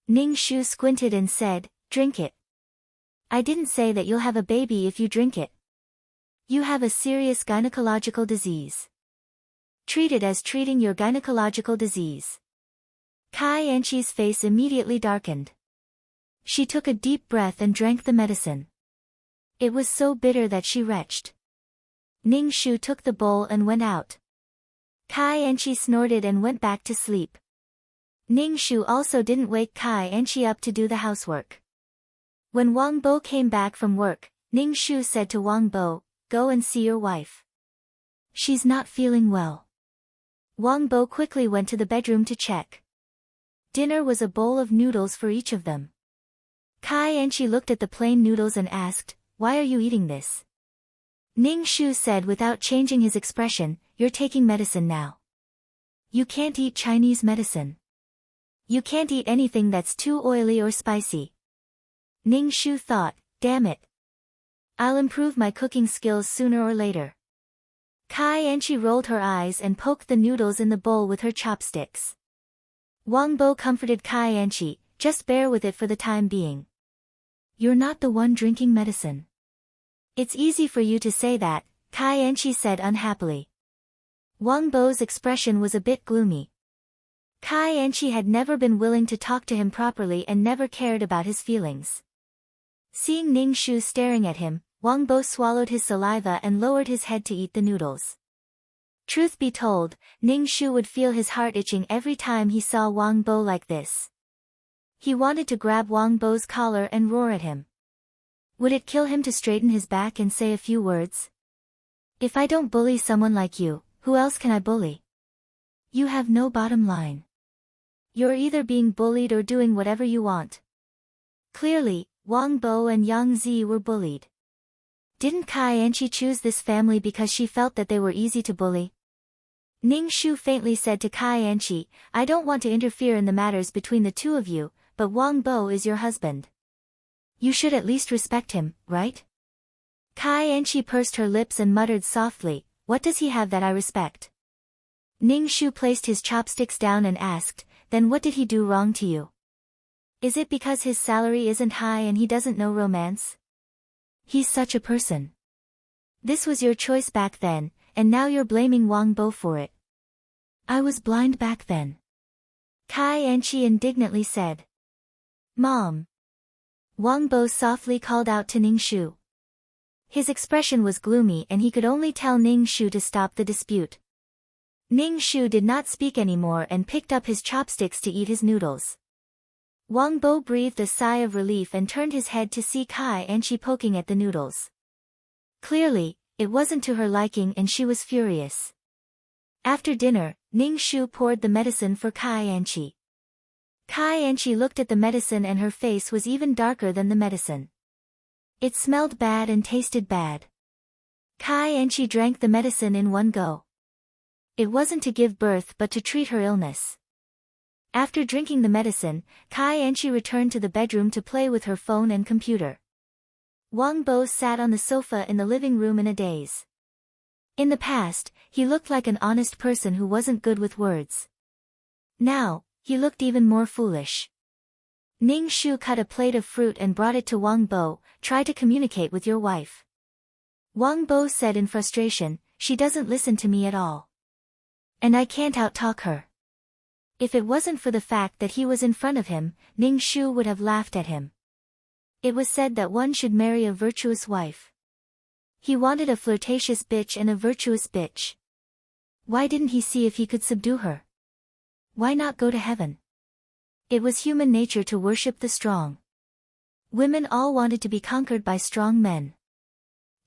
Ning Shu squinted and said, drink it. I didn't say that you'll have a baby if you drink it. You have a serious gynecological disease. Treat it as treating your gynecological disease. Kai Enchi's face immediately darkened. She took a deep breath and drank the medicine. It was so bitter that she retched. Ning Shu took the bowl and went out. Kai Enchi snorted and went back to sleep. Ning Shu also didn't wake Kai Enchi up to do the housework. When Wang Bo came back from work, Ning Shu said to Wang Bo, go and see your wife. She's not feeling well. Wang Bo quickly went to the bedroom to check. Dinner was a bowl of noodles for each of them. Kai Enchi looked at the plain noodles and asked, why are you eating this? Ning Shu said without changing his expression, you're taking medicine now. You can't eat Chinese medicine. You can't eat anything that's too oily or spicy. Ning Shu thought, damn it. I'll improve my cooking skills sooner or later. Kai Enchi rolled her eyes and poked the noodles in the bowl with her chopsticks. Wang Bo comforted Kai Enchi, just bear with it for the time being. You're not the one drinking medicine. It's easy for you to say that, Kai Enchi said unhappily. Wang Bo's expression was a bit gloomy. Kai Enchi had never been willing to talk to him properly and never cared about his feelings. Seeing Ning Shu staring at him, Wang Bo swallowed his saliva and lowered his head to eat the noodles. Truth be told, Ning Shu would feel his heart itching every time he saw Wang Bo like this. He wanted to grab Wang Bo's collar and roar at him. Would it kill him to straighten his back and say a few words? If I don't bully someone like you, who else can I bully? You have no bottom line. You're either being bullied or doing whatever you want. Clearly, Wang Bo and Yang Zi were bullied. Didn't Kai Enchi choose this family because she felt that they were easy to bully? Ning Shu faintly said to Kai Enchi, I don't want to interfere in the matters between the two of you, but Wang Bo is your husband. You should at least respect him, right? Kai Enchi pursed her lips and muttered softly, what does he have that I respect? Ning Shu placed his chopsticks down and asked, then what did he do wrong to you? Is it because his salary isn't high and he doesn't know romance? He's such a person. This was your choice back then, and now you're blaming Wang Bo for it. I was blind back then. Kai Enchi indignantly said. Mom. Wang Bo softly called out to Ning Shu. His expression was gloomy and he could only tell Ning Shu to stop the dispute. Ning Shu did not speak anymore and picked up his chopsticks to eat his noodles. Wang Bo breathed a sigh of relief and turned his head to see Kai Enchi poking at the noodles. Clearly, it wasn't to her liking and she was furious. After dinner, Ning Shu poured the medicine for Kai Enchi. Kai Enchi looked at the medicine and her face was even darker than the medicine. It smelled bad and tasted bad. Kai Enchi drank the medicine in one go. It wasn't to give birth but to treat her illness. After drinking the medicine, Kai Enchi returned to the bedroom to play with her phone and computer. Wang Bo sat on the sofa in the living room in a daze. In the past, he looked like an honest person who wasn't good with words. Now, he looked even more foolish. Ning Shu cut a plate of fruit and brought it to Wang Bo, try to communicate with your wife. Wang Bo said in frustration, she doesn't listen to me at all. And I can't outtalk her. If it wasn't for the fact that he was in front of him, Ning Shu would have laughed at him. It was said that one should marry a virtuous wife. He wanted a flirtatious bitch and a virtuous bitch. Why didn't he see if he could subdue her? Why not go to heaven? It was human nature to worship the strong. Women all wanted to be conquered by strong men.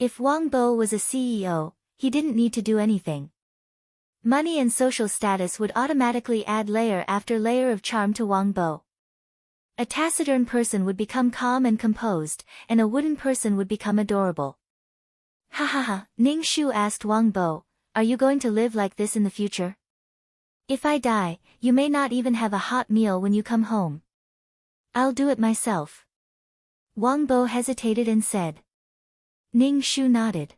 If Wang Bo was a CEO, he didn't need to do anything. Money and social status would automatically add layer after layer of charm to Wang Bo. A taciturn person would become calm and composed, and a wooden person would become adorable. Ha ha ha, Ning Shu asked Wang Bo, are you going to live like this in the future? If I die, you may not even have a hot meal when you come home. I'll do it myself. Wang Bo hesitated and said. Ning Shu nodded.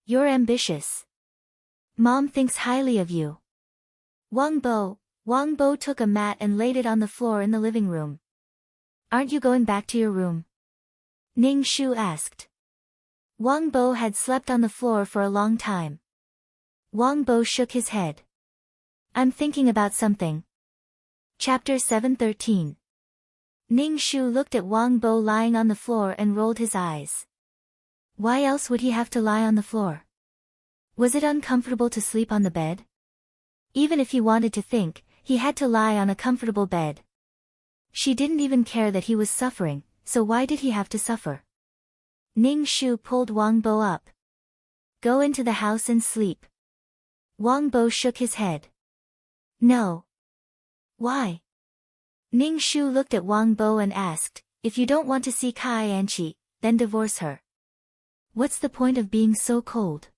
You're ambitious. Mom thinks highly of you. Wang Bo took a mat and laid it on the floor in the living room. Aren't you going back to your room? Ning Shu asked. Wang Bo had slept on the floor for a long time. Wang Bo shook his head. I'm thinking about something. Chapter 713. Ning Shu looked at Wang Bo lying on the floor and rolled his eyes. Why else would he have to lie on the floor? Was it uncomfortable to sleep on the bed? Even if he wanted to think, he had to lie on a comfortable bed. She didn't even care that he was suffering, so why did he have to suffer? Ning Shu pulled Wang Bo up. Go into the house and sleep. Wang Bo shook his head. No. Why? Ning Shu looked at Wang Bo and asked, if you don't want to see Kai Enchi, then divorce her. What's the point of being so cold?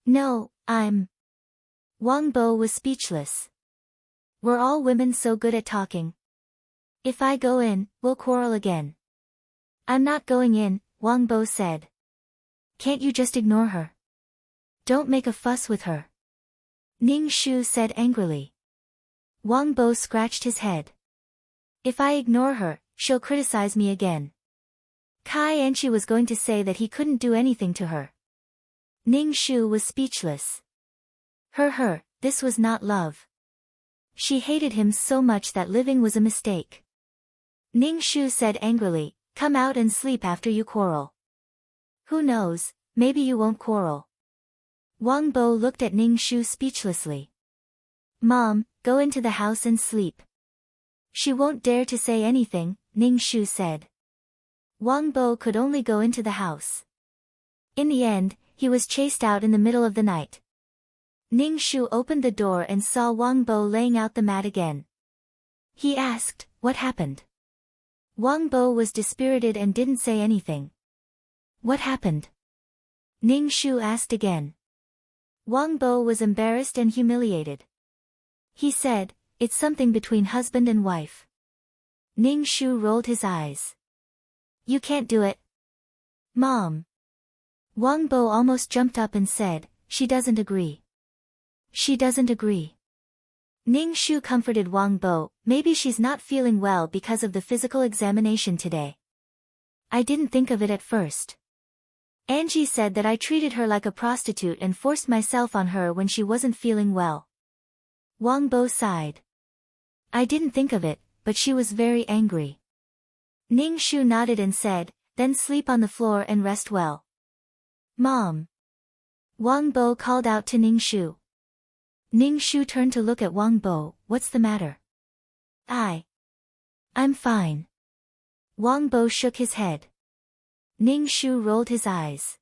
No, Wang Bo was speechless. Were all women so good at talking? If I go in, we'll quarrel again. I'm not going in, Wang Bo said. Can't you just ignore her? Don't make a fuss with her. Ning Shu said angrily. Wang Bo scratched his head. If I ignore her, she'll criticize me again. Kai Enchi was going to say that he couldn't do anything to her. Ning Shu was speechless. This was not love. She hated him so much that living was a mistake. Ning Shu said angrily, come out and sleep after you quarrel. Who knows, maybe you won't quarrel. Wang Bo looked at Ning Shu speechlessly. Mom, go into the house and sleep. She won't dare to say anything, Ning Shu said. Wang Bo could only go into the house. In the end, he was chased out in the middle of the night. Ning Shu opened the door and saw Wang Bo laying out the mat again. He asked, what happened? Wang Bo was dispirited and didn't say anything. What happened? Ning Shu asked again. Wang Bo was embarrassed and humiliated. He said, it's something between husband and wife. Ning Shu rolled his eyes. You can't do it. Mom. Wang Bo almost jumped up and said, she doesn't agree. She doesn't agree. Ning Shu comforted Wang Bo, maybe she's not feeling well because of the physical examination today. I didn't think of it at first. Angie said that I treated her like a prostitute and forced myself on her when she wasn't feeling well. Wang Bo sighed. I didn't think of it, but she was very angry. Ning Shu nodded and said, then sleep on the floor and rest well. Mom. Wang Bo called out to Ning Shu. Ning Shu turned to look at Wang Bo, what's the matter? I'm fine. Wang Bo shook his head. Ning Shu rolled his eyes.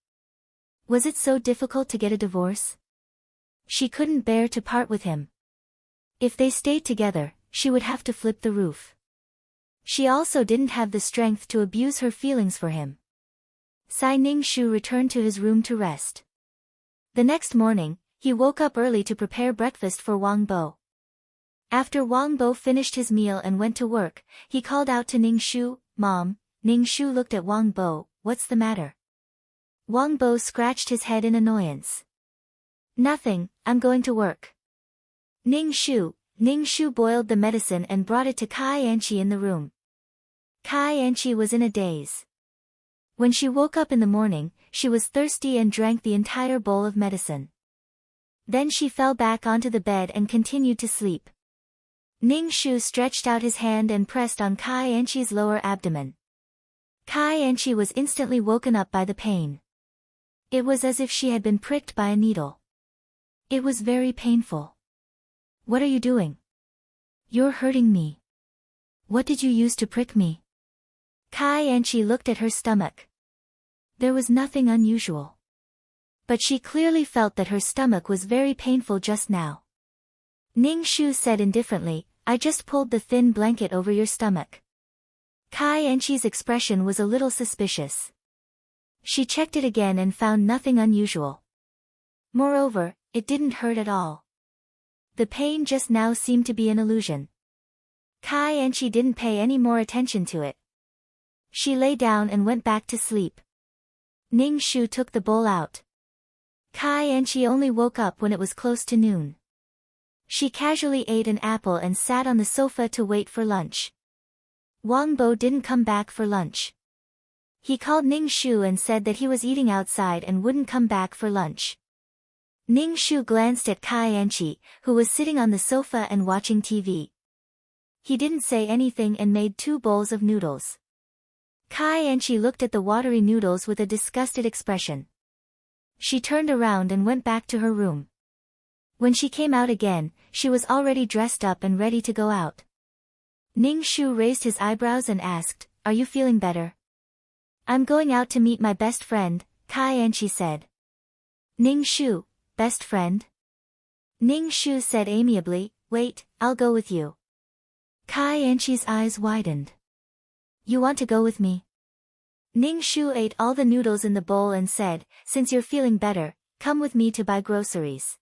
Was it so difficult to get a divorce? She couldn't bear to part with him. If they stayed together, she would have to flip the roof. She also didn't have the strength to abuse her feelings for him. Ning Shu returned to his room to rest. The next morning, he woke up early to prepare breakfast for Wang Bo. After Wang Bo finished his meal and went to work, he called out to Ning Shu, Mom. Ning Shu looked at Wang Bo, what's the matter? Wang Bo scratched his head in annoyance. Nothing, I'm going to work. Ning Shu boiled the medicine and brought it to Kai Anchi in the room. Kai Anchi was in a daze. When she woke up in the morning, she was thirsty and drank the entire bowl of medicine. Then she fell back onto the bed and continued to sleep. Ning Shu stretched out his hand and pressed on Kai Anchi's lower abdomen. Kai Anchi was instantly woken up by the pain. It was as if she had been pricked by a needle. It was very painful. What are you doing? You're hurting me. What did you use to prick me? Kai Anchi looked at her stomach. There was nothing unusual. But she clearly felt that her stomach was very painful just now. Ning Shu said indifferently, I just pulled the thin blanket over your stomach. Kai Anchi's expression was a little suspicious. She checked it again and found nothing unusual. Moreover, it didn't hurt at all. The pain just now seemed to be an illusion. Kai Anchi didn't pay any more attention to it. She lay down and went back to sleep. Ning Shu took the bowl out. Kai Anchi only woke up when it was close to noon. She casually ate an apple and sat on the sofa to wait for lunch. Wang Bo didn't come back for lunch. He called Ning Shu and said that he was eating outside and wouldn't come back for lunch. Ning Shu glanced at Kai Anchi, who was sitting on the sofa and watching TV. He didn't say anything and made 2 bowls of noodles. Kai Anchi looked at the watery noodles with a disgusted expression. She turned around and went back to her room. When she came out again, she was already dressed up and ready to go out. Ning Shu raised his eyebrows and asked, Are you feeling better? I'm going out to meet my best friend, Kai Anchi said. Ning Shu, best friend? Ning Shu said amiably, Wait, I'll go with you. Kai Anchi's eyes widened. You want to go with me? Ning Shu ate all the noodles in the bowl and said, Since you're feeling better, come with me to buy groceries.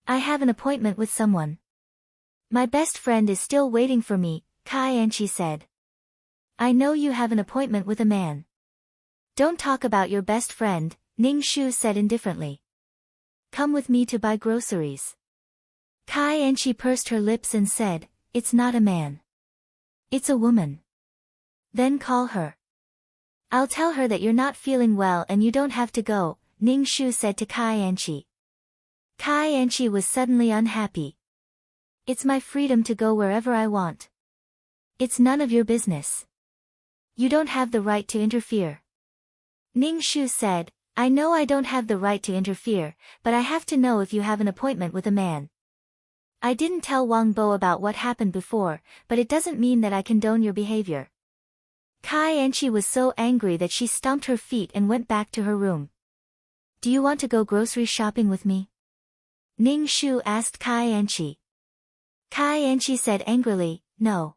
I have an appointment with someone. My best friend is still waiting for me, Kai Anchi said. I know you have an appointment with a man. Don't talk about your best friend, Ning Shu said indifferently. Come with me to buy groceries. Kai Enchi pursed her lips and said, it's not a man. It's a woman. Then call her. I'll tell her that you're not feeling well and you don't have to go, Ning Shu said to Kai Enchi. Kai Enchi was suddenly unhappy. It's my freedom to go wherever I want. It's none of your business. You don't have the right to interfere. Ning Shu said, I know I don't have the right to interfere, but I have to know if you have an appointment with a man. I didn't tell Wang Bo about what happened before, but it doesn't mean that I condone your behavior. Kai Enchi was so angry that she stomped her feet and went back to her room. Do you want to go grocery shopping with me? Ning Shu asked Kai Enchi. Kai Enchi said angrily, no.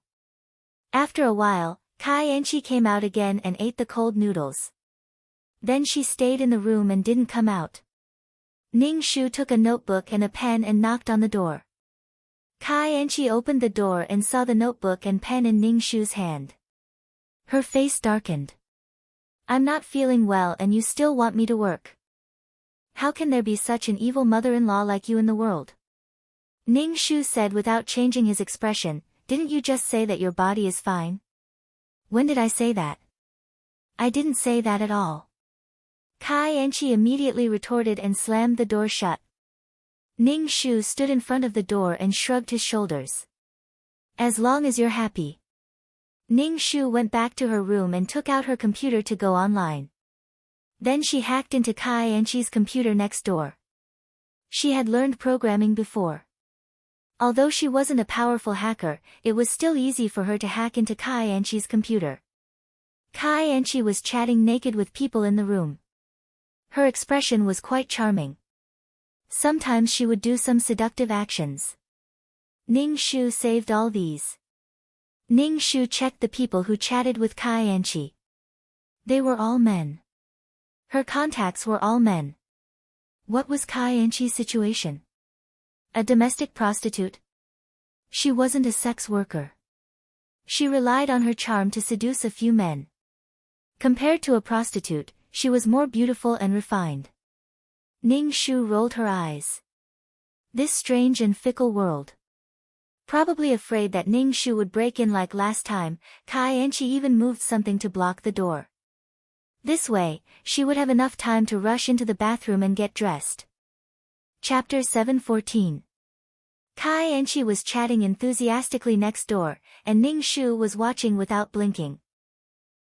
After a while, Kai Enchi came out again and ate the cold noodles. Then she stayed in the room and didn't come out. Ning Shu took a notebook and a pen and knocked on the door. Kai Enchi opened the door and saw the notebook and pen in Ning Shu's hand. Her face darkened. I'm not feeling well and you still want me to work. How can there be such an evil mother-in-law like you in the world? Ning Shu said without changing his expression, didn't you just say that your body is fine? When did I say that? I didn't say that at all. Kai Enchi immediately retorted and slammed the door shut. Ning Shu stood in front of the door and shrugged his shoulders. As long as you're happy. Ning Shu went back to her room and took out her computer to go online. Then she hacked into Kai Enchi's computer next door. She had learned programming before. Although she wasn't a powerful hacker, it was still easy for her to hack into Kai Enchi's computer. Kai Enchi was chatting naked with people in the room. Her expression was quite charming. Sometimes she would do some seductive actions. Ning Shu saved all these. Ning Shu checked the people who chatted with Kai Enchi. They were all men. Her contacts were all men. What was Kai Enchi's situation? A domestic prostitute? She wasn't a sex worker. She relied on her charm to seduce a few men. Compared to a prostitute, she was more beautiful and refined. Ning Shu rolled her eyes. This strange and fickle world. Probably afraid that Ning Shu would break in like last time, Kai Enchi even moved something to block the door. This way, she would have enough time to rush into the bathroom and get dressed. Chapter 714. Kai Enchi was chatting enthusiastically next door, and Ning Shu was watching without blinking.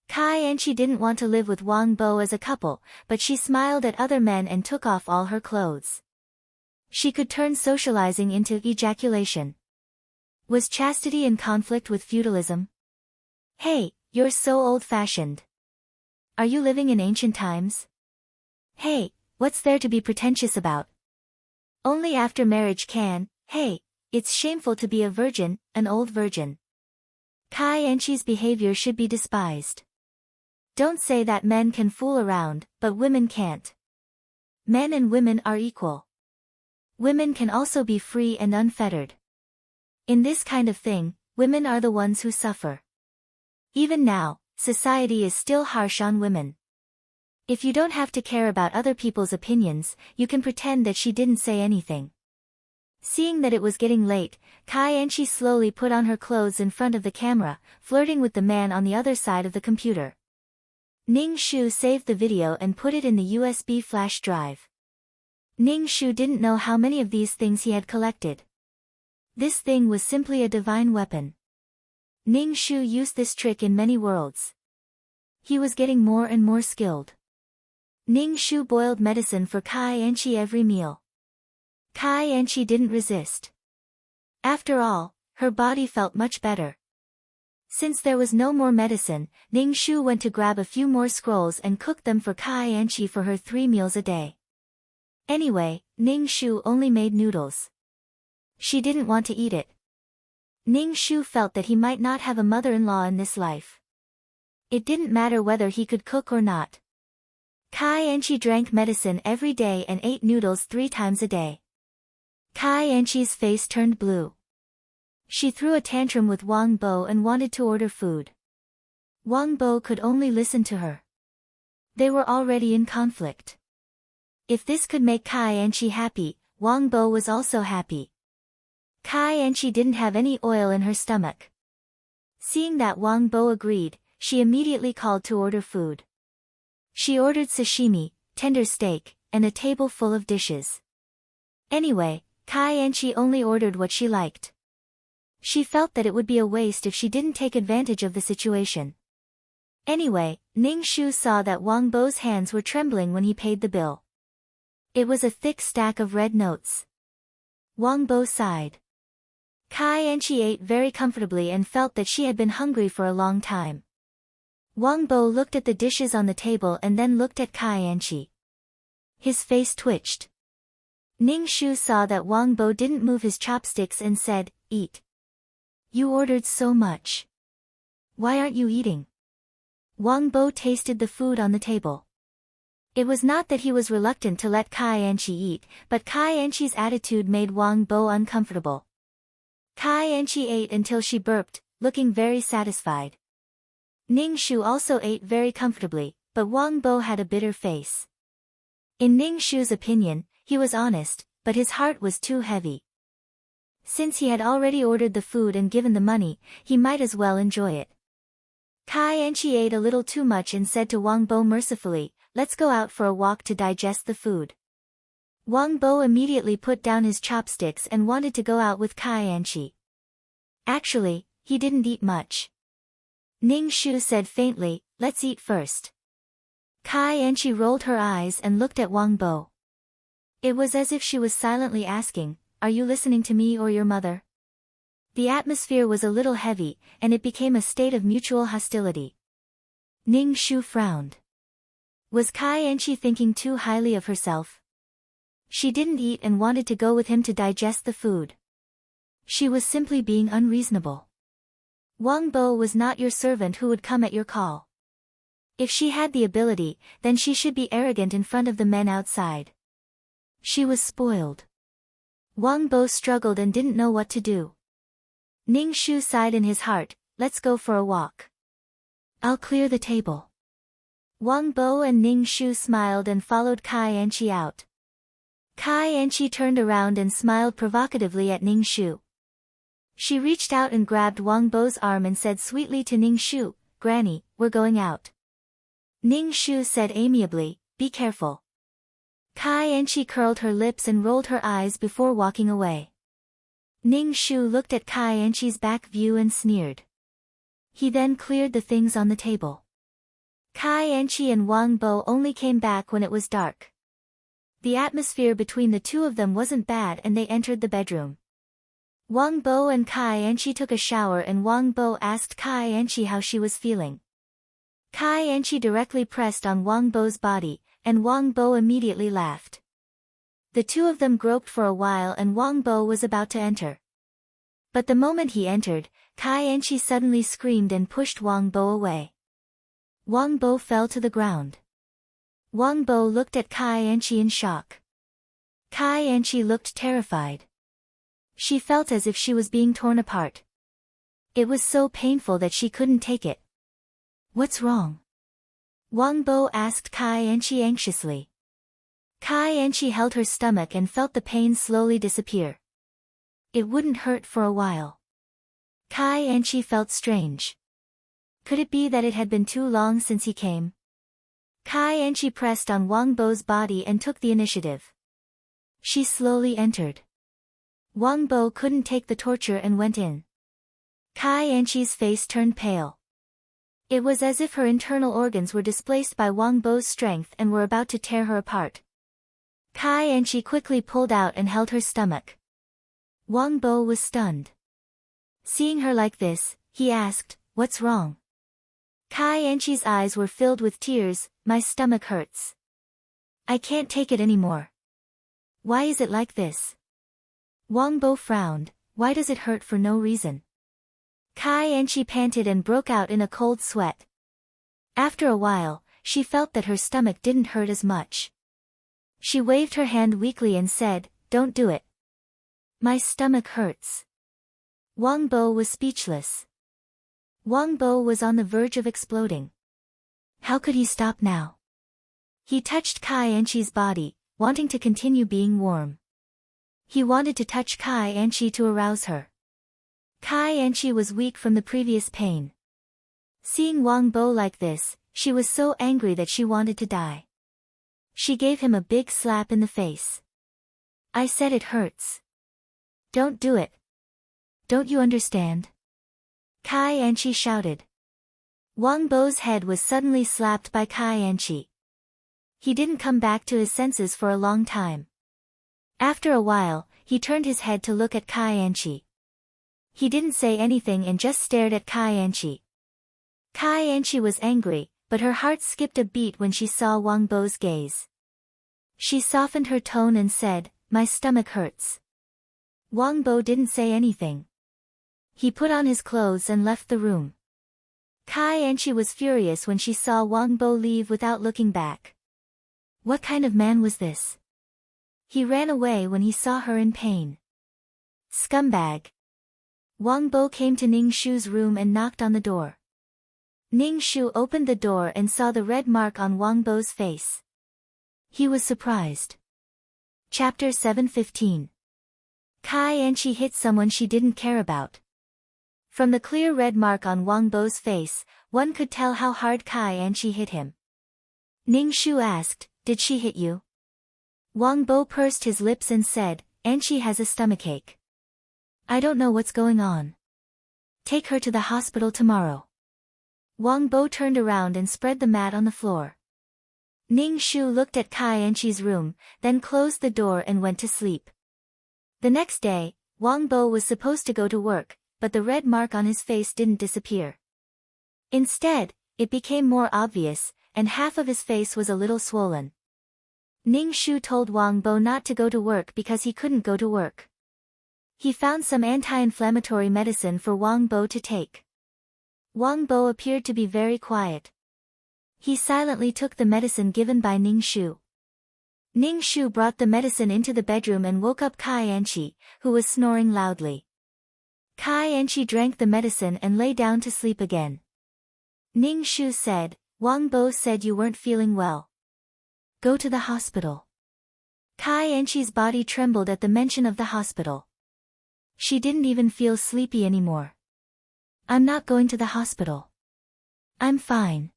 Kai Enchi didn't want to live with Wang Bo as a couple, but she smiled at other men and took off all her clothes. She could turn socializing into ejaculation. Was chastity in conflict with feudalism? Hey, you're so old-fashioned. Are you living in ancient times? Hey, what's there to be pretentious about? Only after marriage can, hey, it's shameful to be a virgin, an old virgin. Kai Enchi's behavior should be despised. Don't say that men can fool around, but women can't. Men and women are equal. Women can also be free and unfettered. In this kind of thing, women are the ones who suffer. Even now, society is still harsh on women. If you don't have to care about other people's opinions, you can pretend that she didn't say anything. Seeing that it was getting late, Kai Enchi slowly put on her clothes in front of the camera, flirting with the man on the other side of the computer. Ning Shu saved the video and put it in the USB flash drive. Ning Shu didn't know how many of these things he had collected. This thing was simply a divine weapon. Ning Shu used this trick in many worlds. He was getting more and more skilled. Ning Shu boiled medicine for Kai Enchi every meal. Kai Enchi didn't resist. After all, her body felt much better. Since there was no more medicine, Ning Shu went to grab a few more scrolls and cooked them for Kai Enchi for her 3 meals a day. Anyway, Ning Shu only made noodles. She didn't want to eat it. Ning Shu felt that he might not have a mother-in-law in this life. It didn't matter whether he could cook or not. Kai Enchi drank medicine every day and ate noodles 3 times a day. Kai Enchi's face turned blue. She threw a tantrum with Wang Bo and wanted to order food. Wang Bo could only listen to her. They were already in conflict. If this could make Kai Enchi happy, Wang Bo was also happy. Kai Enchi didn't have any oil in her stomach. Seeing that Wang Bo agreed, she immediately called to order food. She ordered sashimi, tender steak, and a table full of dishes. Anyway, Kai Enchi only ordered what she liked. She felt that it would be a waste if she didn't take advantage of the situation. Anyway, Ning Shu saw that Wang Bo's hands were trembling when he paid the bill. It was a thick stack of red notes. Wang Bo sighed. Kai Enchi ate very comfortably and felt that she had been hungry for a long time. Wang Bo looked at the dishes on the table and then looked at Kai Enchi. His face twitched. Ning Shu saw that Wang Bo didn't move his chopsticks and said, "Eat. You ordered so much. Why aren't you eating?" Wang Bo tasted the food on the table. It was not that he was reluctant to let Kai Enchi eat, but Kai Enchi's attitude made Wang Bo uncomfortable. Kai Enchi ate until she burped, looking very satisfied. Ning Shu also ate very comfortably, but Wang Bo had a bitter face. In Ning Shu's opinion, he was honest, but his heart was too heavy. Since he had already ordered the food and given the money, he might as well enjoy it. Kai Enchi ate a little too much and said to Wang Bo mercifully, "Let's go out for a walk to digest the food." Wang Bo immediately put down his chopsticks and wanted to go out with Kai Enchi. Actually, he didn't eat much. Ning Shu said faintly, "Let's eat first." Kai Enchi rolled her eyes and looked at Wang Bo. It was as if she was silently asking, "Are you listening to me or your mother?" The atmosphere was a little heavy, and it became a state of mutual hostility. Ning Shu frowned. Was Kai Enchi thinking too highly of herself? She didn't eat and wanted to go with him to digest the food. She was simply being unreasonable. Wang Bo was not your servant who would come at your call. If she had the ability, then she should be arrogant in front of the men outside. She was spoiled. Wang Bo struggled and didn't know what to do. Ning Shu sighed in his heart, "Let's go for a walk. I'll clear the table." Wang Bo and Ning Shu smiled and followed Kai Enchi out. Kai Enchi turned around and smiled provocatively at Ning Shu. She reached out and grabbed Wang Bo's arm and said sweetly to Ning Shu, "Granny, we're going out." Ning Shu said amiably, "Be careful." Kai Enchi curled her lips and rolled her eyes before walking away. Ning Shu looked at Kai Enchi's back view and sneered. He then cleared the things on the table. Kai Enchi and Wang Bo only came back when it was dark. The atmosphere between the two of them wasn't bad and they entered the bedroom. Wang Bo and Kai Enchi took a shower and Wang Bo asked Kai Enchi how she was feeling. Kai Enchi directly pressed on Wang Bo's body, and Wang Bo immediately laughed. The two of them groped for a while and Wang Bo was about to enter. But the moment he entered, Kai Enchi suddenly screamed and pushed Wang Bo away. Wang Bo fell to the ground. Wang Bo looked at Kai Enchi in shock. Kai Enchi looked terrified. She felt as if she was being torn apart. It was so painful that she couldn't take it. "What's wrong?" Wang Bo asked Kai Enchi anxiously. Kai Enchi held her stomach and felt the pain slowly disappear. It wouldn't hurt for a while. Kai Enchi felt strange. Could it be that it had been too long since he came? Kai Enchi pressed on Wang Bo's body and took the initiative. She slowly entered. Wang Bo couldn't take the torture and went in. Kai Enchi's face turned pale. It was as if her internal organs were displaced by Wang Bo's strength and were about to tear her apart. Kai Enchi quickly pulled out and held her stomach. Wang Bo was stunned. Seeing her like this, he asked, "What's wrong?" Kai Enchi's eyes were filled with tears. "My stomach hurts. I can't take it anymore." "Why is it like this?" Wang Bo frowned. "Why does it hurt for no reason?" Kai Enchi panted and broke out in a cold sweat. After a while, she felt that her stomach didn't hurt as much. She waved her hand weakly and said, "Don't do it. My stomach hurts." Wang Bo was speechless. Wang Bo was on the verge of exploding. How could he stop now? He touched Kai Enchi's body, wanting to continue being warm. He wanted to touch Kai Enchi to arouse her. Kai Enchi was weak from the previous pain. Seeing Wang Bo like this, she was so angry that she wanted to die. She gave him a big slap in the face. I said it hurts. Don't do it. Don't you understand? Kai Enchi shouted. Wang Bo's head was suddenly slapped by Kai Enchi. He didn't come back to his senses for a long time. After a while, he turned his head to look at Kai Enchi. He didn't say anything and just stared at Kai Enchi. Kai Enchi was angry, but her heart skipped a beat when she saw Wang Bo's gaze. She softened her tone and said, "My stomach hurts." Wang Bo didn't say anything. He put on his clothes and left the room. Kai Enchi was furious when she saw Wang Bo leave without looking back. What kind of man was this? He ran away when he saw her in pain. Scumbag. Wang Bo came to Ning Shu's room and knocked on the door. Ning Shu opened the door and saw the red mark on Wang Bo's face. He was surprised. Chapter 7:15. Kai Enchi hit someone she didn't care about. From the clear red mark on Wang Bo's face, one could tell how hard Kai Enchi hit him. Ning Shu asked, "Did she hit you?" Wang Bo pursed his lips and said, "Enchi has a stomachache. I don't know what's going on. Take her to the hospital tomorrow." Wang Bo turned around and spread the mat on the floor. Ning Shu looked at Kai Enchi's room, then closed the door and went to sleep. The next day, Wang Bo was supposed to go to work, but the red mark on his face didn't disappear. Instead, it became more obvious, and half of his face was a little swollen. Ning Shu told Wang Bo not to go to work because he couldn't go to work. He found some anti-inflammatory medicine for Wang Bo to take. Wang Bo appeared to be very quiet. He silently took the medicine given by Ning Shu. Ning Shu brought the medicine into the bedroom and woke up Kai Enchi, who was snoring loudly. Kai Enchi drank the medicine and lay down to sleep again. Ning Shu said, "Wang Bo said you weren't feeling well. Go to the hospital." Kai Enchi's body trembled at the mention of the hospital. She didn't even feel sleepy anymore. "I'm not going to the hospital. I'm fine,"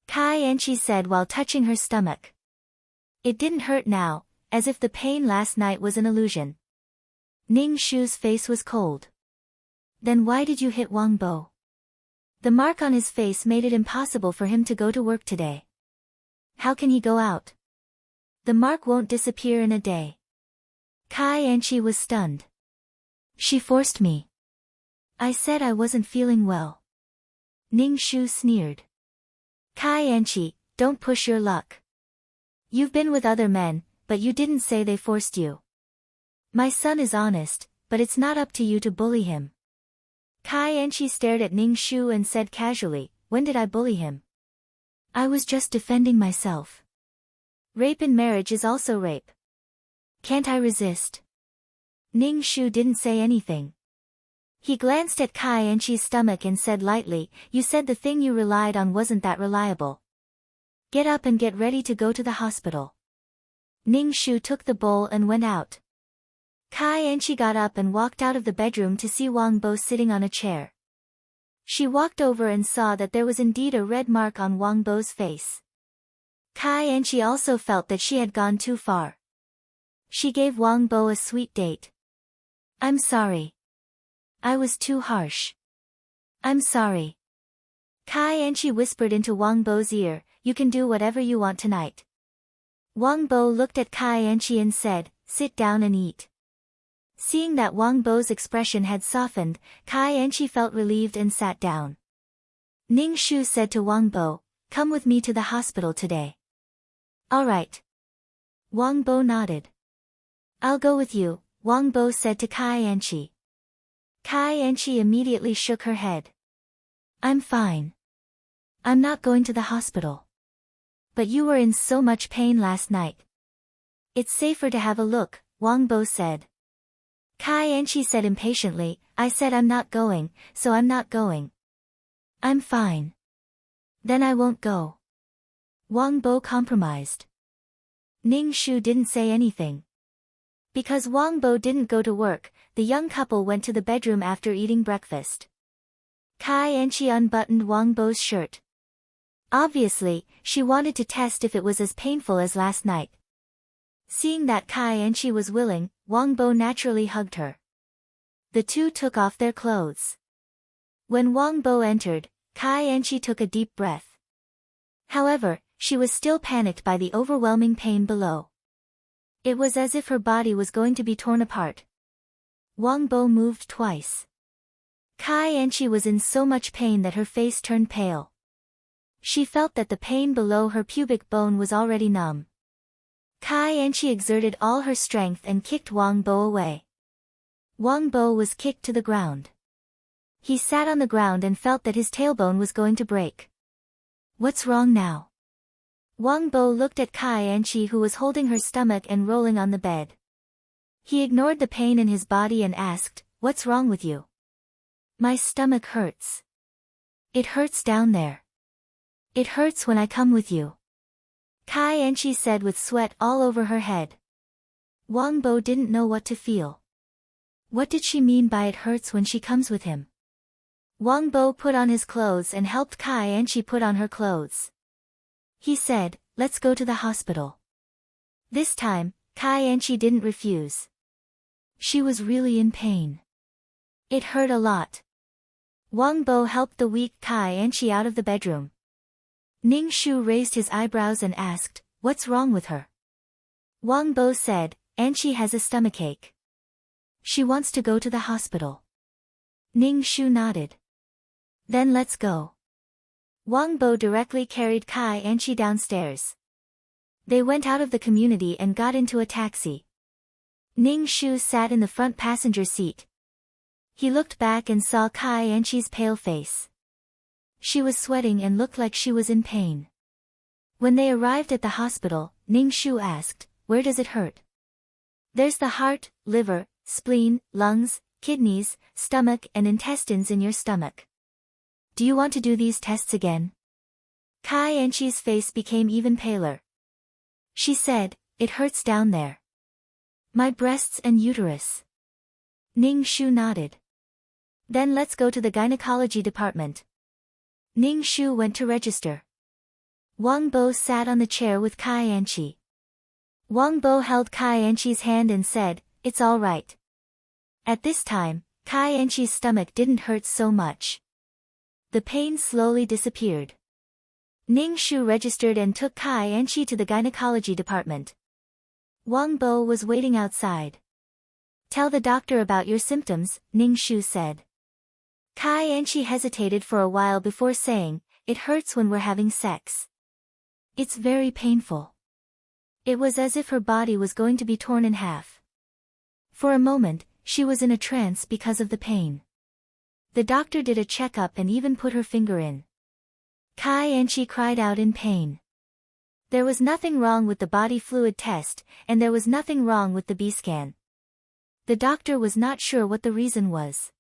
Kai Enchi said while touching her stomach. It didn't hurt now, as if the pain last night was an illusion. Ning Shu's face was cold. "Then why did you hit Wang Bo?" "The mark on his face made it impossible for him to go to work today." "How can he go out? The mark won't disappear in a day." Kai Enchi was stunned. "She forced me. I said I wasn't feeling well." Ning Shu sneered. "Kai Enchi, don't push your luck. You've been with other men, but you didn't say they forced you. My son is honest, but it's not up to you to bully him." Kai Enchi stared at Ning Shu and said casually, "When did I bully him? I was just defending myself. Rape in marriage is also rape. Can't I resist?" Ning Shu didn't say anything. He glanced at Kai Enchi's stomach and said lightly, "You said the thing you relied on wasn't that reliable. Get up and get ready to go to the hospital." Ning Shu took the bowl and went out. Kai Enchi got up and walked out of the bedroom to see Wang Bo sitting on a chair. She walked over and saw that there was indeed a red mark on Wang Bo's face. Kai Enchi also felt that she had gone too far. She gave Wang Bo a sweet date. "I'm sorry. I was too harsh. I'm sorry." Kai Enchi whispered into Wang Bo's ear, "You can do whatever you want tonight." Wang Bo looked at Kai Enchi and said, "Sit down and eat." Seeing that Wang Bo's expression had softened, Kai Enchi felt relieved and sat down. Ning Shu said to Wang Bo, "Come with me to the hospital today." "All right." Wang Bo nodded. "I'll go with you," Wang Bo said to Kai Enchi. Kai Enchi immediately shook her head. "I'm fine. I'm not going to the hospital." "But you were in so much pain last night." "It's safer to have a look," Wang Bo said. Kai Enchi said impatiently, "I said I'm not going, so I'm not going." I'm fine. Then I won't go. Wang Bo compromised. Ning Shu didn't say anything. Because Wang Bo didn't go to work, the young couple went to the bedroom after eating breakfast. Kai Enchi unbuttoned Wang Bo's shirt. Obviously, she wanted to test if it was as painful as last night. Seeing that Kai Enchi was willing, Wang Bo naturally hugged her. The two took off their clothes. When Wang Bo entered, Kai Enchi took a deep breath. However, she was still panicked by the overwhelming pain below. It was as if her body was going to be torn apart. Wang Bo moved twice. Kai Enchi was in so much pain that her face turned pale. She felt that the pain below her pubic bone was already numb. Kai Enchi exerted all her strength and kicked Wang Bo away. Wang Bo was kicked to the ground. He sat on the ground and felt that his tailbone was going to break. What's wrong now? Wang Bo looked at Kai Enchi, who was holding her stomach and rolling on the bed. He ignored the pain in his body and asked, "What's wrong with you?" "My stomach hurts. It hurts down there. It hurts when I come with you," Kai Enchi said with sweat all over her head. Wang Bo didn't know what to feel. What did she mean by it hurts when she comes with him? Wang Bo put on his clothes and helped Kai Enchi put on her clothes. He said, "Let's go to the hospital." This time, Kai Enchi didn't refuse. She was really in pain. It hurt a lot. Wang Bo helped the weak Kai Enchi out of the bedroom. Ning Shu raised his eyebrows and asked, "What's wrong with her?" Wang Bo said, "Enchi has a stomachache. She wants to go to the hospital." Ning Shu nodded. "Then let's go." Wang Bo directly carried Kai Enchi downstairs. They went out of the community and got into a taxi. Ning Shu sat in the front passenger seat. He looked back and saw Kai Enchi's pale face. She was sweating and looked like she was in pain. When they arrived at the hospital, Ning Shu asked, "Where does it hurt?" "There's the heart, liver, spleen, lungs, kidneys, stomach and intestines in your stomach. Do you want to do these tests again?" Kai Enchi's face became even paler. She said, "It hurts down there. My breasts and uterus." Ning Shu nodded. "Then let's go to the gynecology department." Ning Shu went to register. Wang Bo sat on the chair with Kai Enchi. Wang Bo held Kai Enchi's hand and said, "It's all right." At this time, Kai Enchi's stomach didn't hurt so much. The pain slowly disappeared. Ning Shu registered and took Kai Enchi to the gynecology department. Wang Bo was waiting outside. "Tell the doctor about your symptoms," Ning Shu said. Kai Enchi hesitated for a while before saying, "It hurts when we're having sex. It's very painful." It was as if her body was going to be torn in half. For a moment, she was in a trance because of the pain. The doctor did a checkup and even put her finger in. Kai Enchi cried out in pain. There was nothing wrong with the body fluid test, and there was nothing wrong with the B-scan. The doctor was not sure what the reason was.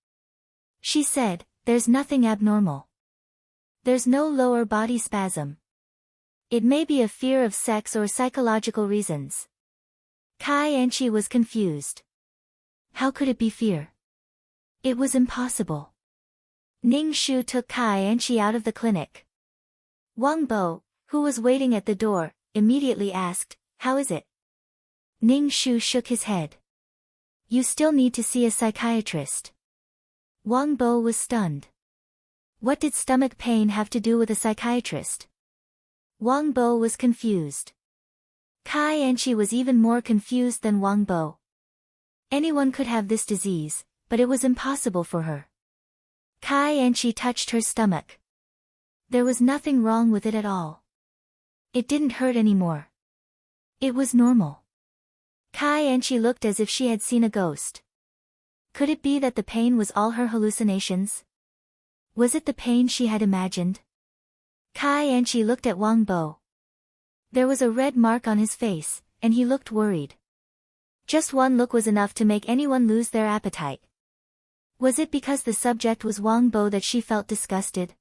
She said, "There's nothing abnormal. There's no lower body spasm. It may be a fear of sex or psychological reasons." Kai Enchi was confused. How could it be fear? It was impossible. Ning Shu took Kai Enchi out of the clinic. Wang Bo, who was waiting at the door, immediately asked, "How is it?" Ning Shu shook his head. "You still need to see a psychiatrist." Wang Bo was stunned. What did stomach pain have to do with a psychiatrist? Wang Bo was confused. Kai Enchi was even more confused than Wang Bo. Anyone could have this disease, but it was impossible for her. Kai Enchi touched her stomach. There was nothing wrong with it at all. It didn't hurt anymore. It was normal. Kai Enchi looked as if she had seen a ghost. Could it be that the pain was all her hallucinations? Was it the pain she had imagined? Kai Enchi looked at Wang Bo. There was a red mark on his face, and he looked worried. Just one look was enough to make anyone lose their appetite. Was it because the subject was Wang Bo that she felt disgusted?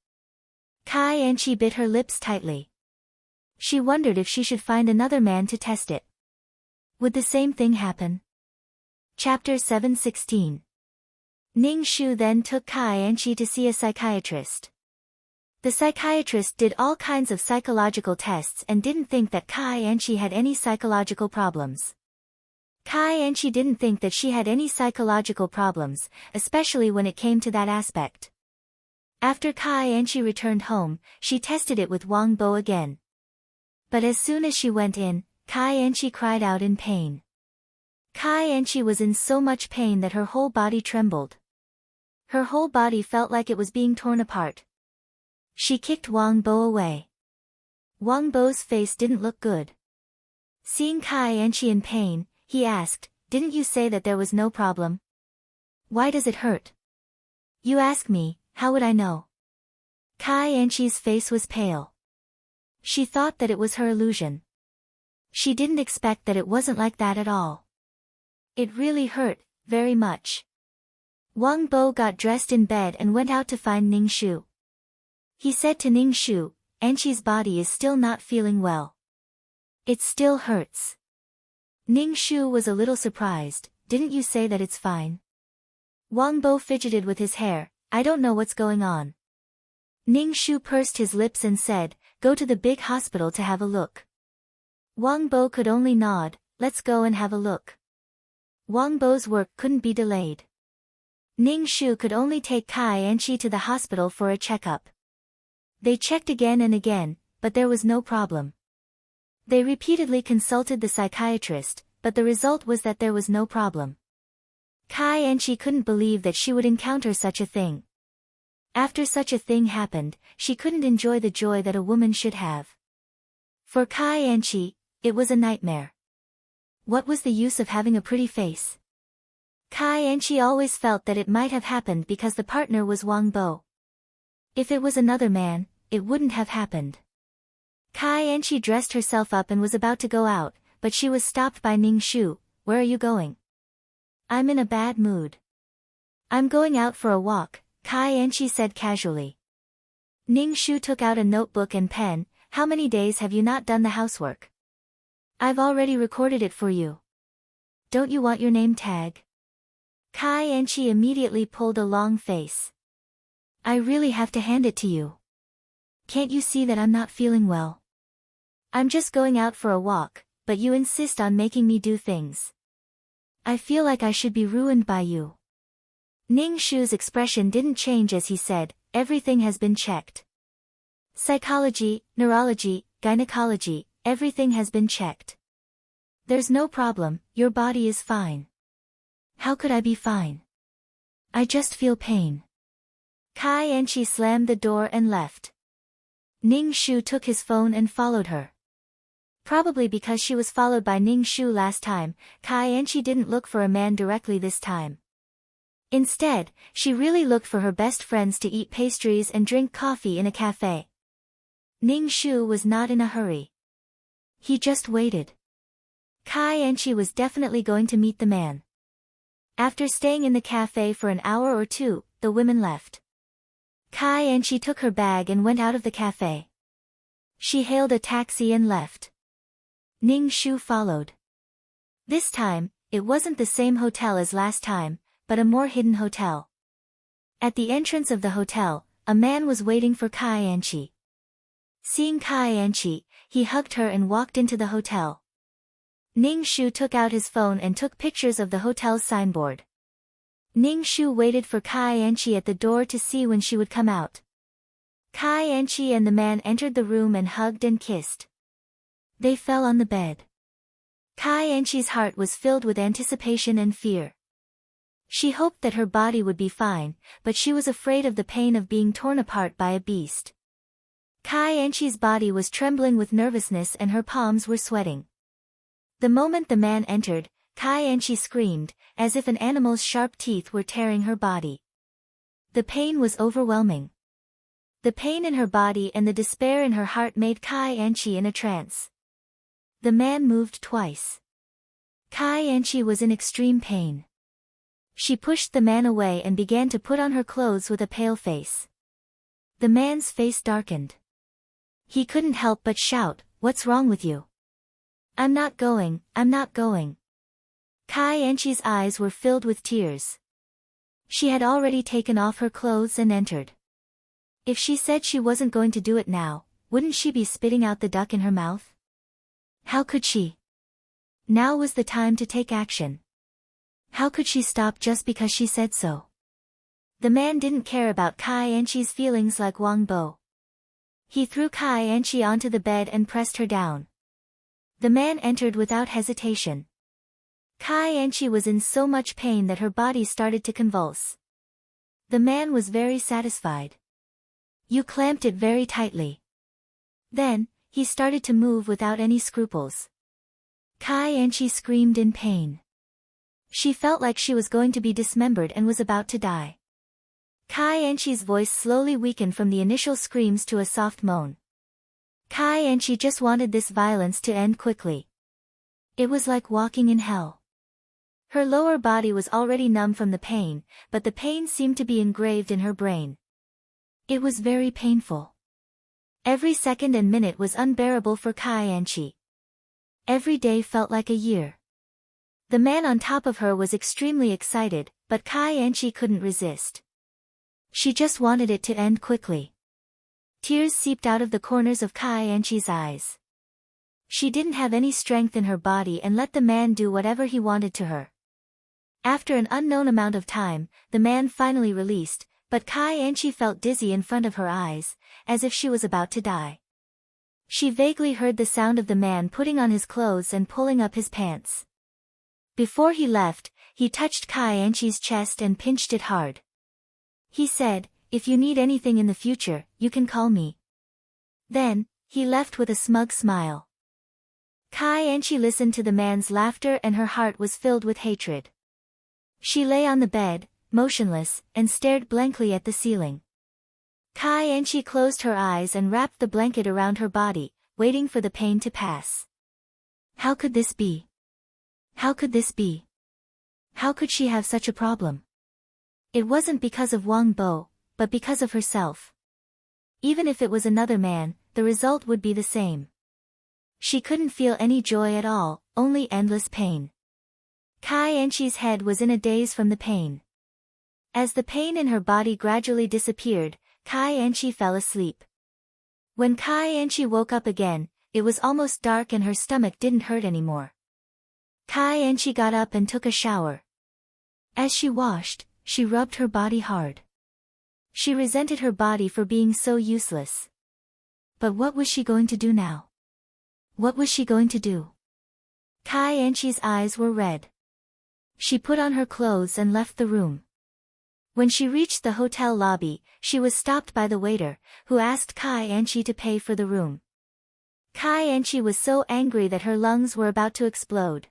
Kai Anchi bit her lips tightly. She wondered if she should find another man to test it. Would the same thing happen? Chapter 7:16. Ning Shu then took Kai Anchi to see a psychiatrist. The psychiatrist did all kinds of psychological tests and didn't think that Kai Anchi had any psychological problems. Kai Anchi didn't think that she had any psychological problems, especially when it came to that aspect. After Kai Anchi returned home, she tested it with Wang Bo again. But as soon as she went in, Kai Anchi cried out in pain. Kai Anchi was in so much pain that her whole body trembled. Her whole body felt like it was being torn apart. She kicked Wang Bo away. Wang Bo's face didn't look good. Seeing Kai Anchi in pain, he asked, "Didn't you say that there was no problem? Why does it hurt?" "You ask me, how would I know?" Kai Anchi's face was pale. She thought that it was her illusion. She didn't expect that it wasn't like that at all. It really hurt, very much. Wang Bo got dressed in bed and went out to find Ning Shu. He said to Ning Shu, "Anchi's body is still not feeling well. It still hurts." Ning Shu was a little surprised. "Didn't you say that it's fine?" Wang Bo fidgeted with his hair. "I don't know what's going on." Ning Shu pursed his lips and said, "Go to the big hospital to have a look." Wang Bo could only nod. "Let's go and have a look." Wang Bo's work couldn't be delayed. Ning Shu could only take Kai Anchi to the hospital for a checkup. They checked again and again, but there was no problem. They repeatedly consulted the psychiatrist, but the result was that there was no problem. Kai Anchi couldn't believe that she would encounter such a thing. After such a thing happened, she couldn't enjoy the joy that a woman should have. For Kai Anchi, it was a nightmare. What was the use of having a pretty face? Kai Anchi always felt that it might have happened because the partner was Wang Bo. If it was another man, it wouldn't have happened. Kai Anchi dressed herself up and was about to go out, but she was stopped by Ning Shu. "Where are you going?" "I'm in a bad mood." "I'm going out for a walk," Kai Anchi said casually. Ning Shu took out a notebook and pen. "How many days have you not done the housework?" "I've already recorded it for you." "Don't you want your name tag?" Kai Anchi immediately pulled a long face. "I really have to hand it to you. Can't you see that I'm not feeling well? I'm just going out for a walk, but you insist on making me do things. I feel like I should be ruined by you." Ning Shu's expression didn't change as he said, "Everything has been checked. Psychology, neurology, gynecology, everything has been checked. There's no problem, your body is fine." "How could I be fine? I just feel pain." Kai Anchi slammed the door and left. Ning Shu took his phone and followed her. Probably because she was followed by Ning Shu last time, Kai Anchi didn't look for a man directly this time. Instead, she really looked for her best friends to eat pastries and drink coffee in a cafe. Ning Shu was not in a hurry. He just waited. Kai Anchi was definitely going to meet the man. After staying in the cafe for an hour or two, the women left. Kai Anchi took her bag and went out of the cafe. She hailed a taxi and left. Ning Shu followed. This time, it wasn't the same hotel as last time, but a more hidden hotel. At the entrance of the hotel, a man was waiting for Kai Anchi. Seeing Kai Anchi, he hugged her and walked into the hotel. Ning Shu took out his phone and took pictures of the hotel's signboard. Ning Shu waited for Kai Anchi at the door to see when she would come out. Kai Anchi and the man entered the room and hugged and kissed. They fell on the bed. Kai Anchi's heart was filled with anticipation and fear. She hoped that her body would be fine, but she was afraid of the pain of being torn apart by a beast. Kai Anchi's body was trembling with nervousness and her palms were sweating. The moment the man entered, Kai Anchi screamed, as if an animal's sharp teeth were tearing her body. The pain was overwhelming. The pain in her body and the despair in her heart made Kai Anchi in a trance. The man moved twice. Kai Anchi was in extreme pain. She pushed the man away and began to put on her clothes with a pale face. The man's face darkened. He couldn't help but shout, "What's wrong with you?" I'm not going. Kai Enchi's eyes were filled with tears. She had already taken off her clothes and entered. If she said she wasn't going to do it now, wouldn't she be spitting out the duck in her mouth? How could she? Now was the time to take action. How could she stop just because she said so? The man didn't care about Kai Enchi's feelings like Wang Bo. He threw Kai Enchi onto the bed and pressed her down. The man entered without hesitation. Kai Enchi was in so much pain that her body started to convulse. The man was very satisfied. You clamped it very tightly. Then, he started to move without any scruples. Kai Enchi screamed in pain. She felt like she was going to be dismembered and was about to die. Kai Enchi's voice slowly weakened from the initial screams to a soft moan. Kai Enchi just wanted this violence to end quickly. It was like walking in hell. Her lower body was already numb from the pain, but the pain seemed to be engraved in her brain. It was very painful. Every second and minute was unbearable for Kai Enchi. Every day felt like a year. The man on top of her was extremely excited, but Kai Enchi couldn't resist. She just wanted it to end quickly. Tears seeped out of the corners of Kai Enchi's eyes. She didn't have any strength in her body and let the man do whatever he wanted to her. After an unknown amount of time, the man finally released, but Kai Enchi felt dizzy in front of her eyes, as if she was about to die. She vaguely heard the sound of the man putting on his clothes and pulling up his pants. Before he left, he touched Kai Enchi's chest and pinched it hard. He said, "If you need anything in the future, you can call me." Then, he left with a smug smile. Kai Enchi listened to the man's laughter and her heart was filled with hatred. She lay on the bed, motionless, and stared blankly at the ceiling. Kai Enchi closed her eyes and wrapped the blanket around her body, waiting for the pain to pass. How could this be? How could this be? How could she have such a problem? It wasn't because of Wang Bo, but because of herself. Even if it was another man, the result would be the same. She couldn't feel any joy at all, only endless pain. Kai Enchi's head was in a daze from the pain. As the pain in her body gradually disappeared, Kai Enchi fell asleep. When Kai Enchi woke up again, it was almost dark and her stomach didn't hurt anymore. Kai Enchi got up and took a shower. As she washed, she rubbed her body hard. She resented her body for being so useless. But what was she going to do now? What was she going to do? Kai Enchi's eyes were red. She put on her clothes and left the room. When she reached the hotel lobby, she was stopped by the waiter, who asked Kai Enchi to pay for the room. Kai Enchi was so angry that her lungs were about to explode.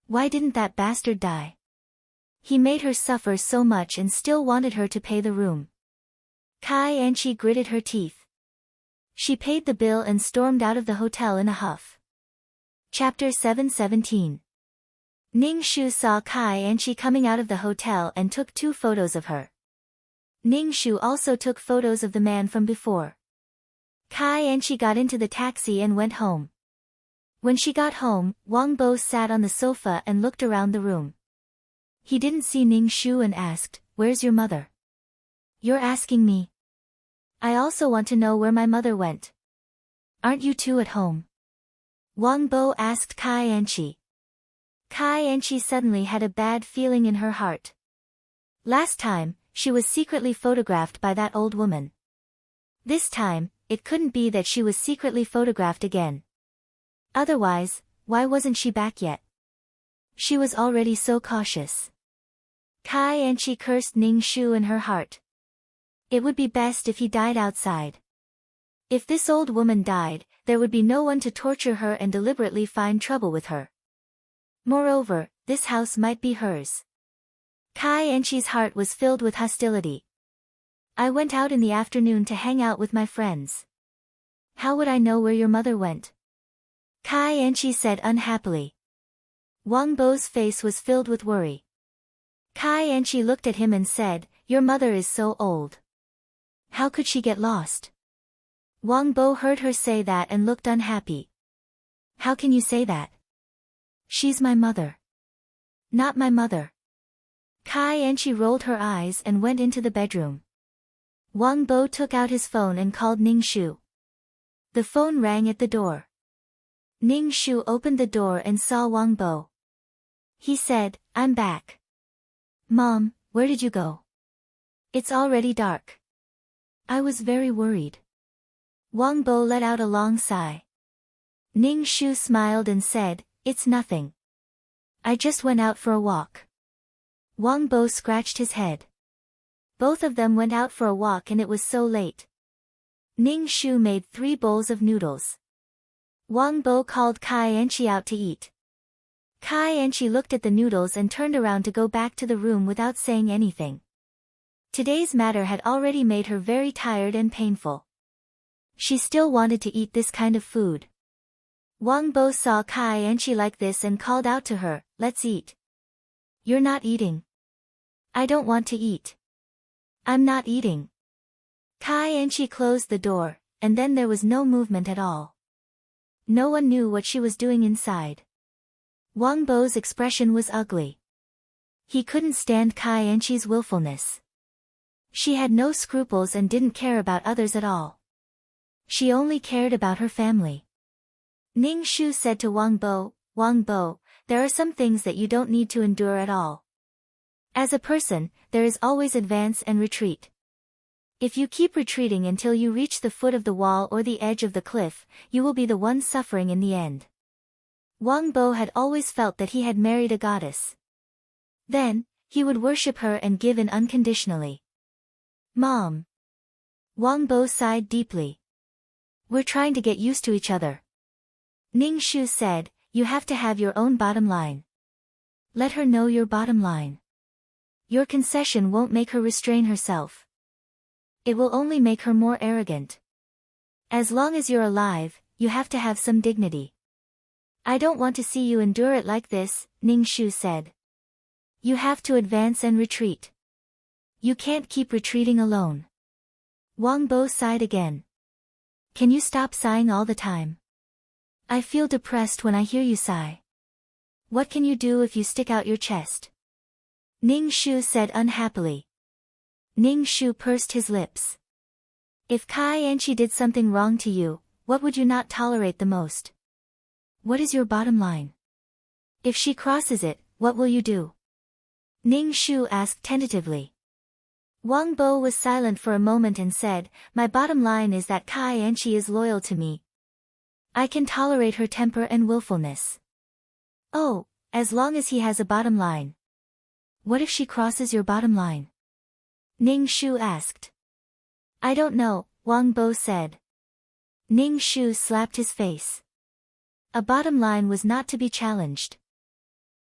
Why didn't that bastard die? He made her suffer so much and still wanted her to pay the room. Kai Enchi gritted her teeth. She paid the bill and stormed out of the hotel in a huff. Chapter 717. Ning Shu saw Kai Enchi coming out of the hotel and took 2 photos of her. Ning Shu also took photos of the man from before. Kai Enchi got into the taxi and went home. When she got home, Wang Bo sat on the sofa and looked around the room. He didn't see Ning Shu and asked, "Where's your mother?" "You're asking me? I also want to know where my mother went. Aren't you two at home?" Wang Bo asked Kai Enchi. Kai Enchi suddenly had a bad feeling in her heart. Last time, she was secretly photographed by that old woman. This time, it couldn't be that she was secretly photographed again. Otherwise, why wasn't she back yet? She was already so cautious. Kai Enchi cursed Ning Shu in her heart. It would be best if he died outside. If this old woman died, there would be no one to torture her and deliberately find trouble with her. Moreover, this house might be hers. Kai Enchi's heart was filled with hostility. I went out in the afternoon to hang out with my friends. How would I know where your mother went? Kai Enchi said unhappily. Wang Bo's face was filled with worry. Kai Enchi looked at him and said, "Your mother is so old. How could she get lost? Wang Bo heard her say that and looked unhappy. How can you say that? She's my mother. Not my mother. Kai Enchi rolled her eyes and went into the bedroom. Wang Bo took out his phone and called Ning Shu. The phone rang at the door. Ning Shu opened the door and saw Wang Bo. He said, "I'm back." "Mom, where did you go? It's already dark." "I was very worried." Wang Bo let out a long sigh. Ning Shu smiled and said, "It's nothing. I just went out for a walk." Wang Bo scratched his head. Both of them went out for a walk and it was so late. Ning Shu made 3 bowls of noodles. Wang Bo called Kai Enchi out to eat. Kai Enchi looked at the noodles and turned around to go back to the room without saying anything. Today's matter had already made her very tired and painful. She still wanted to eat this kind of food. Wang Bo saw Kai Enchi like this and called out to her, "Let's eat." "You're not eating." "I don't want to eat." "I'm not eating." Kai Enchi closed the door, and then there was no movement at all. No one knew what she was doing inside. Wang Bo's expression was ugly. He couldn't stand Kai Enchi's willfulness. She had no scruples and didn't care about others at all. She only cared about her family. Ning Shu said to Wang Bo, "Wang Bo, there are some things that you don't need to endure at all. As a person, there is always advance and retreat. If you keep retreating until you reach the foot of the wall or the edge of the cliff, you will be the one suffering in the end." Wang Bo had always felt that he had married a goddess. Then, he would worship her and give in unconditionally. "Mom." Wang Bo sighed deeply. "We're trying to get used to each other." Ning Shu said, "You have to have your own bottom line. Let her know your bottom line. Your concession won't make her restrain herself. It will only make her more arrogant. As long as you're alive, you have to have some dignity." "I don't want to see you endure it like this," Ning Shu said. "You have to advance and retreat. You can't keep retreating alone." Wang Bo sighed again. "Can you stop sighing all the time? I feel depressed when I hear you sigh. What can you do if you stick out your chest?" Ning Shu said unhappily. Ning Shu pursed his lips. "If Kai Enchi did something wrong to you, what would you not tolerate the most? What is your bottom line? If she crosses it, what will you do?" Ning Shu asked tentatively. Wang Bo was silent for a moment and said, "My bottom line is that Kai Enchi is loyal to me. I can tolerate her temper and willfulness." "Oh, as long as he has a bottom line. What if she crosses your bottom line?" Ning Shu asked. "I don't know," Wang Bo said. Ning Shu slapped his face. A bottom line was not to be challenged.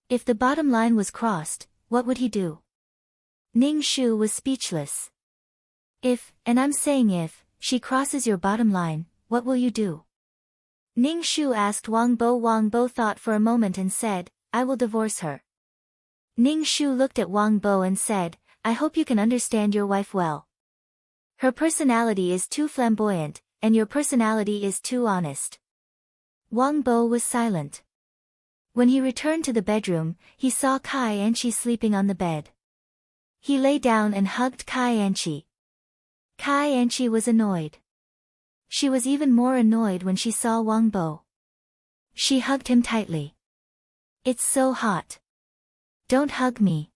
If the bottom line was crossed, what would he do? Ning Shu was speechless. "If, and I'm saying if, she crosses your bottom line, what will you do?" Ning Shu asked Wang Bo. Wang Bo thought for a moment and said, "I will divorce her." Ning Shu looked at Wang Bo and said, "I hope you can understand your wife well. Her personality is too flamboyant, and your personality is too honest." Wang Bo was silent. When he returned to the bedroom, he saw Kai Enchi sleeping on the bed. He lay down and hugged Kai Enchi. Kai Enchi was annoyed. She was even more annoyed when she saw Wang Bo. She hugged him tightly. "It's so hot. Don't hug me."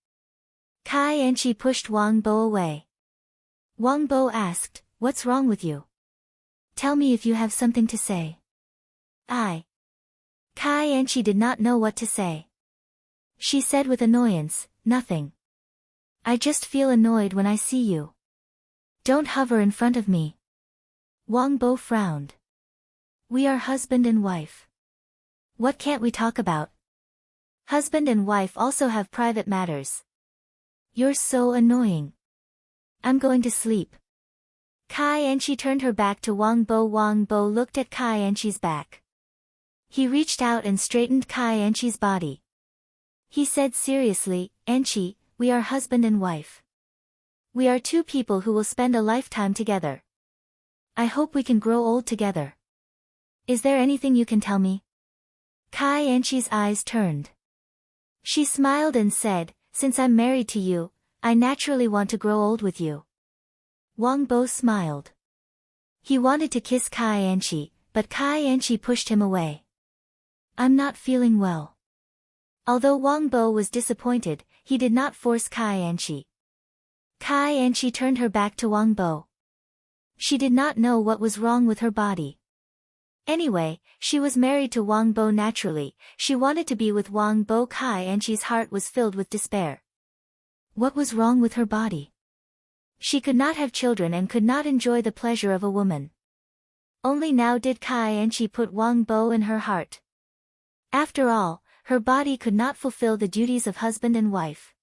Kai Enchi pushed Wang Bo away. Wang Bo asked, "What's wrong with you? Tell me if you have something to say." Kai Enchi did not know what to say. She said with annoyance, "Nothing. I just feel annoyed when I see you. Don't hover in front of me." Wang Bo frowned. "We are husband and wife. What can't we talk about? Husband and wife also have private matters. You're so annoying. I'm going to sleep." Kai Enchi turned her back to Wang Bo. Wang Bo looked at Kai Enchi's back. He reached out and straightened Kai Enchi's body. He said seriously, "Enchi, we are husband and wife. We are two people who will spend a lifetime together. I hope we can grow old together. Is there anything you can tell me? Kai Anchi's eyes turned. She smiled and said, since I'm married to you, I naturally want to grow old with you. Wang Bo smiled. He wanted to kiss Kai Anchi, but Kai Anchi pushed him away. I'm not feeling well. Although Wang Bo was disappointed, he did not force Kai Anchi. Kai Anchi turned her back to Wang Bo. She did not know what was wrong with her body. Anyway, she was married to Wang Bo naturally, she wanted to be with Wang Bo. Kai Anchi's heart was filled with despair. What was wrong with her body? She could not have children and could not enjoy the pleasure of a woman. Only now did Kai Anchi put Wang Bo in her heart. After all, her body could not fulfill the duties of husband and wife.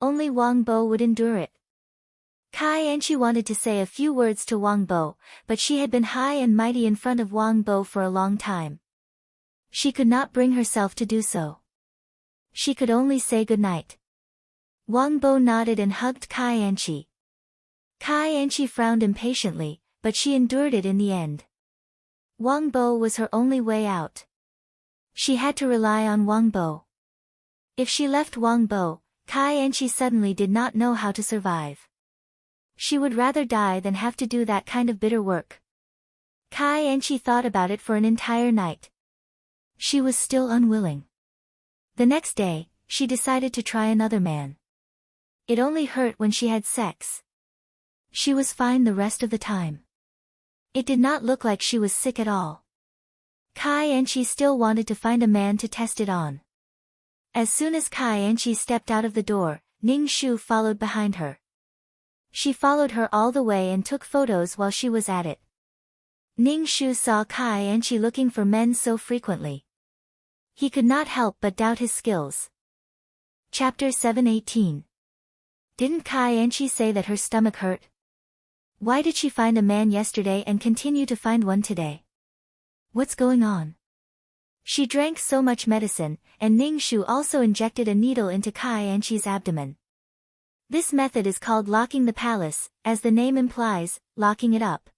Only Wang Bo would endure it. Kai Anchi wanted to say a few words to Wang Bo, but she had been high and mighty in front of Wang Bo for a long time. She could not bring herself to do so. She could only say goodnight. Wang Bo nodded and hugged Kai Anchi. Kai Anchi frowned impatiently, but she endured it in the end. Wang Bo was her only way out. She had to rely on Wang Bo. If she left Wang Bo, Kai Anchi suddenly did not know how to survive. She would rather die than have to do that kind of bitter work. Kai Anchi thought about it for an entire night. She was still unwilling. The next day, she decided to try another man. It only hurt when she had sex. She was fine the rest of the time. It did not look like she was sick at all. Kai Anchi still wanted to find a man to test it on. As soon as Kai Anchi stepped out of the door, Ning Shu followed behind her. She followed her all the way and took photos while she was at it. Ning Shu saw Kai Anchi looking for men so frequently. He could not help but doubt his skills. Chapter 718. Didn't Kai Anchi say that her stomach hurt? Why did she find a man yesterday and continue to find one today? What's going on? She drank so much medicine, and Ning Shu also injected a needle into Kai Anchi's abdomen. This method is called locking the palace, as the name implies, locking it up.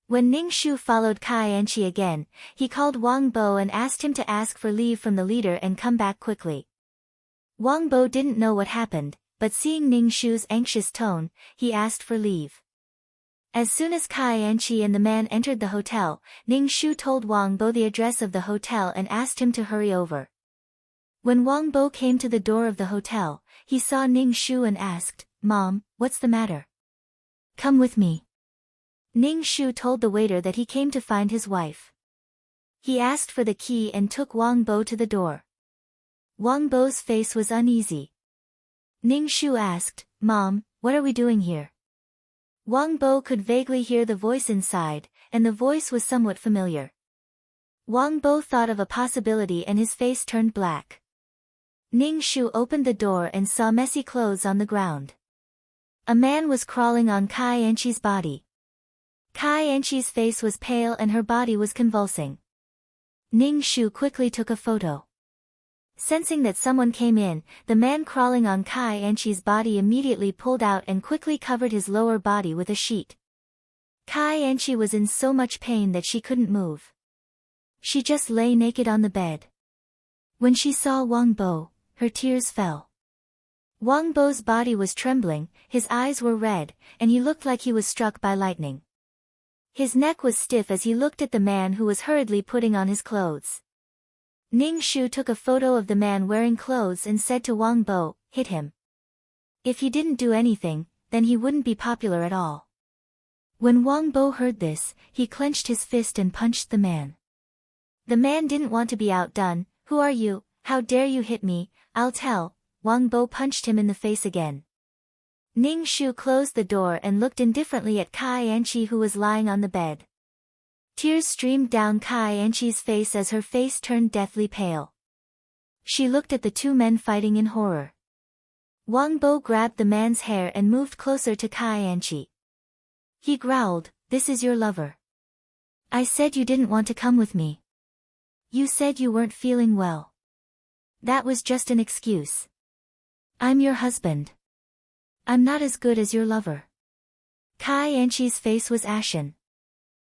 When Ning Shu followed Kai Anchi again, he called Wang Bo and asked him to ask for leave from the leader and come back quickly. Wang Bo didn't know what happened, but seeing Ning Shu's anxious tone, he asked for leave. As soon as Kai Anchi and the man entered the hotel, Ning Shu told Wang Bo the address of the hotel and asked him to hurry over. When Wang Bo came to the door of the hotel, he saw Ning Shu and asked, "Mom, what's the matter?" "Come with me." Ning Shu told the waiter that he came to find his wife. He asked for the key and took Wang Bo to the door. Wang Bo's face was uneasy. Ning Shu asked, "Mom, what are we doing here?" Wang Bo could vaguely hear the voice inside, and the voice was somewhat familiar. Wang Bo thought of a possibility and his face turned black. Ning Shu opened the door and saw messy clothes on the ground. A man was crawling on Kai Anchi's body. Kai Anchi's face was pale and her body was convulsing. Ning Shu quickly took a photo. Sensing that someone came in, the man crawling on Kai Anchi's body immediately pulled out and quickly covered his lower body with a sheet. Kai Anchi was in so much pain that she couldn't move. She just lay naked on the bed. When she saw Wang Bo, her tears fell. Wang Bo's body was trembling, his eyes were red, and he looked like he was struck by lightning. His neck was stiff as he looked at the man who was hurriedly putting on his clothes. Ning Shu took a photo of the man wearing clothes and said to Wang Bo, "Hit him. If he didn't do anything, then he wouldn't be popular at all." When Wang Bo heard this, he clenched his fist and punched the man. The man didn't want to be outdone. "Who are you? How dare you hit me? I'll tell." Wang Bo punched him in the face again. Ning Shu closed the door and looked indifferently at Kai Anchi who was lying on the bed. Tears streamed down Kai Anchi's face as her face turned deathly pale. She looked at the two men fighting in horror. Wang Bo grabbed the man's hair and moved closer to Kai Anchi. He growled, "This is your lover. I said you didn't want to come with me. You said you weren't feeling well. That was just an excuse. I'm your husband. I'm not as good as your lover. Kai Anchi's face was ashen.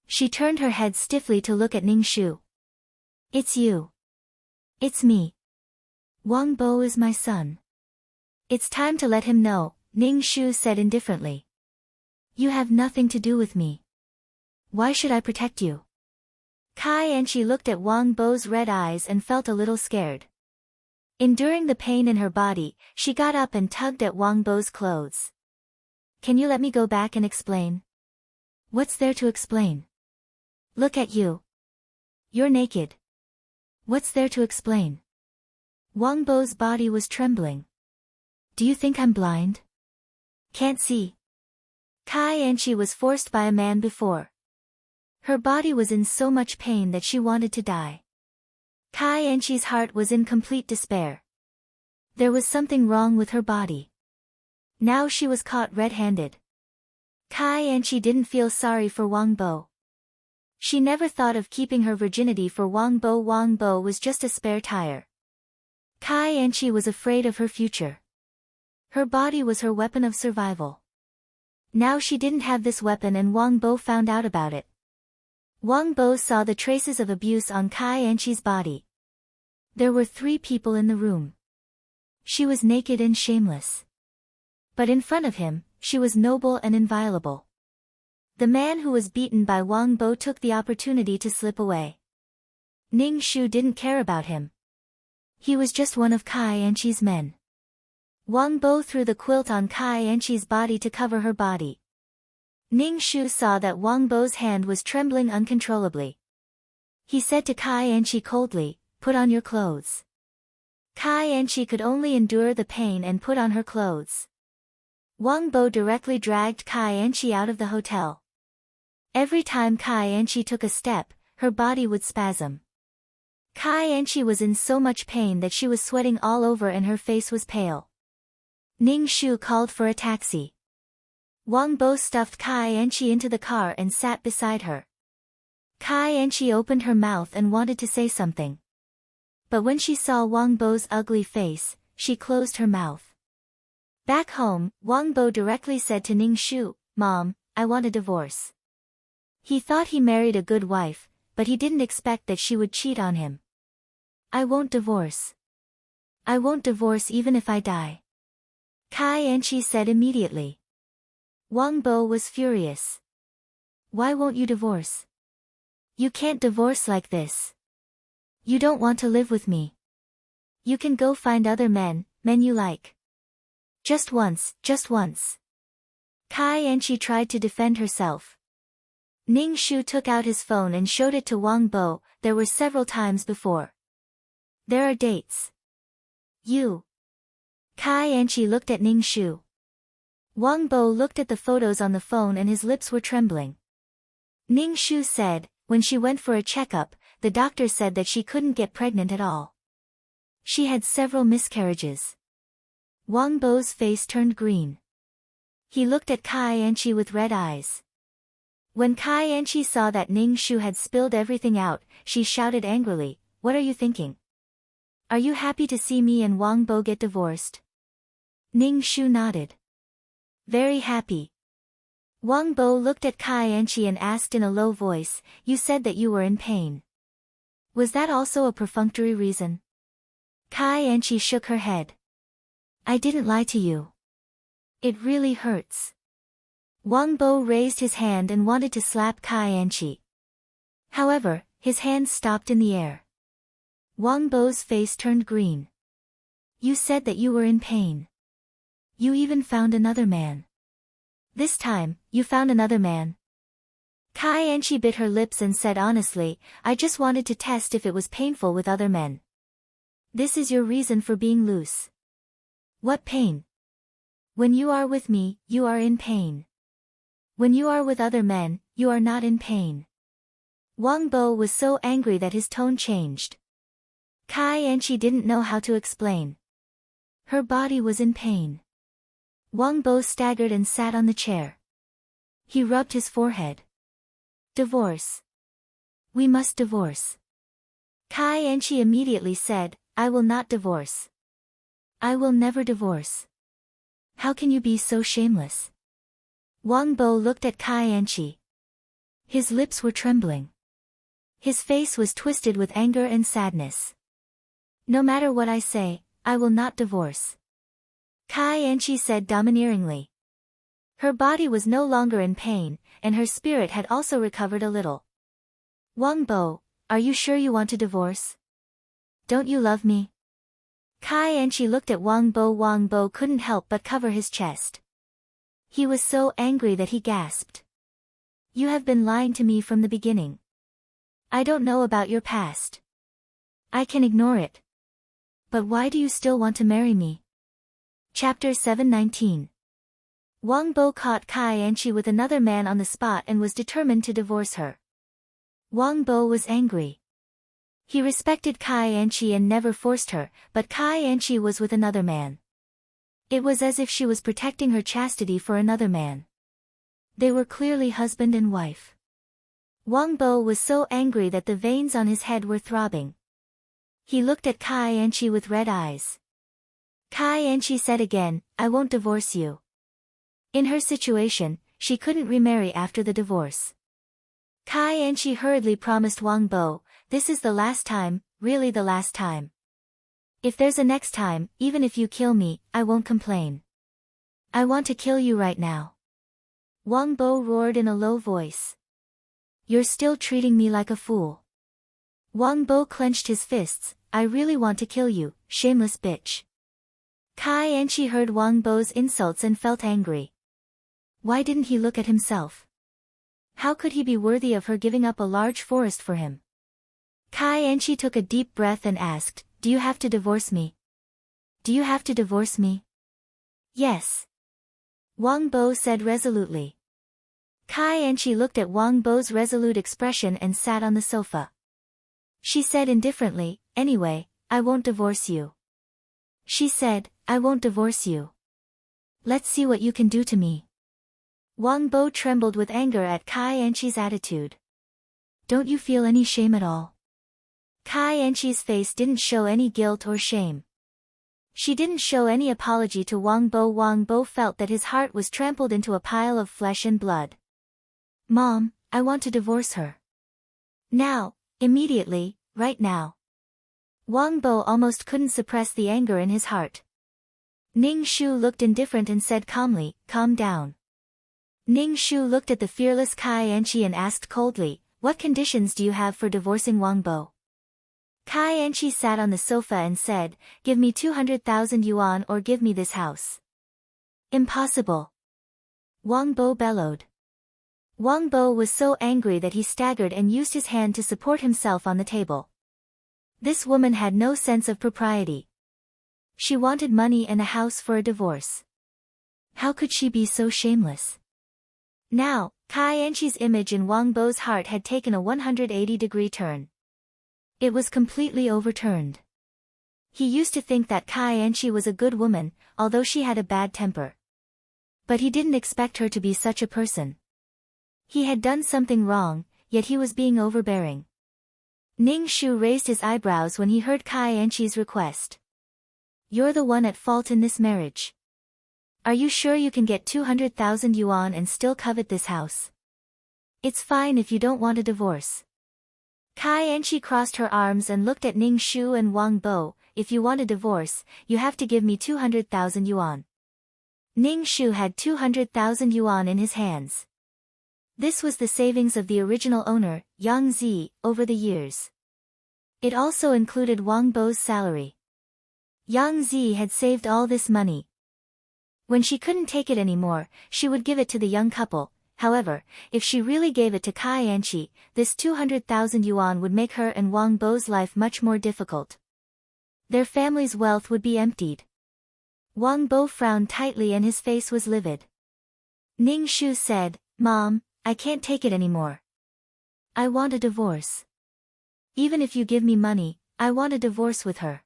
She turned her head stiffly to look at Ning Shu. It's you. It's me. Wang Bo is my son. It's time to let him know, Ning Shu said indifferently. You have nothing to do with me. Why should I protect you? Kai Anchi looked at Wang Bo's red eyes and felt a little scared. Enduring the pain in her body, she got up and tugged at Wang Bo's clothes. Can you let me go back and explain? What's there to explain? Look at you. You're naked. What's there to explain? Wang Bo's body was trembling. Do you think I'm blind? Can't see. Kai Anchi was forced by a man before. Her body was in so much pain that she wanted to die. Kai Anchi's heart was in complete despair. There was something wrong with her body. Now she was caught red-handed. Kai Anchi didn't feel sorry for Wang Bo. She never thought of keeping her virginity for Wang Bo. Wang Bo was just a spare tire. Kai Anchi was afraid of her future. Her body was her weapon of survival. Now she didn't have this weapon and Wang Bo found out about it. Wang Bo saw the traces of abuse on Kai Anchi's body. There were 3 people in the room. She was naked and shameless. But in front of him, she was noble and inviolable. The man who was beaten by Wang Bo took the opportunity to slip away. Ning Shu didn't care about him. He was just one of Kai Anchi's men. Wang Bo threw the quilt on Kai Anchi's body to cover her body. Ning Shu saw that Wang Bo's hand was trembling uncontrollably. He said to Kai Anchi coldly, "Put on your clothes." Kai Anchi could only endure the pain and put on her clothes. Wang Bo directly dragged Kai Anchi out of the hotel. Every time Kai Anchi took a step, her body would spasm. Kai Anchi was in so much pain that she was sweating all over and her face was pale. Ning Shu called for a taxi. Wang Bo stuffed Kai Anchi into the car and sat beside her. Kai Anchi opened her mouth and wanted to say something. But when she saw Wang Bo's ugly face, she closed her mouth. Back home, Wang Bo directly said to Ning Shu, "Mom, I want a divorce." He thought he married a good wife, but he didn't expect that she would cheat on him. "I won't divorce. I won't divorce even if I die," Kai Anchi said immediately. Wang Bo was furious. "Why won't you divorce? You can't divorce like this. You don't want to live with me. You can go find other men you like. Just once, just once." Kai Anchi tried to defend herself. Ning Shu took out his phone and showed it to Wang Bo. There were several times before. "There are dates. You." Kai Anchi looked at Ning Shu. Wang Bo looked at the photos on the phone and his lips were trembling. Ning Shu said, when she went for a checkup, the doctor said that she couldn't get pregnant at all. She had several miscarriages. Wang Bo's face turned green. He looked at Kai Anchi with red eyes. When Kai Anchi saw that Ning Shu had spilled everything out, she shouted angrily, "What are you thinking? Are you happy to see me and Wang Bo get divorced?" Ning Shu nodded. "Very happy." Wang Bo looked at Kai Anchi and asked in a low voice, "You said that you were in pain. Was that also a perfunctory reason?" Kai Anchi shook her head. "I didn't lie to you. It really hurts." Wang Bo raised his hand and wanted to slap Kai Anchi. However, his hand stopped in the air. Wang Bo's face turned green. "You said that you were in pain. You even found another man. This time, you found another man." Kai Anchi bit her lips and said honestly, "I just wanted to test if it was painful with other men." "This is your reason for being loose." "What pain?" "When you are with me, you are in pain. When you are with other men, you are not in pain." Wang Bo was so angry that his tone changed. Kai Anchi didn't know how to explain. Her body was in pain. Wang Bo staggered and sat on the chair. He rubbed his forehead. "Divorce. We must divorce." Kai Anchi immediately said, "I will not divorce. I will never divorce." How can you be so shameless? Wang Bo looked at Kai Anchi. His lips were trembling. His face was twisted with anger and sadness. No matter what I say, I will not divorce. Kai Anchi said domineeringly. Her body was no longer in pain, and her spirit had also recovered a little. Wang Bo, are you sure you want to divorce? Don't you love me? Kai Anchi looked at Wang Bo. Wang Bo couldn't help but cover his chest. He was so angry that he gasped. You have been lying to me from the beginning. I don't know about your past. I can ignore it. But why do you still want to marry me? Chapter 719. Wang Bo caught Kai Anchi with another man on the spot and was determined to divorce her. Wang Bo was angry. He respected Kai Anchi and never forced her, but Kai Anchi was with another man. It was as if she was protecting her chastity for another man. They were clearly husband and wife. Wang Bo was so angry that the veins on his head were throbbing. He looked at Kai Anchi with red eyes. Kai Anchi said again, I won't divorce you. In her situation, she couldn't remarry after the divorce. Kai Anchi hurriedly promised Wang Bo, this is the last time, really the last time. If there's a next time, even if you kill me, I won't complain. I want to kill you right now. Wang Bo roared in a low voice. You're still treating me like a fool. Wang Bo clenched his fists, I really want to kill you, shameless bitch. Kai Anchi heard Wang Bo's insults and felt angry. Why didn't he look at himself? How could he be worthy of her giving up a large forest for him? Kai Anchi took a deep breath and asked, do you have to divorce me? Do you have to divorce me? Yes. Wang Bo said resolutely. Kai Anchi looked at Wang Bo's resolute expression and sat on the sofa. She said indifferently, anyway, I won't divorce you. She said, I won't divorce you. Let's see what you can do to me. Wang Bo trembled with anger at Kai Anchi's attitude. Don't you feel any shame at all? Kai Anchi's face didn't show any guilt or shame. She didn't show any apology to Wang Bo. Wang Bo felt that his heart was trampled into a pile of flesh and blood. Mom, I want to divorce her. Now, immediately, right now. Wang Bo almost couldn't suppress the anger in his heart. Ning Shu looked indifferent and said calmly, calm down. Ning Shu looked at the fearless Kai Anchi and asked coldly, what conditions do you have for divorcing Wang Bo? Kai Anchi sat on the sofa and said, give me 200,000 yuan or give me this house. Impossible. Wang Bo bellowed. Wang Bo was so angry that he staggered and used his hand to support himself on the table. This woman had no sense of propriety. She wanted money and a house for a divorce. How could she be so shameless? Now, Kai Anchi's image in Wang Bo's heart had taken a 180-degree turn. It was completely overturned. He used to think that Kai Anchi was a good woman, although she had a bad temper. But he didn't expect her to be such a person. He had done something wrong, yet he was being overbearing. Ning Shu raised his eyebrows when he heard Kai Anchi's request. You're the one at fault in this marriage. Are you sure you can get 200,000 yuan and still covet this house? It's fine if you don't want a divorce. Kai Anchi crossed her arms and looked at Ning Shu and Wang Bo, if you want a divorce, you have to give me 200,000 yuan. Ning Shu had 200,000 yuan in his hands. This was the savings of the original owner, Yang Zi, over the years. It also included Wang Bo's salary. Yang Zi had saved all this money. When she couldn't take it anymore, she would give it to the young couple. However, if she really gave it to Kai Anchi, this 200,000 yuan would make her and Wang Bo's life much more difficult. Their family's wealth would be emptied. Wang Bo frowned tightly and his face was livid. Ning Shu said, Mom, I can't take it anymore. I want a divorce. Even if you give me money, I want a divorce with her.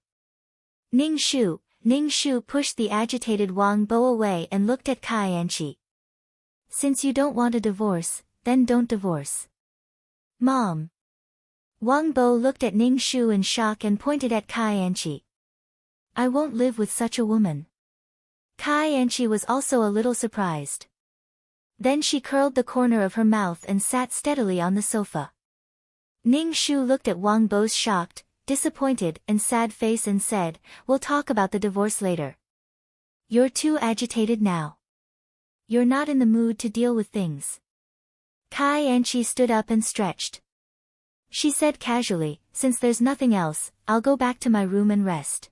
Ning Shu pushed the agitated Wang Bo away and looked at Kai Anchi. Since you don't want a divorce, then don't divorce. Mom. Wang Bo looked at Ning Shu in shock and pointed at Kai Anchi. I won't live with such a woman. Kai Anchi was also a little surprised. Then she curled the corner of her mouth and sat steadily on the sofa. Ning Shu looked at Wang Bo's shocked, disappointed and sad face and said, "We'll talk about the divorce later. You're too agitated now. You're not in the mood to deal with things." Kai Anchi stood up and stretched. She said casually, "Since there's nothing else, I'll go back to my room and rest.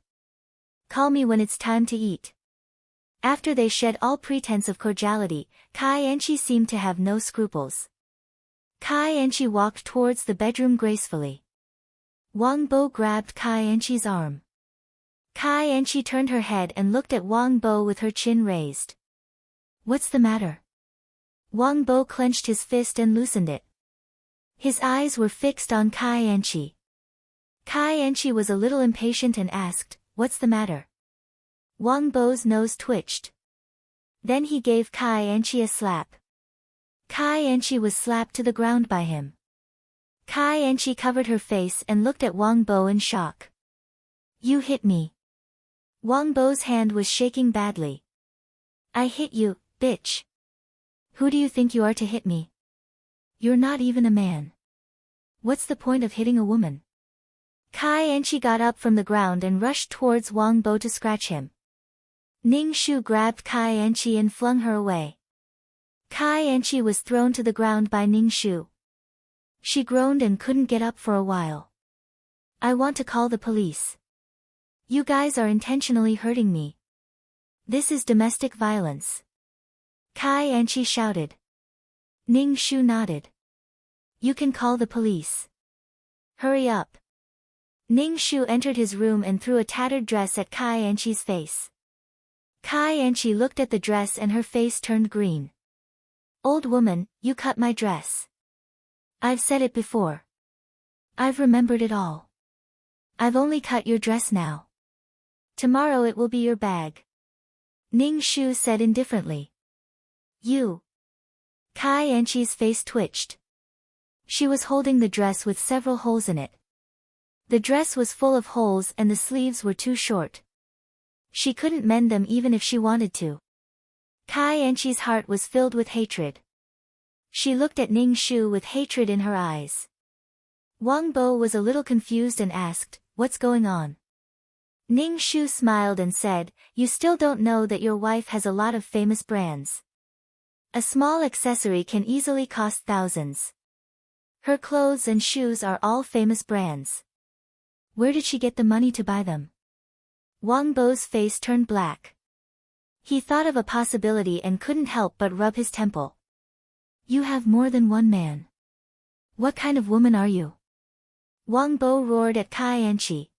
Call me when it's time to eat." After they shed all pretense of cordiality, Kai Anchi seemed to have no scruples. Kai Anchi walked towards the bedroom gracefully. Wang Bo grabbed Kai Anchi's arm. Kai Anchi turned her head and looked at Wang Bo with her chin raised. "What's the matter?" Wang Bo clenched his fist and loosened it. His eyes were fixed on Kai Anchi. Kai Anchi was a little impatient and asked, "What's the matter?" Wang Bo's nose twitched. Then he gave Kai Anchi a slap. Kai Anchi was slapped to the ground by him. Kai Anchi covered her face and looked at Wang Bo in shock. "You hit me." Wang Bo's hand was shaking badly. "I hit you, bitch. Who do you think you are to hit me? You're not even a man. What's the point of hitting a woman?" Kai Anchi got up from the ground and rushed towards Wang Bo to scratch him. Ning Shu grabbed Kai Anchi and flung her away. Kai Anchi was thrown to the ground by Ning Shu. She groaned and couldn't get up for a while. "I want to call the police. You guys are intentionally hurting me. This is domestic violence." Kai Anchi shouted. Ning Shu nodded. "You can call the police. Hurry up." Ning Shu entered his room and threw a tattered dress at Kai Anchi's face. Kai Anchi looked at the dress and her face turned green. "Old woman, you cut my dress. I've said it before. I've remembered it all. I've only cut your dress now. Tomorrow it will be your bag." Ning Shu said indifferently. "You." Kai Anchi's face twitched. She was holding the dress with several holes in it. The dress was full of holes and the sleeves were too short. She couldn't mend them even if she wanted to. Kai Anchi's heart was filled with hatred. She looked at Ning Shu with hatred in her eyes. Wang Bo was a little confused and asked, "What's going on?" Ning Shu smiled and said, "You still don't know that your wife has a lot of famous brands. A small accessory can easily cost thousands. Her clothes and shoes are all famous brands. Where did she get the money to buy them?" Wang Bo's face turned black. He thought of a possibility and couldn't help but rub his temple. "You have more than one man. What kind of woman are you?" Wang Bo roared at Kai Anchi.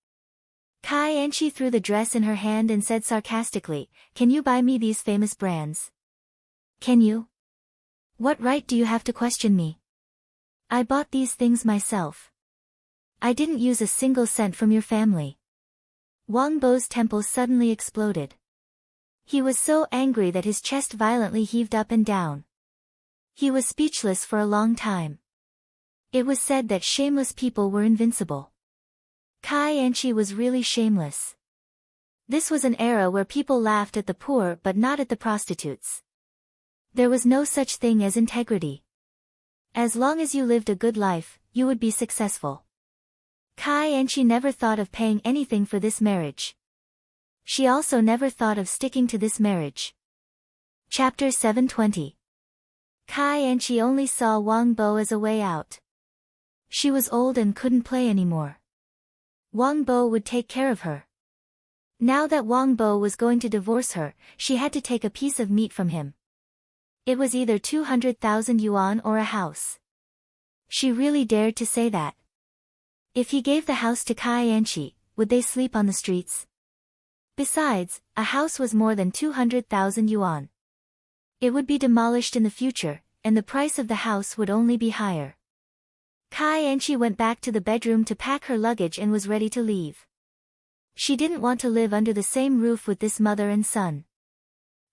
Kai Anchi threw the dress in her hand and said sarcastically, "Can you buy me these famous brands? Can you? What right do you have to question me? I bought these things myself. I didn't use a single cent from your family." Wang Bo's temples suddenly exploded. He was so angry that his chest violently heaved up and down. He was speechless for a long time. It was said that shameless people were invincible. Kai Anchi was really shameless. This was an era where people laughed at the poor but not at the prostitutes. There was no such thing as integrity. As long as you lived a good life, you would be successful. Kai Anchi never thought of paying anything for this marriage. She also never thought of sticking to this marriage. Chapter 720. Kai Anchi only saw Wang Bo as a way out. She was old and couldn't play anymore. Wang Bo would take care of her. Now that Wang Bo was going to divorce her, she had to take a piece of meat from him. It was either 200,000 yuan or a house. She really dared to say that. If he gave the house to Kai Anchi, would they sleep on the streets? Besides, a house was more than 200,000 yuan. It would be demolished in the future, and the price of the house would only be higher. Kai Anchi went back to the bedroom to pack her luggage and was ready to leave. She didn't want to live under the same roof with this mother and son.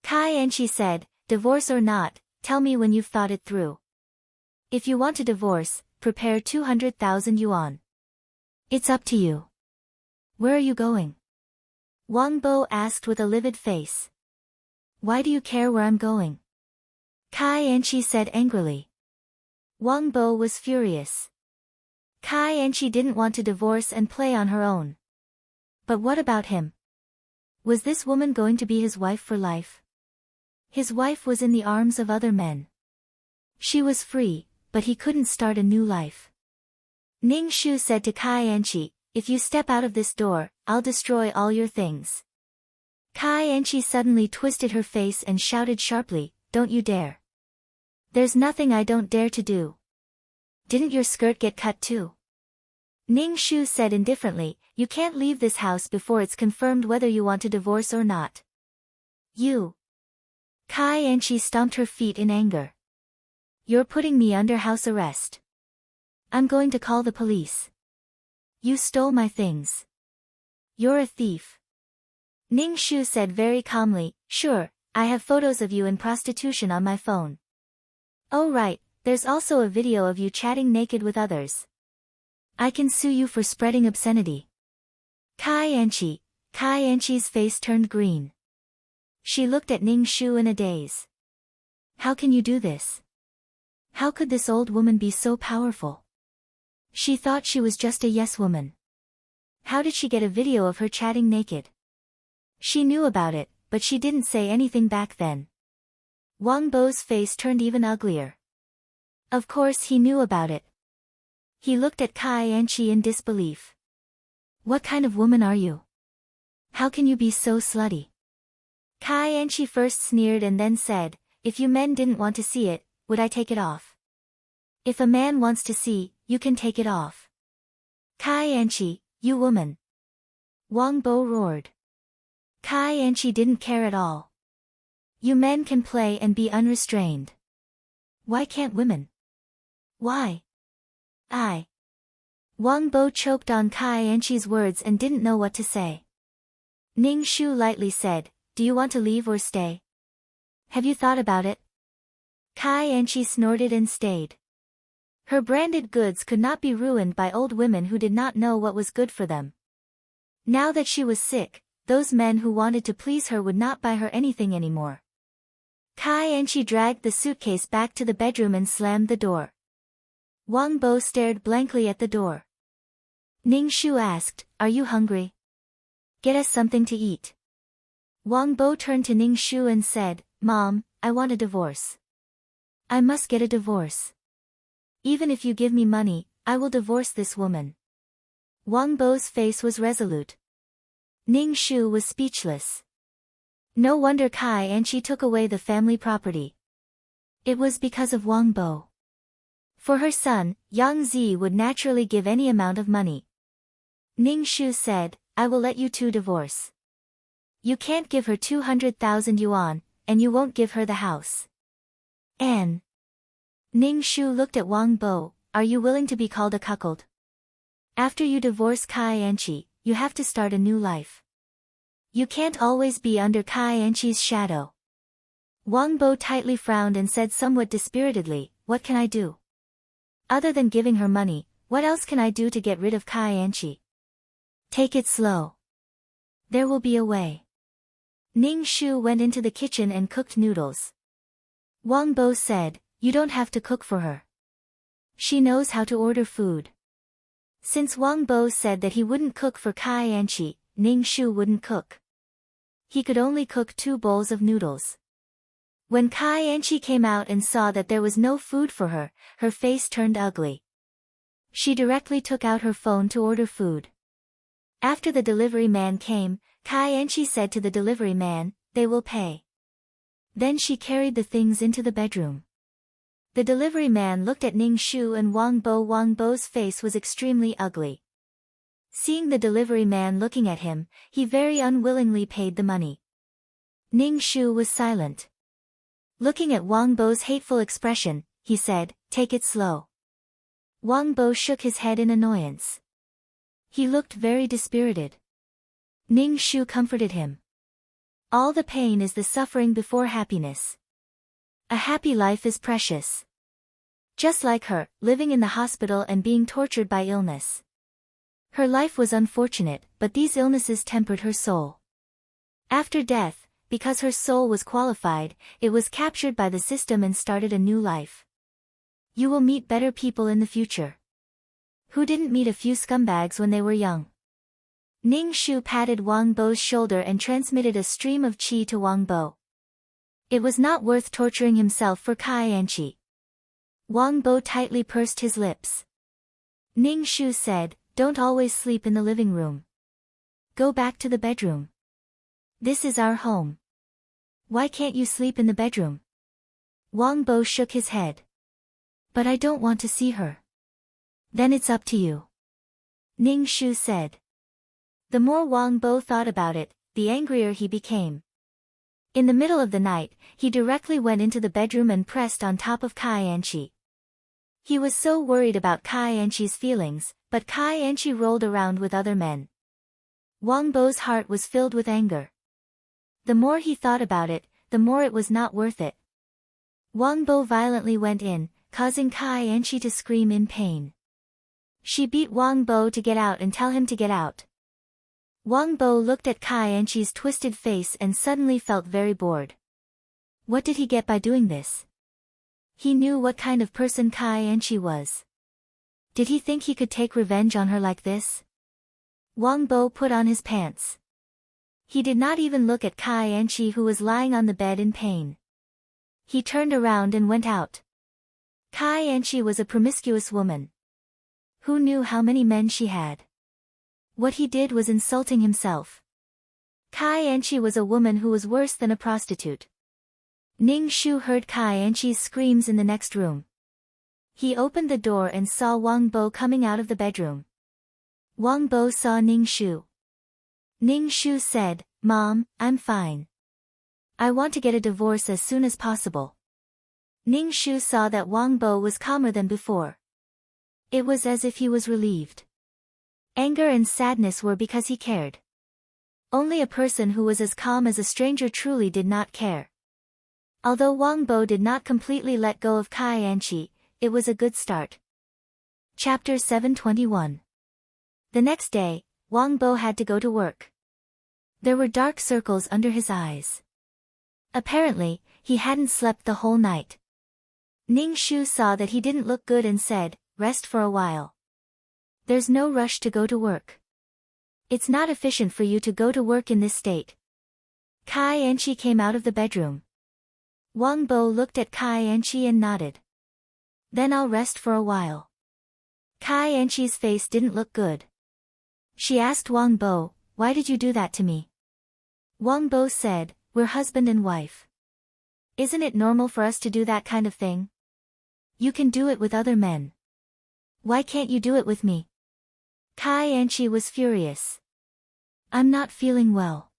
Kai Anchi said, "Divorce or not, tell me when you've thought it through. If you want to divorce, prepare 200,000 yuan. It's up to you." "Where are you going?" Wang Bo asked with a livid face. Why do you care where I'm going? Kai Enchi said angrily. Wang Bo was furious. Kai Enchi didn't want to divorce and play on her own. But what about him? Was this woman going to be his wife for life? His wife was in the arms of other men. She was free, but he couldn't start a new life. Ning Shu said to Kai Enchi, if you step out of this door, I'll destroy all your things. Kai Enchi suddenly twisted her face and shouted sharply, don't you dare. There's nothing I don't dare to do. Didn't your skirt get cut too? Ning Shu said indifferently, you can't leave this house before it's confirmed whether you want to divorce or not. You. Kai Enchi stomped her feet in anger. You're putting me under house arrest. I'm going to call the police. You stole my things. You're a thief. Ning Shu said very calmly, sure, I have photos of you in prostitution on my phone. Oh right, there's also a video of you chatting naked with others. I can sue you for spreading obscenity. Kai Enchi's face turned green. She looked at Ning Shu in a daze. How can you do this? How could this old woman be so powerful? She thought she was just a yes woman. How did she get a video of her chatting naked? She knew about it, but she didn't say anything back then. Wang Bo's face turned even uglier. Of course he knew about it. He looked at Kai Enchi in disbelief. What kind of woman are you? How can you be so slutty? Kai Enchi first sneered and then said, if you men didn't want to see it, would I take it off? If a man wants to see, you can take it off. Kai Enchi, you woman. Wang Bo roared. Kai Enchi didn't care at all. You men can play and be unrestrained. Why can't women? Why? Wang Bo choked on Kai Enchi's words and didn't know what to say. Ning Shu lightly said, do you want to leave or stay? Have you thought about it? Kai Enchi snorted and stayed. Her branded goods could not be ruined by old women who did not know what was good for them. Now that she was sick, those men who wanted to please her would not buy her anything anymore. Kai Enchi dragged the suitcase back to the bedroom and slammed the door. Wang Bo stared blankly at the door. Ning Shu asked, are you hungry? Get us something to eat. Wang Bo turned to Ning Shu and said, Mom, I want a divorce. I must get a divorce. Even if you give me money, I will divorce this woman. Wang Bo's face was resolute. Ning Shu was speechless. No wonder Kai Enchi took away the family property. It was because of Wang Bo. For her son, Yang Zi would naturally give any amount of money. Ning Shu said, I will let you two divorce. You can't give her 200,000 yuan, and you won't give her the house. Ning Shu looked at Wang Bo, are you willing to be called a cuckold? After you divorce Kai Enchi, you have to start a new life. You can't always be under Kai Enchi's shadow. Wang Bo tightly frowned and said somewhat dispiritedly, what can I do? Other than giving her money, what else can I do to get rid of Kai Enchi? Take it slow. There will be a way. Ning Shu went into the kitchen and cooked noodles. Wang Bo said, you don't have to cook for her. She knows how to order food. Since Wang Bo said that he wouldn't cook for Kai Enchi, Ning Shu wouldn't cook. He could only cook 2 bowls of noodles. When Kai Enchi came out and saw that there was no food for her, her face turned ugly. She directly took out her phone to order food. After the delivery man came, Kai Enchi said to the delivery man, they will pay. Then she carried the things into the bedroom. The delivery man looked at Ning Shu and Wang Bo. Wang Bo's face was extremely ugly. Seeing the delivery man looking at him, he very unwillingly paid the money. Ning Shu was silent. Looking at Wang Bo's hateful expression, he said, take it slow. Wang Bo shook his head in annoyance. He looked very dispirited. Ning Shu comforted him. All the pain is the suffering before happiness. A happy life is precious. Just like her, living in the hospital and being tortured by illness. Her life was unfortunate, but these illnesses tempered her soul. After death, because her soul was qualified, it was captured by the system and started a new life. You will meet better people in the future. Who didn't meet a few scumbags when they were young? Ning Shu patted Wang Bo's shoulder and transmitted a stream of qi to Wang Bo. It was not worth torturing himself for Kai and qi. Wang Bo tightly pursed his lips. Ning Shu said, "Don't always sleep in the living room. Go back to the bedroom. This is our home. Why can't you sleep in the bedroom?" Wang Bo shook his head. "But I don't want to see her." "Then it's up to you," Ning Shu said. The more Wang Bo thought about it, the angrier he became. In the middle of the night, he directly went into the bedroom and pressed on top of Kai and qi. He was so worried about Kai and qi's feelings, but Kai and qi rolled around with other men. Wang Bo's heart was filled with anger. The more he thought about it, the more it was not worth it. Wang Bo violently went in, causing Kai and qi to scream in pain. She beat Wang Bo to get out and tell him to get out. Wang Bo looked at Kai and qi's twisted face and suddenly felt very bored. What did he get by doing this? He knew what kind of person Kai and qi was. Did he think he could take revenge on her like this? Wang Bo put on his pants. He did not even look at Kai and qi, who was lying on the bed in pain. He turned around and went out. Kai and qi was a promiscuous woman. Who knew how many men she had? What he did was insulting himself. Kai and qi was a woman who was worse than a prostitute. Ning Shu heard Kai and qi's screams in the next room. He opened the door and saw Wang Bo coming out of the bedroom. Wang Bo saw Ning Shu. Ning Shu said, "Mom, I'm fine. I want to get a divorce as soon as possible." Ning Shu saw that Wang Bo was calmer than before. It was as if he was relieved. Anger and sadness were because he cared. Only a person who was as calm as a stranger truly did not care. Although Wang Bo did not completely let go of Kai and qi, it was a good start. Chapter 721. The next day, Wang Bo had to go to work. There were dark circles under his eyes. Apparently, he hadn't slept the whole night. Ning Shu saw that he didn't look good and said, "Rest for a while. There's no rush to go to work. It's not efficient for you to go to work in this state." Kai and qi came out of the bedroom. Wang Bo looked at Kai and qi and nodded. "Then I'll rest for a while." Kai and qi's face didn't look good. She asked Wang Bo, "Why did you do that to me?" Wang Bo said, "We're husband and wife. Isn't it normal for us to do that kind of thing? You can do it with other men. Why can't you do it with me?" Kai and qi was furious. "I'm not feeling well.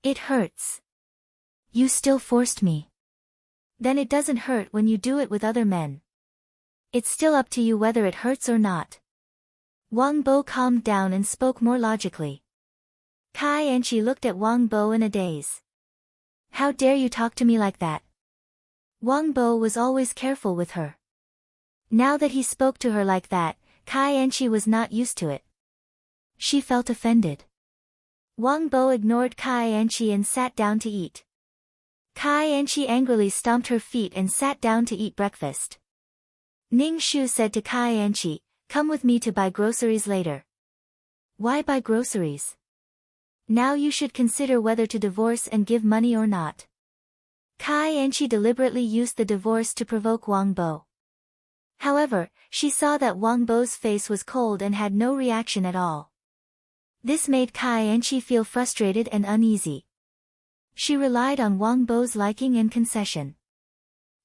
It hurts. You still forced me. Then it doesn't hurt when you do it with other men. It's still up to you whether it hurts or not." Wang Bo calmed down and spoke more logically. Kai and qi looked at Wang Bo in a daze. "How dare you talk to me like that?" Wang Bo was always careful with her. Now that he spoke to her like that, Kai and qi was not used to it. She felt offended. Wang Bo ignored Kai and qi and sat down to eat. Kai and qi angrily stomped her feet and sat down to eat breakfast. Ning Shu said to Kai and qi, "Come with me to buy groceries later." "Why buy groceries? Now you should consider whether to divorce and give money or not." Kai and qi deliberately used the divorce to provoke Wang Bo. However, she saw that Wang Bo's face was cold and had no reaction at all. This made Kai and qi feel frustrated and uneasy. She relied on Wang Bo's liking and concession.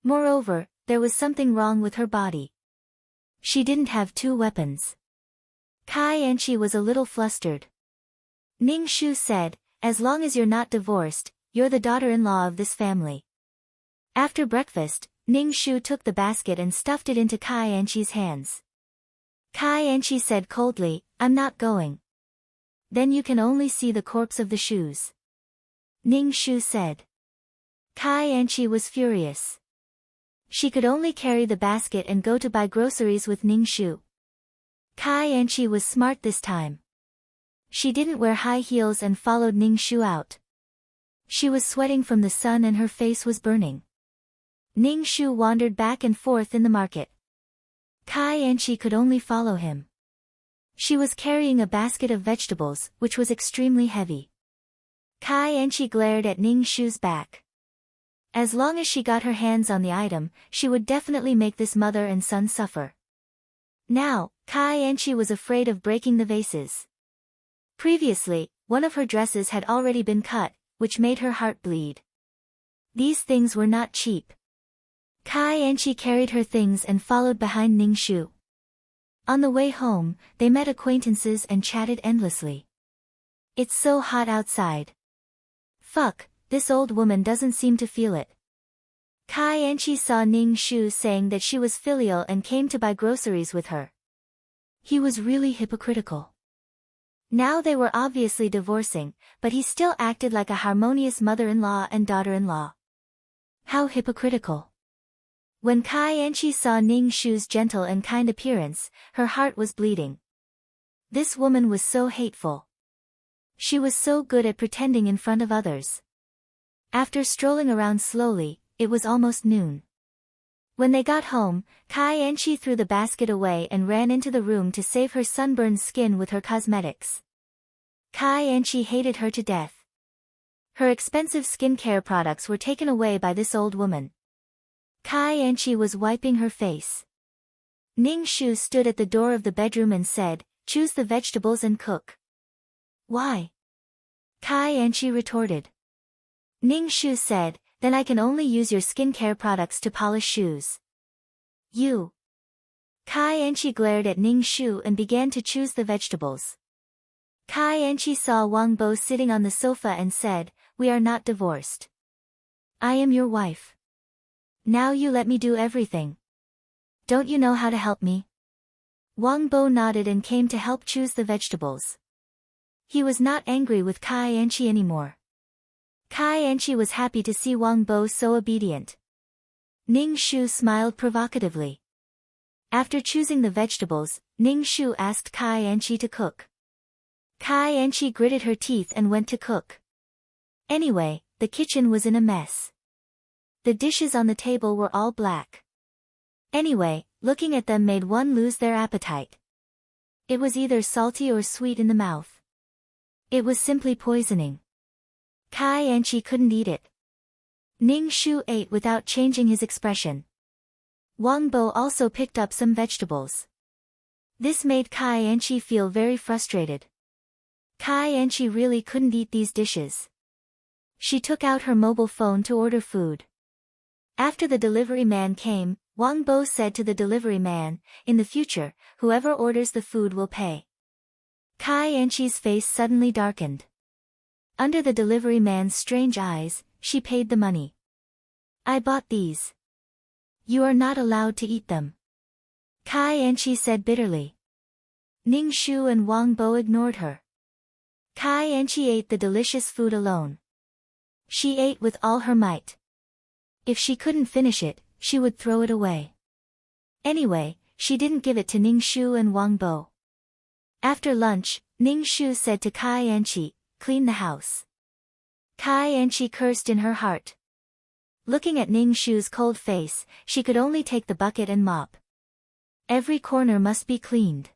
Moreover, there was something wrong with her body. She didn't have two weapons. Kai and qi was a little flustered. Ning Shu said, "As long as you're not divorced, you're the daughter-in-law of this family." After breakfast, Ning Shu took the basket and stuffed it into Kai and qi's hands. Kai and qi said coldly, "I'm not going." "Then you can only see the corpse of the shoes," Ning Shu said. Kai and qi was furious. She could only carry the basket and go to buy groceries with Ning Shu. Kai and qi was smart this time. She didn't wear high heels and followed Ning Shu out. She was sweating from the sun and her face was burning. Ning Shu wandered back and forth in the market. Kai Anchi could only follow him. She was carrying a basket of vegetables, which was extremely heavy. Kai Anchi glared at Ning Shu's back. As long as she got her hands on the item, she would definitely make this mother and son suffer. Now, Kai Anchi was afraid of breaking the vases. Previously, one of her dresses had already been cut, which made her heart bleed. These things were not cheap. Kai Anchi carried her things and followed behind Ning Shu. On the way home, they met acquaintances and chatted endlessly. It's so hot outside. Fuck, this old woman doesn't seem to feel it. Kai Anchi saw Ning Shu saying that she was filial and came to buy groceries with her. He was really hypocritical. Now they were obviously divorcing, but he still acted like a harmonious mother-in-law and daughter-in-law. How hypocritical. When Kai Anchi saw Ning Shu's gentle and kind appearance, her heart was bleeding. This woman was so hateful. She was so good at pretending in front of others. After strolling around slowly, it was almost noon. When they got home, Kai Anchi threw the basket away and ran into the room to save her sunburned skin with her cosmetics. Kai Anchi hated her to death. Her expensive skincare products were taken away by this old woman. Kai Anchi was wiping her face. Ning Shu stood at the door of the bedroom and said, "Choose the vegetables and cook." Why? Kai Anchi retorted. Ning Shu said, "Then I can only use your skincare products to polish shoes." You. Kai Anchi glared at Ning Shu and began to choose the vegetables. Kai Anchi saw Wang Bo sitting on the sofa and said, "We are not divorced. I am your wife. Now you let me do everything. Don't you know how to help me?" Wang Bo nodded and came to help choose the vegetables. He was not angry with Kai Anchi anymore. Kai Anchi was happy to see Wang Bo so obedient. Ning Shu smiled provocatively. After choosing the vegetables, Ning Shu asked Kai Anchi to cook. Kai Anchi gritted her teeth and went to cook. Anyway, the kitchen was in a mess. The dishes on the table were all black. Anyway, looking at them made one lose their appetite. It was either salty or sweet in the mouth. It was simply poisoning. Kai Anchi couldn't eat it. Ning Shu ate without changing his expression. Wang Bo also picked up some vegetables. This made Kai Anchi feel very frustrated. Kai Anchi really couldn't eat these dishes. She took out her mobile phone to order food. After the delivery man came, Wang Bo said to the delivery man, "In the future, whoever orders the food will pay." Kai Anchi's face suddenly darkened. Under the delivery man's strange eyes, she paid the money. "I bought these. You are not allowed to eat them," Kai Anchi said bitterly. Ning Shu and Wang Bo ignored her. Kai Anchi ate the delicious food alone. She ate with all her might. If she couldn't finish it, she would throw it away. Anyway, she didn't give it to Ning Shu and Wang Bo. After lunch, Ning Shu said to Kai Anchi, "Clean the house." Kai Anchi cursed in her heart. Looking at Ning Shu's cold face, she could only take the bucket and mop. Every corner must be cleaned.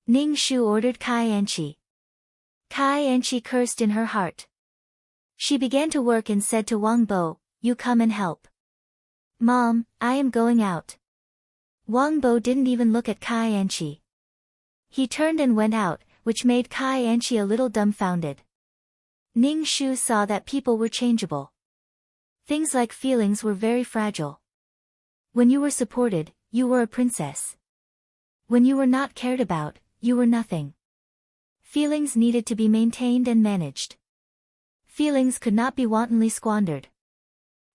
Ning Shu ordered Kai Anchi. Kai Anchi cursed in her heart. She began to work and said to Wang Bo, "You come and help." "Mom, I am going out." Wang Bo didn't even look at Kai Anchi. He turned and went out, which made Kai Anchi a little dumbfounded. Ning Shu saw that people were changeable. Things like feelings were very fragile. When you were supported, you were a princess. When you were not cared about, you were nothing. Feelings needed to be maintained and managed. Feelings could not be wantonly squandered.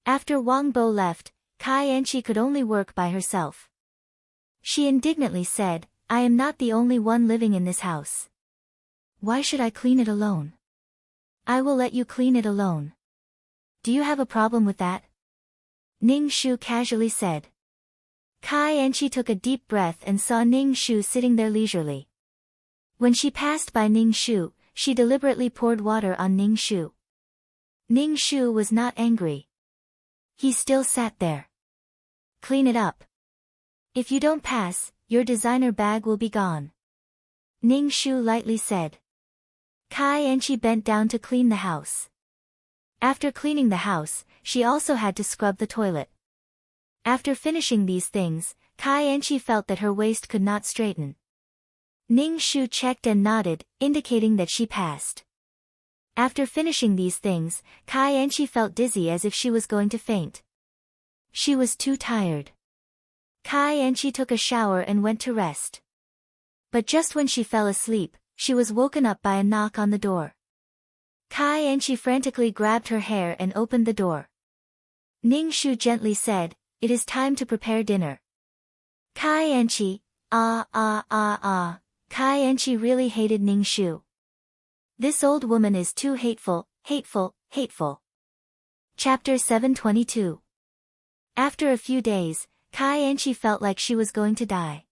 After Wang Bo left, Kai Anchi could only work by herself. She indignantly said, "I am not the only one living in this house. Why should I clean it alone? I will let you clean it alone. Do you have a problem with that?" Ning Shu casually said. Kai Anchi took a deep breath and saw Ning Shu sitting there leisurely. When she passed by Ning Shu, she deliberately poured water on Ning Shu. Ning Shu was not angry. He still sat there. Clean it up. If you don't pass, your designer bag will be gone. Ning Shu lightly said. Kai Enchi bent down to clean the house. After cleaning the house, she also had to scrub the toilet. After finishing these things, Kai Enchi felt that her waist could not straighten. Ning Shu checked and nodded, indicating that she passed. After finishing these things, Kai Enchi felt dizzy as if she was going to faint. She was too tired. Kai Enchi took a shower and went to rest. But just when she fell asleep, she was woken up by a knock on the door. Kai Enchi frantically grabbed her hair and opened the door. Ning Shu gently said, "It is time to prepare dinner." Kai Enchi, Kai Enchi really hated Ning Shu. This old woman is too hateful, hateful, hateful. Chapter 722. After a few days, Kai Enchi felt like she was going to die.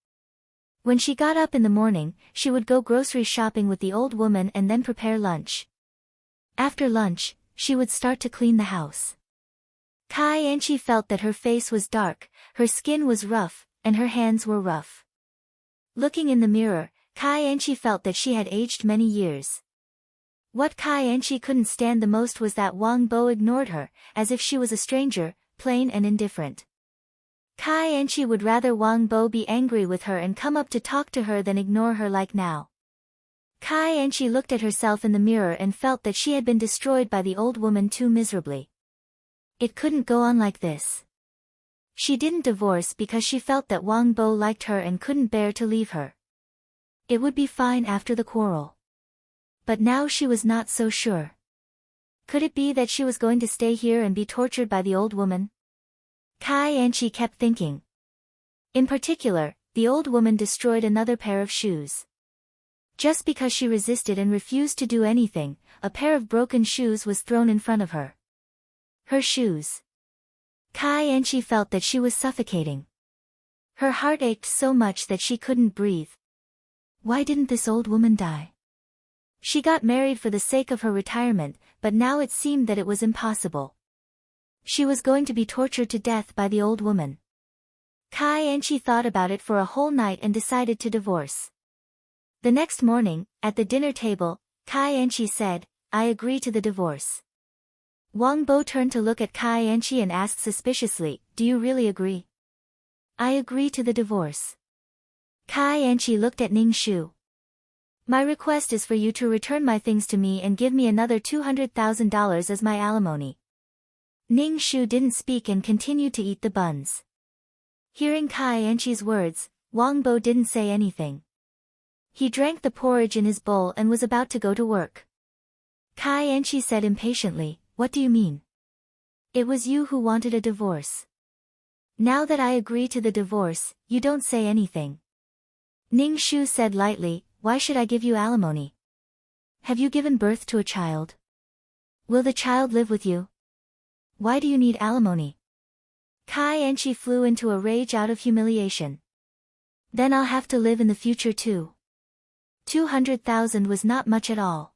When she got up in the morning, she would go grocery shopping with the old woman and then prepare lunch. After lunch, she would start to clean the house. Kai Enchi felt that her face was dark, her skin was rough, and her hands were rough. Looking in the mirror, Kai Enchi felt that she had aged many years. What Kai Enchi couldn't stand the most was that Wang Bo ignored her, as if she was a stranger, plain and indifferent. Kai Enchi would rather Wang Bo be angry with her and come up to talk to her than ignore her like now. Kai Enchi looked at herself in the mirror and felt that she had been destroyed by the old woman too miserably. It couldn't go on like this. She didn't divorce because she felt that Wang Bo liked her and couldn't bear to leave her. It would be fine after the quarrel. But now she was not so sure. Could it be that she was going to stay here and be tortured by the old woman? Kai Enchi kept thinking. In particular, the old woman destroyed another pair of shoes. Just because she resisted and refused to do anything, a pair of broken shoes was thrown in front of her. Her shoes. Kai Enchi felt that she was suffocating. Her heart ached so much that she couldn't breathe. Why didn't this old woman die? She got married for the sake of her retirement, but now it seemed that it was impossible. She was going to be tortured to death by the old woman. Kai Enchi thought about it for a whole night and decided to divorce. The next morning, at the dinner table, Kai Enchi said, "I agree to the divorce." Wang Bo turned to look at Kai Enchi and asked suspiciously, "Do you really agree?" "I agree to the divorce." Kai Enchi looked at Ning Shu. "My request is for you to return my things to me and give me another $200,000 as my alimony." Ning Shu didn't speak and continued to eat the buns. Hearing Kai Enchi's words, Wang Bo didn't say anything. He drank the porridge in his bowl and was about to go to work. Kai Enchi said impatiently, "What do you mean? It was you who wanted a divorce. Now that I agree to the divorce, you don't say anything." Ning Shu said lightly, "Why should I give you alimony? Have you given birth to a child? Will the child live with you? Why do you need alimony?" Kai Enchi flew into a rage out of humiliation. "Then I'll have to live in the future too." 200,000 was not much at all.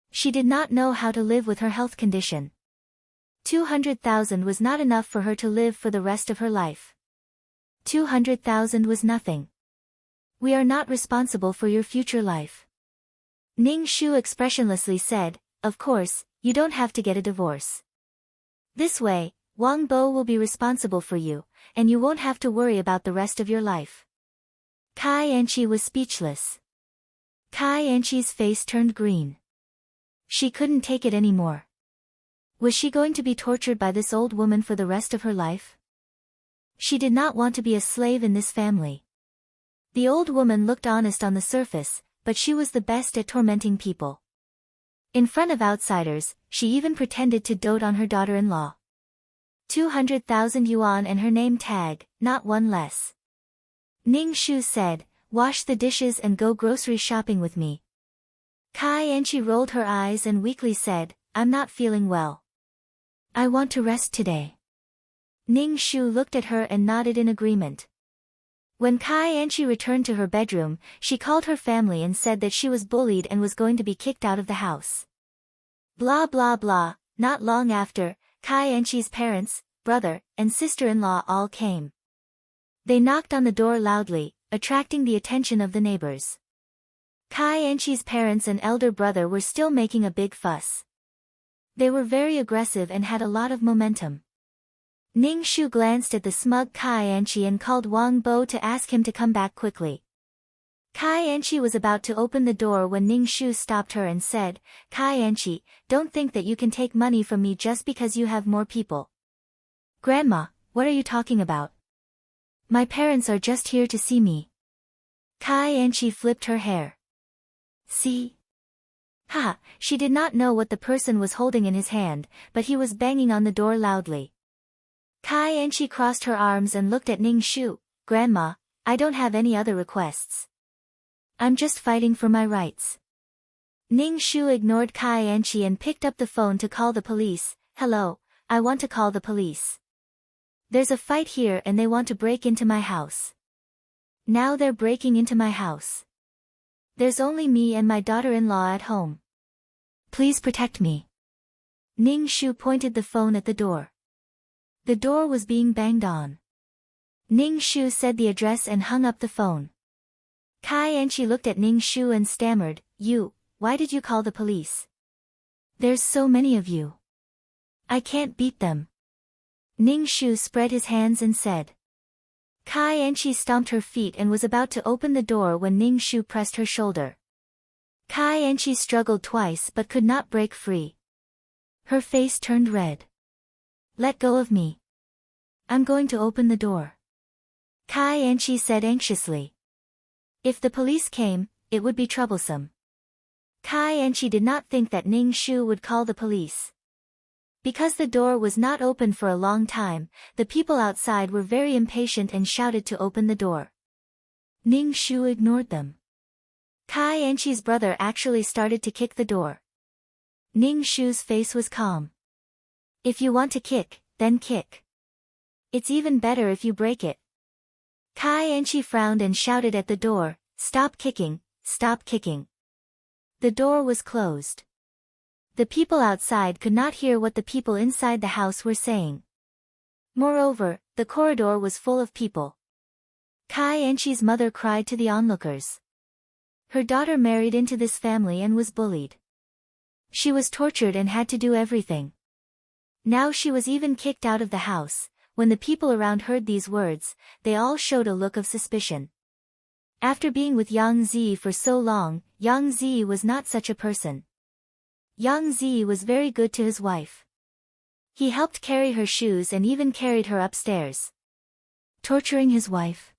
She did not know how to live with her health condition. 200,000 was not enough for her to live for the rest of her life. 200,000 was nothing. "We are not responsible for your future life." Ning Shu expressionlessly said, "Of course, you don't have to get a divorce. This way, Wang Bo will be responsible for you, and you won't have to worry about the rest of your life." Kai Enchi was speechless. Kai Enchi's face turned green. She couldn't take it anymore. Was she going to be tortured by this old woman for the rest of her life? She did not want to be a slave in this family. The old woman looked honest on the surface, but she was the best at tormenting people. In front of outsiders, she even pretended to dote on her daughter-in-law. 200,000 yuan and her name tag, not one less. Ning Shu said, "Wash the dishes and go grocery shopping with me." Kai Enchi rolled her eyes and weakly said, "I'm not feeling well. I want to rest today." Ning Shu looked at her and nodded in agreement. When Kai Enchi returned to her bedroom, she called her family and said that she was bullied and was going to be kicked out of the house. Blah blah blah, Not long after, Kai Enchi's parents, brother, and sister-in-law all came. They knocked on the door loudly, attracting the attention of the neighbors. Kai Enchi's parents and elder brother were still making a big fuss. They were very aggressive and had a lot of momentum. Ning Shu glanced at the smug Kai Enchi and called Wang Bo to ask him to come back quickly. Kai Enchi was about to open the door when Ning Shu stopped her and said, "Kai Enchi, don't think that you can take money from me just because you have more people." "Grandma, what are you talking about? My parents are just here to see me." Kai Enchi flipped her hair. "See?" Ha! She did not know what the person was holding in his hand, but he was banging on the door loudly. Kai Enchi crossed her arms and looked at Ning Shu. "Grandma, I don't have any other requests. I'm just fighting for my rights." Ning Shu ignored Kai Enchi and picked up the phone to call the police. "Hello, I want to call the police. There's a fight here and they want to break into my house. Now they're breaking into my house. There's only me and my daughter-in-law at home. Please protect me." Ning Shu pointed the phone at the door. The door was being banged on. Ning Shu said the address and hung up the phone. Kai Enchi looked at Ning Shu and stammered, Why did you call the police? There's so many of you. I can't beat them." Ning Shu spread his hands and said. Kai Enchi stomped her feet and was about to open the door when Ning Shu pressed her shoulder. Kai Enchi struggled twice but could not break free. Her face turned red. "Let go of me. I'm going to open the door," Kai Enchi said anxiously. If the police came, it would be troublesome. Kai Enchi did not think that Ning Shu would call the police. Because the door was not open for a long time, the people outside were very impatient and shouted to open the door. Ning Shu ignored them. Kai Enchi's brother actually started to kick the door. Ning Shu's face was calm. "If you want to kick, then kick. It's even better if you break it." Kai Enchi frowned and shouted at the door, "Stop kicking, stop kicking." The door was closed. The people outside could not hear what the people inside the house were saying. Moreover, the corridor was full of people. Kai Enchi's mother cried to the onlookers. Her daughter married into this family and was bullied. She was tortured and had to do everything. Now she was even kicked out of the house. When the people around heard these words, they all showed a look of suspicion. After being with Yang Zi for so long, Yang Zi was not such a person. Yang Zi was very good to his wife. He helped carry her shoes and even carried her upstairs. Torturing his wife.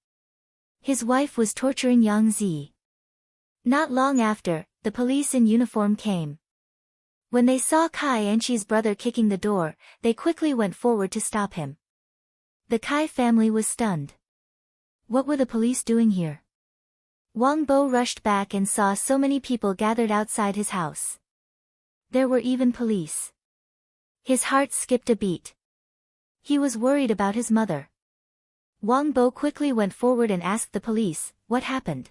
His wife was torturing Yang Zi. Not long after, the police in uniform came. When they saw Kai Enchi's brother kicking the door, they quickly went forward to stop him. The Kai family was stunned. What were the police doing here? Wang Bo rushed back and saw so many people gathered outside his house. There were even police. His heart skipped a beat. He was worried about his mother. Wang Bo quickly went forward and asked the police, "What happened?"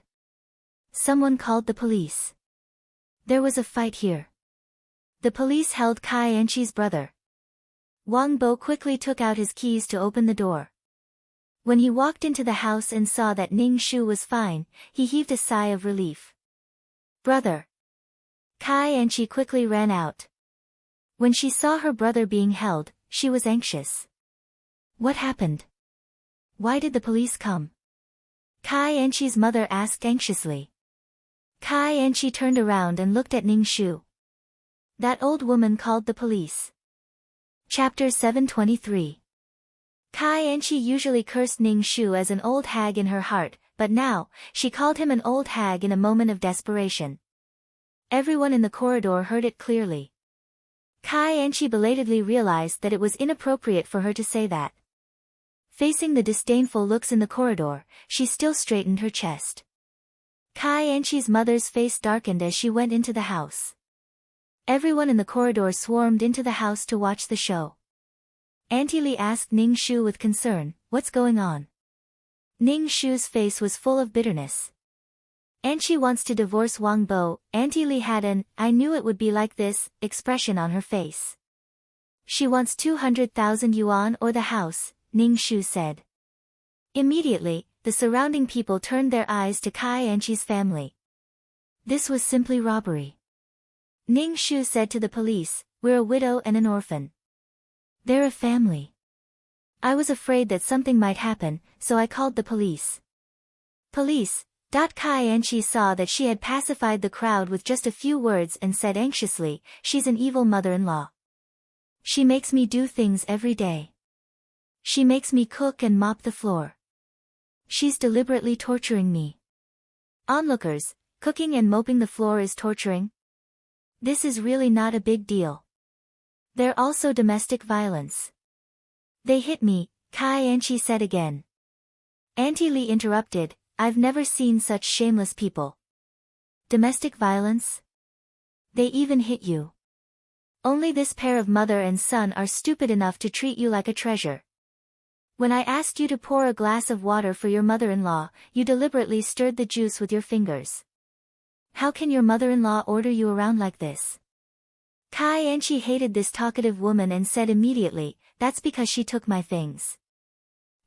Someone called the police. There was a fight here. The police held Kai Enchi's brother. Wang Bo quickly took out his keys to open the door. When he walked into the house and saw that Ning Shu was fine, he heaved a sigh of relief. "Brother." Kai Enchi quickly ran out. When she saw her brother being held, she was anxious. What happened? Why did the police come? Kai Enchi's mother asked anxiously. Kai Enchi turned around and looked at Ning Shu. That old woman called the police. Chapter 723. Kai Enchi usually cursed Ning Shu as an old hag in her heart, but now, she called him an old hag in a moment of desperation. Everyone in the corridor heard it clearly. Kai Enchi belatedly realized that it was inappropriate for her to say that. Facing the disdainful looks in the corridor, she still straightened her chest. Kai Enchi's mother's face darkened as she went into the house. Everyone in the corridor swarmed into the house to watch the show. Auntie Li asked Ning Shu with concern, "What's going on?" Ning Shu's face was full of bitterness. Auntie wants to divorce Wang Bo. Auntie Li had an, "I knew it would be like this," expression on her face. She wants 200,000 yuan or the house, Ning Shu said. Immediately, the surrounding people turned their eyes to Kai Anchi's family. This was simply robbery. Ning Shu said to the police, "We're a widow and an orphan. They're a family. I was afraid that something might happen, so I called the police." Police. Kai Anchi saw that she had pacified the crowd with just a few words and said anxiously, "She's an evil mother-in-law. She makes me do things every day. She makes me cook and mop the floor. She's deliberately torturing me." Onlookers, cooking and mopping the floor is torturing? This is really not a big deal. They're also domestic violence. They hit me, Kai Anchi said again. Auntie Lee interrupted, "I've never seen such shameless people. Domestic violence? They even hit you. Only this pair of mother and son are stupid enough to treat you like a treasure. When I asked you to pour a glass of water for your mother-in-law, you deliberately stirred the juice with your fingers. How can your mother-in-law order you around like this?" Kai Anchi hated this talkative woman and said immediately, "That's because she took my things.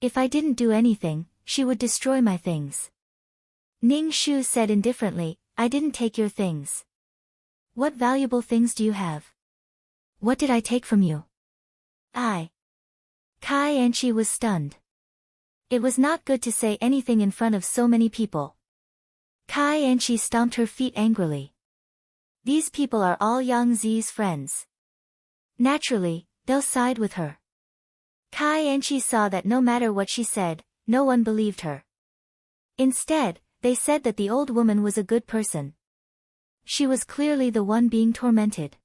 If I didn't do anything, she would destroy my things." Ning Shu said indifferently, "I didn't take your things. What valuable things do you have? What did I take from you?" Kai Anchi was stunned. It was not good to say anything in front of so many people. Kai Anchi stomped her feet angrily. These people are all Yang Zi's friends. Naturally, they'll side with her. Kai Anchi saw that no matter what she said, no one believed her. Instead, they said that the old woman was a good person. She was clearly the one being tormented.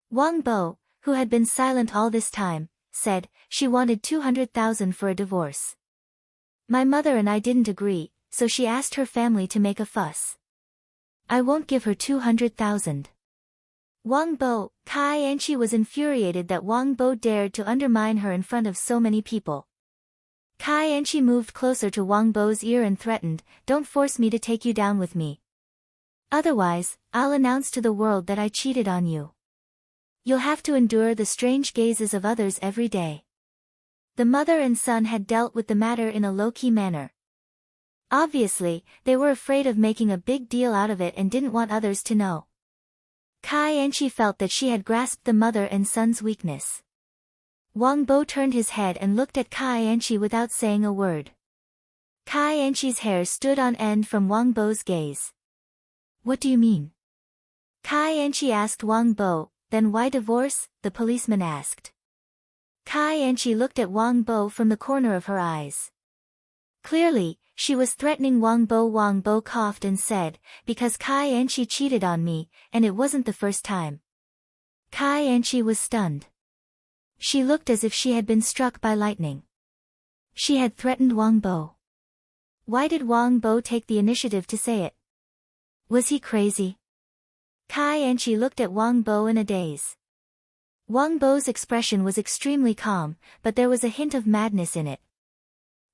Wang Bo, who had been silent all this time, said, "She wanted 200,000 for a divorce. My mother and I didn't agree, so she asked her family to make a fuss. I won't give her 200,000. Wang Bo. Kai Anchi was infuriated that Wang Bo dared to undermine her in front of so many people. Kai Anchi moved closer to Wang Bo's ear and threatened, "Don't force me to take you down with me. Otherwise, I'll announce to the world that I cheated on you. You'll have to endure the strange gazes of others every day." The mother and son had dealt with the matter in a low-key manner. Obviously, they were afraid of making a big deal out of it and didn't want others to know. Kai Anchi felt that she had grasped the mother and son's weakness. Wang Bo turned his head and looked at Kai Anchi without saying a word. Kai Anchi's hair stood on end from Wang Bo's gaze. "What do you mean?" Kai Anchi asked Wang Bo. "Then why divorce?" the policeman asked. Kai Anchi looked at Wang Bo from the corner of her eyes. Clearly, she was threatening Wang Bo. Wang Bo coughed and said, "Because Kai Anchi cheated on me, and it wasn't the first time." Kai Anchi was stunned. She looked as if she had been struck by lightning. She had threatened Wang Bo. Why did Wang Bo take the initiative to say it? Was he crazy? Kai Anchi looked at Wang Bo in a daze. Wang Bo's expression was extremely calm, but there was a hint of madness in it.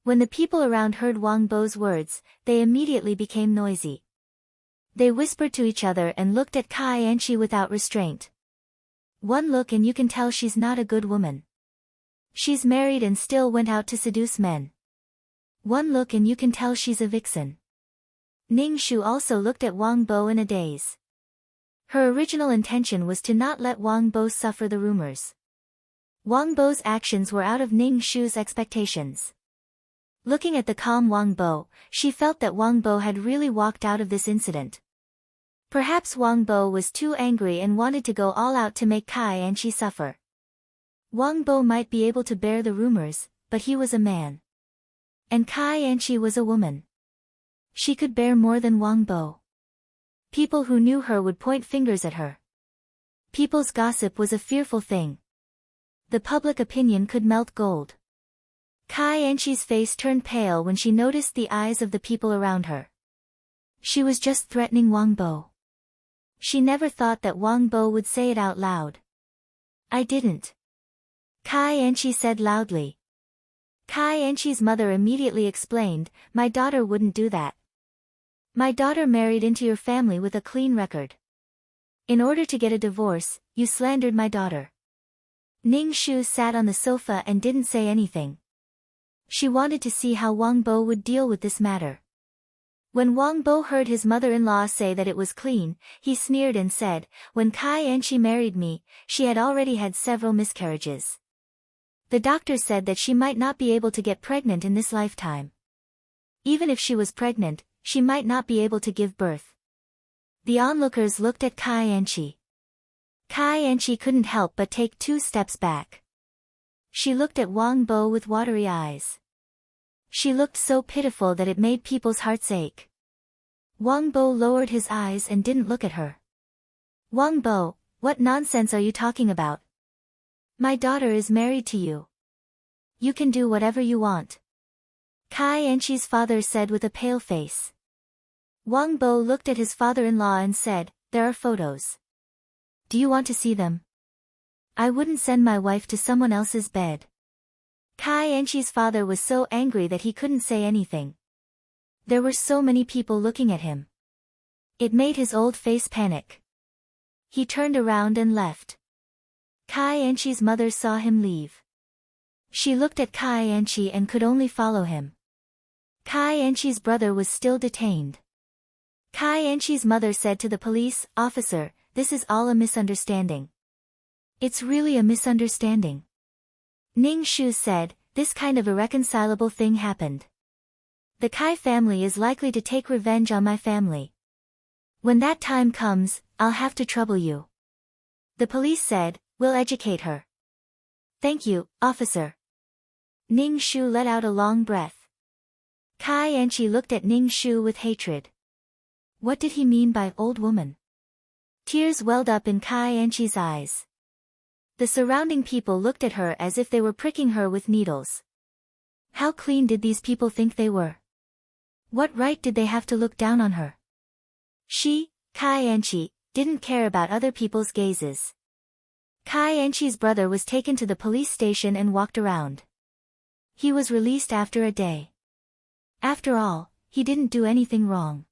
When the people around heard Wang Bo's words, they immediately became noisy. They whispered to each other and looked at Kai Anchi without restraint. One look and you can tell she's not a good woman. She's married and still went out to seduce men. One look and you can tell she's a vixen. Ning Shu also looked at Wang Bo in a daze. Her original intention was to not let Wang Bo suffer the rumors. Wang Bo's actions were out of Ning Shu's expectations. Looking at the calm Wang Bo, she felt that Wang Bo had really walked out of this incident. Perhaps Wang Bo was too angry and wanted to go all out to make Kai Anchi suffer. Wang Bo might be able to bear the rumors, but he was a man. And Kai Anchi was a woman. She could bear more than Wang Bo. People who knew her would point fingers at her. People's gossip was a fearful thing. The public opinion could melt gold. Kai Anchi's face turned pale when she noticed the eyes of the people around her. She was just threatening Wang Bo. She never thought that Wang Bo would say it out loud. "I didn't." Kai Anchi said loudly. Kai Anchi's mother immediately explained, "My daughter wouldn't do that. My daughter married into your family with a clean record. In order to get a divorce, you slandered my daughter. Ning Shu sat on the sofa and didn't say anything. She wanted to see how Wang Bo would deal with this matter. When Wang Bo heard his mother-in-law say that it was clean, he sneered and said, "When Kai Anchi married me, she had already had several miscarriages. The doctor said that she might not be able to get pregnant in this lifetime. Even if she was pregnant, she might not be able to give birth." The onlookers looked at Kai Anchi. Kai Anchi couldn't help but take 2 steps back. She looked at Wang Bo with watery eyes. She looked so pitiful that it made people's hearts ache. Wang Bo lowered his eyes and didn't look at her. "Wang Bo, what nonsense are you talking about? My daughter is married to you. You can do whatever you want," Kai Anchi's father said with a pale face. Wang Bo looked at his father-in-law and said, "There are photos. Do you want to see them? I wouldn't send my wife to someone else's bed." Kai Anchi's father was so angry that he couldn't say anything. There were so many people looking at him. It made his old face panic. He turned around and left. Kai Anchi's mother saw him leave. She looked at Kai Anchi and could only follow him. Kai Anchi's brother was still detained. Kai Anchi's mother said to the police officer, "This is all a misunderstanding." "It's really a misunderstanding," Ning Shu said. "This kind of irreconcilable thing happened. The Kai family is likely to take revenge on my family. When that time comes, I'll have to trouble you." The police said, "We'll educate her." "Thank you, officer." Ning Shu let out a long breath. Kai Anchi looked at Ning Shu with hatred. What did he mean by old woman? Tears welled up in Kai Anchi's eyes. The surrounding people looked at her as if they were pricking her with needles. How clean did these people think they were? What right did they have to look down on her? She, Kai Anchi, didn't care about other people's gazes. Kai Anchi's brother was taken to the police station and walked around. He was released after a day. After all, he didn't do anything wrong.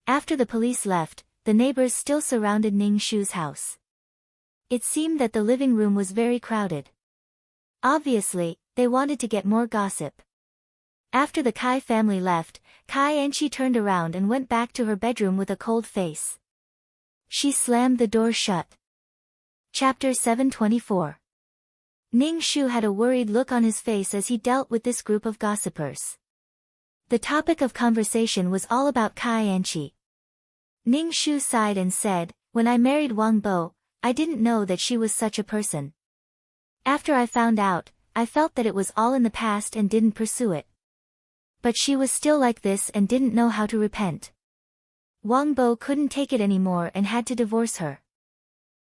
After the police left, the neighbors still surrounded Ning Shu's house. It seemed that the living room was very crowded. Obviously, they wanted to get more gossip. After the Kai family left, Kai Anchi turned around and went back to her bedroom with a cold face. She slammed the door shut. Chapter 724. Ning Shu had a worried look on his face as he dealt with this group of gossipers. The topic of conversation was all about Kai Anchi. Ning Shu sighed and said, "When I married Wang Bo, I didn't know that she was such a person. After I found out, I felt that it was all in the past and didn't pursue it. But she was still like this and didn't know how to repent. Wang Bo couldn't take it anymore and had to divorce her."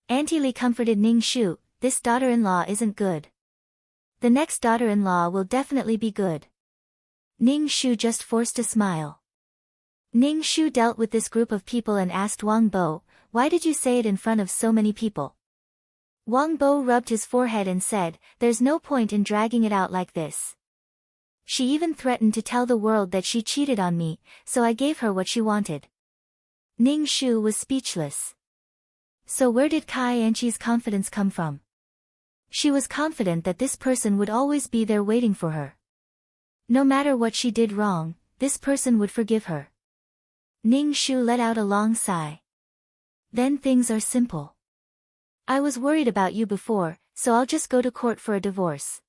Auntie Li comforted Ning Shu, "This daughter-in-law isn't good. The next daughter-in-law will definitely be good." Ning Shu just forced a smile. Ning Shu dealt with this group of people and asked Wang Bo, "Why did you say it in front of so many people?" Wang Bo rubbed his forehead and said, "There's no point in dragging it out like this. She even threatened to tell the world that she cheated on me, so I gave her what she wanted." Ning Shu was speechless. So where did Kai Anchi's confidence come from? She was confident that this person would always be there waiting for her. No matter what she did wrong, this person would forgive her. Ning Shu let out a long sigh. "Then things are simple. I was worried about you before, so I'll just go to court for a divorce."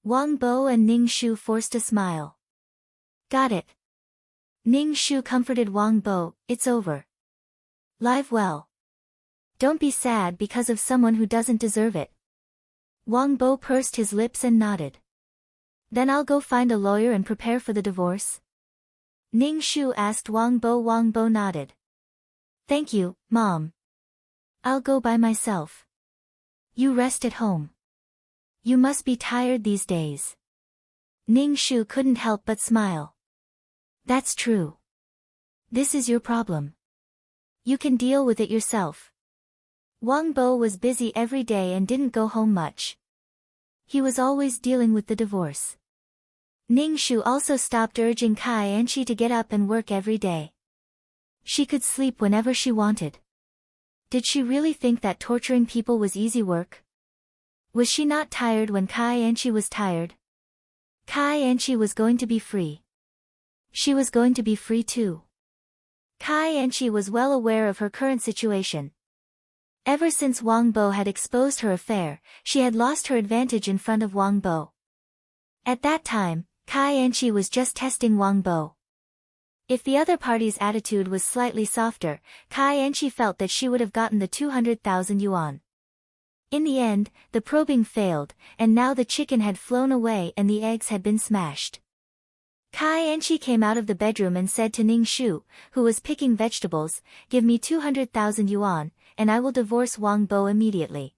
Wang Bo and Ning Shu forced a smile. "Got it." Ning Shu comforted Wang Bo, "It's over. Live well. Don't be sad because of someone who doesn't deserve it." Wang Bo pursed his lips and nodded. "Then I'll go find a lawyer and prepare for the divorce?" Ning Shu asked Wang Bo. Wang Bo nodded. "Thank you, Mom. I'll go by myself. You rest at home. You must be tired these days." Ning Shu couldn't help but smile. "That's true. This is your problem. You can deal with it yourself." Wang Bo was busy every day and didn't go home much. He was always dealing with the divorce. Ning Shu also stopped urging Kai Anchi to get up and work every day. She could sleep whenever she wanted. Did she really think that torturing people was easy work? Was she not tired when Kai Anchi was tired? Kai Anchi was going to be free. She was going to be free too. Kai Anchi was well aware of her current situation. Ever since Wang Bo had exposed her affair, she had lost her advantage in front of Wang Bo. At that time, Kai Anchi was just testing Wang Bo. If the other party's attitude was slightly softer, Kai Anchi felt that she would have gotten the 200,000 yuan. In the end, the probing failed, and now the chicken had flown away and the eggs had been smashed. Kai Anchi came out of the bedroom and said to Ning Shu, who was picking vegetables, "Give me 200,000 yuan, and I will divorce Wang Bo immediately."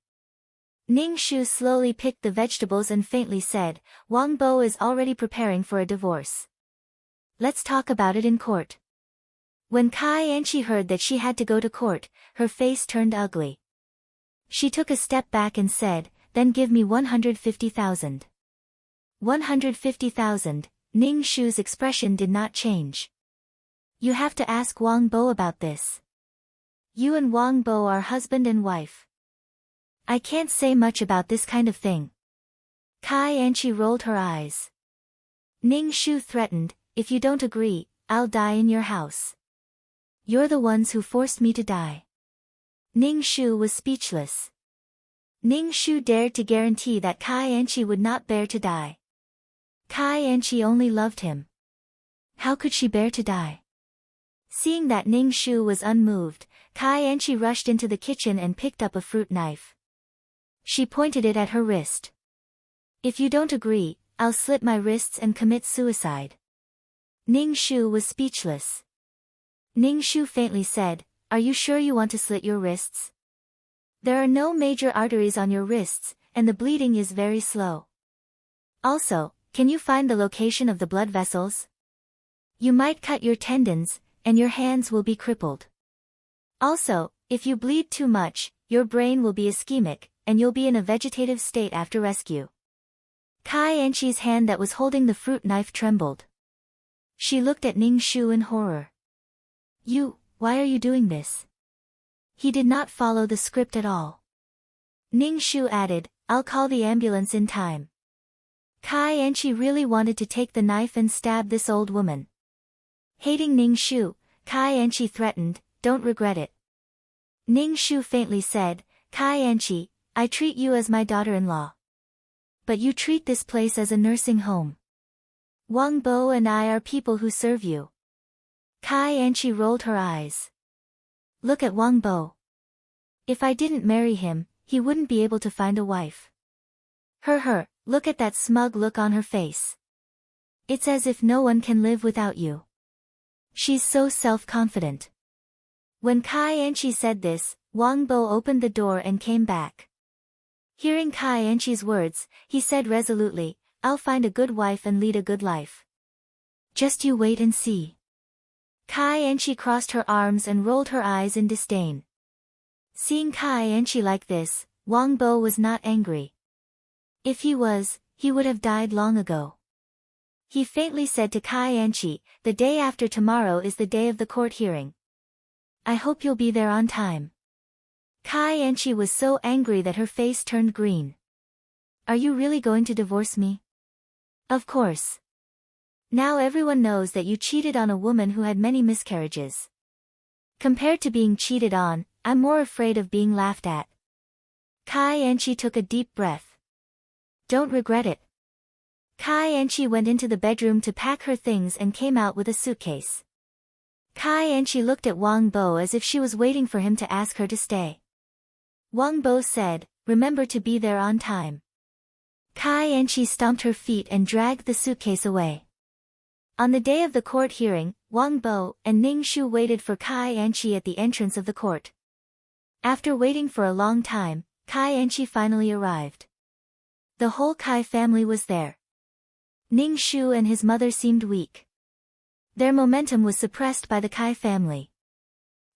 Ning Shu slowly picked the vegetables and faintly said, "Wang Bo is already preparing for a divorce. Let's talk about it in court." When Kai Anchi heard that she had to go to court, her face turned ugly. She took a step back and said, "Then give me 150,000. 150,000, Ning Shu's expression did not change. "You have to ask Wang Bo about this. You and Wang Bo are husband and wife. I can't say much about this kind of thing." Kai Anchi rolled her eyes. Ning Shu threatened, "If you don't agree, I'll die in your house. You're the ones who forced me to die." Ning Shu was speechless. Ning Shu dared to guarantee that Kai Anchi would not bear to die. Kai Anchi only loved him. How could she bear to die? Seeing that Ning Shu was unmoved, Kai Anchi rushed into the kitchen and picked up a fruit knife. She pointed it at her wrist. "If you don't agree, I'll slit my wrists and commit suicide." Ning Shu was speechless. Ning Shu faintly said, "Are you sure you want to slit your wrists? There are no major arteries on your wrists, and the bleeding is very slow. Also, can you find the location of the blood vessels? You might cut your tendons, and your hands will be crippled. Also, if you bleed too much, your brain will be ischemic, and you'll be in a vegetative state after rescue." Kai Anchi's hand that was holding the fruit knife trembled. She looked at Ning Shu in horror. Why are you doing this?" He did not follow the script at all. Ning Shu added, "I'll call the ambulance in time." Kai Anchi really wanted to take the knife and stab this old woman. Hating Ning Shu, Kai Anchi threatened, "Don't regret it." Ning Shu faintly said, "Kai Anchi, I treat you as my daughter-in-law. But you treat this place as a nursing home. Wang Bo and I are people who serve you." Kai Anchi rolled her eyes. "Look at Wang Bo. If I didn't marry him, he wouldn't be able to find a wife. Look at that smug look on her face. It's as if no one can live without you. She's so self-confident." When Kai Anchi said this, Wang Bo opened the door and came back. Hearing Kai Anchi's words, he said resolutely, "I'll find a good wife and lead a good life. Just you wait and see." Kai Anchi crossed her arms and rolled her eyes in disdain. Seeing Kai Anchi like this, Wang Bo was not angry. If he was, he would have died long ago. He faintly said to Kai Anchi, "The day after tomorrow is the day of the court hearing. I hope you'll be there on time." Kai Anchi was so angry that her face turned green. "Are you really going to divorce me?" "Of course. Now everyone knows that you cheated on a woman who had many miscarriages. Compared to being cheated on, I'm more afraid of being laughed at." Kai Anchi took a deep breath. "Don't regret it." Kai Anchi went into the bedroom to pack her things and came out with a suitcase. Kai Anchi looked at Wang Bo as if she was waiting for him to ask her to stay. Wang Bo said, "Remember to be there on time." Kai Anchi stomped her feet and dragged the suitcase away. On the day of the court hearing, Wang Bo and Ning Shu waited for Kai Anchi at the entrance of the court. After waiting for a long time, Kai Anchi finally arrived. The whole Kai family was there. Ning Shu and his mother seemed weak. Their momentum was suppressed by the Kai family.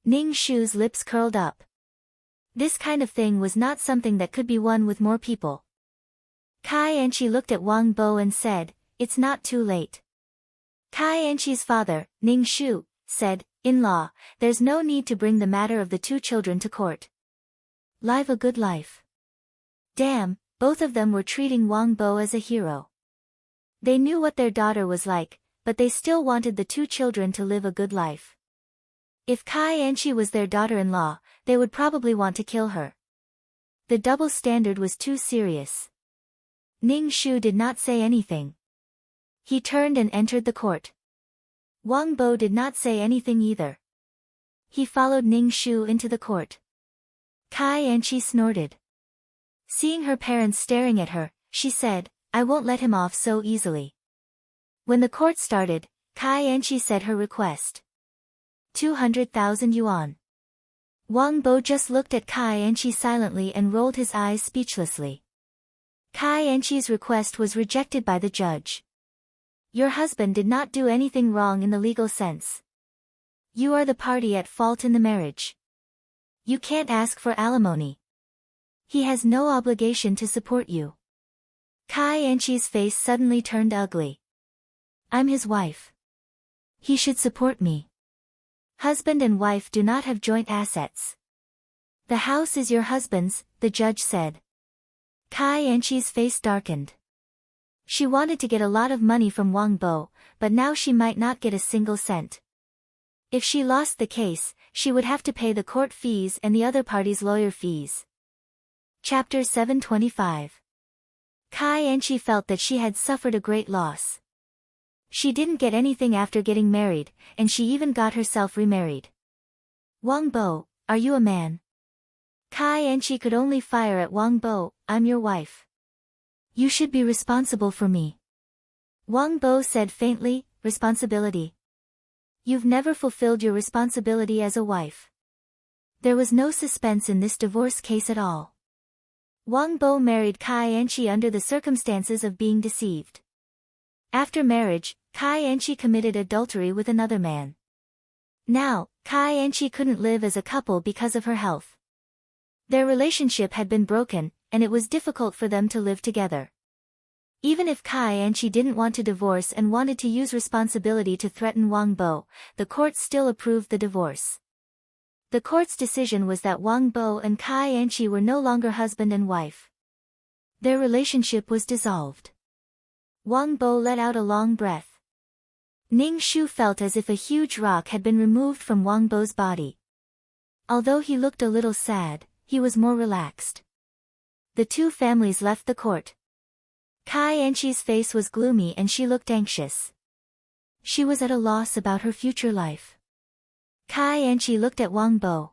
Ning Shu's lips curled up. This kind of thing was not something that could be won with more people. Kai Anchi looked at Wang Bo and said, "It's not too late." Kai Anchi's father, Ning Shu, said, "In-law, there's no need to bring the matter of the two children to court. Live a good life." "Damn, Both of them were treating Wang Bo as a hero. They knew what their daughter was like, but they still wanted the two children to live a good life. If Kai Anchi was their daughter-in-law, they would probably want to kill her. The double standard was too serious. Ning Shu did not say anything. He turned and entered the court. Wang Bo did not say anything either. He followed Ning Shu into the court. Kai Anchi snorted. Seeing her parents staring at her, she said, "I won't let him off so easily." When the court started, Kai Anchi said her request. 200,000 yuan. Wang Bo just looked at Kai Anchi silently and rolled his eyes speechlessly. Kai Anchi's request was rejected by the judge. Your husband did not do anything wrong in the legal sense. You are the party at fault in the marriage. You can't ask for alimony. He has no obligation to support you. Kai Anchi's face suddenly turned ugly. I'm his wife. He should support me. Husband and wife do not have joint assets. The house is your husband's, the judge said. Kai Anchi's face darkened. She wanted to get a lot of money from Wang Bo, but now she might not get a single cent. If she lost the case, she would have to pay the court fees and the other party's lawyer fees. Chapter 725. Kai Anchi felt that she had suffered a great loss. She didn't get anything after getting married, and she even got herself remarried. Wang Bo, are you a man? Kai Anchi could only fire at Wang Bo, I'm your wife. You should be responsible for me. Wang Bo said faintly, responsibility. You've never fulfilled your responsibility as a wife. There was no suspense in this divorce case at all. Wang Bo married Kai Anchi under the circumstances of being deceived. After marriage, Kai Anchi committed adultery with another man. Now, Kai Anchi couldn't live as a couple because of her health. Their relationship had been broken, and it was difficult for them to live together. Even if Kai Anchi didn't want to divorce and wanted to use responsibility to threaten Wang Bo, the court still approved the divorce. The court's decision was that Wang Bo and Kai Anchi were no longer husband and wife. Their relationship was dissolved. Wang Bo let out a long breath. Ning Shu felt as if a huge rock had been removed from Wang Bo's body. Although he looked a little sad, he was more relaxed. The two families left the court. Kai Anchi's face was gloomy and she looked anxious. She was at a loss about her future life. Kai Anchi looked at Wang Bo.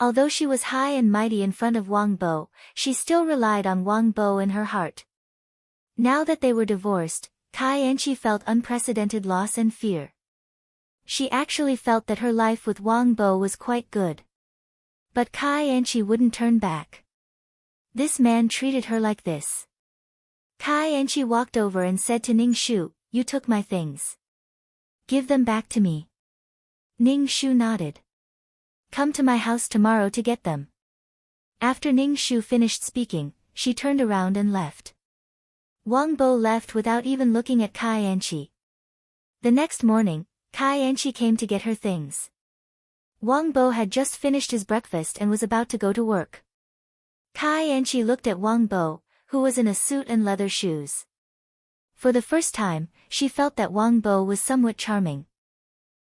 Although she was high and mighty in front of Wang Bo, she still relied on Wang Bo in her heart. Now that they were divorced, Kai Anchi felt unprecedented loss and fear. She actually felt that her life with Wang Bo was quite good. But Kai Anchi wouldn't turn back. This man treated her like this. Kai Anchi walked over and said to Ning Shu, "You took my things. Give them back to me." Ning Shu nodded. "Come to my house tomorrow to get them." After Ning Shu finished speaking, she turned around and left. Wang Bo left without even looking at Kai Anchi. The next morning, Kai Anchi came to get her things. Wang Bo had just finished his breakfast and was about to go to work. Kai Anchi looked at Wang Bo, who was in a suit and leather shoes. For the first time, she felt that Wang Bo was somewhat charming.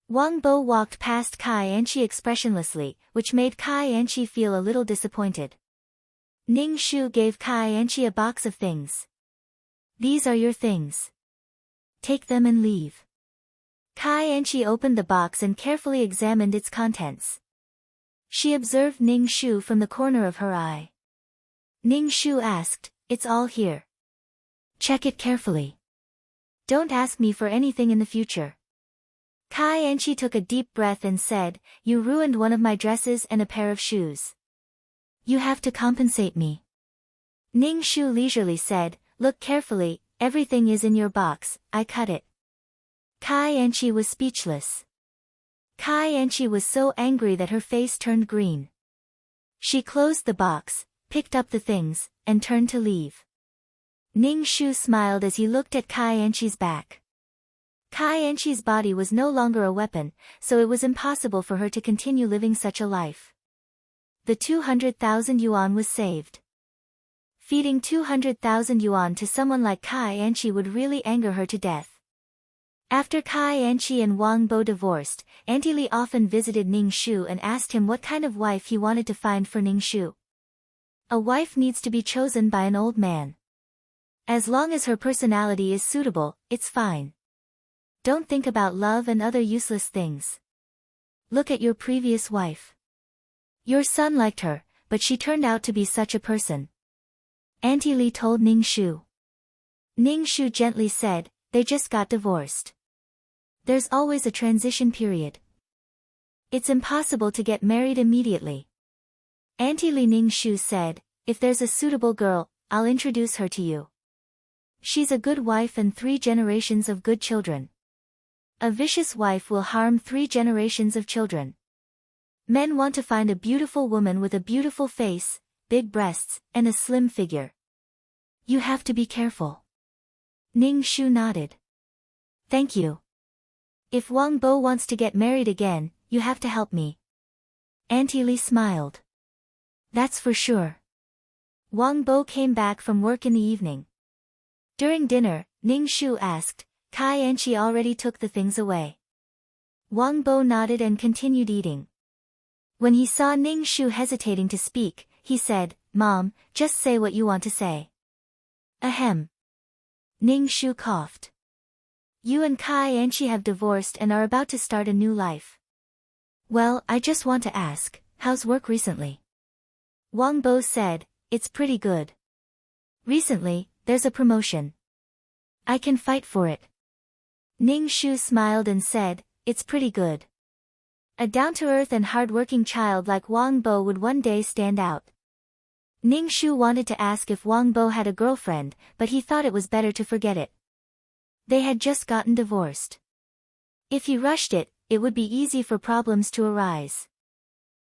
Wang Bo walked past Kai Anchi expressionlessly, which made Kai Anchi feel a little disappointed. Ning Shu gave Kai Anchi a box of things. "These are your things. Take them and leave." Kai Anchi opened the box and carefully examined its contents. She observed Ning Shu from the corner of her eye. Ning Shu asked, "It's all here. Check it carefully. Don't ask me for anything in the future." Kai Anchi took a deep breath and said, "You ruined one of my dresses and a pair of shoes. You have to compensate me." Ning Shu leisurely said, "Look carefully, everything is in your box, I cut it." Kai Anchi was speechless. Kai Anchi was so angry that her face turned green. She closed the box, picked up the things, and turned to leave. Ning Shu smiled as he looked at Kai Anchi's back. Kai Anchi's body was no longer a weapon, so it was impossible for her to continue living such a life. The 200,000 yuan was saved. Feeding 200,000 yuan to someone like Kai Anchi would really anger her to death. After Kai Anchi and Wang Bo divorced, Auntie Li often visited Ning Shu and asked him what kind of wife he wanted to find for Ning Shu. A wife needs to be chosen by an old man. As long as her personality is suitable, it's fine. Don't think about love and other useless things. Look at your previous wife. Your son liked her, but she turned out to be such a person. Auntie Li told Ning Shu. Ning Shu gently said, they just got divorced. There's always a transition period. It's impossible to get married immediately. Auntie Li Ning Shu said, if there's a suitable girl, I'll introduce her to you. She's a good wife and 3 generations of good children. A vicious wife will harm 3 generations of children. Men want to find a beautiful woman with a beautiful face, big breasts, and a slim figure. You have to be careful. Ning Shu nodded. Thank you. If Wang Bo wants to get married again, you have to help me. Auntie Li smiled. That's for sure. Wang Bo came back from work in the evening. During dinner, Ning Shu asked, Kai Anchi already took the things away. Wang Bo nodded and continued eating. When he saw Ning Shu hesitating to speak, he said, Mom, just say what you want to say. Ahem. Ning Shu coughed. You and Kai Anchi have divorced and are about to start a new life. Well, I just want to ask, how's work recently? Wang Bo said, it's pretty good. Recently, there's a promotion. I can fight for it. Ning Shu smiled and said, it's pretty good. A down-to-earth and hard-working child like Wang Bo would one day stand out. Ning Shu wanted to ask if Wang Bo had a girlfriend, but he thought it was better to forget it. They had just gotten divorced. If he rushed it, it would be easy for problems to arise.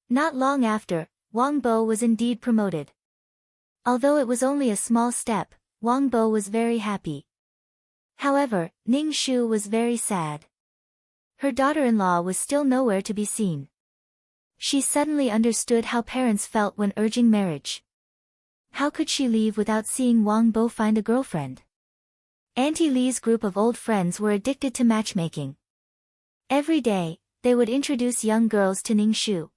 Not long after, Wang Bo was indeed promoted. Although it was only a small step, Wang Bo was very happy. However, Ning Shu was very sad. Her daughter-in-law was still nowhere to be seen. She suddenly understood how parents felt when urging marriage. How could she leave without seeing Wang Bo find a girlfriend? Auntie Li's group of old friends were addicted to matchmaking. Every day, they would introduce young girls to Ning Shu.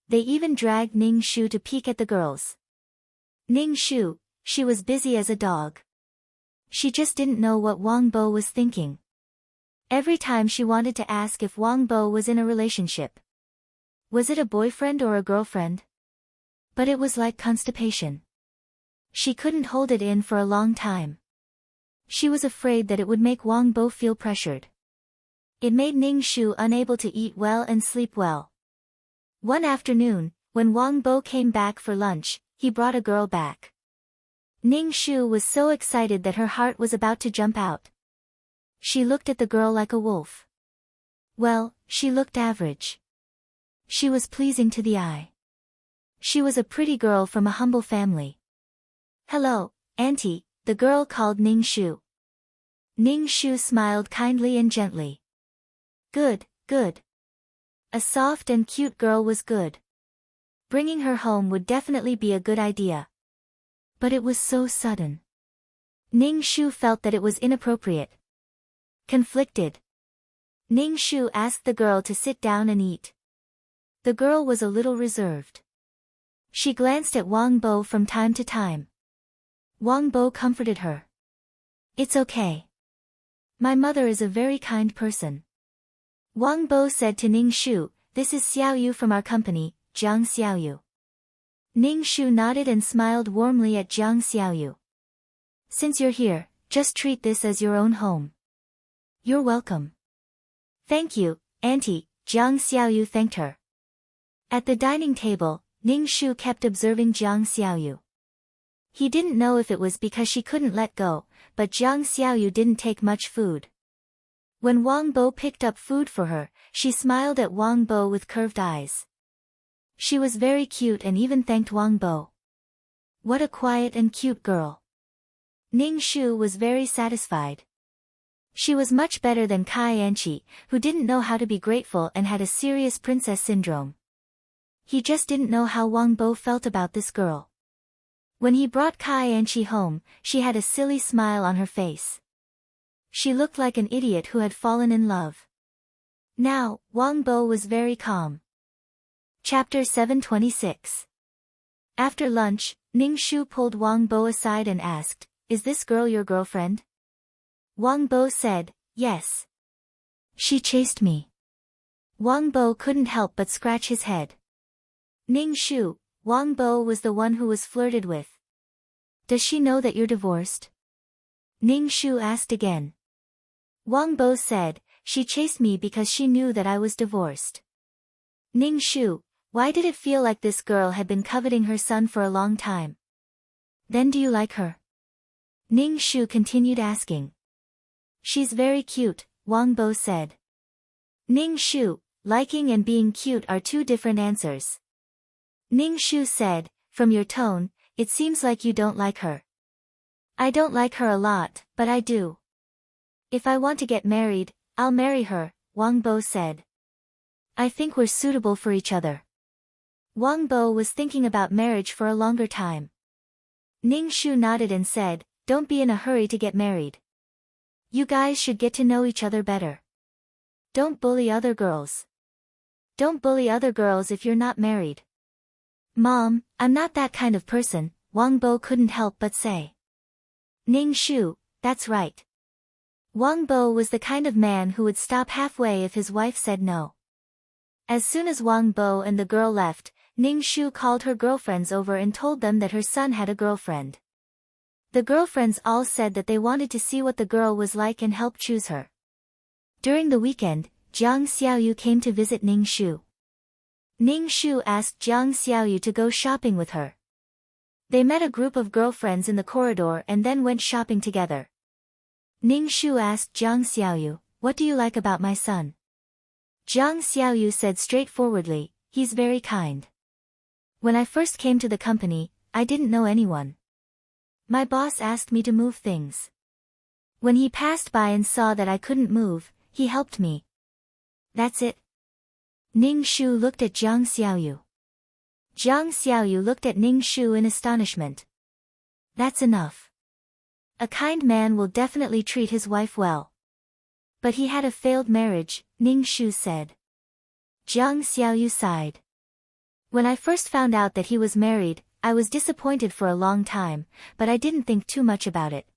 They even dragged Ning Shu to peek at the girls. Ning Shu, she was busy as a dog. She just didn't know what Wang Bo was thinking. Every time she wanted to ask if Wang Bo was in a relationship. Was it a boyfriend or a girlfriend? But it was like constipation. She couldn't hold it in for a long time. She was afraid that it would make Wang Bo feel pressured. It made Ning Shu unable to eat well and sleep well. One afternoon, when Wang Bo came back for lunch, he brought a girl back. Ning Shu was so excited that her heart was about to jump out. She looked at the girl like a wolf. Well, she looked average. She was pleasing to the eye. She was a pretty girl from a humble family. Hello, Auntie, the girl called Ning Shu. Ning Shu smiled kindly and gently. Good, good. A soft and cute girl was good. Bringing her home would definitely be a good idea. But it was so sudden. Ning Shu felt that it was inappropriate. Conflicted. Ning Shu asked the girl to sit down and eat. The girl was a little reserved. She glanced at Wang Bo from time to time. Wang Bo comforted her. It's okay. My mother is a very kind person. Wang Bo said to Ning Shu, this is Xiaoyu from our company, Jiang Xiaoyu. Ning Shu nodded and smiled warmly at Jiang Xiaoyu. Since you're here, just treat this as your own home. You're welcome. Thank you, Auntie, Jiang Xiaoyu thanked her. At the dining table, Ning Shu kept observing Jiang Xiaoyu. He didn't know if it was because she couldn't let go, but Jiang Xiaoyu didn't take much food. When Wang Bo picked up food for her, she smiled at Wang Bo with curved eyes. She was very cute and even thanked Wang Bo. What a quiet and cute girl. Ning Shu was very satisfied. She was much better than Kai Anchi, who didn't know how to be grateful and had a serious princess syndrome. He just didn't know how Wang Bo felt about this girl. When he brought Kai and Chi home, she had a silly smile on her face. She looked like an idiot who had fallen in love. Now, Wang Bo was very calm. Chapter 726. After lunch, Ning Shu pulled Wang Bo aside and asked, "Is this girl your girlfriend?" Wang Bo said, "Yes. She chased me." Wang Bo couldn't help but scratch his head. Ning Shu, Wang Bo was the one who was flirted with. "Does she know that you're divorced?" Ning Shu asked again. Wang Bo said, "She chased me because she knew that I was divorced." Ning Shu, why did it feel like this girl had been coveting her son for a long time? "Then do you like her?" Ning Shu continued asking. "She's very cute," Wang Bo said. Ning Shu, liking and being cute are two different answers. Ning Shu said, "From your tone, it seems like you don't like her." "I don't like her a lot, but I do. If I want to get married, I'll marry her," Wang Bo said. "I think we're suitable for each other." Wang Bo was thinking about marriage for a longer time. Ning Shu nodded and said, "Don't be in a hurry to get married. You guys should get to know each other better. Don't bully other girls. Don't bully other girls if you're not married." "Mom, I'm not that kind of person," Wang Bo couldn't help but say. Ning Shu, "That's right." Wang Bo was the kind of man who would stop halfway if his wife said no. As soon as Wang Bo and the girl left, Ning Shu called her girlfriends over and told them that her son had a girlfriend. The girlfriends all said that they wanted to see what the girl was like and help choose her. During the weekend, Jiang Xiaoyu came to visit Ning Shu. Ning Shu asked Jiang Xiaoyu to go shopping with her. They met a group of girlfriends in the corridor and then went shopping together. Ning Shu asked Jiang Xiaoyu, "What do you like about my son?" Jiang Xiaoyu said straightforwardly, "He's very kind. When I first came to the company, I didn't know anyone. My boss asked me to move things. When he passed by and saw that I couldn't move, he helped me. That's it." Ning Shu looked at Jiang Xiaoyu. Jiang Xiaoyu looked at Ning Shu in astonishment. "That's enough. A kind man will definitely treat his wife well." "But he had a failed marriage," Ning Shu said. Jiang Xiaoyu sighed. "When I first found out that he was married, I was disappointed for a long time, but I didn't think too much about it.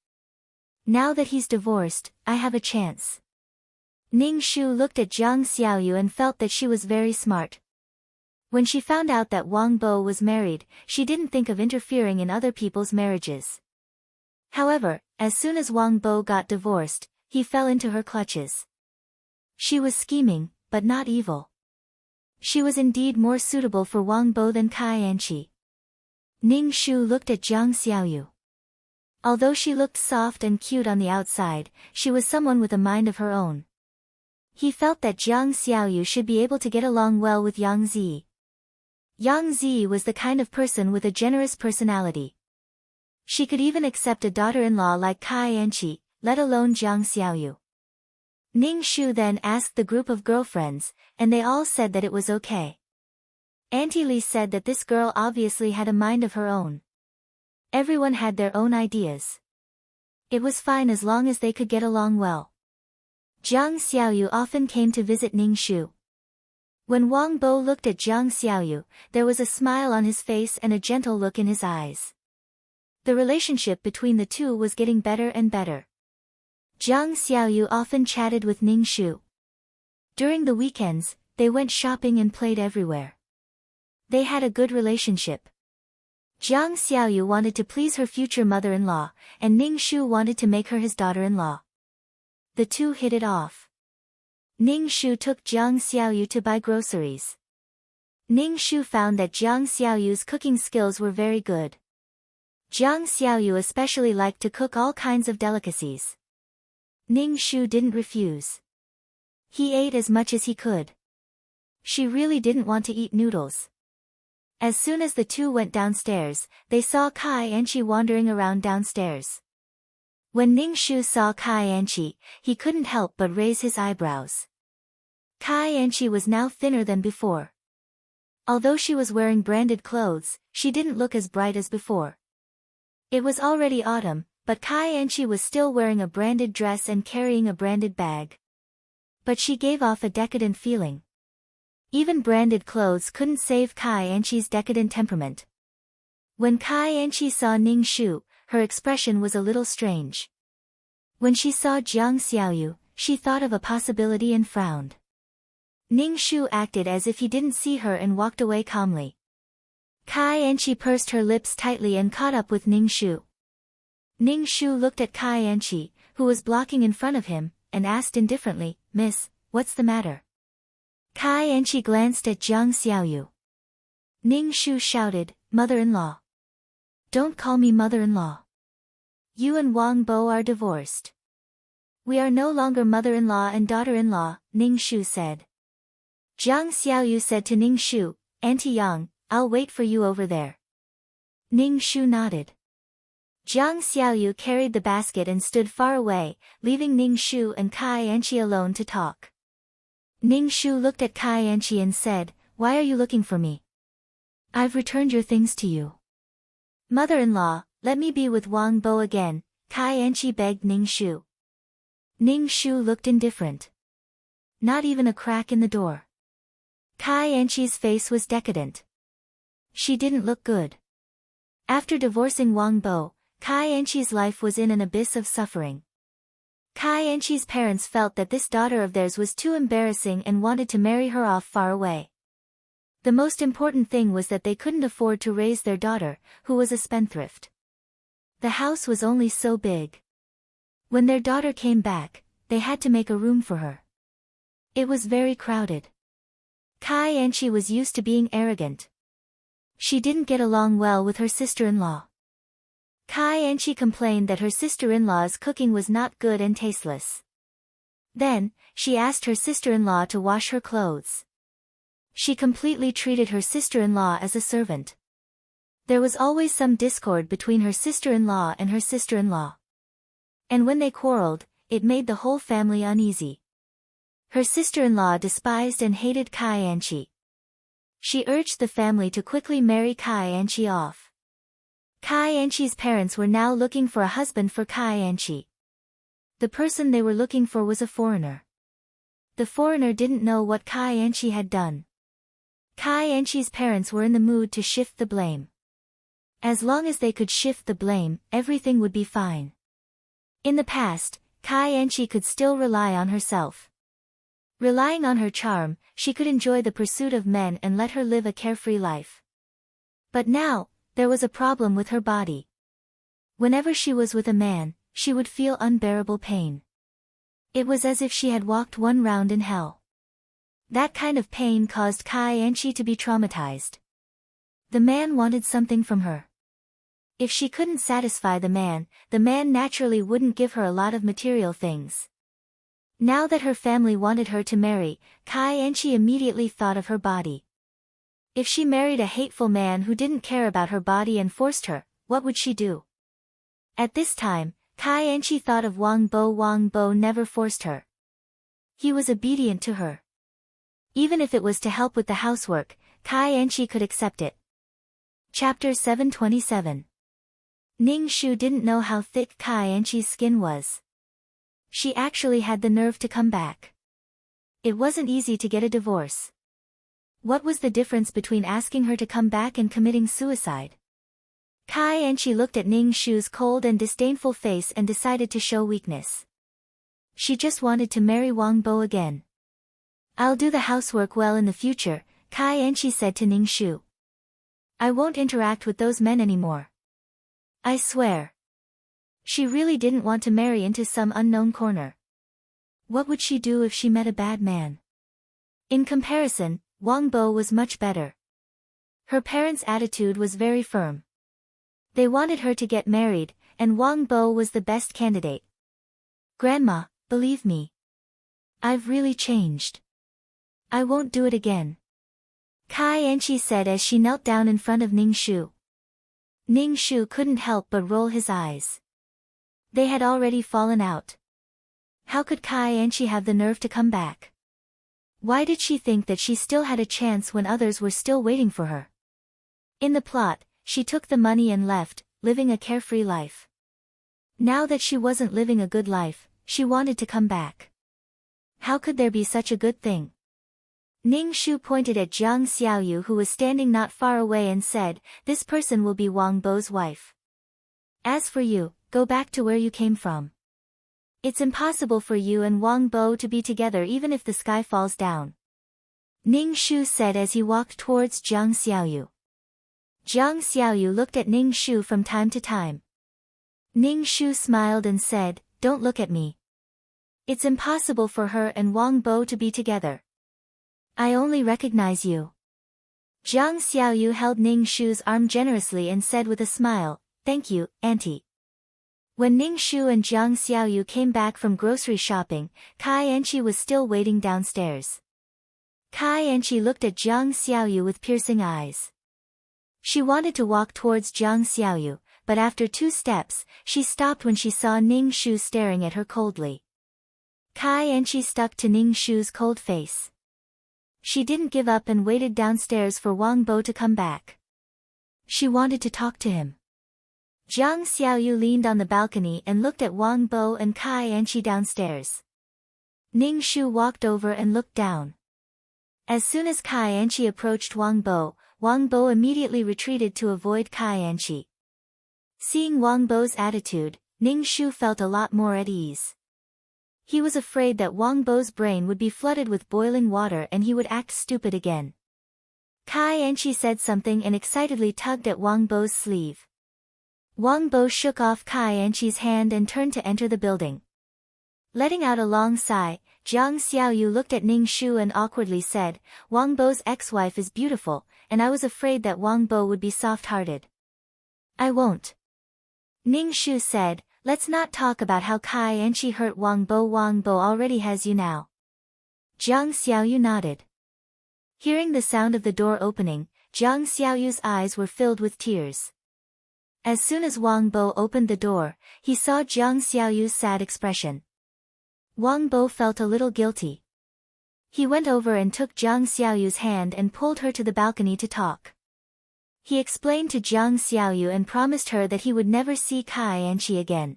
Now that he's divorced, I have a chance." Ning Shu looked at Jiang Xiaoyu and felt that she was very smart. When she found out that Wang Bo was married, she didn't think of interfering in other people's marriages. However, as soon as Wang Bo got divorced, he fell into her clutches. She was scheming, but not evil. She was indeed more suitable for Wang Bo than Kai and Chi. Ning Shu looked at Jiang Xiaoyu. Although she looked soft and cute on the outside, she was someone with a mind of her own. He felt that Jiang Xiaoyu should be able to get along well with Yang Zi. Yang Zi was the kind of person with a generous personality. She could even accept a daughter-in-law like Kai and Chi, let alone Jiang Xiaoyu. Ning Shu then asked the group of girlfriends, and they all said that it was okay. Auntie Li said that this girl obviously had a mind of her own. Everyone had their own ideas. It was fine as long as they could get along well. Jiang Xiaoyu often came to visit Ning Shu. When Wang Bo looked at Jiang Xiaoyu, there was a smile on his face and a gentle look in his eyes. The relationship between the two was getting better and better. Jiang Xiaoyu often chatted with Ning Shu. During the weekends, they went shopping and played everywhere. They had a good relationship. Jiang Xiaoyu wanted to please her future mother-in-law, and Ning Shu wanted to make her his daughter-in-law. The two hit it off. Ning Shu took Jiang Xiaoyu to buy groceries. Ning Shu found that Jiang Xiaoyu's cooking skills were very good. Jiang Xiaoyu especially liked to cook all kinds of delicacies. Ning Shu didn't refuse. He ate as much as he could. She really didn't want to eat noodles. As soon as the two went downstairs, they saw Kai and Chi wandering around downstairs. When Ning Shu saw Kai and Chi, he couldn't help but raise his eyebrows. Kai and Chi was now thinner than before. Although she was wearing branded clothes, she didn't look as bright as before. It was already autumn, but Kai Enchi was still wearing a branded dress and carrying a branded bag. But she gave off a decadent feeling. Even branded clothes couldn't save Kai Enchi's decadent temperament. When Kai Enchi saw Ning Shu, her expression was a little strange. When she saw Jiang Xiaoyu, she thought of a possibility and frowned. Ning Shu acted as if he didn't see her and walked away calmly. Kai Enchi pursed her lips tightly and caught up with Ning Shu. Ning Shu looked at Kai Enchi, who was blocking in front of him, and asked indifferently, "Miss, what's the matter?" Kai Enchi glanced at Jiang Xiaoyu. Ning Shu shouted, "Mother-in-law. Don't call me mother-in-law. You and Wang Bo are divorced." "We are no longer mother-in-law and daughter-in-law," Ning Shu said. Jiang Xiaoyu said to Ning Shu, "Auntie Yang, I'll wait for you over there." Ning Shu nodded. Jiang Xiaoyu carried the basket and stood far away, leaving Ning Shu and Kai Enchi alone to talk. Ning Shu looked at Kai Enchi and said, "Why are you looking for me? I've returned your things to you." "Mother-in-law, let me be with Wang Bo again," Kai Enchi begged Ning Shu. Ning Shu looked indifferent. Not even a crack in the door. Kai Enchi's face was decadent. She didn't look good. After divorcing Wang Bo, Kai Enchi's life was in an abyss of suffering. Kai Enchi's parents felt that this daughter of theirs was too embarrassing and wanted to marry her off far away. The most important thing was that they couldn't afford to raise their daughter, who was a spendthrift. The house was only so big. When their daughter came back, they had to make a room for her. It was very crowded. Kai Enchi was used to being arrogant. She didn't get along well with her sister-in-law. Kai Enchi complained that her sister-in-law's cooking was not good and tasteless. Then, she asked her sister-in-law to wash her clothes. She completely treated her sister-in-law as a servant. There was always some discord between her sister-in-law and her sister-in-law. And when they quarreled, it made the whole family uneasy. Her sister-in-law despised and hated Kai Enchi. She urged the family to quickly marry Kai Enchi off. Kai Enchi's parents were now looking for a husband for Kai Enchi. The person they were looking for was a foreigner. The foreigner didn't know what Kai Enchi had done. Kai Enchi's parents were in the mood to shift the blame. As long as they could shift the blame, everything would be fine. In the past, Kai Enchi could still rely on herself. Relying on her charm, she could enjoy the pursuit of men and let her live a carefree life. But now, there was a problem with her body. Whenever she was with a man, she would feel unbearable pain. It was as if she had walked one round in hell. That kind of pain caused Kai Enchi to be traumatized. The man wanted something from her. If she couldn't satisfy the man naturally wouldn't give her a lot of material things. Now that her family wanted her to marry, Kai Enchi immediately thought of her body. If she married a hateful man who didn't care about her body and forced her, what would she do? At this time, Kai Enchi thought of Wang Bo. Wang Bo never forced her. He was obedient to her. Even if it was to help with the housework, Kai Enchi could accept it. Chapter 727. Ning Shu didn't know how thick Kai Enchi's skin was. She actually had the nerve to come back. It wasn't easy to get a divorce. What was the difference between asking her to come back and committing suicide? Kai Enchi looked at Ning Shu's cold and disdainful face and decided to show weakness. She just wanted to marry Wang Bo again. "I'll do the housework well in the future," Kai Enchi said to Ning Shu. "I won't interact with those men anymore. I swear." She really didn't want to marry into some unknown corner. What would she do if she met a bad man? In comparison, Wang Bo was much better. Her parents' attitude was very firm. They wanted her to get married, and Wang Bo was the best candidate. "Grandma, believe me. I've really changed. I won't do it again," Kai Enchi said as she knelt down in front of Ning Shu. Ning Shu couldn't help but roll his eyes. They had already fallen out. How could Kai Enchi have the nerve to come back? Why did she think that she still had a chance when others were still waiting for her? In the plot, she took the money and left, living a carefree life. Now that she wasn't living a good life, she wanted to come back. How could there be such a good thing? Ning Shu pointed at Jiang Xiaoyu, who was standing not far away, and said, "This person will be Wang Bo's wife. As for you, go back to where you came from. It's impossible for you and Wang Bo to be together even if the sky falls down," Ning Shu said as he walked towards Jiang Xiaoyu. Jiang Xiaoyu looked at Ning Shu from time to time. Ning Shu smiled and said, "Don't look at me. It's impossible for her and Wang Bo to be together. I only recognize you." Jiang Xiaoyu held Ning Shu's arm generously and said with a smile, "Thank you, auntie." When Ning Shu and Jiang Xiaoyu came back from grocery shopping, Kai Enchi was still waiting downstairs. Kai Enchi looked at Jiang Xiaoyu with piercing eyes. She wanted to walk towards Jiang Xiaoyu, but after 2 steps, she stopped when she saw Ning Shu staring at her coldly. Kai Enchi stuck to Ning Shu's cold face. She didn't give up and waited downstairs for Wang Bo to come back. She wanted to talk to him. Jiang Xiaoyu leaned on the balcony and looked at Wang Bo and Kai Enchi downstairs. Ning Shu walked over and looked down. As soon as Kai Enchi approached Wang Bo immediately retreated to avoid Kai Enchi. Seeing Wang Bo's attitude, Ning Shu felt a lot more at ease. He was afraid that Wang Bo's brain would be flooded with boiling water and he would act stupid again. Kai Enchi said something and excitedly tugged at Wang Bo's sleeve. Wang Bo shook off Kai Enchi's hand and turned to enter the building. Letting out a long sigh, Jiang Xiaoyu looked at Ning Shu and awkwardly said, "Wang Bo's ex-wife is beautiful, and I was afraid that Wang Bo would be soft-hearted." "I won't," Ning Shu said. "Let's not talk about how Kai Enchi hurt Wang Bo. Wang Bo already has you now." Jiang Xiaoyu nodded. Hearing the sound of the door opening, Jiang Xiaoyu's eyes were filled with tears. As soon as Wang Bo opened the door, he saw Jiang Xiaoyu's sad expression. Wang Bo felt a little guilty. He went over and took Jiang Xiaoyu's hand and pulled her to the balcony to talk. He explained to Jiang Xiaoyu and promised her that he would never see Kai Enchi again.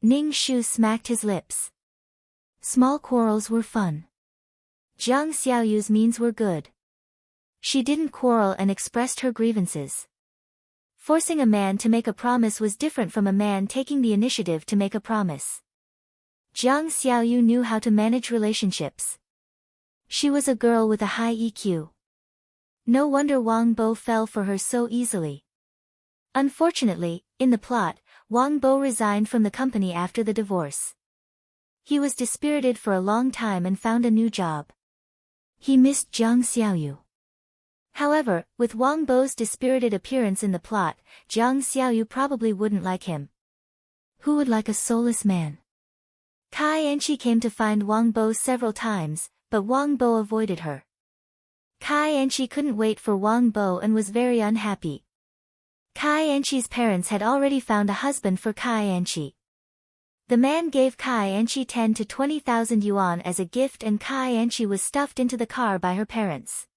Ning Shu smacked his lips. Small quarrels were fun. Jiang Xiaoyu's means were good. She didn't quarrel and expressed her grievances. Forcing a man to make a promise was different from a man taking the initiative to make a promise. Jiang Xiaoyu knew how to manage relationships. She was a girl with a high EQ. No wonder Wang Bo fell for her so easily. Unfortunately, in the plot, Wang Bo resigned from the company after the divorce. He was dispirited for a long time and found a new job. He missed Jiang Xiaoyu. However, with Wang Bo's dispirited appearance in the plot, Jiang Xiaoyu probably wouldn't like him. Who would like a soulless man? Kai Enchi came to find Wang Bo several times, but Wang Bo avoided her. Kai Enchi couldn't wait for Wang Bo and was very unhappy. Kai Enchi's parents had already found a husband for Kai Enchi. The man gave Kai Enchi 10 to 20,000 yuan as a gift, and Kai Enchi was stuffed into the car by her parents.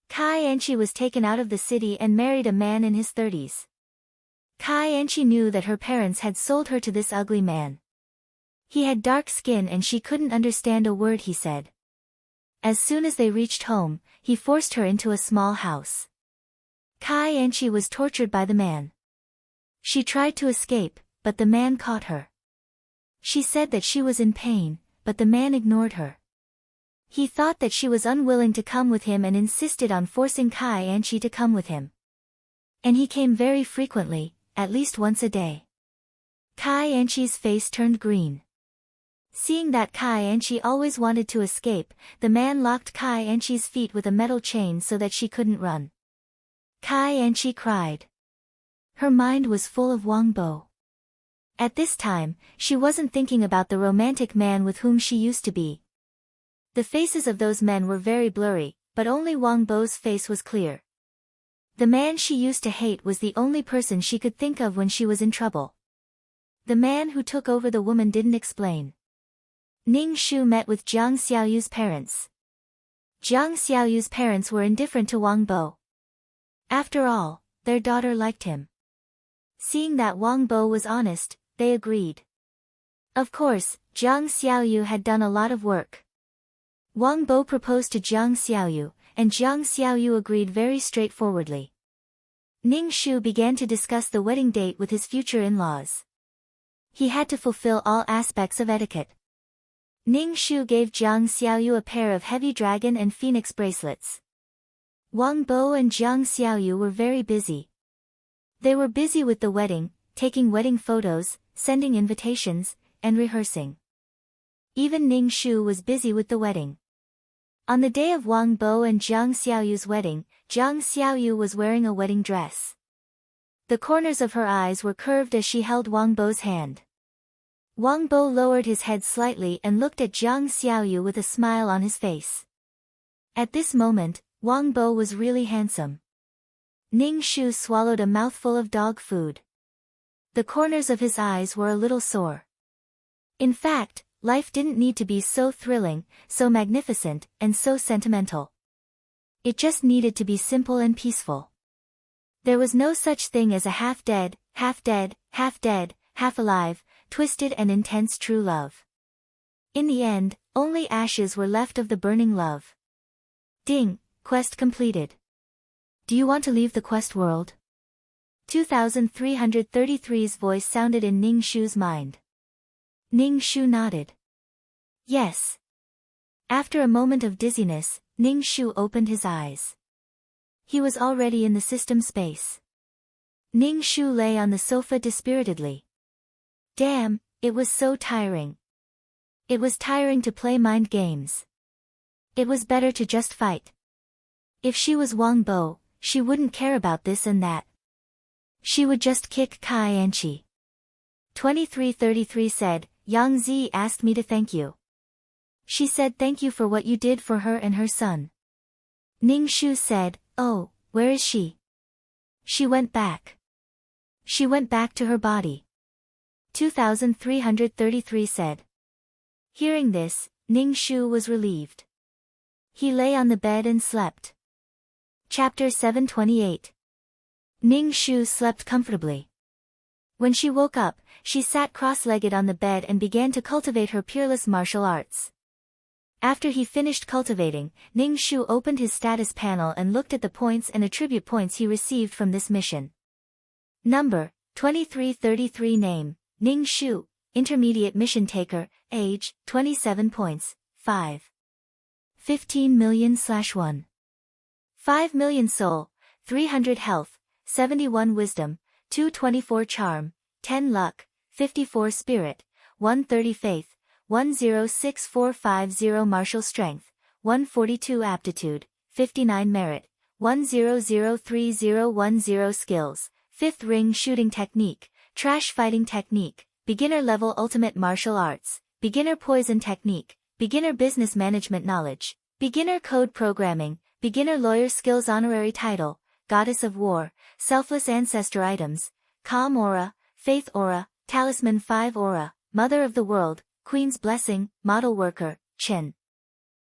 Kai Enchi was taken out of the city and married a man in his 30s. Kai Enchi knew that her parents had sold her to this ugly man. He had dark skin and she couldn't understand a word he said. As soon as they reached home, he forced her into a small house. Kai Enchi was tortured by the man. She tried to escape, but the man caught her. She said that she was in pain, but the man ignored her. He thought that she was unwilling to come with him and insisted on forcing Kai Enchi to come with him. And he came very frequently, at least once a day. Kai Enchi's face turned green. Seeing that Kai Enchi always wanted to escape, the man locked Kai Enchi's feet with a metal chain so that she couldn't run. Kai Enchi cried. Her mind was full of Wang Bo. At this time, she wasn't thinking about the romantic man with whom she used to be. The faces of those men were very blurry, but only Wang Bo's face was clear. The man she used to hate was the only person she could think of when she was in trouble. The man who took over the woman didn't explain. Ning Shu met with Jiang Xiaoyu's parents. Jiang Xiaoyu's parents were indifferent to Wang Bo. After all, their daughter liked him. Seeing that Wang Bo was honest, they agreed. Of course, Jiang Xiaoyu had done a lot of work. Wang Bo proposed to Jiang Xiaoyu, and Jiang Xiaoyu agreed very straightforwardly. Ning Shu began to discuss the wedding date with his future in-laws. He had to fulfill all aspects of etiquette. Ning Shu gave Jiang Xiaoyu a pair of heavy dragon and phoenix bracelets. Wang Bo and Jiang Xiaoyu were very busy. They were busy with the wedding, taking wedding photos, sending invitations, and rehearsing. Even Ning Shu was busy with the wedding. On the day of Wang Bo and Jiang Xiaoyu's wedding, Jiang Xiaoyu was wearing a wedding dress. The corners of her eyes were curved as she held Wang Bo's hand. Wang Bo lowered his head slightly and looked at Jiang Xiaoyu with a smile on his face. At this moment, Wang Bo was really handsome. Ning Shu swallowed a mouthful of dog food. The corners of his eyes were a little sore. In fact, life didn't need to be so thrilling, so magnificent, and so sentimental. It just needed to be simple and peaceful. There was no such thing as a half-dead, half-alive, twisted and intense true love. In the end, only ashes were left of the burning love. Ding, quest completed. Do you want to leave the quest world? 2333's voice sounded in Ning Shu's mind. Ning Shu nodded. Yes. After a moment of dizziness, Ning Shu opened his eyes. He was already in the system space. Ning Shu lay on the sofa dispiritedly. Damn, it was so tiring. It was tiring to play mind games. It was better to just fight. If she was Wang Bo, she wouldn't care about this and that. She would just kick Kai Anchi. 2333 said, Yang Zi asked me to thank you. She said thank you for what you did for her and her son. Ning Shu said, oh, where is she? She went back. She went back to her body. 2333 said. Hearing this, Ning Shu was relieved. He lay on the bed and slept. Chapter 728. Ning Shu slept comfortably. When she woke up, she sat cross-legged on the bed and began to cultivate her peerless martial arts. After he finished cultivating, Ning Shu opened his status panel and looked at the points and attribute points he received from this mission. Number, 2333 Name, Ning Shu, Intermediate Mission Taker, Age, 27 points, 5. 15 million/1. 5 million Soul, 300 Health, 71 Wisdom, 224 Charm, 10 Luck, 54 Spirit, 130 Faith, 106450 Martial Strength, 142 Aptitude, 59 Merit, 103010 Skills, 5th Ring Shooting Technique, Trash Fighting Technique, Beginner Level Ultimate Martial Arts, Beginner Poison Technique, Beginner Business Management Knowledge, Beginner Code Programming, Beginner Lawyer Skills Honorary Title, Goddess of War, Selfless Ancestor Items, Calm Aura, Faith Aura, Talisman 5 Aura, Mother of the World, Queen's Blessing, Model Worker, Chen.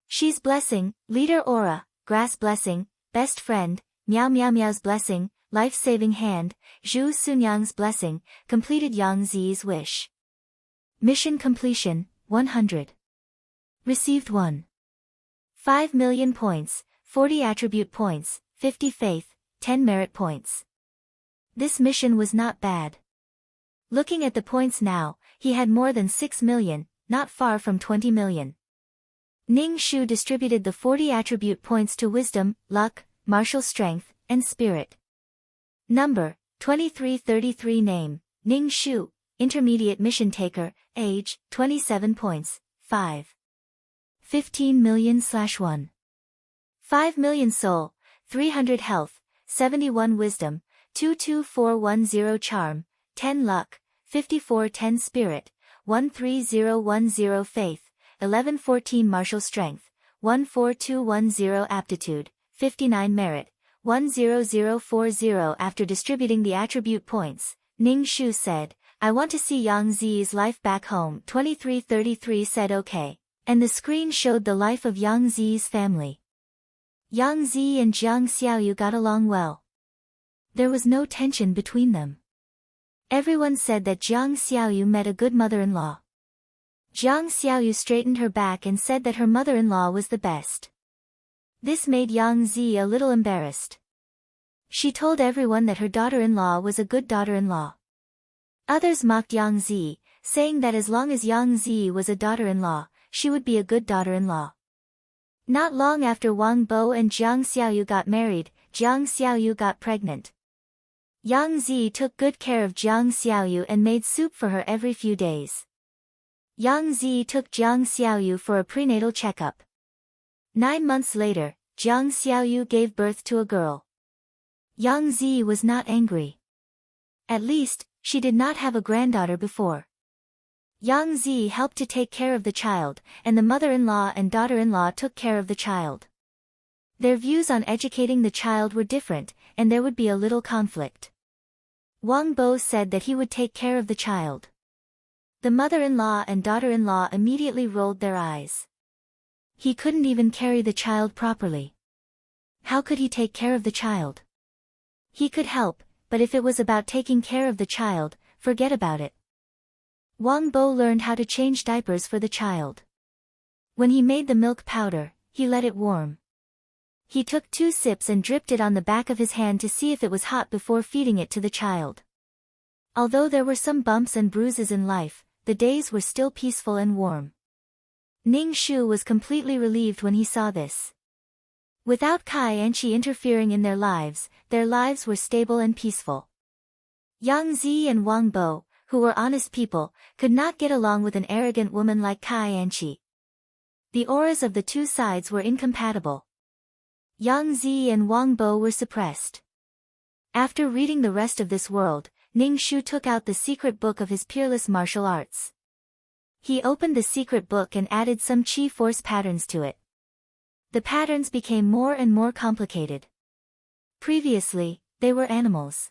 She's Blessing, Leader Aura, Grass Blessing, Best Friend, Meow Meow Meow's Blessing, Life-Saving Hand, Zhu Sunyang's Blessing, Completed Yang Zi's Wish. Mission Completion, 100. Received 1. 5 million points, 40 attribute points, 50 faith, 10 merit points. This mission was not bad. Looking at the points now, he had more than 6 million, not far from 20 million. Ning Shu distributed the 40 attribute points to Wisdom, Luck, Martial Strength, and Spirit. Number, 2333 Name, Ning Shu, Intermediate Mission Taker, Age, 27 points, 5. 15 million/1. 5 million Soul, 300 Health, 71 Wisdom, 22410 Charm, 10 Luck, 5410 Spirit, 13010 Faith, 1114 Martial Strength, 14210 Aptitude, 59 Merit, 10040. After distributing the attribute points, Ning Shu said, I want to see Yang Zi's life back home. 2333 said okay, and the screen showed the life of Yang Zi's family. Yang Zi and Jiang Xiaoyu got along well. There was no tension between them. Everyone said that Jiang Xiaoyu met a good mother-in-law. Jiang Xiaoyu straightened her back and said that her mother-in-law was the best. This made Yang Zi a little embarrassed. She told everyone that her daughter-in-law was a good daughter-in-law. Others mocked Yang Zi, saying that as long as Yang Zi was a daughter-in-law, she would be a good daughter-in-law. Not long after Wang Bo and Jiang Xiaoyu got married, Jiang Xiaoyu got pregnant. Yang Zi took good care of Jiang Xiaoyu and made soup for her every few days. Yang Zi took Jiang Xiaoyu for a prenatal checkup. 9 months later, Jiang Xiaoyu gave birth to a girl. Yang Zi was not angry. At least, she did not have a granddaughter before. Yang Zi helped to take care of the child, and the mother-in-law and daughter-in-law took care of the child. Their views on educating the child were different, and there would be a little conflict. Wang Bo said that he would take care of the child. The mother-in-law and daughter-in-law immediately rolled their eyes. He couldn't even carry the child properly. How could he take care of the child? He could help, but if it was about taking care of the child, forget about it. Wang Bo learned how to change diapers for the child. When he made the milk powder, he let it warm. He took 2 sips and dripped it on the back of his hand to see if it was hot before feeding it to the child. Although there were some bumps and bruises in life, the days were still peaceful and warm. Ning Shu was completely relieved when he saw this. Without Kai and Qi interfering in their lives were stable and peaceful. Yang Zi and Wang Bo, who were honest people, could not get along with an arrogant woman like Kai and Qi. The auras of the two sides were incompatible. Yang Zi and Wang Bo were suppressed. After reading the rest of this world, Ning Shu took out the secret book of his peerless martial arts. He opened the secret book and added some chi force patterns to it. The patterns became more and more complicated. Previously, they were animals.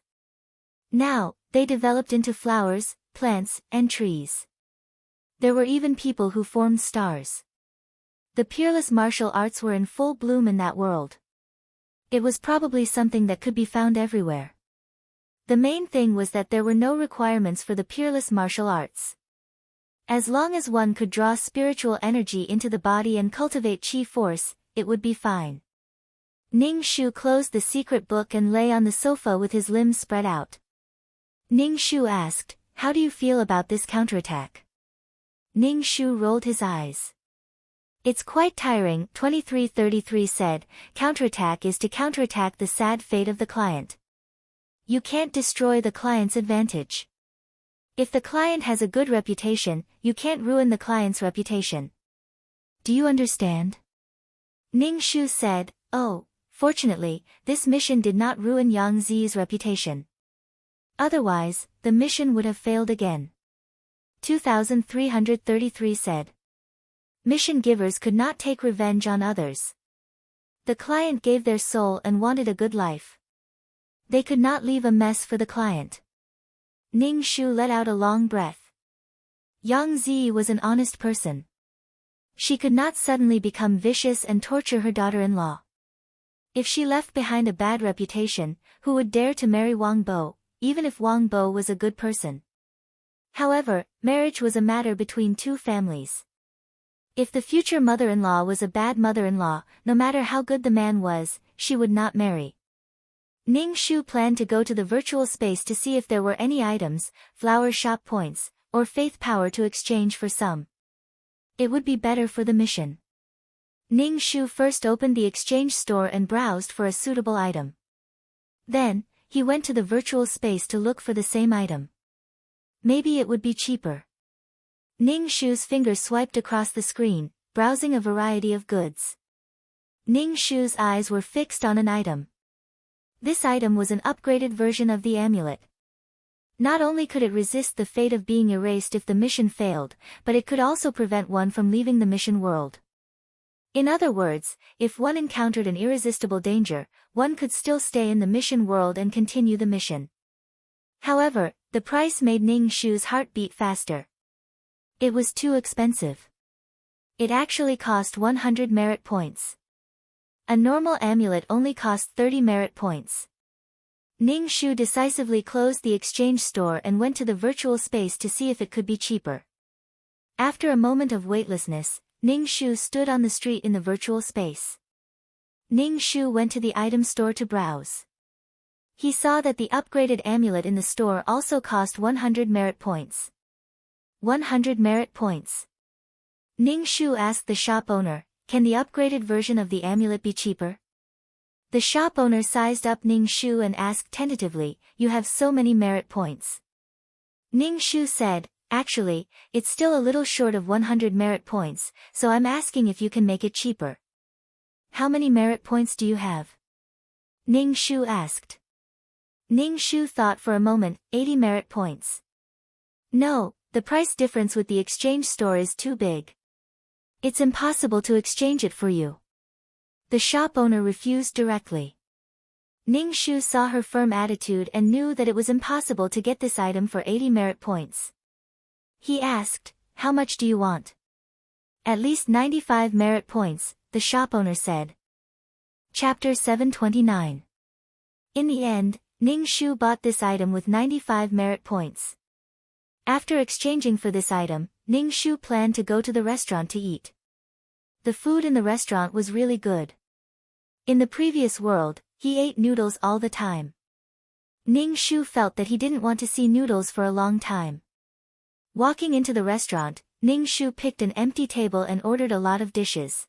Now, they developed into flowers, plants, and trees. There were even people who formed stars. The peerless martial arts were in full bloom in that world. It was probably something that could be found everywhere. The main thing was that there were no requirements for the peerless martial arts. As long as one could draw spiritual energy into the body and cultivate chi force, it would be fine. Ning Shu closed the secret book and lay on the sofa with his limbs spread out. Ning Shu asked, "How do you feel about this counterattack?" Ning Shu rolled his eyes. "It's quite tiring." 2333 said, "Counterattack is to counterattack the sad fate of the client. You can't destroy the client's advantage. If the client has a good reputation, you can't ruin the client's reputation. Do you understand?" Ning Shu said, "Oh, fortunately, this mission did not ruin Yang Zi's reputation. Otherwise, the mission would have failed again." 2333 said, "Mission givers could not take revenge on others. The client gave their soul and wanted a good life. They could not leave a mess for the client." Ning Shu let out a long breath. Yang Zi was an honest person. She could not suddenly become vicious and torture her daughter-in-law. If she left behind a bad reputation, who would dare to marry Wang Bo, even if Wang Bo was a good person? However, marriage was a matter between two families. If the future mother-in-law was a bad mother-in-law, no matter how good the man was, she would not marry. Ning Shu planned to go to the virtual space to see if there were any items, flower shop points, or faith power to exchange for some. It would be better for the mission. Ning Shu first opened the exchange store and browsed for a suitable item. Then, he went to the virtual space to look for the same item. Maybe it would be cheaper. Ning Shu's finger swiped across the screen, browsing a variety of goods. Ning Shu's eyes were fixed on an item. This item was an upgraded version of the amulet. Not only could it resist the fate of being erased if the mission failed, but it could also prevent one from leaving the mission world. In other words, if one encountered an irresistible danger, one could still stay in the mission world and continue the mission. However, the price made Ning Shu's heart beat faster. It was too expensive. It actually cost 100 merit points. A normal amulet only cost 30 merit points. Ning Shu decisively closed the exchange store and went to the virtual space to see if it could be cheaper. After a moment of weightlessness, Ning Shu stood on the street in the virtual space. Ning Shu went to the item store to browse. He saw that the upgraded amulet in the store also cost 100 merit points. 100 merit points. Ning Shu asked the shop owner, "Can the upgraded version of the amulet be cheaper?" The shop owner sized up Ning Shu and asked tentatively, "You have so many merit points." Ning Shu said, "Actually, it's still a little short of 100 merit points, so I'm asking if you can make it cheaper." "How many merit points do you have?" Ning Shu asked. Ning Shu thought for a moment, 80 merit points. "No, the price difference with the exchange store is too big. It's impossible to exchange it for you." The shop owner refused directly. Ning Shu saw her firm attitude and knew that it was impossible to get this item for 80 merit points. He asked, "How much do you want?" "At least 95 merit points," the shop owner said. Chapter 729. In the end, Ning Shu bought this item with 95 merit points. After exchanging for this item, Ning Shu planned to go to the restaurant to eat. The food in the restaurant was really good. In the previous world, he ate noodles all the time. Ning Shu felt that he didn't want to see noodles for a long time. Walking into the restaurant, Ning Shu picked an empty table and ordered a lot of dishes.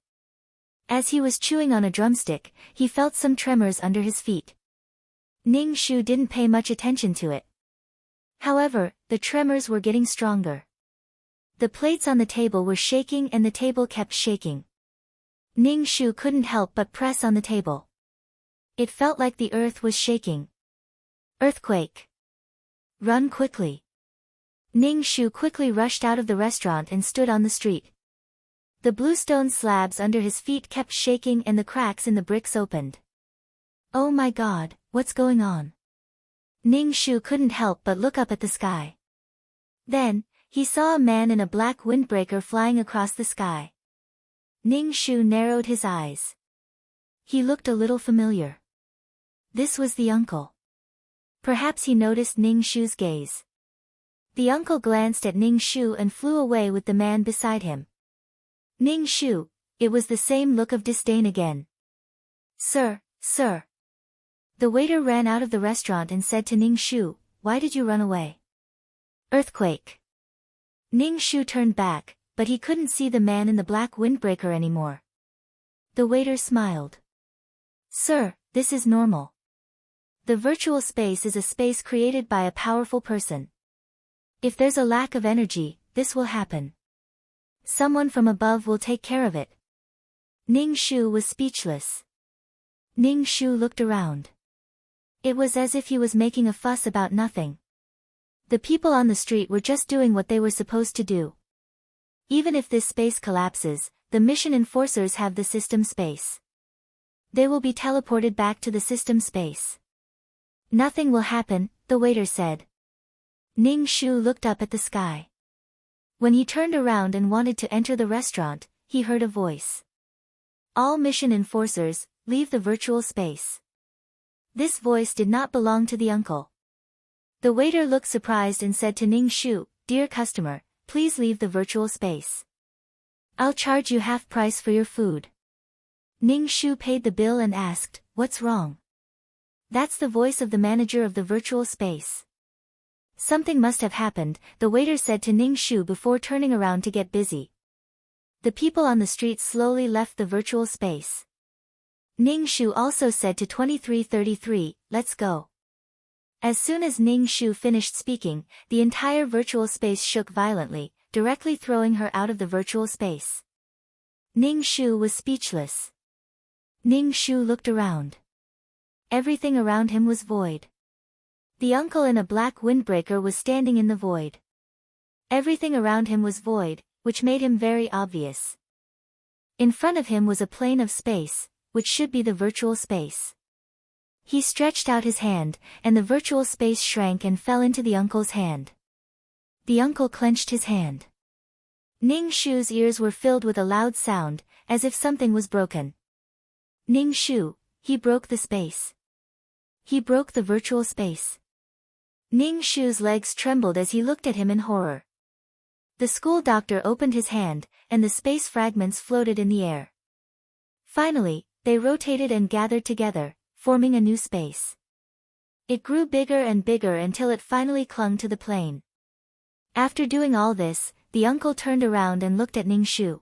As he was chewing on a drumstick, he felt some tremors under his feet. Ning Shu didn't pay much attention to it. However, the tremors were getting stronger. The plates on the table were shaking and the table kept shaking. Ning Shu couldn't help but press on the table. It felt like the earth was shaking. Earthquake. Run quickly. Ning Shu quickly rushed out of the restaurant and stood on the street. The bluestone slabs under his feet kept shaking and the cracks in the bricks opened. "Oh my God, what's going on?" Ning Shu couldn't help but look up at the sky. Then, he saw a man in a black windbreaker flying across the sky. Ning Shu narrowed his eyes. He looked a little familiar. This was the uncle. Perhaps he noticed Ning Shu's gaze. The uncle glanced at Ning Shu and flew away with the man beside him. Ning Shu, it was the same look of disdain again. "Sir, sir." The waiter ran out of the restaurant and said to Ning Shu, "Why did you run away?" "Earthquake." Ning Shu turned back, but he couldn't see the man in the black windbreaker anymore. The waiter smiled. "Sir, this is normal. The virtual space is a space created by a powerful person. If there's a lack of energy, this will happen. Someone from above will take care of it." Ning Shu was speechless. Ning Shu looked around. It was as if he was making a fuss about nothing. The people on the street were just doing what they were supposed to do. Even if this space collapses, the mission enforcers have the system space. They will be teleported back to the system space. "Nothing will happen," the waiter said. Ning Shu looked up at the sky. When he turned around and wanted to enter the restaurant, he heard a voice. "All mission enforcers, leave the virtual space." This voice did not belong to the uncle. The waiter looked surprised and said to Ning Shu, "Dear customer, please leave the virtual space. I'll charge you half price for your food." Ning Shu paid the bill and asked, "What's wrong?" "That's the voice of the manager of the virtual space." "Something must have happened," the waiter said to Ning Shu before turning around to get busy. The people on the street slowly left the virtual space. Ning Shu also said to 2333, "Let's go." As soon as Ning Shu finished speaking, the entire virtual space shook violently, directly throwing her out of the virtual space. Ning Shu was speechless. Ning Shu looked around. Everything around him was void. The uncle in a black windbreaker was standing in the void. Everything around him was void, which made him very obvious. In front of him was a plane of space, which should be the virtual space. He stretched out his hand, and the virtual space shrank and fell into the uncle's hand. The uncle clenched his hand. Ning Shu's ears were filled with a loud sound, as if something was broken. "Ning Shu, he broke the space." He broke the virtual space. Ning Shu's legs trembled as he looked at him in horror. The school doctor opened his hand, and the space fragments floated in the air. Finally, they rotated and gathered together, forming a new space. It grew bigger and bigger until it finally clung to the plane. After doing all this, the uncle turned around and looked at Ning Shu.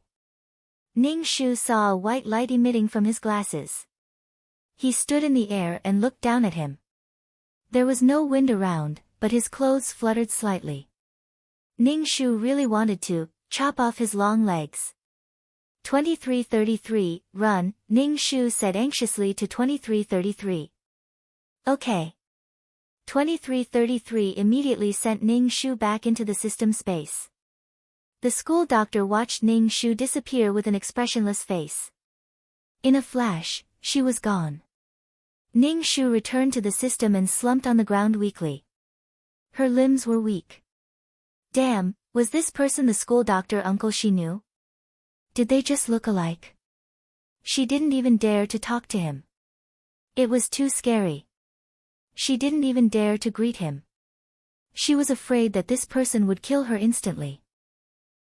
Ning Shu saw a white light emitting from his glasses. He stood in the air and looked down at him. There was no wind around, but his clothes fluttered slightly. Ning Shu really wanted to chop off his long legs. 2333, run, Ning Shu said anxiously to 2333. Okay. 2333 immediately sent Ning Shu back into the system space. The school doctor watched Ning Shu disappear with an expressionless face. In a flash, she was gone. Ning Shu returned to the system and slumped on the ground weakly. Her limbs were weak. Damn, was this person the school doctor uncle she knew? Did they just look alike? She didn't even dare to talk to him. It was too scary. She didn't even dare to greet him. She was afraid that this person would kill her instantly.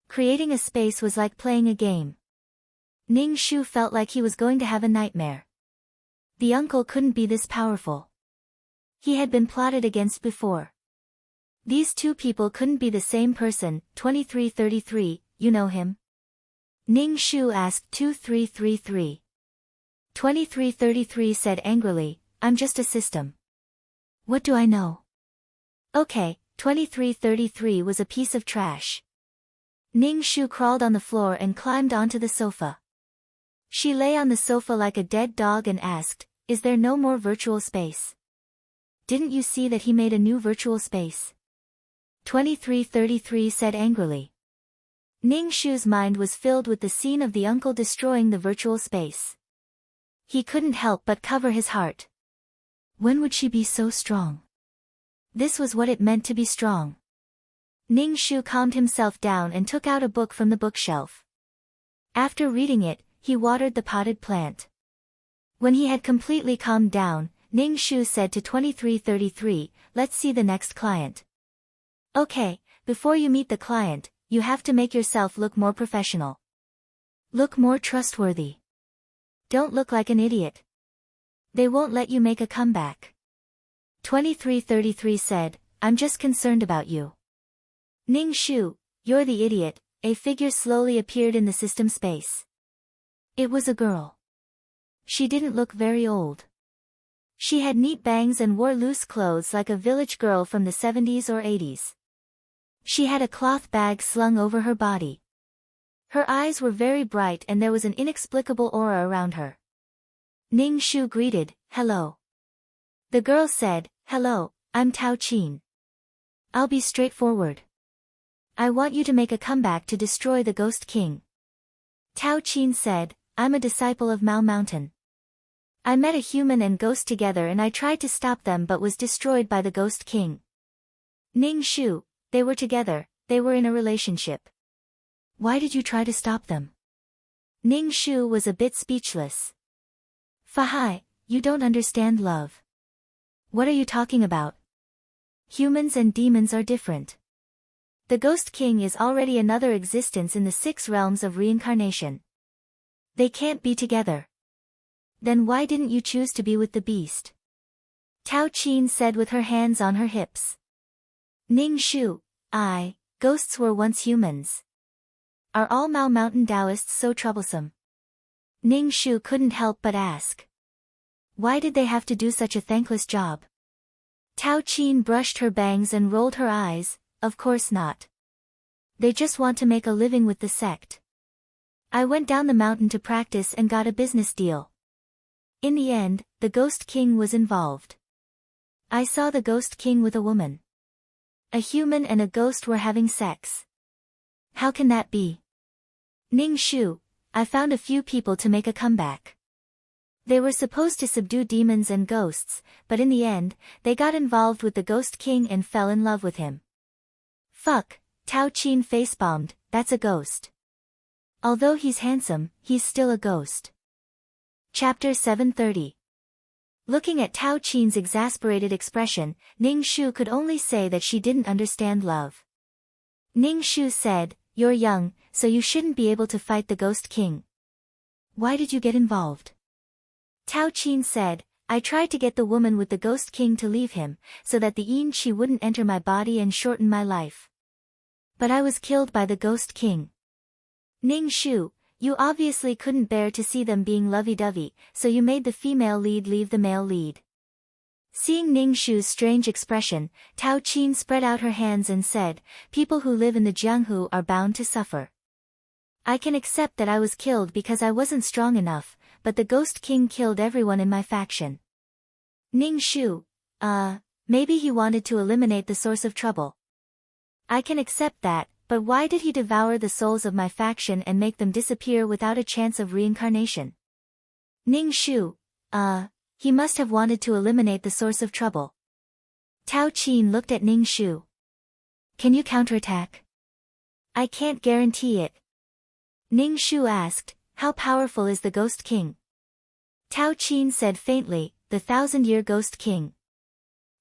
Creating a space was like playing a game. Ning Shu felt like he was going to have a nightmare. The uncle couldn't be this powerful. He had been plotted against before. These two people couldn't be the same person. 2333, you know him? Ning Shu asked 2333. 2333 said angrily, I'm just a system. What do I know? Okay, 2333 was a piece of trash. Ning Shu crawled on the floor and climbed onto the sofa. She lay on the sofa like a dead dog and asked, is there no more virtual space? Didn't you see that he made a new virtual space? 2333 said angrily. Ning Shu's mind was filled with the scene of the uncle destroying the virtual space. He couldn't help but cover his heart. When would she be so strong? This was what it meant to be strong. Ning Shu calmed himself down and took out a book from the bookshelf. After reading it, he watered the potted plant. When he had completely calmed down, Ning Shu said to 2333, let's see the next client. Okay, before you meet the client, you have to make yourself look more professional. Look more trustworthy. Don't look like an idiot. They won't let you make a comeback. 2333 said, I'm just concerned about you. Ning Shu, you're the idiot. A figure slowly appeared in the system space. It was a girl. She didn't look very old. She had neat bangs and wore loose clothes like a village girl from the 70s or 80s. She had a cloth bag slung over her body. Her eyes were very bright and there was an inexplicable aura around her. Ning Shu greeted, hello. The girl said, hello, I'm Tao Qin. I'll be straightforward. I want you to make a comeback to destroy the Ghost King. Tao Qin said, I'm a disciple of Mao Mountain. I met a human and ghost together and I tried to stop them but was destroyed by the Ghost King. Ning Shu, they were together, they were in a relationship. Why did you try to stop them? Ning Shu was a bit speechless. Fahai, you don't understand love. What are you talking about? Humans and demons are different. The Ghost King is already another existence in the 6 realms of reincarnation. They can't be together. Then why didn't you choose to be with the beast? Tao Qin said with her hands on her hips. Ning Shu, ghosts were once humans. Are all Mao Mountain Taoists so troublesome? Ning Shu couldn't help but ask. Why did they have to do such a thankless job? Tao Qin brushed her bangs and rolled her eyes, of course not. They just want to make a living with the sect. I went down the mountain to practice and got a business deal. In the end, the Ghost King was involved. I saw the Ghost King with a woman. A human and a ghost were having sex. How can that be? Ning Shu, I found a few people to make a comeback. They were supposed to subdue demons and ghosts, but in the end, they got involved with the Ghost King and fell in love with him. Fuck, Tao Qin facepalmed, that's a ghost. Although he's handsome, he's still a ghost. Chapter 730. Looking at Tao Qin's exasperated expression, Ning Shu could only say that she didn't understand love. Ning Shu said, "You're young, so you shouldn't be able to fight the Ghost King. Why did you get involved?" Tao Qin said, "I tried to get the woman with the Ghost King to leave him, so that the Yin Qi wouldn't enter my body and shorten my life. But I was killed by the Ghost King." Ning Shu, you obviously couldn't bear to see them being lovey-dovey, so you made the female lead leave the male lead. Seeing Ning Shu's strange expression, Tao Qin spread out her hands and said, "People who live in the Jianghu are bound to suffer. I can accept that I was killed because I wasn't strong enough, but the Ghost King killed everyone in my faction." Ning Shu, maybe he wanted to eliminate the source of trouble. I can accept that, but why did he devour the souls of my faction and make them disappear without a chance of reincarnation? Ning Shu, he must have wanted to eliminate the source of trouble. Tao Qin looked at Ning Shu. "Can you counterattack?" "I can't guarantee it." Ning Shu asked, "How powerful is the Ghost King?" Tao Qin said faintly, "The 1,000-year Ghost King."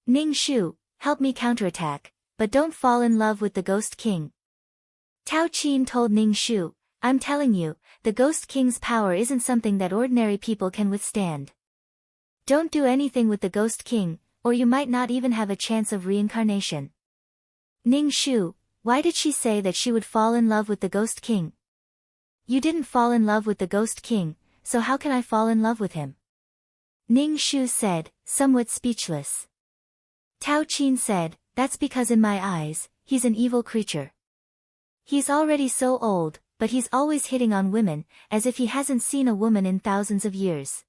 Ning Shu, "Help me counterattack, but don't fall in love with the Ghost King." Tao Qin told Ning Shu, "I'm telling you, the Ghost King's power isn't something that ordinary people can withstand. Don't do anything with the Ghost King, or you might not even have a chance of reincarnation." Ning Shu, why did she say that she would fall in love with the Ghost King? You didn't fall in love with the Ghost King, so how can I fall in love with him? Ning Shu said, somewhat speechless. Tao Qin said, "That's because in my eyes, he's an evil creature. He's already so old, but he's always hitting on women, as if he hasn't seen a woman in thousands of years."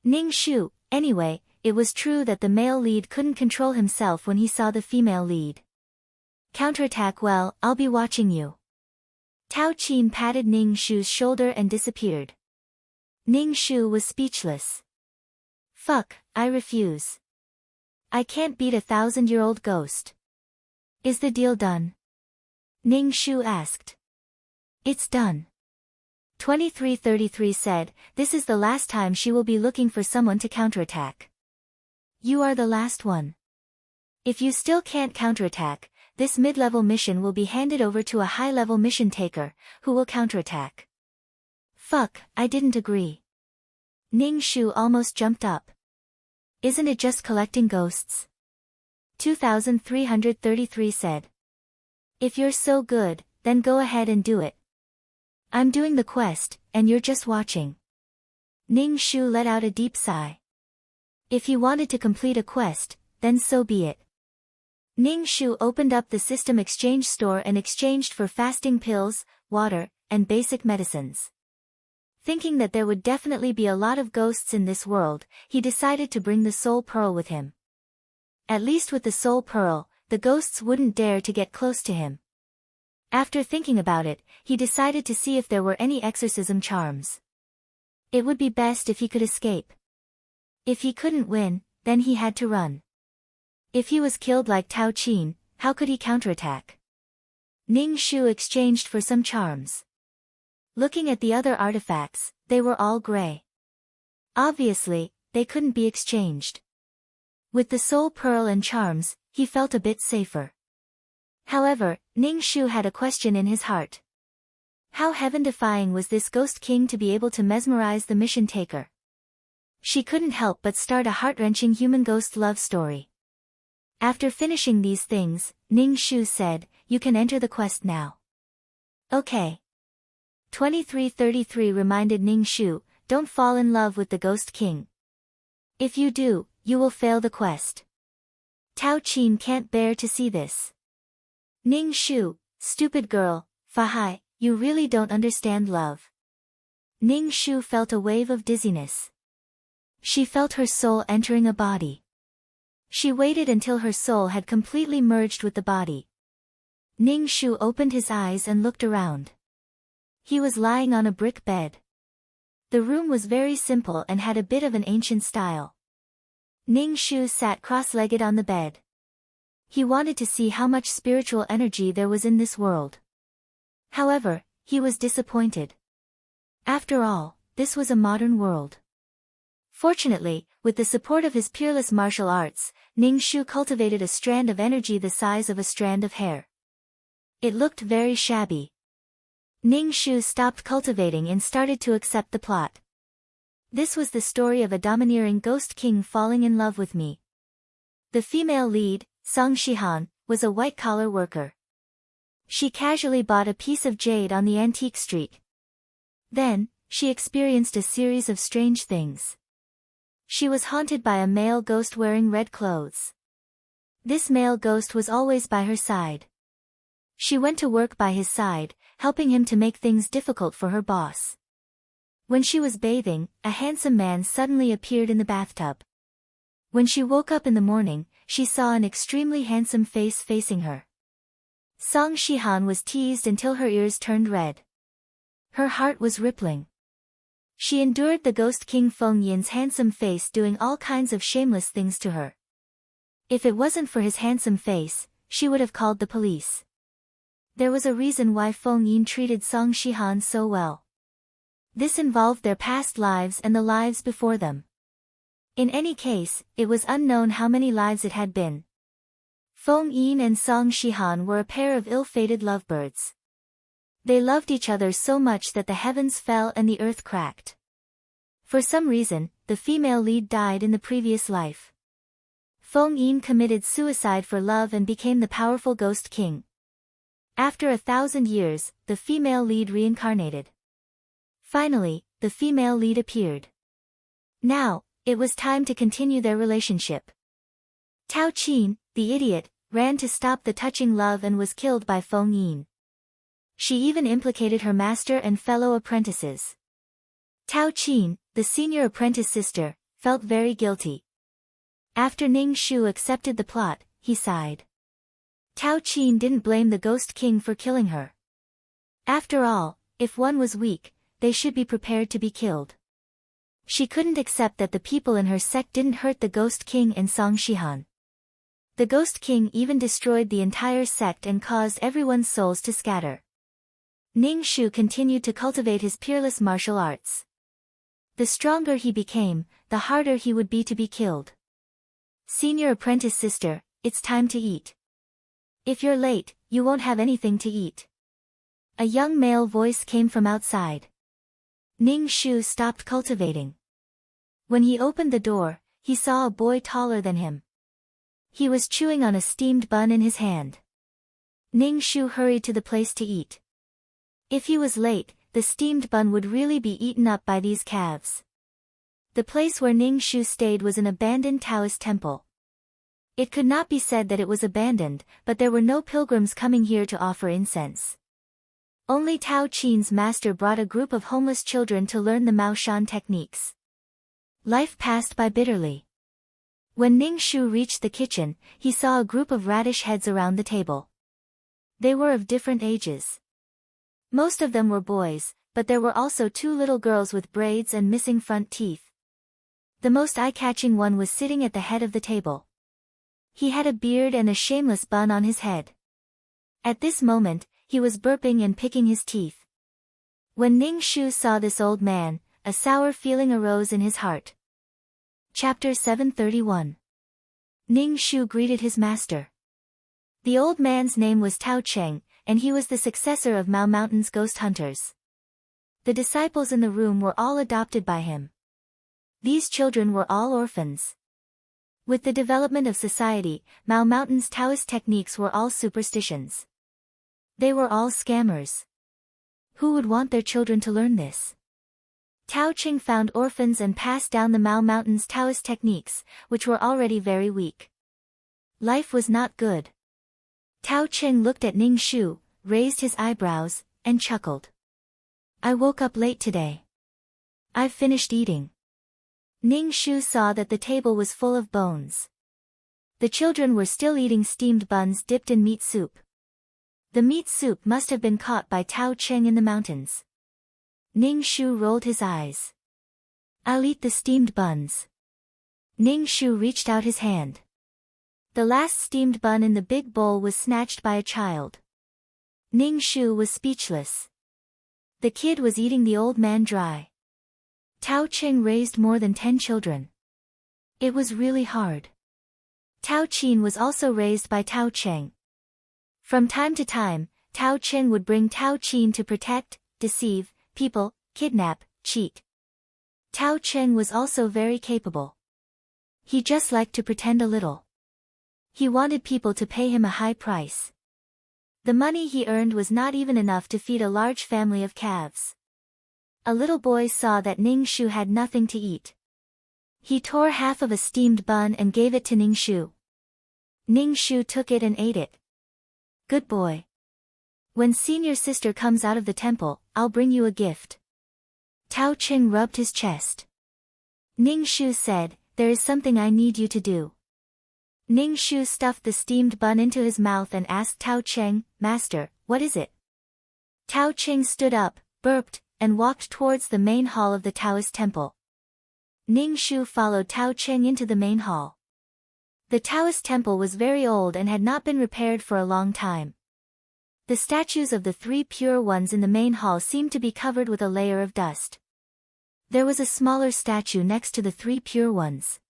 Ning Shu, anyway, it was true that the male lead couldn't control himself when he saw the female lead. "Counterattack well, I'll be watching you." Tao Qin patted Ning Shu's shoulder and disappeared. Ning Shu was speechless. "Fuck, I refuse. I can't beat a 1,000-year-old ghost." "Is the deal done?" Ning Shu asked. "It's done." 2333 said, "This is the last time she will be looking for someone to counterattack. You are the last one. If you still can't counterattack, this mid-level mission will be handed over to a high-level mission taker, who will counterattack." "Fuck, I didn't agree." Ning Shu almost jumped up. "Isn't it just collecting ghosts?" 2333 said. "If you're so good, then go ahead and do it. I'm doing the quest, and you're just watching." Ning Shu let out a deep sigh. If he wanted to complete a quest, then so be it. Ning Shu opened up the system exchange store and exchanged for fasting pills, water, and basic medicines. Thinking that there would definitely be a lot of ghosts in this world, he decided to bring the Soul Pearl with him. At least with the Soul Pearl, the ghosts wouldn't dare to get close to him. After thinking about it, he decided to see if there were any exorcism charms. It would be best if he could escape. If he couldn't win, then he had to run. If he was killed like Tao Qin, how could he counterattack? Ning Shu exchanged for some charms. Looking at the other artifacts, they were all gray. Obviously, they couldn't be exchanged. With the Soul Pearl and charms, he felt a bit safer. However, Ning Shu had a question in his heart. How heaven-defying was this Ghost King to be able to mesmerize the mission taker? She couldn't help but start a heart-wrenching human-ghost love story. After finishing these things, Ning Shu said, "You can enter the quest now." Okay. 2333 reminded Ning Shu, "Don't fall in love with the Ghost King. If you do, you will fail the quest." Tao Qin can't bear to see this. Ning Shu, "Stupid girl, Fahai, you really don't understand love." Ning Shu felt a wave of dizziness. She felt her soul entering a body. She waited until her soul had completely merged with the body. Ning Shu opened his eyes and looked around. He was lying on a brick bed. The room was very simple and had a bit of an ancient style. Ning Shu sat cross-legged on the bed. He wanted to see how much spiritual energy there was in this world. However, he was disappointed. After all, this was a modern world. Fortunately, with the support of his peerless martial arts, Ning Shu cultivated a strand of energy the size of a strand of hair. It looked very shabby. Ning Shu stopped cultivating and started to accept the plot. This was the story of a domineering ghost king falling in love with me. The female lead, Song Shihan, was a white-collar worker. She casually bought a piece of jade on the antique street. Then, she experienced a series of strange things. She was haunted by a male ghost wearing red clothes. This male ghost was always by her side. She went to work by his side, helping him to make things difficult for her boss. When she was bathing, a handsome man suddenly appeared in the bathtub. When she woke up in the morning, she saw an extremely handsome face facing her. Song Shihan was teased until her ears turned red. Her heart was rippling. She endured the ghost king Feng Yin's handsome face doing all kinds of shameless things to her. If it wasn't for his handsome face, she would have called the police. There was a reason why Feng Yin treated Song Shihan so well. This involved their past lives and the lives before them. In any case, it was unknown how many lives it had been. Feng Yin and Song Shihan were a pair of ill-fated lovebirds. They loved each other so much that the heavens fell and the earth cracked. For some reason, the female lead died in the previous life. Feng Yin committed suicide for love and became the powerful ghost king. After 1,000 years, the female lead reincarnated. Finally, the female lead appeared. Now, it was time to continue their relationship. Tao Qin, the idiot, ran to stop the touching love and was killed by Feng Yin. She even implicated her master and fellow apprentices. Tao Qin, the senior apprentice sister, felt very guilty. After Ning Shu accepted the plot, he sighed. Tao Qin didn't blame the ghost king for killing her. After all, if one was weak, they should be prepared to be killed. She couldn't accept that the people in her sect didn't hurt the ghost king and Song Shihan. The ghost king even destroyed the entire sect and caused everyone's souls to scatter. Ning Shu continued to cultivate his peerless martial arts. The stronger he became, the harder he would be to be killed. Senior apprentice sister, it's time to eat. If you're late, you won't have anything to eat. A young male voice came from outside. Ning Shu stopped cultivating. When he opened the door, he saw a boy taller than him. He was chewing on a steamed bun in his hand. Ning Shu hurried to the place to eat. If he was late, the steamed bun would really be eaten up by these calves. The place where Ning Shu stayed was an abandoned Taoist temple. It could not be said that it was abandoned, but there were no pilgrims coming here to offer incense. Only Tao Qin's master brought a group of homeless children to learn the Maoshan techniques. Life passed by bitterly. When Ning Shu reached the kitchen, he saw a group of radish heads around the table. They were of different ages. Most of them were boys, but there were also 2 little girls with braids and missing front teeth. The most eye-catching one was sitting at the head of the table. He had a beard and a shameless bun on his head. At this moment, he was burping and picking his teeth. When Ning Shu saw this old man, a sour feeling arose in his heart. Chapter 731. Ning Shu greeted his master. The old man's name was Tao Cheng, and he was the successor of Mao Mountain's ghost hunters. The disciples in the room were all adopted by him. These children were all orphans. With the development of society, Mao Mountain's Taoist techniques were all superstitions. They were all scammers. Who would want their children to learn this? Tao Cheng found orphans and passed down the Mao Mountain's Taoist techniques, which were already very weak. Life was not good. Tao Cheng looked at Ning Shu, raised his eyebrows, and chuckled. I woke up late today. I've finished eating. Ning Shu saw that the table was full of bones. The children were still eating steamed buns dipped in meat soup. The meat soup must have been caught by Tao Cheng in the mountains. Ning Shu rolled his eyes. I'll eat the steamed buns. Ning Shu reached out his hand. The last steamed bun in the big bowl was snatched by a child. Ning Shu was speechless. The kid was eating the old man dry. Tao Cheng raised more than 10 children. It was really hard. Tao Qin was also raised by Tao Cheng. From time to time, Tao Cheng would bring Tao Qin to protect, deceive, people, kidnap, cheat. Tao Cheng was also very capable. He just liked to pretend a little. He wanted people to pay him a high price. The money he earned was not even enough to feed a large family of calves. A little boy saw that Ning Shu had nothing to eat. He tore half of a steamed bun and gave it to Ning Shu. Ning Shu took it and ate it. Good boy. When senior sister comes out of the temple, I'll bring you a gift. Tao Cheng rubbed his chest. Ning Shu said, there is something I need you to do. Ning Shu stuffed the steamed bun into his mouth and asked Tao Cheng, Master, what is it? Tao Cheng stood up, burped, and walked towards the main hall of the Taoist temple. Ning Shu followed Tao Cheng into the main hall. The Taoist temple was very old and had not been repaired for a long time. The statues of the 3 pure ones in the main hall seemed to be covered with a layer of dust. There was a smaller statue next to the 3 pure ones.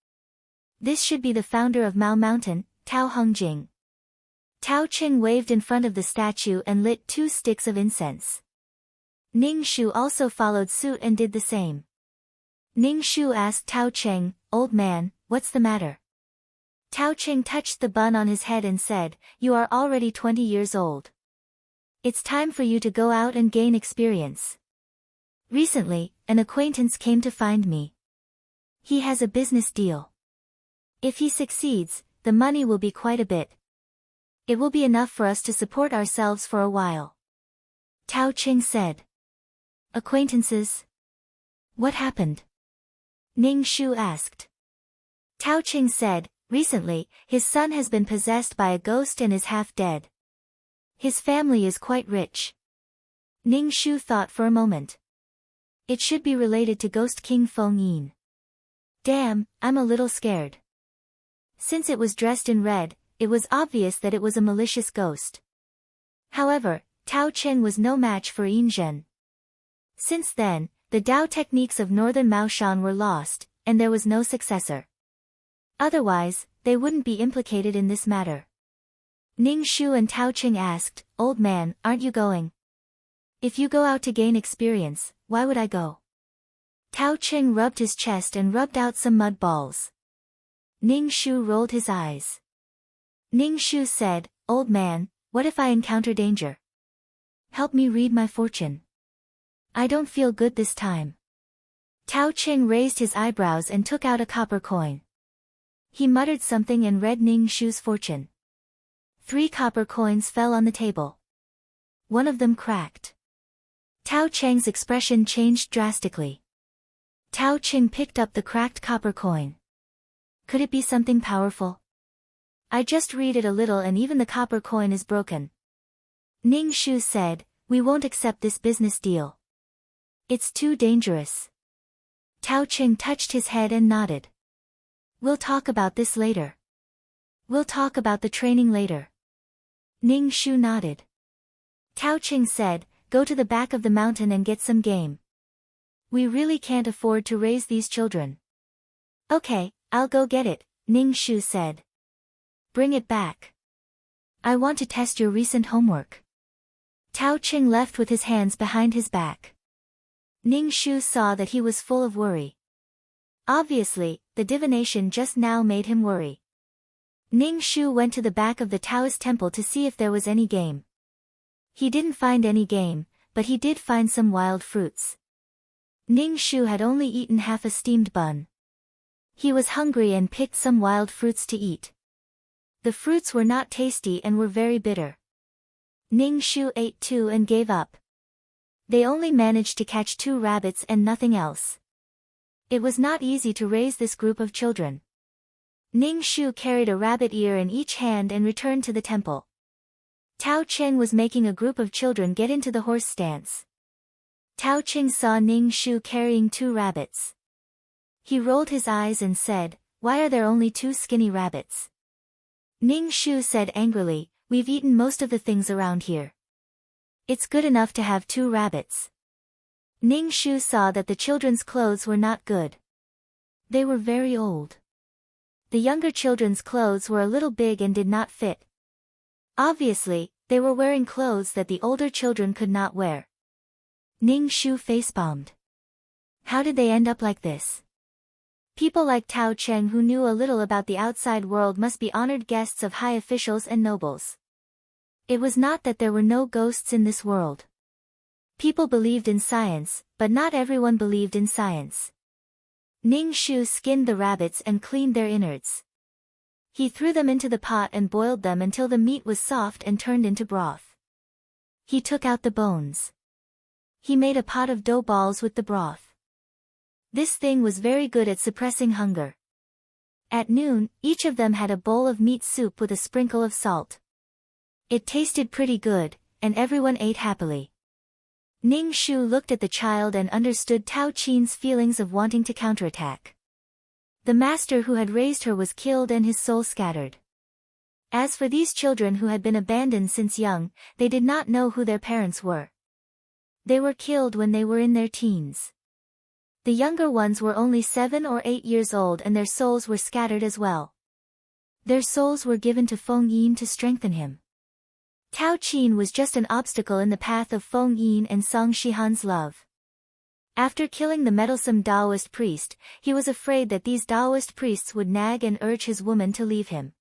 This should be the founder of Mao Mountain, Tao Hongjing. Tao Cheng waved in front of the statue and lit 2 sticks of incense. Ning Shu also followed suit and did the same. Ning Shu asked Tao Cheng, Old man, what's the matter? Tao Cheng touched the bun on his head and said, You are already 20 years old. It's time for you to go out and gain experience. Recently, an acquaintance came to find me. He has a business deal. If he succeeds, the money will be quite a bit. It will be enough for us to support ourselves for a while. Tao Cheng said. Acquaintances? What happened? Ning Shu asked. Tao Cheng said, recently, his son has been possessed by a ghost and is half dead. His family is quite rich. Ning Shu thought for a moment. It should be related to Ghost King Feng Yin. Damn, I'm a little scared. Since it was dressed in red, it was obvious that it was a malicious ghost. However, Tao Cheng was no match for Yin Zhen. Since then, the Dao techniques of Northern Maoshan were lost, and there was no successor. Otherwise, they wouldn't be implicated in this matter. Ning Shu and Tao Cheng asked, Old man, aren't you going? If you go out to gain experience, why would I go? Tao Cheng rubbed his chest and rubbed out some mud balls. Ning Shu rolled his eyes. Ning Shu said, Old man, what if I encounter danger? Help me read my fortune. I don't feel good this time. Tao Cheng raised his eyebrows and took out a copper coin. He muttered something and read Ning Shu's fortune. 3 copper coins fell on the table. One of them cracked. Tao Cheng's expression changed drastically. Tao Cheng picked up the cracked copper coin. Could it be something powerful? I just read it a little and even the copper coin is broken. Ning Shu said, We won't accept this business deal. It's too dangerous. Tao Cheng touched his head and nodded. We'll talk about this later. We'll talk about the training later. Ning Shu nodded. Tao Cheng said, Go to the back of the mountain and get some game. We really can't afford to raise these children. Okay, I'll go get it, Ning Shu said. Bring it back. I want to test your recent homework. Tao Cheng left with his hands behind his back. Ning Shu saw that he was full of worry. Obviously, the divination just now made him worry. Ning Shu went to the back of the Taoist temple to see if there was any game. He didn't find any game, but he did find some wild fruits. Ning Shu had only eaten half a steamed bun. He was hungry and picked some wild fruits to eat. The fruits were not tasty and were very bitter. Ning Shu ate 2 and gave up. They only managed to catch 2 rabbits and nothing else. It was not easy to raise this group of children. Ning Shu carried a rabbit ear in each hand and returned to the temple. Tao Cheng was making a group of children get into the horse stance. Tao Cheng saw Ning Shu carrying 2 rabbits. He rolled his eyes and said, Why are there only 2 skinny rabbits? Ning Shu said angrily, We've eaten most of the things around here. It's good enough to have 2 rabbits. Ning Shu saw that the children's clothes were not good. They were very old. The younger children's clothes were a little big and did not fit. Obviously, they were wearing clothes that the older children could not wear. Ning Shu facepalmed. How did they end up like this? People like Tao Cheng who knew a little about the outside world must be honored guests of high officials and nobles. It was not that there were no ghosts in this world. People believed in science, but not everyone believed in science. Ning Shu skinned the rabbits and cleaned their innards. He threw them into the pot and boiled them until the meat was soft and turned into broth. He took out the bones. He made a pot of dough balls with the broth. This thing was very good at suppressing hunger. At noon, each of them had a bowl of meat soup with a sprinkle of salt. It tasted pretty good, and everyone ate happily. Ning Shu looked at the child and understood Tao Qin's feelings of wanting to counterattack. The master who had raised her was killed and his soul scattered. As for these children who had been abandoned since young, they did not know who their parents were. They were killed when they were in their teens. The younger ones were only 7 or 8 years old and their souls were scattered as well. Their souls were given to Feng Yin to strengthen him. Tao Qin was just an obstacle in the path of Feng Yin and Song Shihan's love. After killing the meddlesome Taoist priest, he was afraid that these Taoist priests would nag and urge his woman to leave him.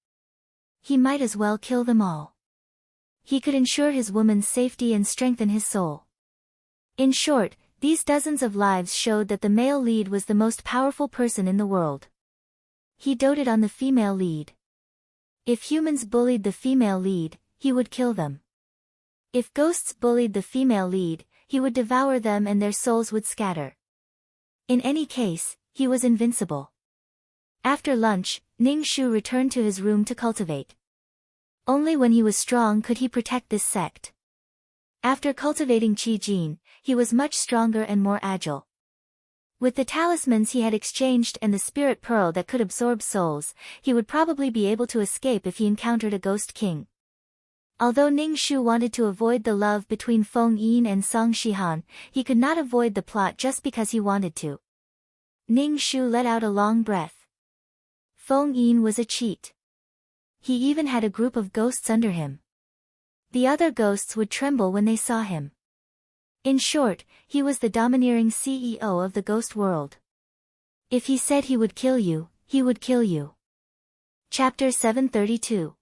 He might as well kill them all. He could ensure his woman's safety and strengthen his soul. In short, these dozens of lives showed that the male lead was the most powerful person in the world. He doted on the female lead. If humans bullied the female lead, he would kill them. If ghosts bullied the female lead, he would devour them and their souls would scatter. In any case, he was invincible. After lunch, Ning Shu returned to his room to cultivate. Only when he was strong could he protect this sect. After cultivating Qi Jin, he was much stronger and more agile. With the talismans he had exchanged and the spirit pearl that could absorb souls, he would probably be able to escape if he encountered a ghost king. Although Ning Shu wanted to avoid the love between Feng Yin and Song Shihan, he could not avoid the plot just because he wanted to. Ning Shu let out a long breath. Feng Yin was a cheat. He even had a group of ghosts under him. The other ghosts would tremble when they saw him. In short, he was the domineering CEO of the ghost world. If he said he would kill you, he would kill you. Chapter 732.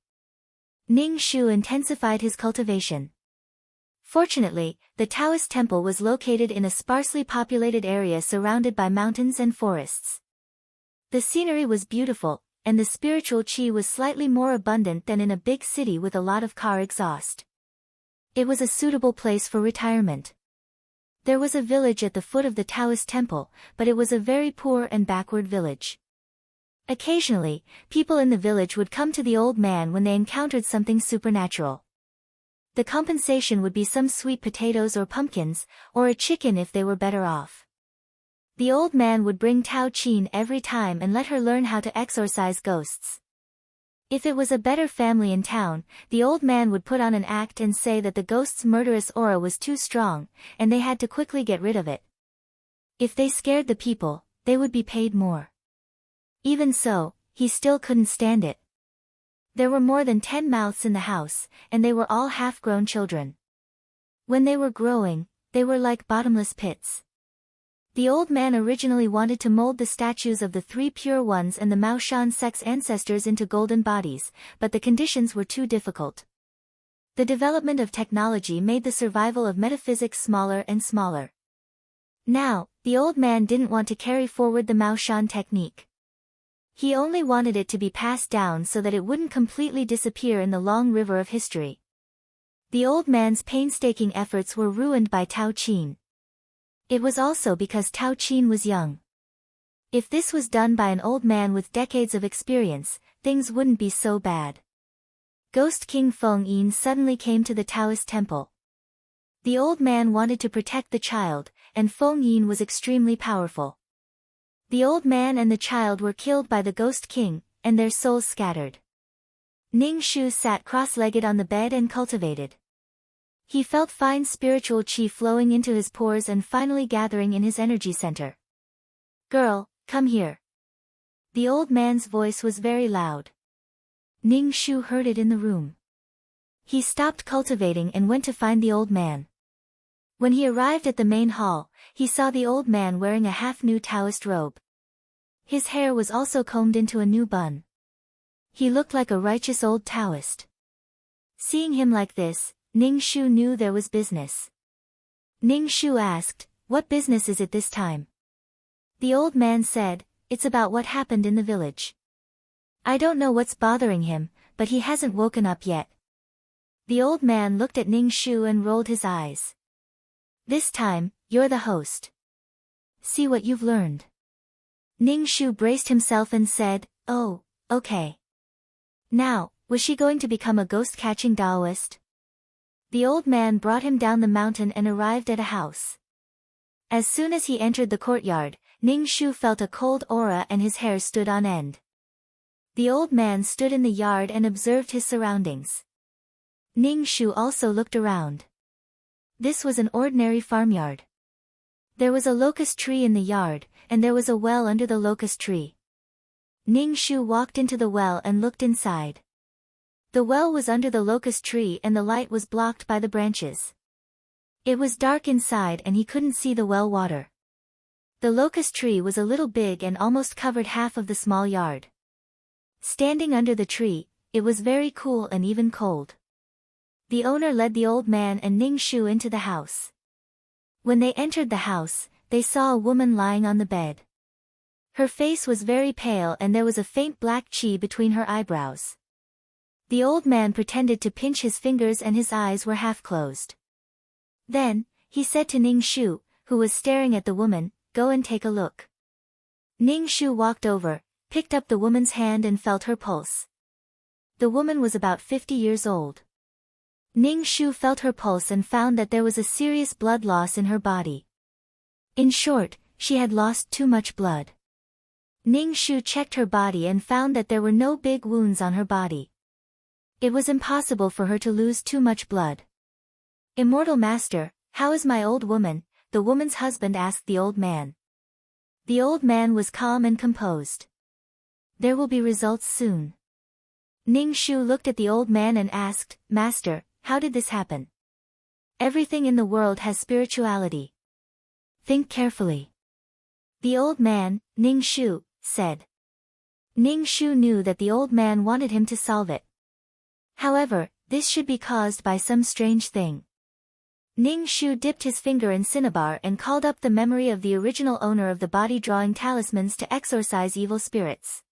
Ning Shu intensified his cultivation. Fortunately, the Taoist temple was located in a sparsely populated area surrounded by mountains and forests. The scenery was beautiful, and the spiritual qi was slightly more abundant than in a big city with a lot of car exhaust. It was a suitable place for retirement. There was a village at the foot of the Taoist temple, but it was a very poor and backward village. Occasionally, people in the village would come to the old man when they encountered something supernatural. The compensation would be some sweet potatoes or pumpkins, or a chicken if they were better off. The old man would bring Tao Qin every time and let her learn how to exorcise ghosts. If it was a better family in town, the old man would put on an act and say that the ghost's murderous aura was too strong, and they had to quickly get rid of it. If they scared the people, they would be paid more. Even so, he still couldn't stand it. There were more than 10 mouths in the house, and they were all half-grown children. When they were growing, they were like bottomless pits. The old man originally wanted to mold the statues of the 3 pure ones and the Maoshan sect's ancestors into golden bodies, but the conditions were too difficult. The development of technology made the survival of metaphysics smaller and smaller. Now, the old man didn't want to carry forward the Maoshan technique. He only wanted it to be passed down so that it wouldn't completely disappear in the long river of history. The old man's painstaking efforts were ruined by Tao Qin. It was also because Tao Qin was young. If this was done by an old man with decades of experience, things wouldn't be so bad. Ghost King Feng Yin suddenly came to the Taoist temple. The old man wanted to protect the child, and Feng Yin was extremely powerful. The old man and the child were killed by the Ghost King, and their souls scattered. Ning Shu sat cross-legged on the bed and cultivated. He felt fine spiritual chi flowing into his pores and finally gathering in his energy center. "Girl, come here." The old man's voice was very loud. Ning Shu heard it in the room. He stopped cultivating and went to find the old man. When he arrived at the main hall, he saw the old man wearing a half-new Taoist robe. His hair was also combed into a new bun. He looked like a righteous old Taoist. Seeing him like this, Ning Shu knew there was business. Ning Shu asked, "What business is it this time?" The old man said, "It's about what happened in the village. I don't know what's bothering him, but he hasn't woken up yet." The old man looked at Ning Shu and rolled his eyes. "This time, you're the host. See what you've learned." Ning Shu braced himself and said, "Oh, okay." Now, was she going to become a ghost-catching Taoist? The old man brought him down the mountain and arrived at a house. As soon as he entered the courtyard, Ning Shu felt a cold aura and his hair stood on end. The old man stood in the yard and observed his surroundings. Ning Shu also looked around. This was an ordinary farmyard. There was a locust tree in the yard, and there was a well under the locust tree. Ning Shu walked into the well and looked inside. The well was under the locust tree and the light was blocked by the branches. It was dark inside and he couldn't see the well water. The locust tree was a little big and almost covered half of the small yard. Standing under the tree, it was very cool and even cold. The owner led the old man and Ning Shu into the house. When they entered the house, they saw a woman lying on the bed. Her face was very pale and there was a faint black chi between her eyebrows. The old man pretended to pinch his fingers and his eyes were half closed. Then, he said to Ning Shu, who was staring at the woman, "Go and take a look." Ning Shu walked over, picked up the woman's hand and felt her pulse. The woman was about 50 years old. Ning Shu felt her pulse and found that there was a serious blood loss in her body. In short, she had lost too much blood. Ning Shu checked her body and found that there were no big wounds on her body. It was impossible for her to lose too much blood. "Immortal Master, how is my old woman?" the woman's husband asked the old man. The old man was calm and composed. "There will be results soon." Ning Shu looked at the old man and asked, "Master, how did this happen?" "Everything in the world has spirituality. Think carefully." The old man, Ning Shu, said. Ning Shu knew that the old man wanted him to solve it. However, this should be caused by some strange thing. Ning Shu dipped his finger in cinnabar and called up the memory of the original owner of the body-drawing talismans to exorcise evil spirits.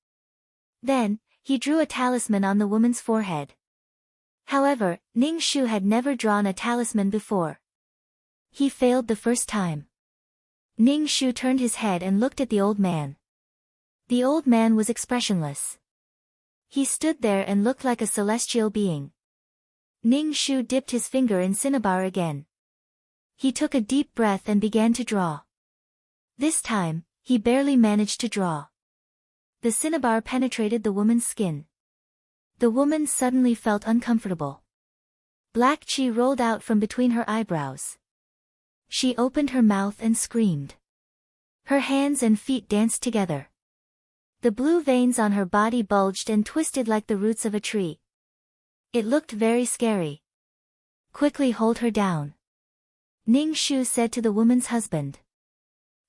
Then, he drew a talisman on the woman's forehead. However, Ning Shu had never drawn a talisman before. He failed the first time. Ning Shu turned his head and looked at the old man. The old man was expressionless. He stood there and looked like a celestial being. Ning Shu dipped his finger in cinnabar again. He took a deep breath and began to draw. This time, he barely managed to draw. The cinnabar penetrated the woman's skin. The woman suddenly felt uncomfortable. Black chi rolled out from between her eyebrows. She opened her mouth and screamed. Her hands and feet danced together. The blue veins on her body bulged and twisted like the roots of a tree. It looked very scary. "Quickly hold her down," Ning Shu said to the woman's husband.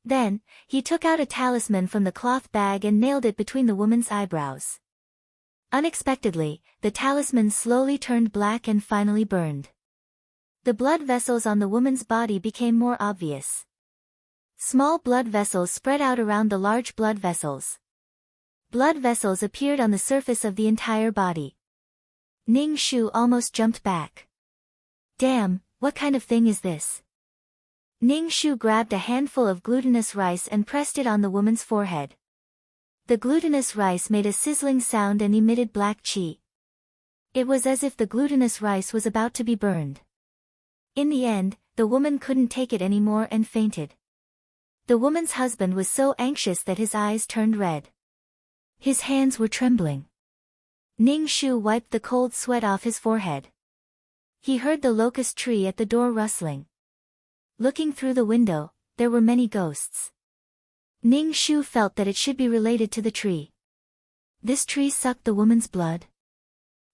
Then, he took out a talisman from the cloth bag and nailed it between the woman's eyebrows. Unexpectedly, the talisman slowly turned black and finally burned. The blood vessels on the woman's body became more obvious. Small blood vessels spread out around the large blood vessels. Blood vessels appeared on the surface of the entire body. Ning Shu almost jumped back. "Damn, what kind of thing is this?" Ning Shu grabbed a handful of glutinous rice and pressed it on the woman's forehead. The glutinous rice made a sizzling sound and emitted black chi. It was as if the glutinous rice was about to be burned. In the end, the woman couldn't take it anymore and fainted. The woman's husband was so anxious that his eyes turned red. His hands were trembling. Ning Shu wiped the cold sweat off his forehead. He heard the locust tree at the door rustling. Looking through the window, there were many ghosts. Ning Shu felt that it should be related to the tree. This tree sucked the woman's blood.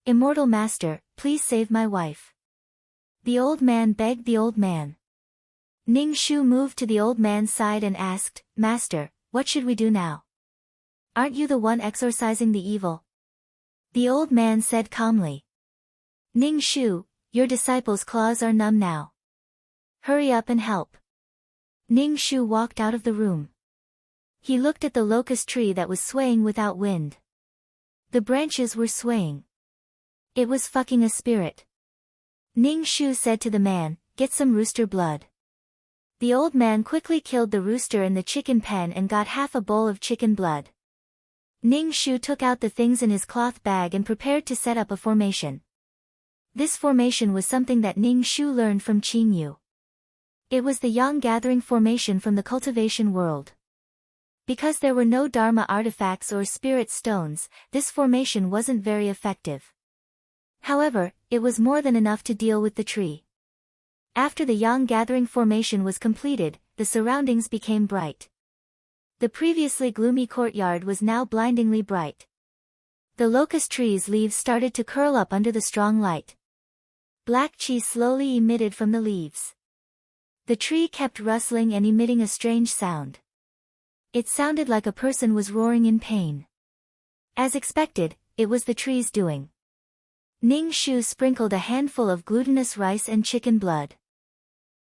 Immortal master, please save my wife. The old man begged the old man. Ning Shu moved to the old man's side and asked, Master, what should we do now? Aren't you the one exorcising the evil? The old man said calmly. Ning Shu, your disciples' claws are numb now. Hurry up and help. Ning Shu walked out of the room. He looked at the locust tree that was swaying without wind. The branches were swaying. It was fucking a spirit. Ning Shu said to the man, get some rooster blood. The old man quickly killed the rooster in the chicken pen and got half a bowl of chicken blood. Ning Shu took out the things in his cloth bag and prepared to set up a formation. This formation was something that Ning Shu learned from Qing Yu. It was the yang gathering formation from the cultivation world. Because there were no Dharma artifacts or spirit stones, this formation wasn't very effective. However, it was more than enough to deal with the tree. After the yang gathering formation was completed, the surroundings became bright. The previously gloomy courtyard was now blindingly bright. The locust tree's leaves started to curl up under the strong light. Black chi slowly emitted from the leaves. The tree kept rustling and emitting a strange sound. It sounded like a person was roaring in pain. As expected, it was the tree's doing. Ning Shu sprinkled a handful of glutinous rice and chicken blood.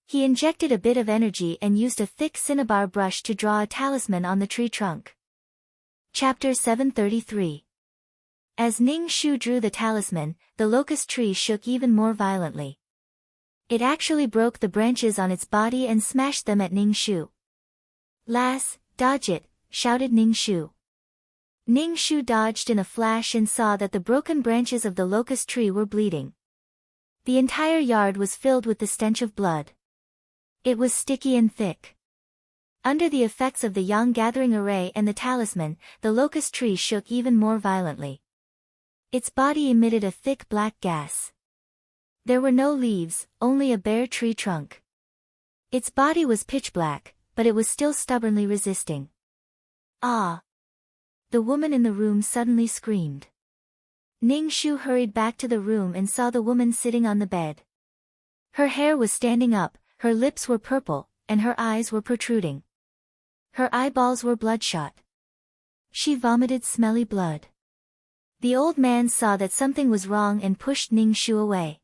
He injected a bit of energy and used a thick cinnabar brush to draw a talisman on the tree trunk. Chapter 733. As Ning Shu drew the talisman, the locust tree shook even more violently. It actually broke the branches on its body and smashed them at Ning Shu. Lass, dodge it, shouted Ning Shu. Ning Shu dodged in a flash and saw that the broken branches of the locust tree were bleeding. The entire yard was filled with the stench of blood. It was sticky and thick. Under the effects of the yang gathering array and the talisman, the locust tree shook even more violently. Its body emitted a thick black gas. There were no leaves, only a bare tree trunk. Its body was pitch black, but it was still stubbornly resisting. Ah! The woman in the room suddenly screamed. Ning Shu hurried back to the room and saw the woman sitting on the bed. Her hair was standing up, her lips were purple, and her eyes were protruding. Her eyeballs were bloodshot. She vomited smelly blood. The old man saw that something was wrong and pushed Ning Shu away.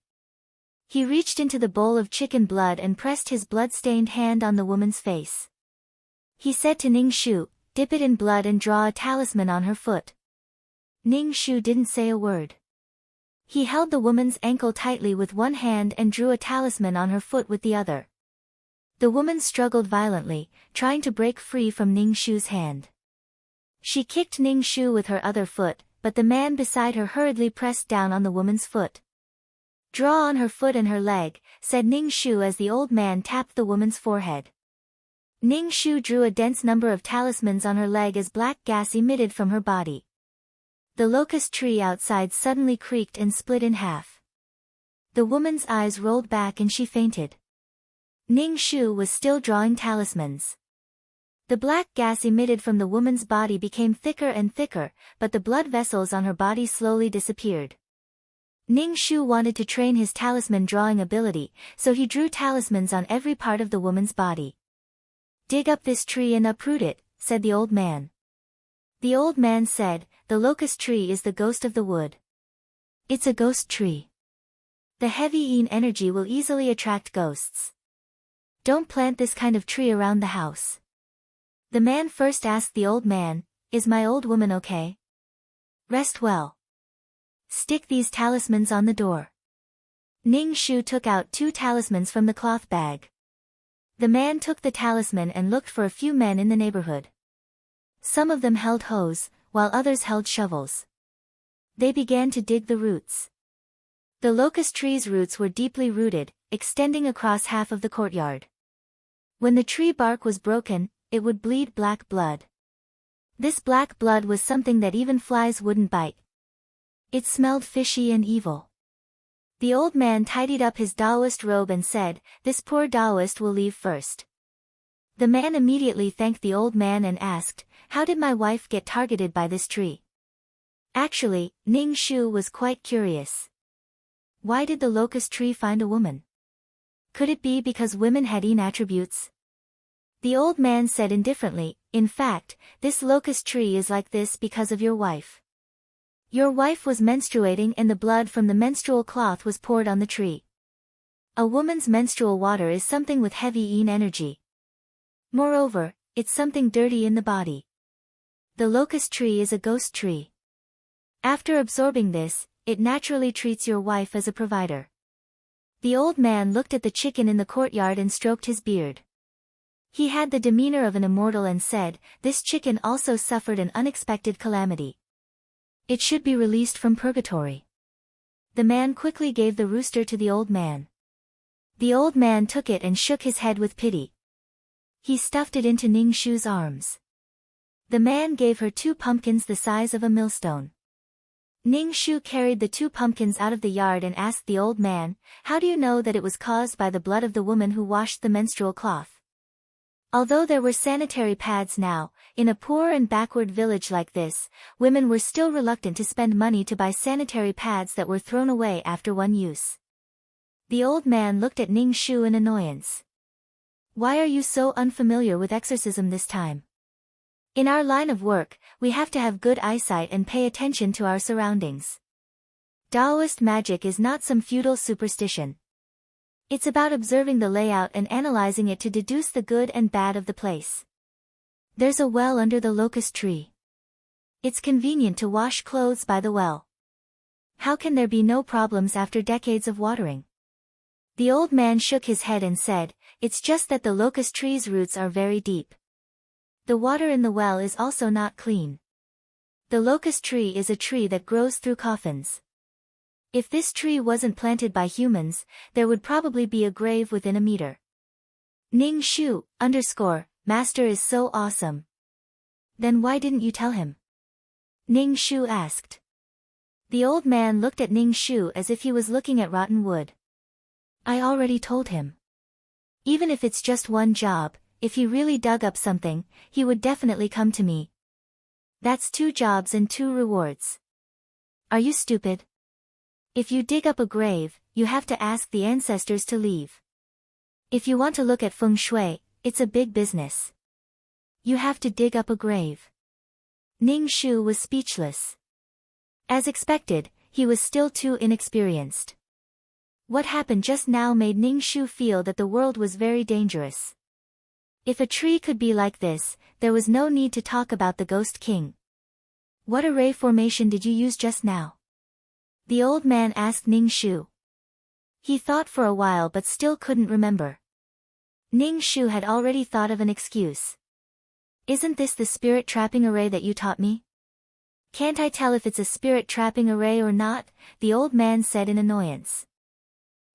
He reached into the bowl of chicken blood and pressed his blood-stained hand on the woman's face. He said to Ning Shu, dip it in blood and draw a talisman on her foot. Ning Shu didn't say a word. He held the woman's ankle tightly with one hand and drew a talisman on her foot with the other. The woman struggled violently, trying to break free from Ning Shu's hand. She kicked Ning Shu with her other foot, but the man beside her hurriedly pressed down on the woman's foot. Draw on her foot and her leg, said Ning Shu as the old man tapped the woman's forehead. Ning Shu drew a dense number of talismans on her leg as black gas emitted from her body. The locust tree outside suddenly creaked and split in half. The woman's eyes rolled back and she fainted. Ning Shu was still drawing talismans. The black gas emitted from the woman's body became thicker and thicker, but the blood vessels on her body slowly disappeared. Ning Shu wanted to train his talisman drawing ability, so he drew talismans on every part of the woman's body. Dig up this tree and uproot it, said the old man. The old man said, the locust tree is the ghost of the wood. It's a ghost tree. The heavy yin energy will easily attract ghosts. Don't plant this kind of tree around the house. The man first asked the old man, is my old woman okay? Rest well. Stick these talismans on the door. Ning Shu took out 2 talismans from the cloth bag. The man took the talisman and looked for a few men in the neighborhood. Some of them held hoes, while others held shovels. They began to dig the roots. The locust tree's roots were deeply rooted, extending across half of the courtyard. When the tree bark was broken, it would bleed black blood. This black blood was something that even flies wouldn't bite. It smelled fishy and evil. The old man tidied up his Taoist robe and said, "This poor Taoist will leave first." The man immediately thanked the old man and asked, "How did my wife get targeted by this tree?" Actually, Ning Shu was quite curious. Why did the locust tree find a woman? Could it be because women had yin attributes? The old man said indifferently, "In fact, this locust tree is like this because of your wife. Your wife was menstruating and the blood from the menstrual cloth was poured on the tree. A woman's menstrual water is something with heavy yin energy. Moreover, it's something dirty in the body. The locust tree is a ghost tree. After absorbing this, it naturally treats your wife as a provider." The old man looked at the chicken in the courtyard and stroked his beard. He had the demeanor of an immortal and said, "This chicken also suffered an unexpected calamity. It should be released from purgatory." The man quickly gave the rooster to the old man. The old man took it and shook his head with pity. He stuffed it into Ning Shu's arms. The man gave her 2 pumpkins the size of a millstone. Ning Shu carried the 2 pumpkins out of the yard and asked the old man, "How do you know that it was caused by the blood of the woman who washed the menstrual cloth?" Although there were sanitary pads now, in a poor and backward village like this, women were still reluctant to spend money to buy sanitary pads that were thrown away after one use. The old man looked at Ning Shu in annoyance. "Why are you so unfamiliar with exorcism this time? In our line of work, we have to have good eyesight and pay attention to our surroundings. Taoist magic is not some feudal superstition. It's about observing the layout and analyzing it to deduce the good and bad of the place. There's a well under the locust tree. It's convenient to wash clothes by the well. How can there be no problems after decades of watering?" The old man shook his head and said, "It's just that the locust tree's roots are very deep. The water in the well is also not clean. The locust tree is a tree that grows through coffins. If this tree wasn't planted by humans, there would probably be a grave within a meter." Ning Shu, Master is so awesome. Then why didn't you tell him? Ning Shu asked. The old man looked at Ning Shu as if he was looking at rotten wood. "I already told him. Even if it's just one job, if he really dug up something, he would definitely come to me. That's 2 jobs and 2 rewards. Are you stupid? If you dig up a grave, you have to ask the ancestors to leave. If you want to look at feng shui, it's a big business. You have to dig up a grave." Ning Shu was speechless. As expected, he was still too inexperienced. What happened just now made Ning Shu feel that the world was very dangerous. If a tree could be like this, there was no need to talk about the Ghost King. "What array formation did you use just now?" the old man asked Ning Shu. He thought for a while but still couldn't remember. Ning Shu had already thought of an excuse. "Isn't this the spirit trapping array that you taught me?" "Can't I tell if it's a spirit trapping array or not?" the old man said in annoyance.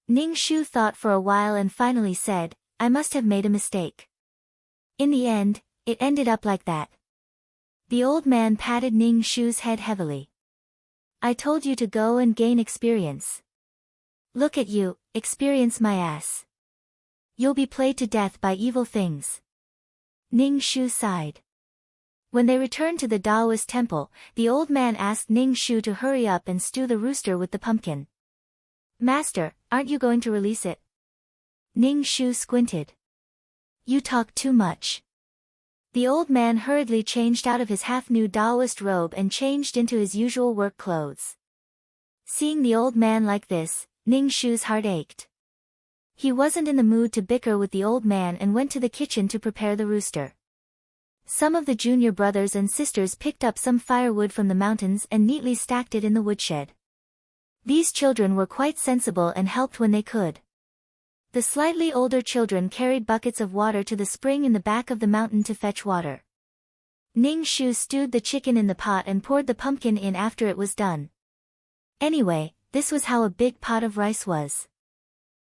Ning Shu thought for a while and finally said, "I must have made a mistake." In the end, it ended up like that. The old man patted Ning Shu's head heavily. "I told you to go and gain experience. Look at you, experience my ass. You'll be played to death by evil things." Ning Shu sighed. When they returned to the Taoist temple, the old man asked Ning Shu to hurry up and stew the rooster with the pumpkin. "Master, aren't you going to release it?" Ning Shu squinted. "You talk too much." The old man hurriedly changed out of his half-new Taoist robe and changed into his usual work clothes. Seeing the old man like this, Ning Shu's heart ached. He wasn't in the mood to bicker with the old man and went to the kitchen to prepare the rooster. Some of the junior brothers and sisters picked up some firewood from the mountains and neatly stacked it in the woodshed. These children were quite sensible and helped when they could. The slightly older children carried buckets of water to the spring in the back of the mountain to fetch water. Ning Shu stewed the chicken in the pot and poured the pumpkin in after it was done. Anyway, this was how a big pot of rice was.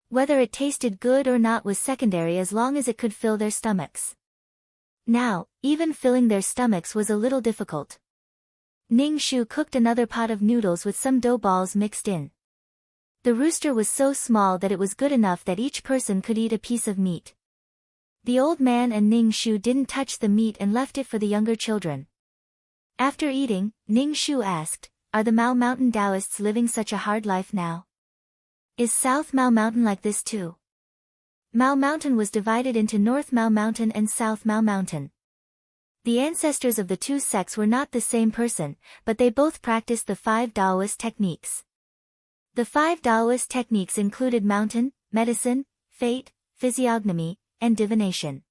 Whether it tasted good or not was secondary as long as it could fill their stomachs. Now, even filling their stomachs was a little difficult. Ning Shu cooked another pot of noodles with some dough balls mixed in. The rooster was so small that it was good enough that each person could eat a piece of meat. The old man and Ning Shu didn't touch the meat and left it for the younger children. After eating, Ning Shu asked, "Are the Mao Mountain Taoists living such a hard life now? Is South Mao Mountain like this too?" Mao Mountain was divided into North Mao Mountain and South Mao Mountain. The ancestors of the two sects were not the same person, but they both practiced the 5 Taoist techniques. The 5 Taoist techniques included mountain, medicine, fate, physiognomy, and divination.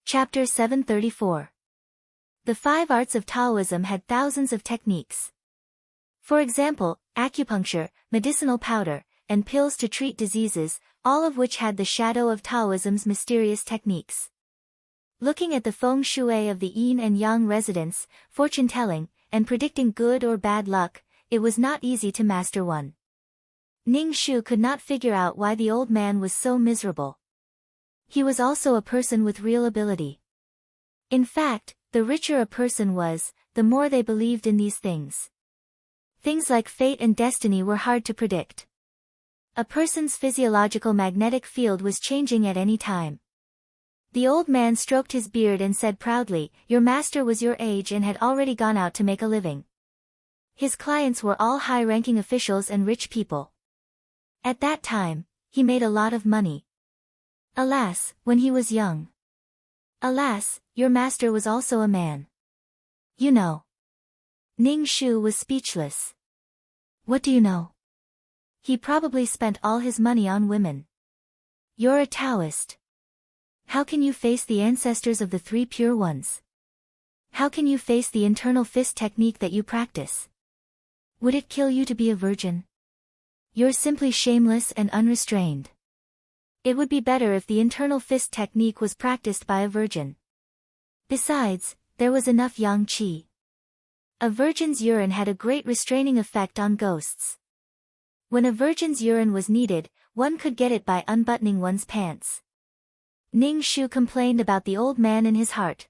Chapter 734. The 5 arts of Taoism had thousands of techniques. For example, acupuncture, medicinal powder, and pills to treat diseases, all of which had the shadow of Taoism's mysterious techniques. Looking at the feng shui of the yin and yang residents, fortune-telling, and predicting good or bad luck, it was not easy to master one. Ning Shu could not figure out why the old man was so miserable. He was also a person with real ability. In fact, the richer a person was, the more they believed in these things. Things like fate and destiny were hard to predict. A person's physiological magnetic field was changing at any time. The old man stroked his beard and said proudly, "Your master was your age and had already gone out to make a living." His clients were all high-ranking officials and rich people. At that time, he made a lot of money. Alas, when he was young. Alas, your master was also a man. You know. Ning Shu was speechless. What do you know? He probably spent all his money on women. You're a Taoist. How can you face the ancestors of the 3 pure ones? How can you face the internal fist technique that you practice? Would it kill you to be a virgin? You're simply shameless and unrestrained. It would be better if the internal fist technique was practiced by a virgin. Besides, there was enough yang qi. A virgin's urine had a great restraining effect on ghosts. When a virgin's urine was needed, one could get it by unbuttoning one's pants. Ning Shu complained about the old man in his heart.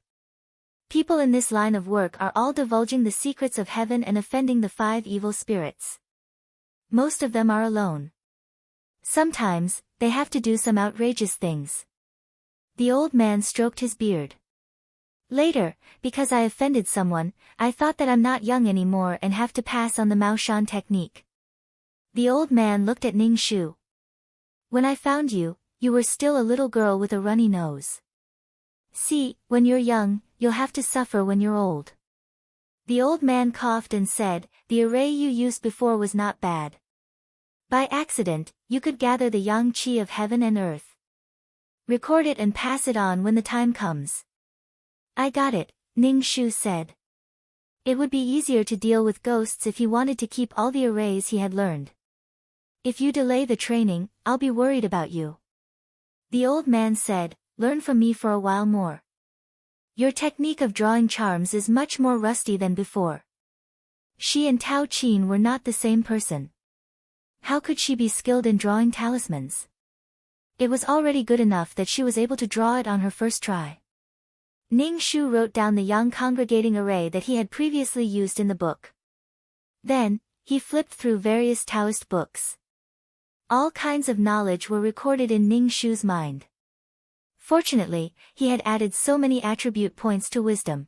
People in this line of work are all divulging the secrets of heaven and offending the 5 evil spirits. Most of them are alone. Sometimes, they have to do some outrageous things. The old man stroked his beard. Later, because I offended someone, I thought that I'm not young anymore and have to pass on the Mao Shan technique. The old man looked at Ning Shu. When I found you, you were still a little girl with a runny nose. See, when you're young, you'll have to suffer when you're old. The old man coughed and said, "The array you used before was not bad. By accident, you could gather the yang qi of heaven and earth. Record it and pass it on when the time comes." "I got it," Ning Shu said. It would be easier to deal with ghosts if he wanted to keep all the arrays he had learned. "If you delay the training, I'll be worried about you." The old man said, "Learn from me for a while more. Your technique of drawing charms is much more rusty than before." She and Tao Qin were not the same person. How could she be skilled in drawing talismans? It was already good enough that she was able to draw it on her first try. Ning Shu wrote down the yang congregating array that he had previously used in the book. Then, he flipped through various Taoist books. All kinds of knowledge were recorded in Ning Shu's mind. Fortunately, he had added so many attribute points to wisdom.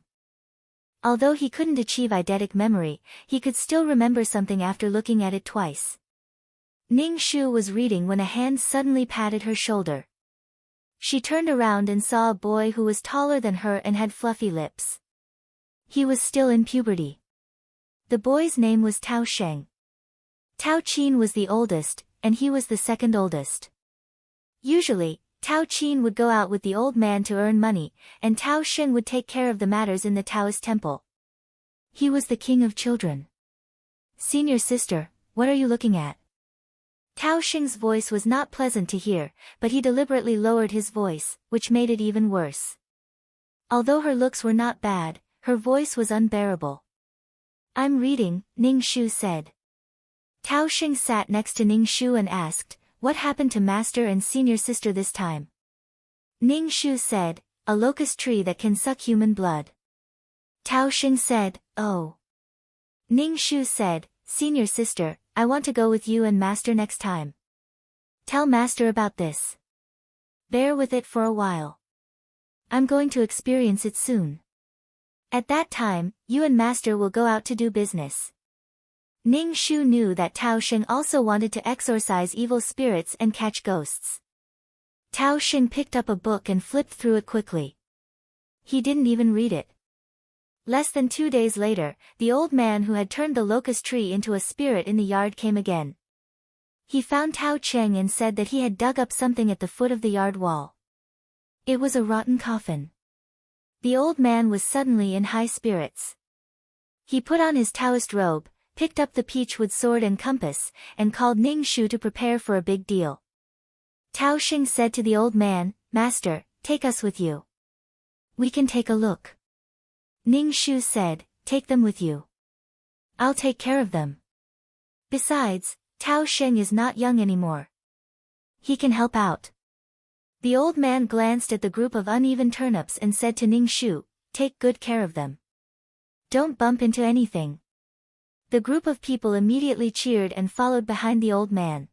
Although he couldn't achieve eidetic memory, he could still remember something after looking at it twice. Ning Shu was reading when a hand suddenly patted her shoulder. She turned around and saw a boy who was taller than her and had fluffy lips. He was still in puberty. The boy's name was Tao Sheng. Tao Qin was the oldest, and he was the second oldest. Usually, Tao Qin would go out with the old man to earn money, and Tao Sheng would take care of the matters in the Taoist temple. He was the king of children. "Senior sister, what are you looking at?" Tao Sheng's voice was not pleasant to hear, but he deliberately lowered his voice, which made it even worse. Although her looks were not bad, her voice was unbearable. "I'm reading," Ning Shu said. Tao Sheng sat next to Ning Shu and asked, "What happened to master and senior sister this time?" Ning Shu said, "A locust tree that can suck human blood." Tao Sheng said, "Oh." Ning Shu said, "Senior sister, I want to go with you and Master next time. Tell Master about this. Bear with it for a while. I'm going to experience it soon. At that time, you and Master will go out to do business. Ning Shu knew that Tao Xing also wanted to exorcise evil spirits and catch ghosts. Tao Xing picked up a book and flipped through it quickly. He didn't even read it. Less than 2 days later, the old man who had turned the locust tree into a spirit in the yard came again. He found Tao Cheng and said that he had dug up something at the foot of the yard wall. It was a rotten coffin. The old man was suddenly in high spirits. He put on his Taoist robe, picked up the peachwood sword and compass, and called Ning Shu to prepare for a big deal. Tao Xing said to the old man, Master, take us with you. We can take a look. Ning Shu said, take them with you. I'll take care of them. Besides, Tao Xing is not young anymore. He can help out. The old man glanced at the group of uneven turnips and said to Ning Shu, take good care of them. Don't bump into anything. The group of people immediately cheered and followed behind the old man.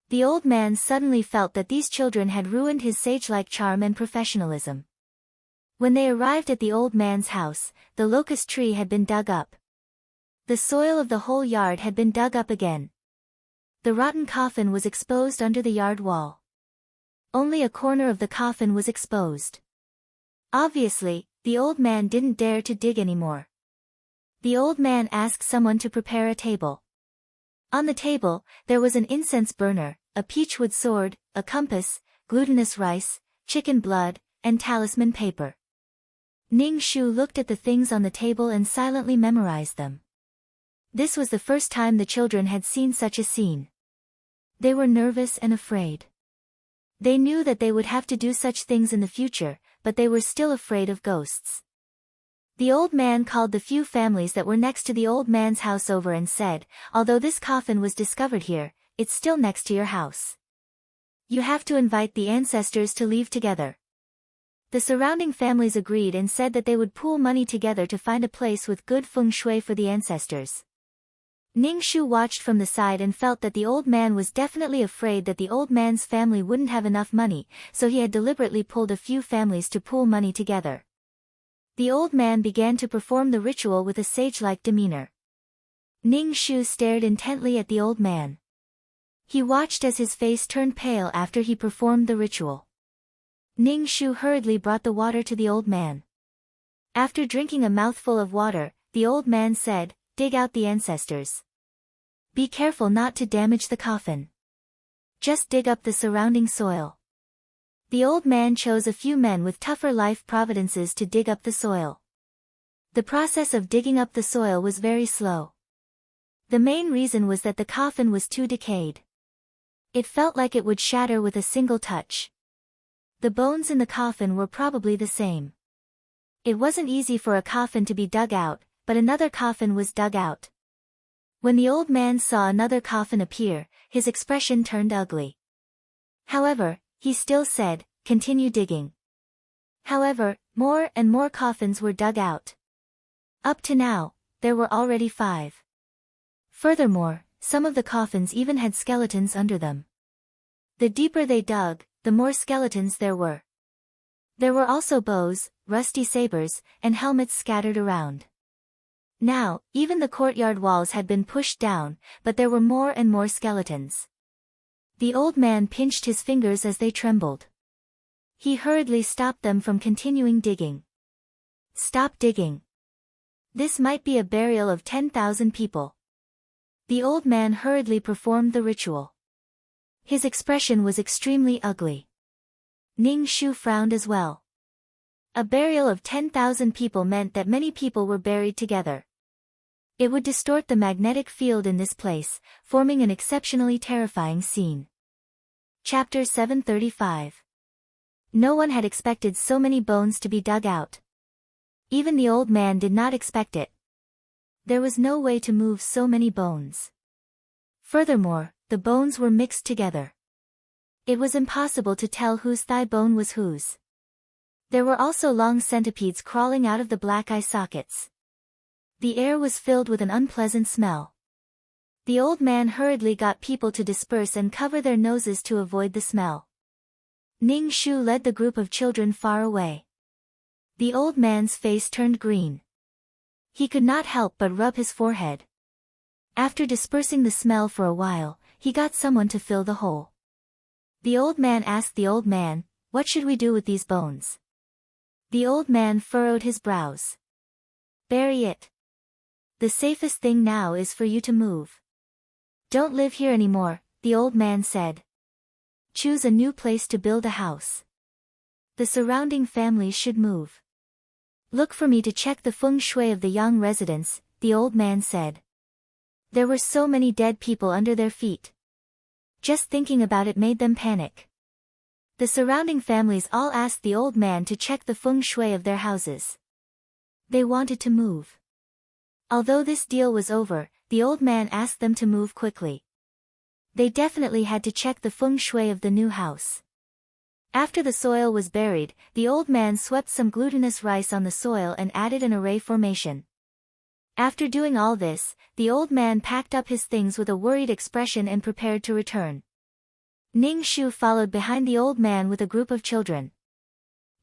The old man suddenly felt that these children had ruined his sage-like charm and professionalism. When they arrived at the old man's house, the locust tree had been dug up. The soil of the whole yard had been dug up again. The rotten coffin was exposed under the yard wall. Only a corner of the coffin was exposed. Obviously, the old man didn't dare to dig anymore. The old man asked someone to prepare a table. On the table, there was an incense burner, a peachwood sword, a compass, glutinous rice, chicken blood, and talisman paper. Ning Shu looked at the things on the table and silently memorized them. This was the first time the children had seen such a scene. They were nervous and afraid. They knew that they would have to do such things in the future, but they were still afraid of ghosts. The old man called the few families that were next to the old man's house over and said, although this coffin was discovered here, it's still next to your house. You have to invite the ancestors to leave together. The surrounding families agreed and said that they would pool money together to find a place with good feng shui for the ancestors. Ning Shu watched from the side and felt that the old man was definitely afraid that the old man's family wouldn't have enough money, so he had deliberately pulled a few families to pool money together. The old man began to perform the ritual with a sage-like demeanor. Ning Shu stared intently at the old man. He watched as his face turned pale after he performed the ritual. Ning Shu hurriedly brought the water to the old man. After drinking a mouthful of water, the old man said, dig out the ancestors. Be careful not to damage the coffin. Just dig up the surrounding soil. The old man chose a few men with tougher life providences to dig up the soil. The process of digging up the soil was very slow. The main reason was that the coffin was too decayed. It felt like it would shatter with a single touch. The bones in the coffin were probably the same. It wasn't easy for a coffin to be dug out, but another coffin was dug out. When the old man saw another coffin appear, his expression turned ugly. However, he still said, continue digging. However, more and more coffins were dug out. Up to now, there were already 5. Furthermore, some of the coffins even had skeletons under them. The deeper they dug, the more skeletons there were. There were also bows, rusty sabers, and helmets scattered around. Now, even the courtyard walls had been pushed down, but there were more and more skeletons. The old man pinched his fingers as they trembled. He hurriedly stopped them from continuing digging. Stop digging. This might be a burial of 10,000 people. The old man hurriedly performed the ritual. His expression was extremely ugly. Ning Shu frowned as well. A burial of 10,000 people meant that many people were buried together. It would distort the magnetic field in this place, forming an exceptionally terrifying scene. Chapter 735. No one had expected so many bones to be dug out. Even the old man did not expect it. There was no way to move so many bones. Furthermore, the bones were mixed together. It was impossible to tell whose thigh bone was whose. There were also long centipedes crawling out of the black eye sockets. The air was filled with an unpleasant smell. The old man hurriedly got people to disperse and cover their noses to avoid the smell. Ning Shu led the group of children far away. The old man's face turned green. He could not help but rub his forehead. After dispersing the smell for a while, he got someone to fill the hole. The old man asked the old man, "What should we do with these bones?" The old man furrowed his brows. "Bury it. The safest thing now is for you to move. Don't live here anymore," the old man said. "Choose a new place to build a house. The surrounding families should move. Look for me to check the feng shui of the young residents," the old man said. There were so many dead people under their feet. Just thinking about it made them panic. The surrounding families all asked the old man to check the feng shui of their houses. They wanted to move. Although this deal was over, the old man asked them to move quickly. They definitely had to check the feng shui of the new house. After the soil was buried, the old man swept some glutinous rice on the soil and added an array formation. After doing all this, the old man packed up his things with a worried expression and prepared to return. Ning Shu followed behind the old man with a group of children.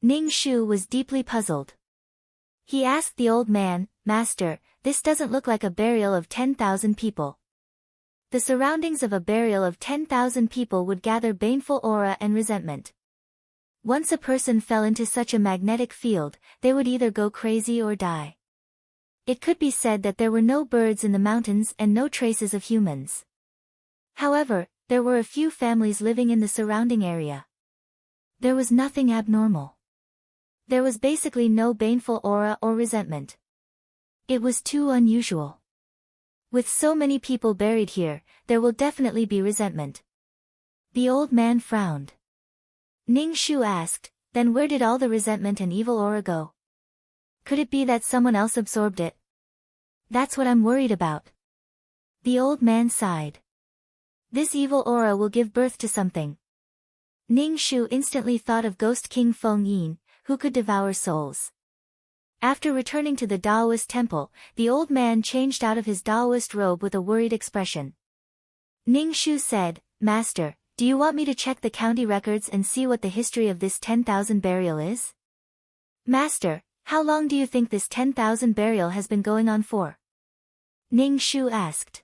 Ning Shu was deeply puzzled. He asked the old man, "Master, this doesn't look like a burial of 10,000 people. The surroundings of a burial of 10,000 people would gather baneful aura and resentment. Once a person fell into such a magnetic field, they would either go crazy or die. It could be said that there were no birds in the mountains and no traces of humans. However, there were a few families living in the surrounding area. There was nothing abnormal. There was basically no baneful aura or resentment. It was too unusual. With so many people buried here, there will definitely be resentment." The old man frowned. Ning Shu asked, "Then where did all the resentment and evil aura go? Could it be that someone else absorbed it? That's what I'm worried about." The old man sighed. "This evil aura will give birth to something." Ning Shu instantly thought of Ghost King Feng Yin, who could devour souls. After returning to the Taoist temple, the old man changed out of his Taoist robe with a worried expression. Ning Shu said, "Master, do you want me to check the county records and see what the history of this 10,000 burial is?" "Master, how long do you think this 10,000 burial has been going on for?" Ning Shu asked.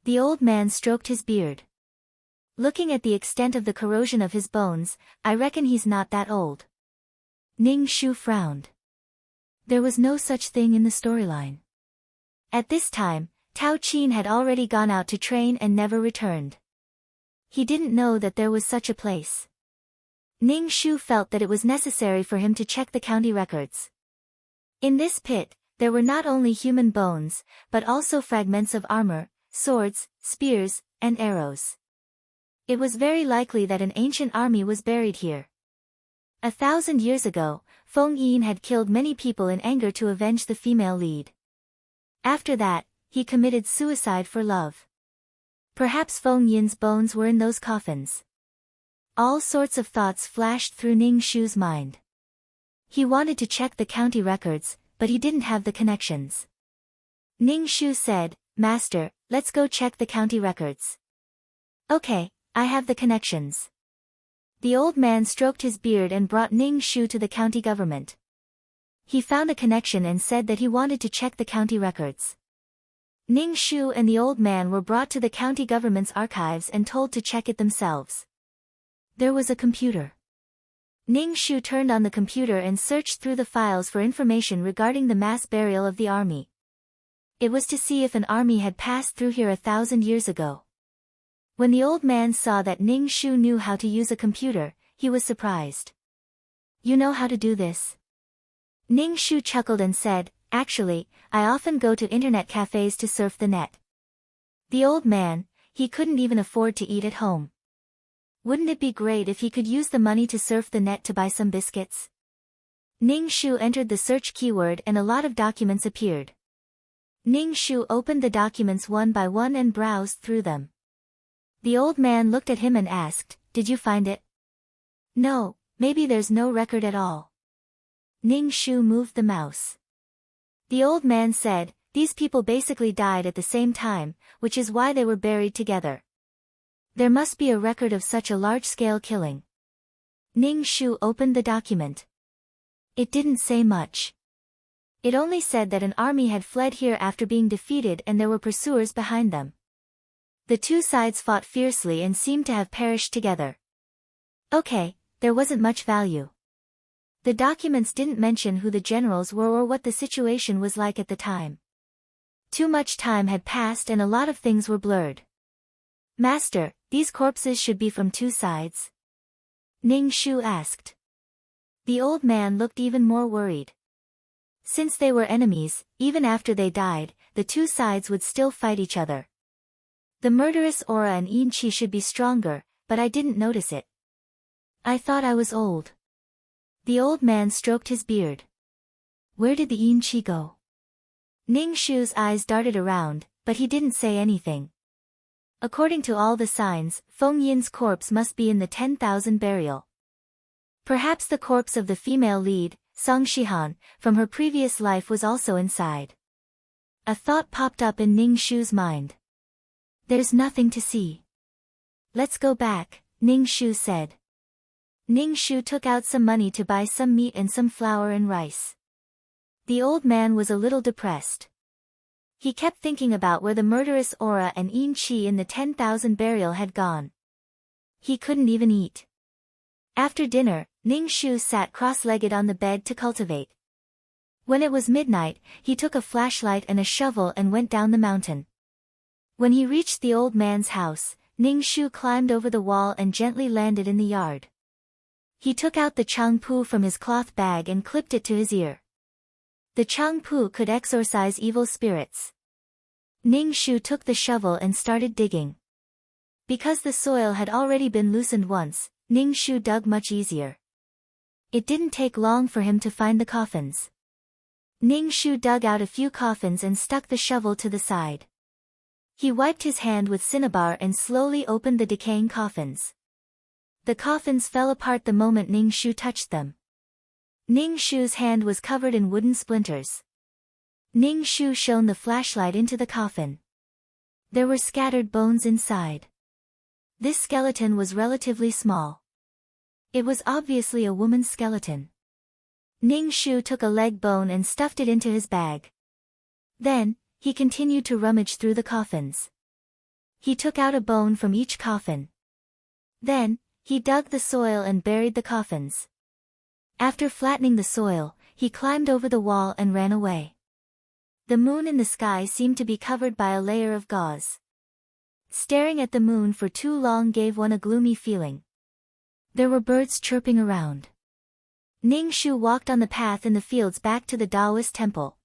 The old man stroked his beard. "Looking at the extent of the corrosion of his bones, I reckon he's not that old." Ning Shu frowned. There was no such thing in the storyline. At this time, Tao Qin had already gone out to train and never returned. He didn't know that there was such a place. Ning Shu felt that it was necessary for him to check the county records. In this pit, there were not only human bones, but also fragments of armor, swords, spears, and arrows. It was very likely that an ancient army was buried here. 1,000 years ago, Feng Yin had killed many people in anger to avenge the female lead. After that, he committed suicide for love. Perhaps Feng Yin's bones were in those coffins. All sorts of thoughts flashed through Ning Shu's mind. He wanted to check the county records, but he didn't have the connections. Ning Shu said, "Master, let's go check the county records." "Okay, I have the connections." The old man stroked his beard and brought Ning Shu to the county government. He found a connection and said that he wanted to check the county records. Ning Shu and the old man were brought to the county government's archives and told to check it themselves. There was a computer. Ning Shu turned on the computer and searched through the files for information regarding the mass burial of the army. It was to see if an army had passed through here 1,000 years ago. When the old man saw that Ning Shu knew how to use a computer, he was surprised. "You know how to do this?" Ning Shu chuckled and said, "Actually, I often go to internet cafes to surf the net." The old man, he couldn't even afford to eat at home. Wouldn't it be great if he could use the money to surf the net to buy some biscuits? Ning Shu entered the search keyword and a lot of documents appeared. Ning Shu opened the documents one by one and browsed through them. The old man looked at him and asked, "Did you find it?" "No, maybe there's no record at all." Ning Shu moved the mouse. The old man said, these people basically died at the same time, which is why they were buried together. There must be a record of such a large-scale killing. Ning Shu opened the document. It didn't say much. It only said that an army had fled here after being defeated and there were pursuers behind them. The two sides fought fiercely and seemed to have perished together. Okay, there wasn't much value. The documents didn't mention who the generals were or what the situation was like at the time. Too much time had passed and a lot of things were blurred. Master, these corpses should be from two sides? Ning Shu asked. The old man looked even more worried. Since they were enemies, even after they died, the two sides would still fight each other. The murderous aura and yin qi should be stronger, but I didn't notice it. I thought I was old. The old man stroked his beard. Where did the yin qi go? Ning Shu's eyes darted around, but he didn't say anything. According to all the signs, Feng Yin's corpse must be in the 10,000 burial. Perhaps the corpse of the female lead, Song Shihan, from her previous life was also inside. A thought popped up in Ning Shu's mind. There's nothing to see. Let's go back, Ning Shu said. Ning Shu took out some money to buy some meat and some flour and rice. The old man was a little depressed. He kept thinking about where the murderous aura and yin qi in the 10,000 burial had gone. He couldn't even eat. After dinner, Ning Shu sat cross-legged on the bed to cultivate. When it was midnight, he took a flashlight and a shovel and went down the mountain. When he reached the old man's house, Ning Shu climbed over the wall and gently landed in the yard. He took out the changpu from his cloth bag and clipped it to his ear. The changpu could exorcise evil spirits. Ning Shu took the shovel and started digging. Because the soil had already been loosened once, Ning Shu dug much easier. It didn't take long for him to find the coffins. Ning Shu dug out a few coffins and stuck the shovel to the side. He wiped his hand with cinnabar and slowly opened the decaying coffins. The coffins fell apart the moment Ning Shu touched them. Ning Shu's hand was covered in wooden splinters. Ning Shu shone the flashlight into the coffin. There were scattered bones inside. This skeleton was relatively small. It was obviously a woman's skeleton. Ning Shu took a leg bone and stuffed it into his bag. Then, he continued to rummage through the coffins. He took out a bone from each coffin. Then, he dug the soil and buried the coffins. After flattening the soil, he climbed over the wall and ran away. The moon in the sky seemed to be covered by a layer of gauze. Staring at the moon for too long gave one a gloomy feeling. There were birds chirping around. Ning Shu walked on the path in the fields back to the Taoist temple.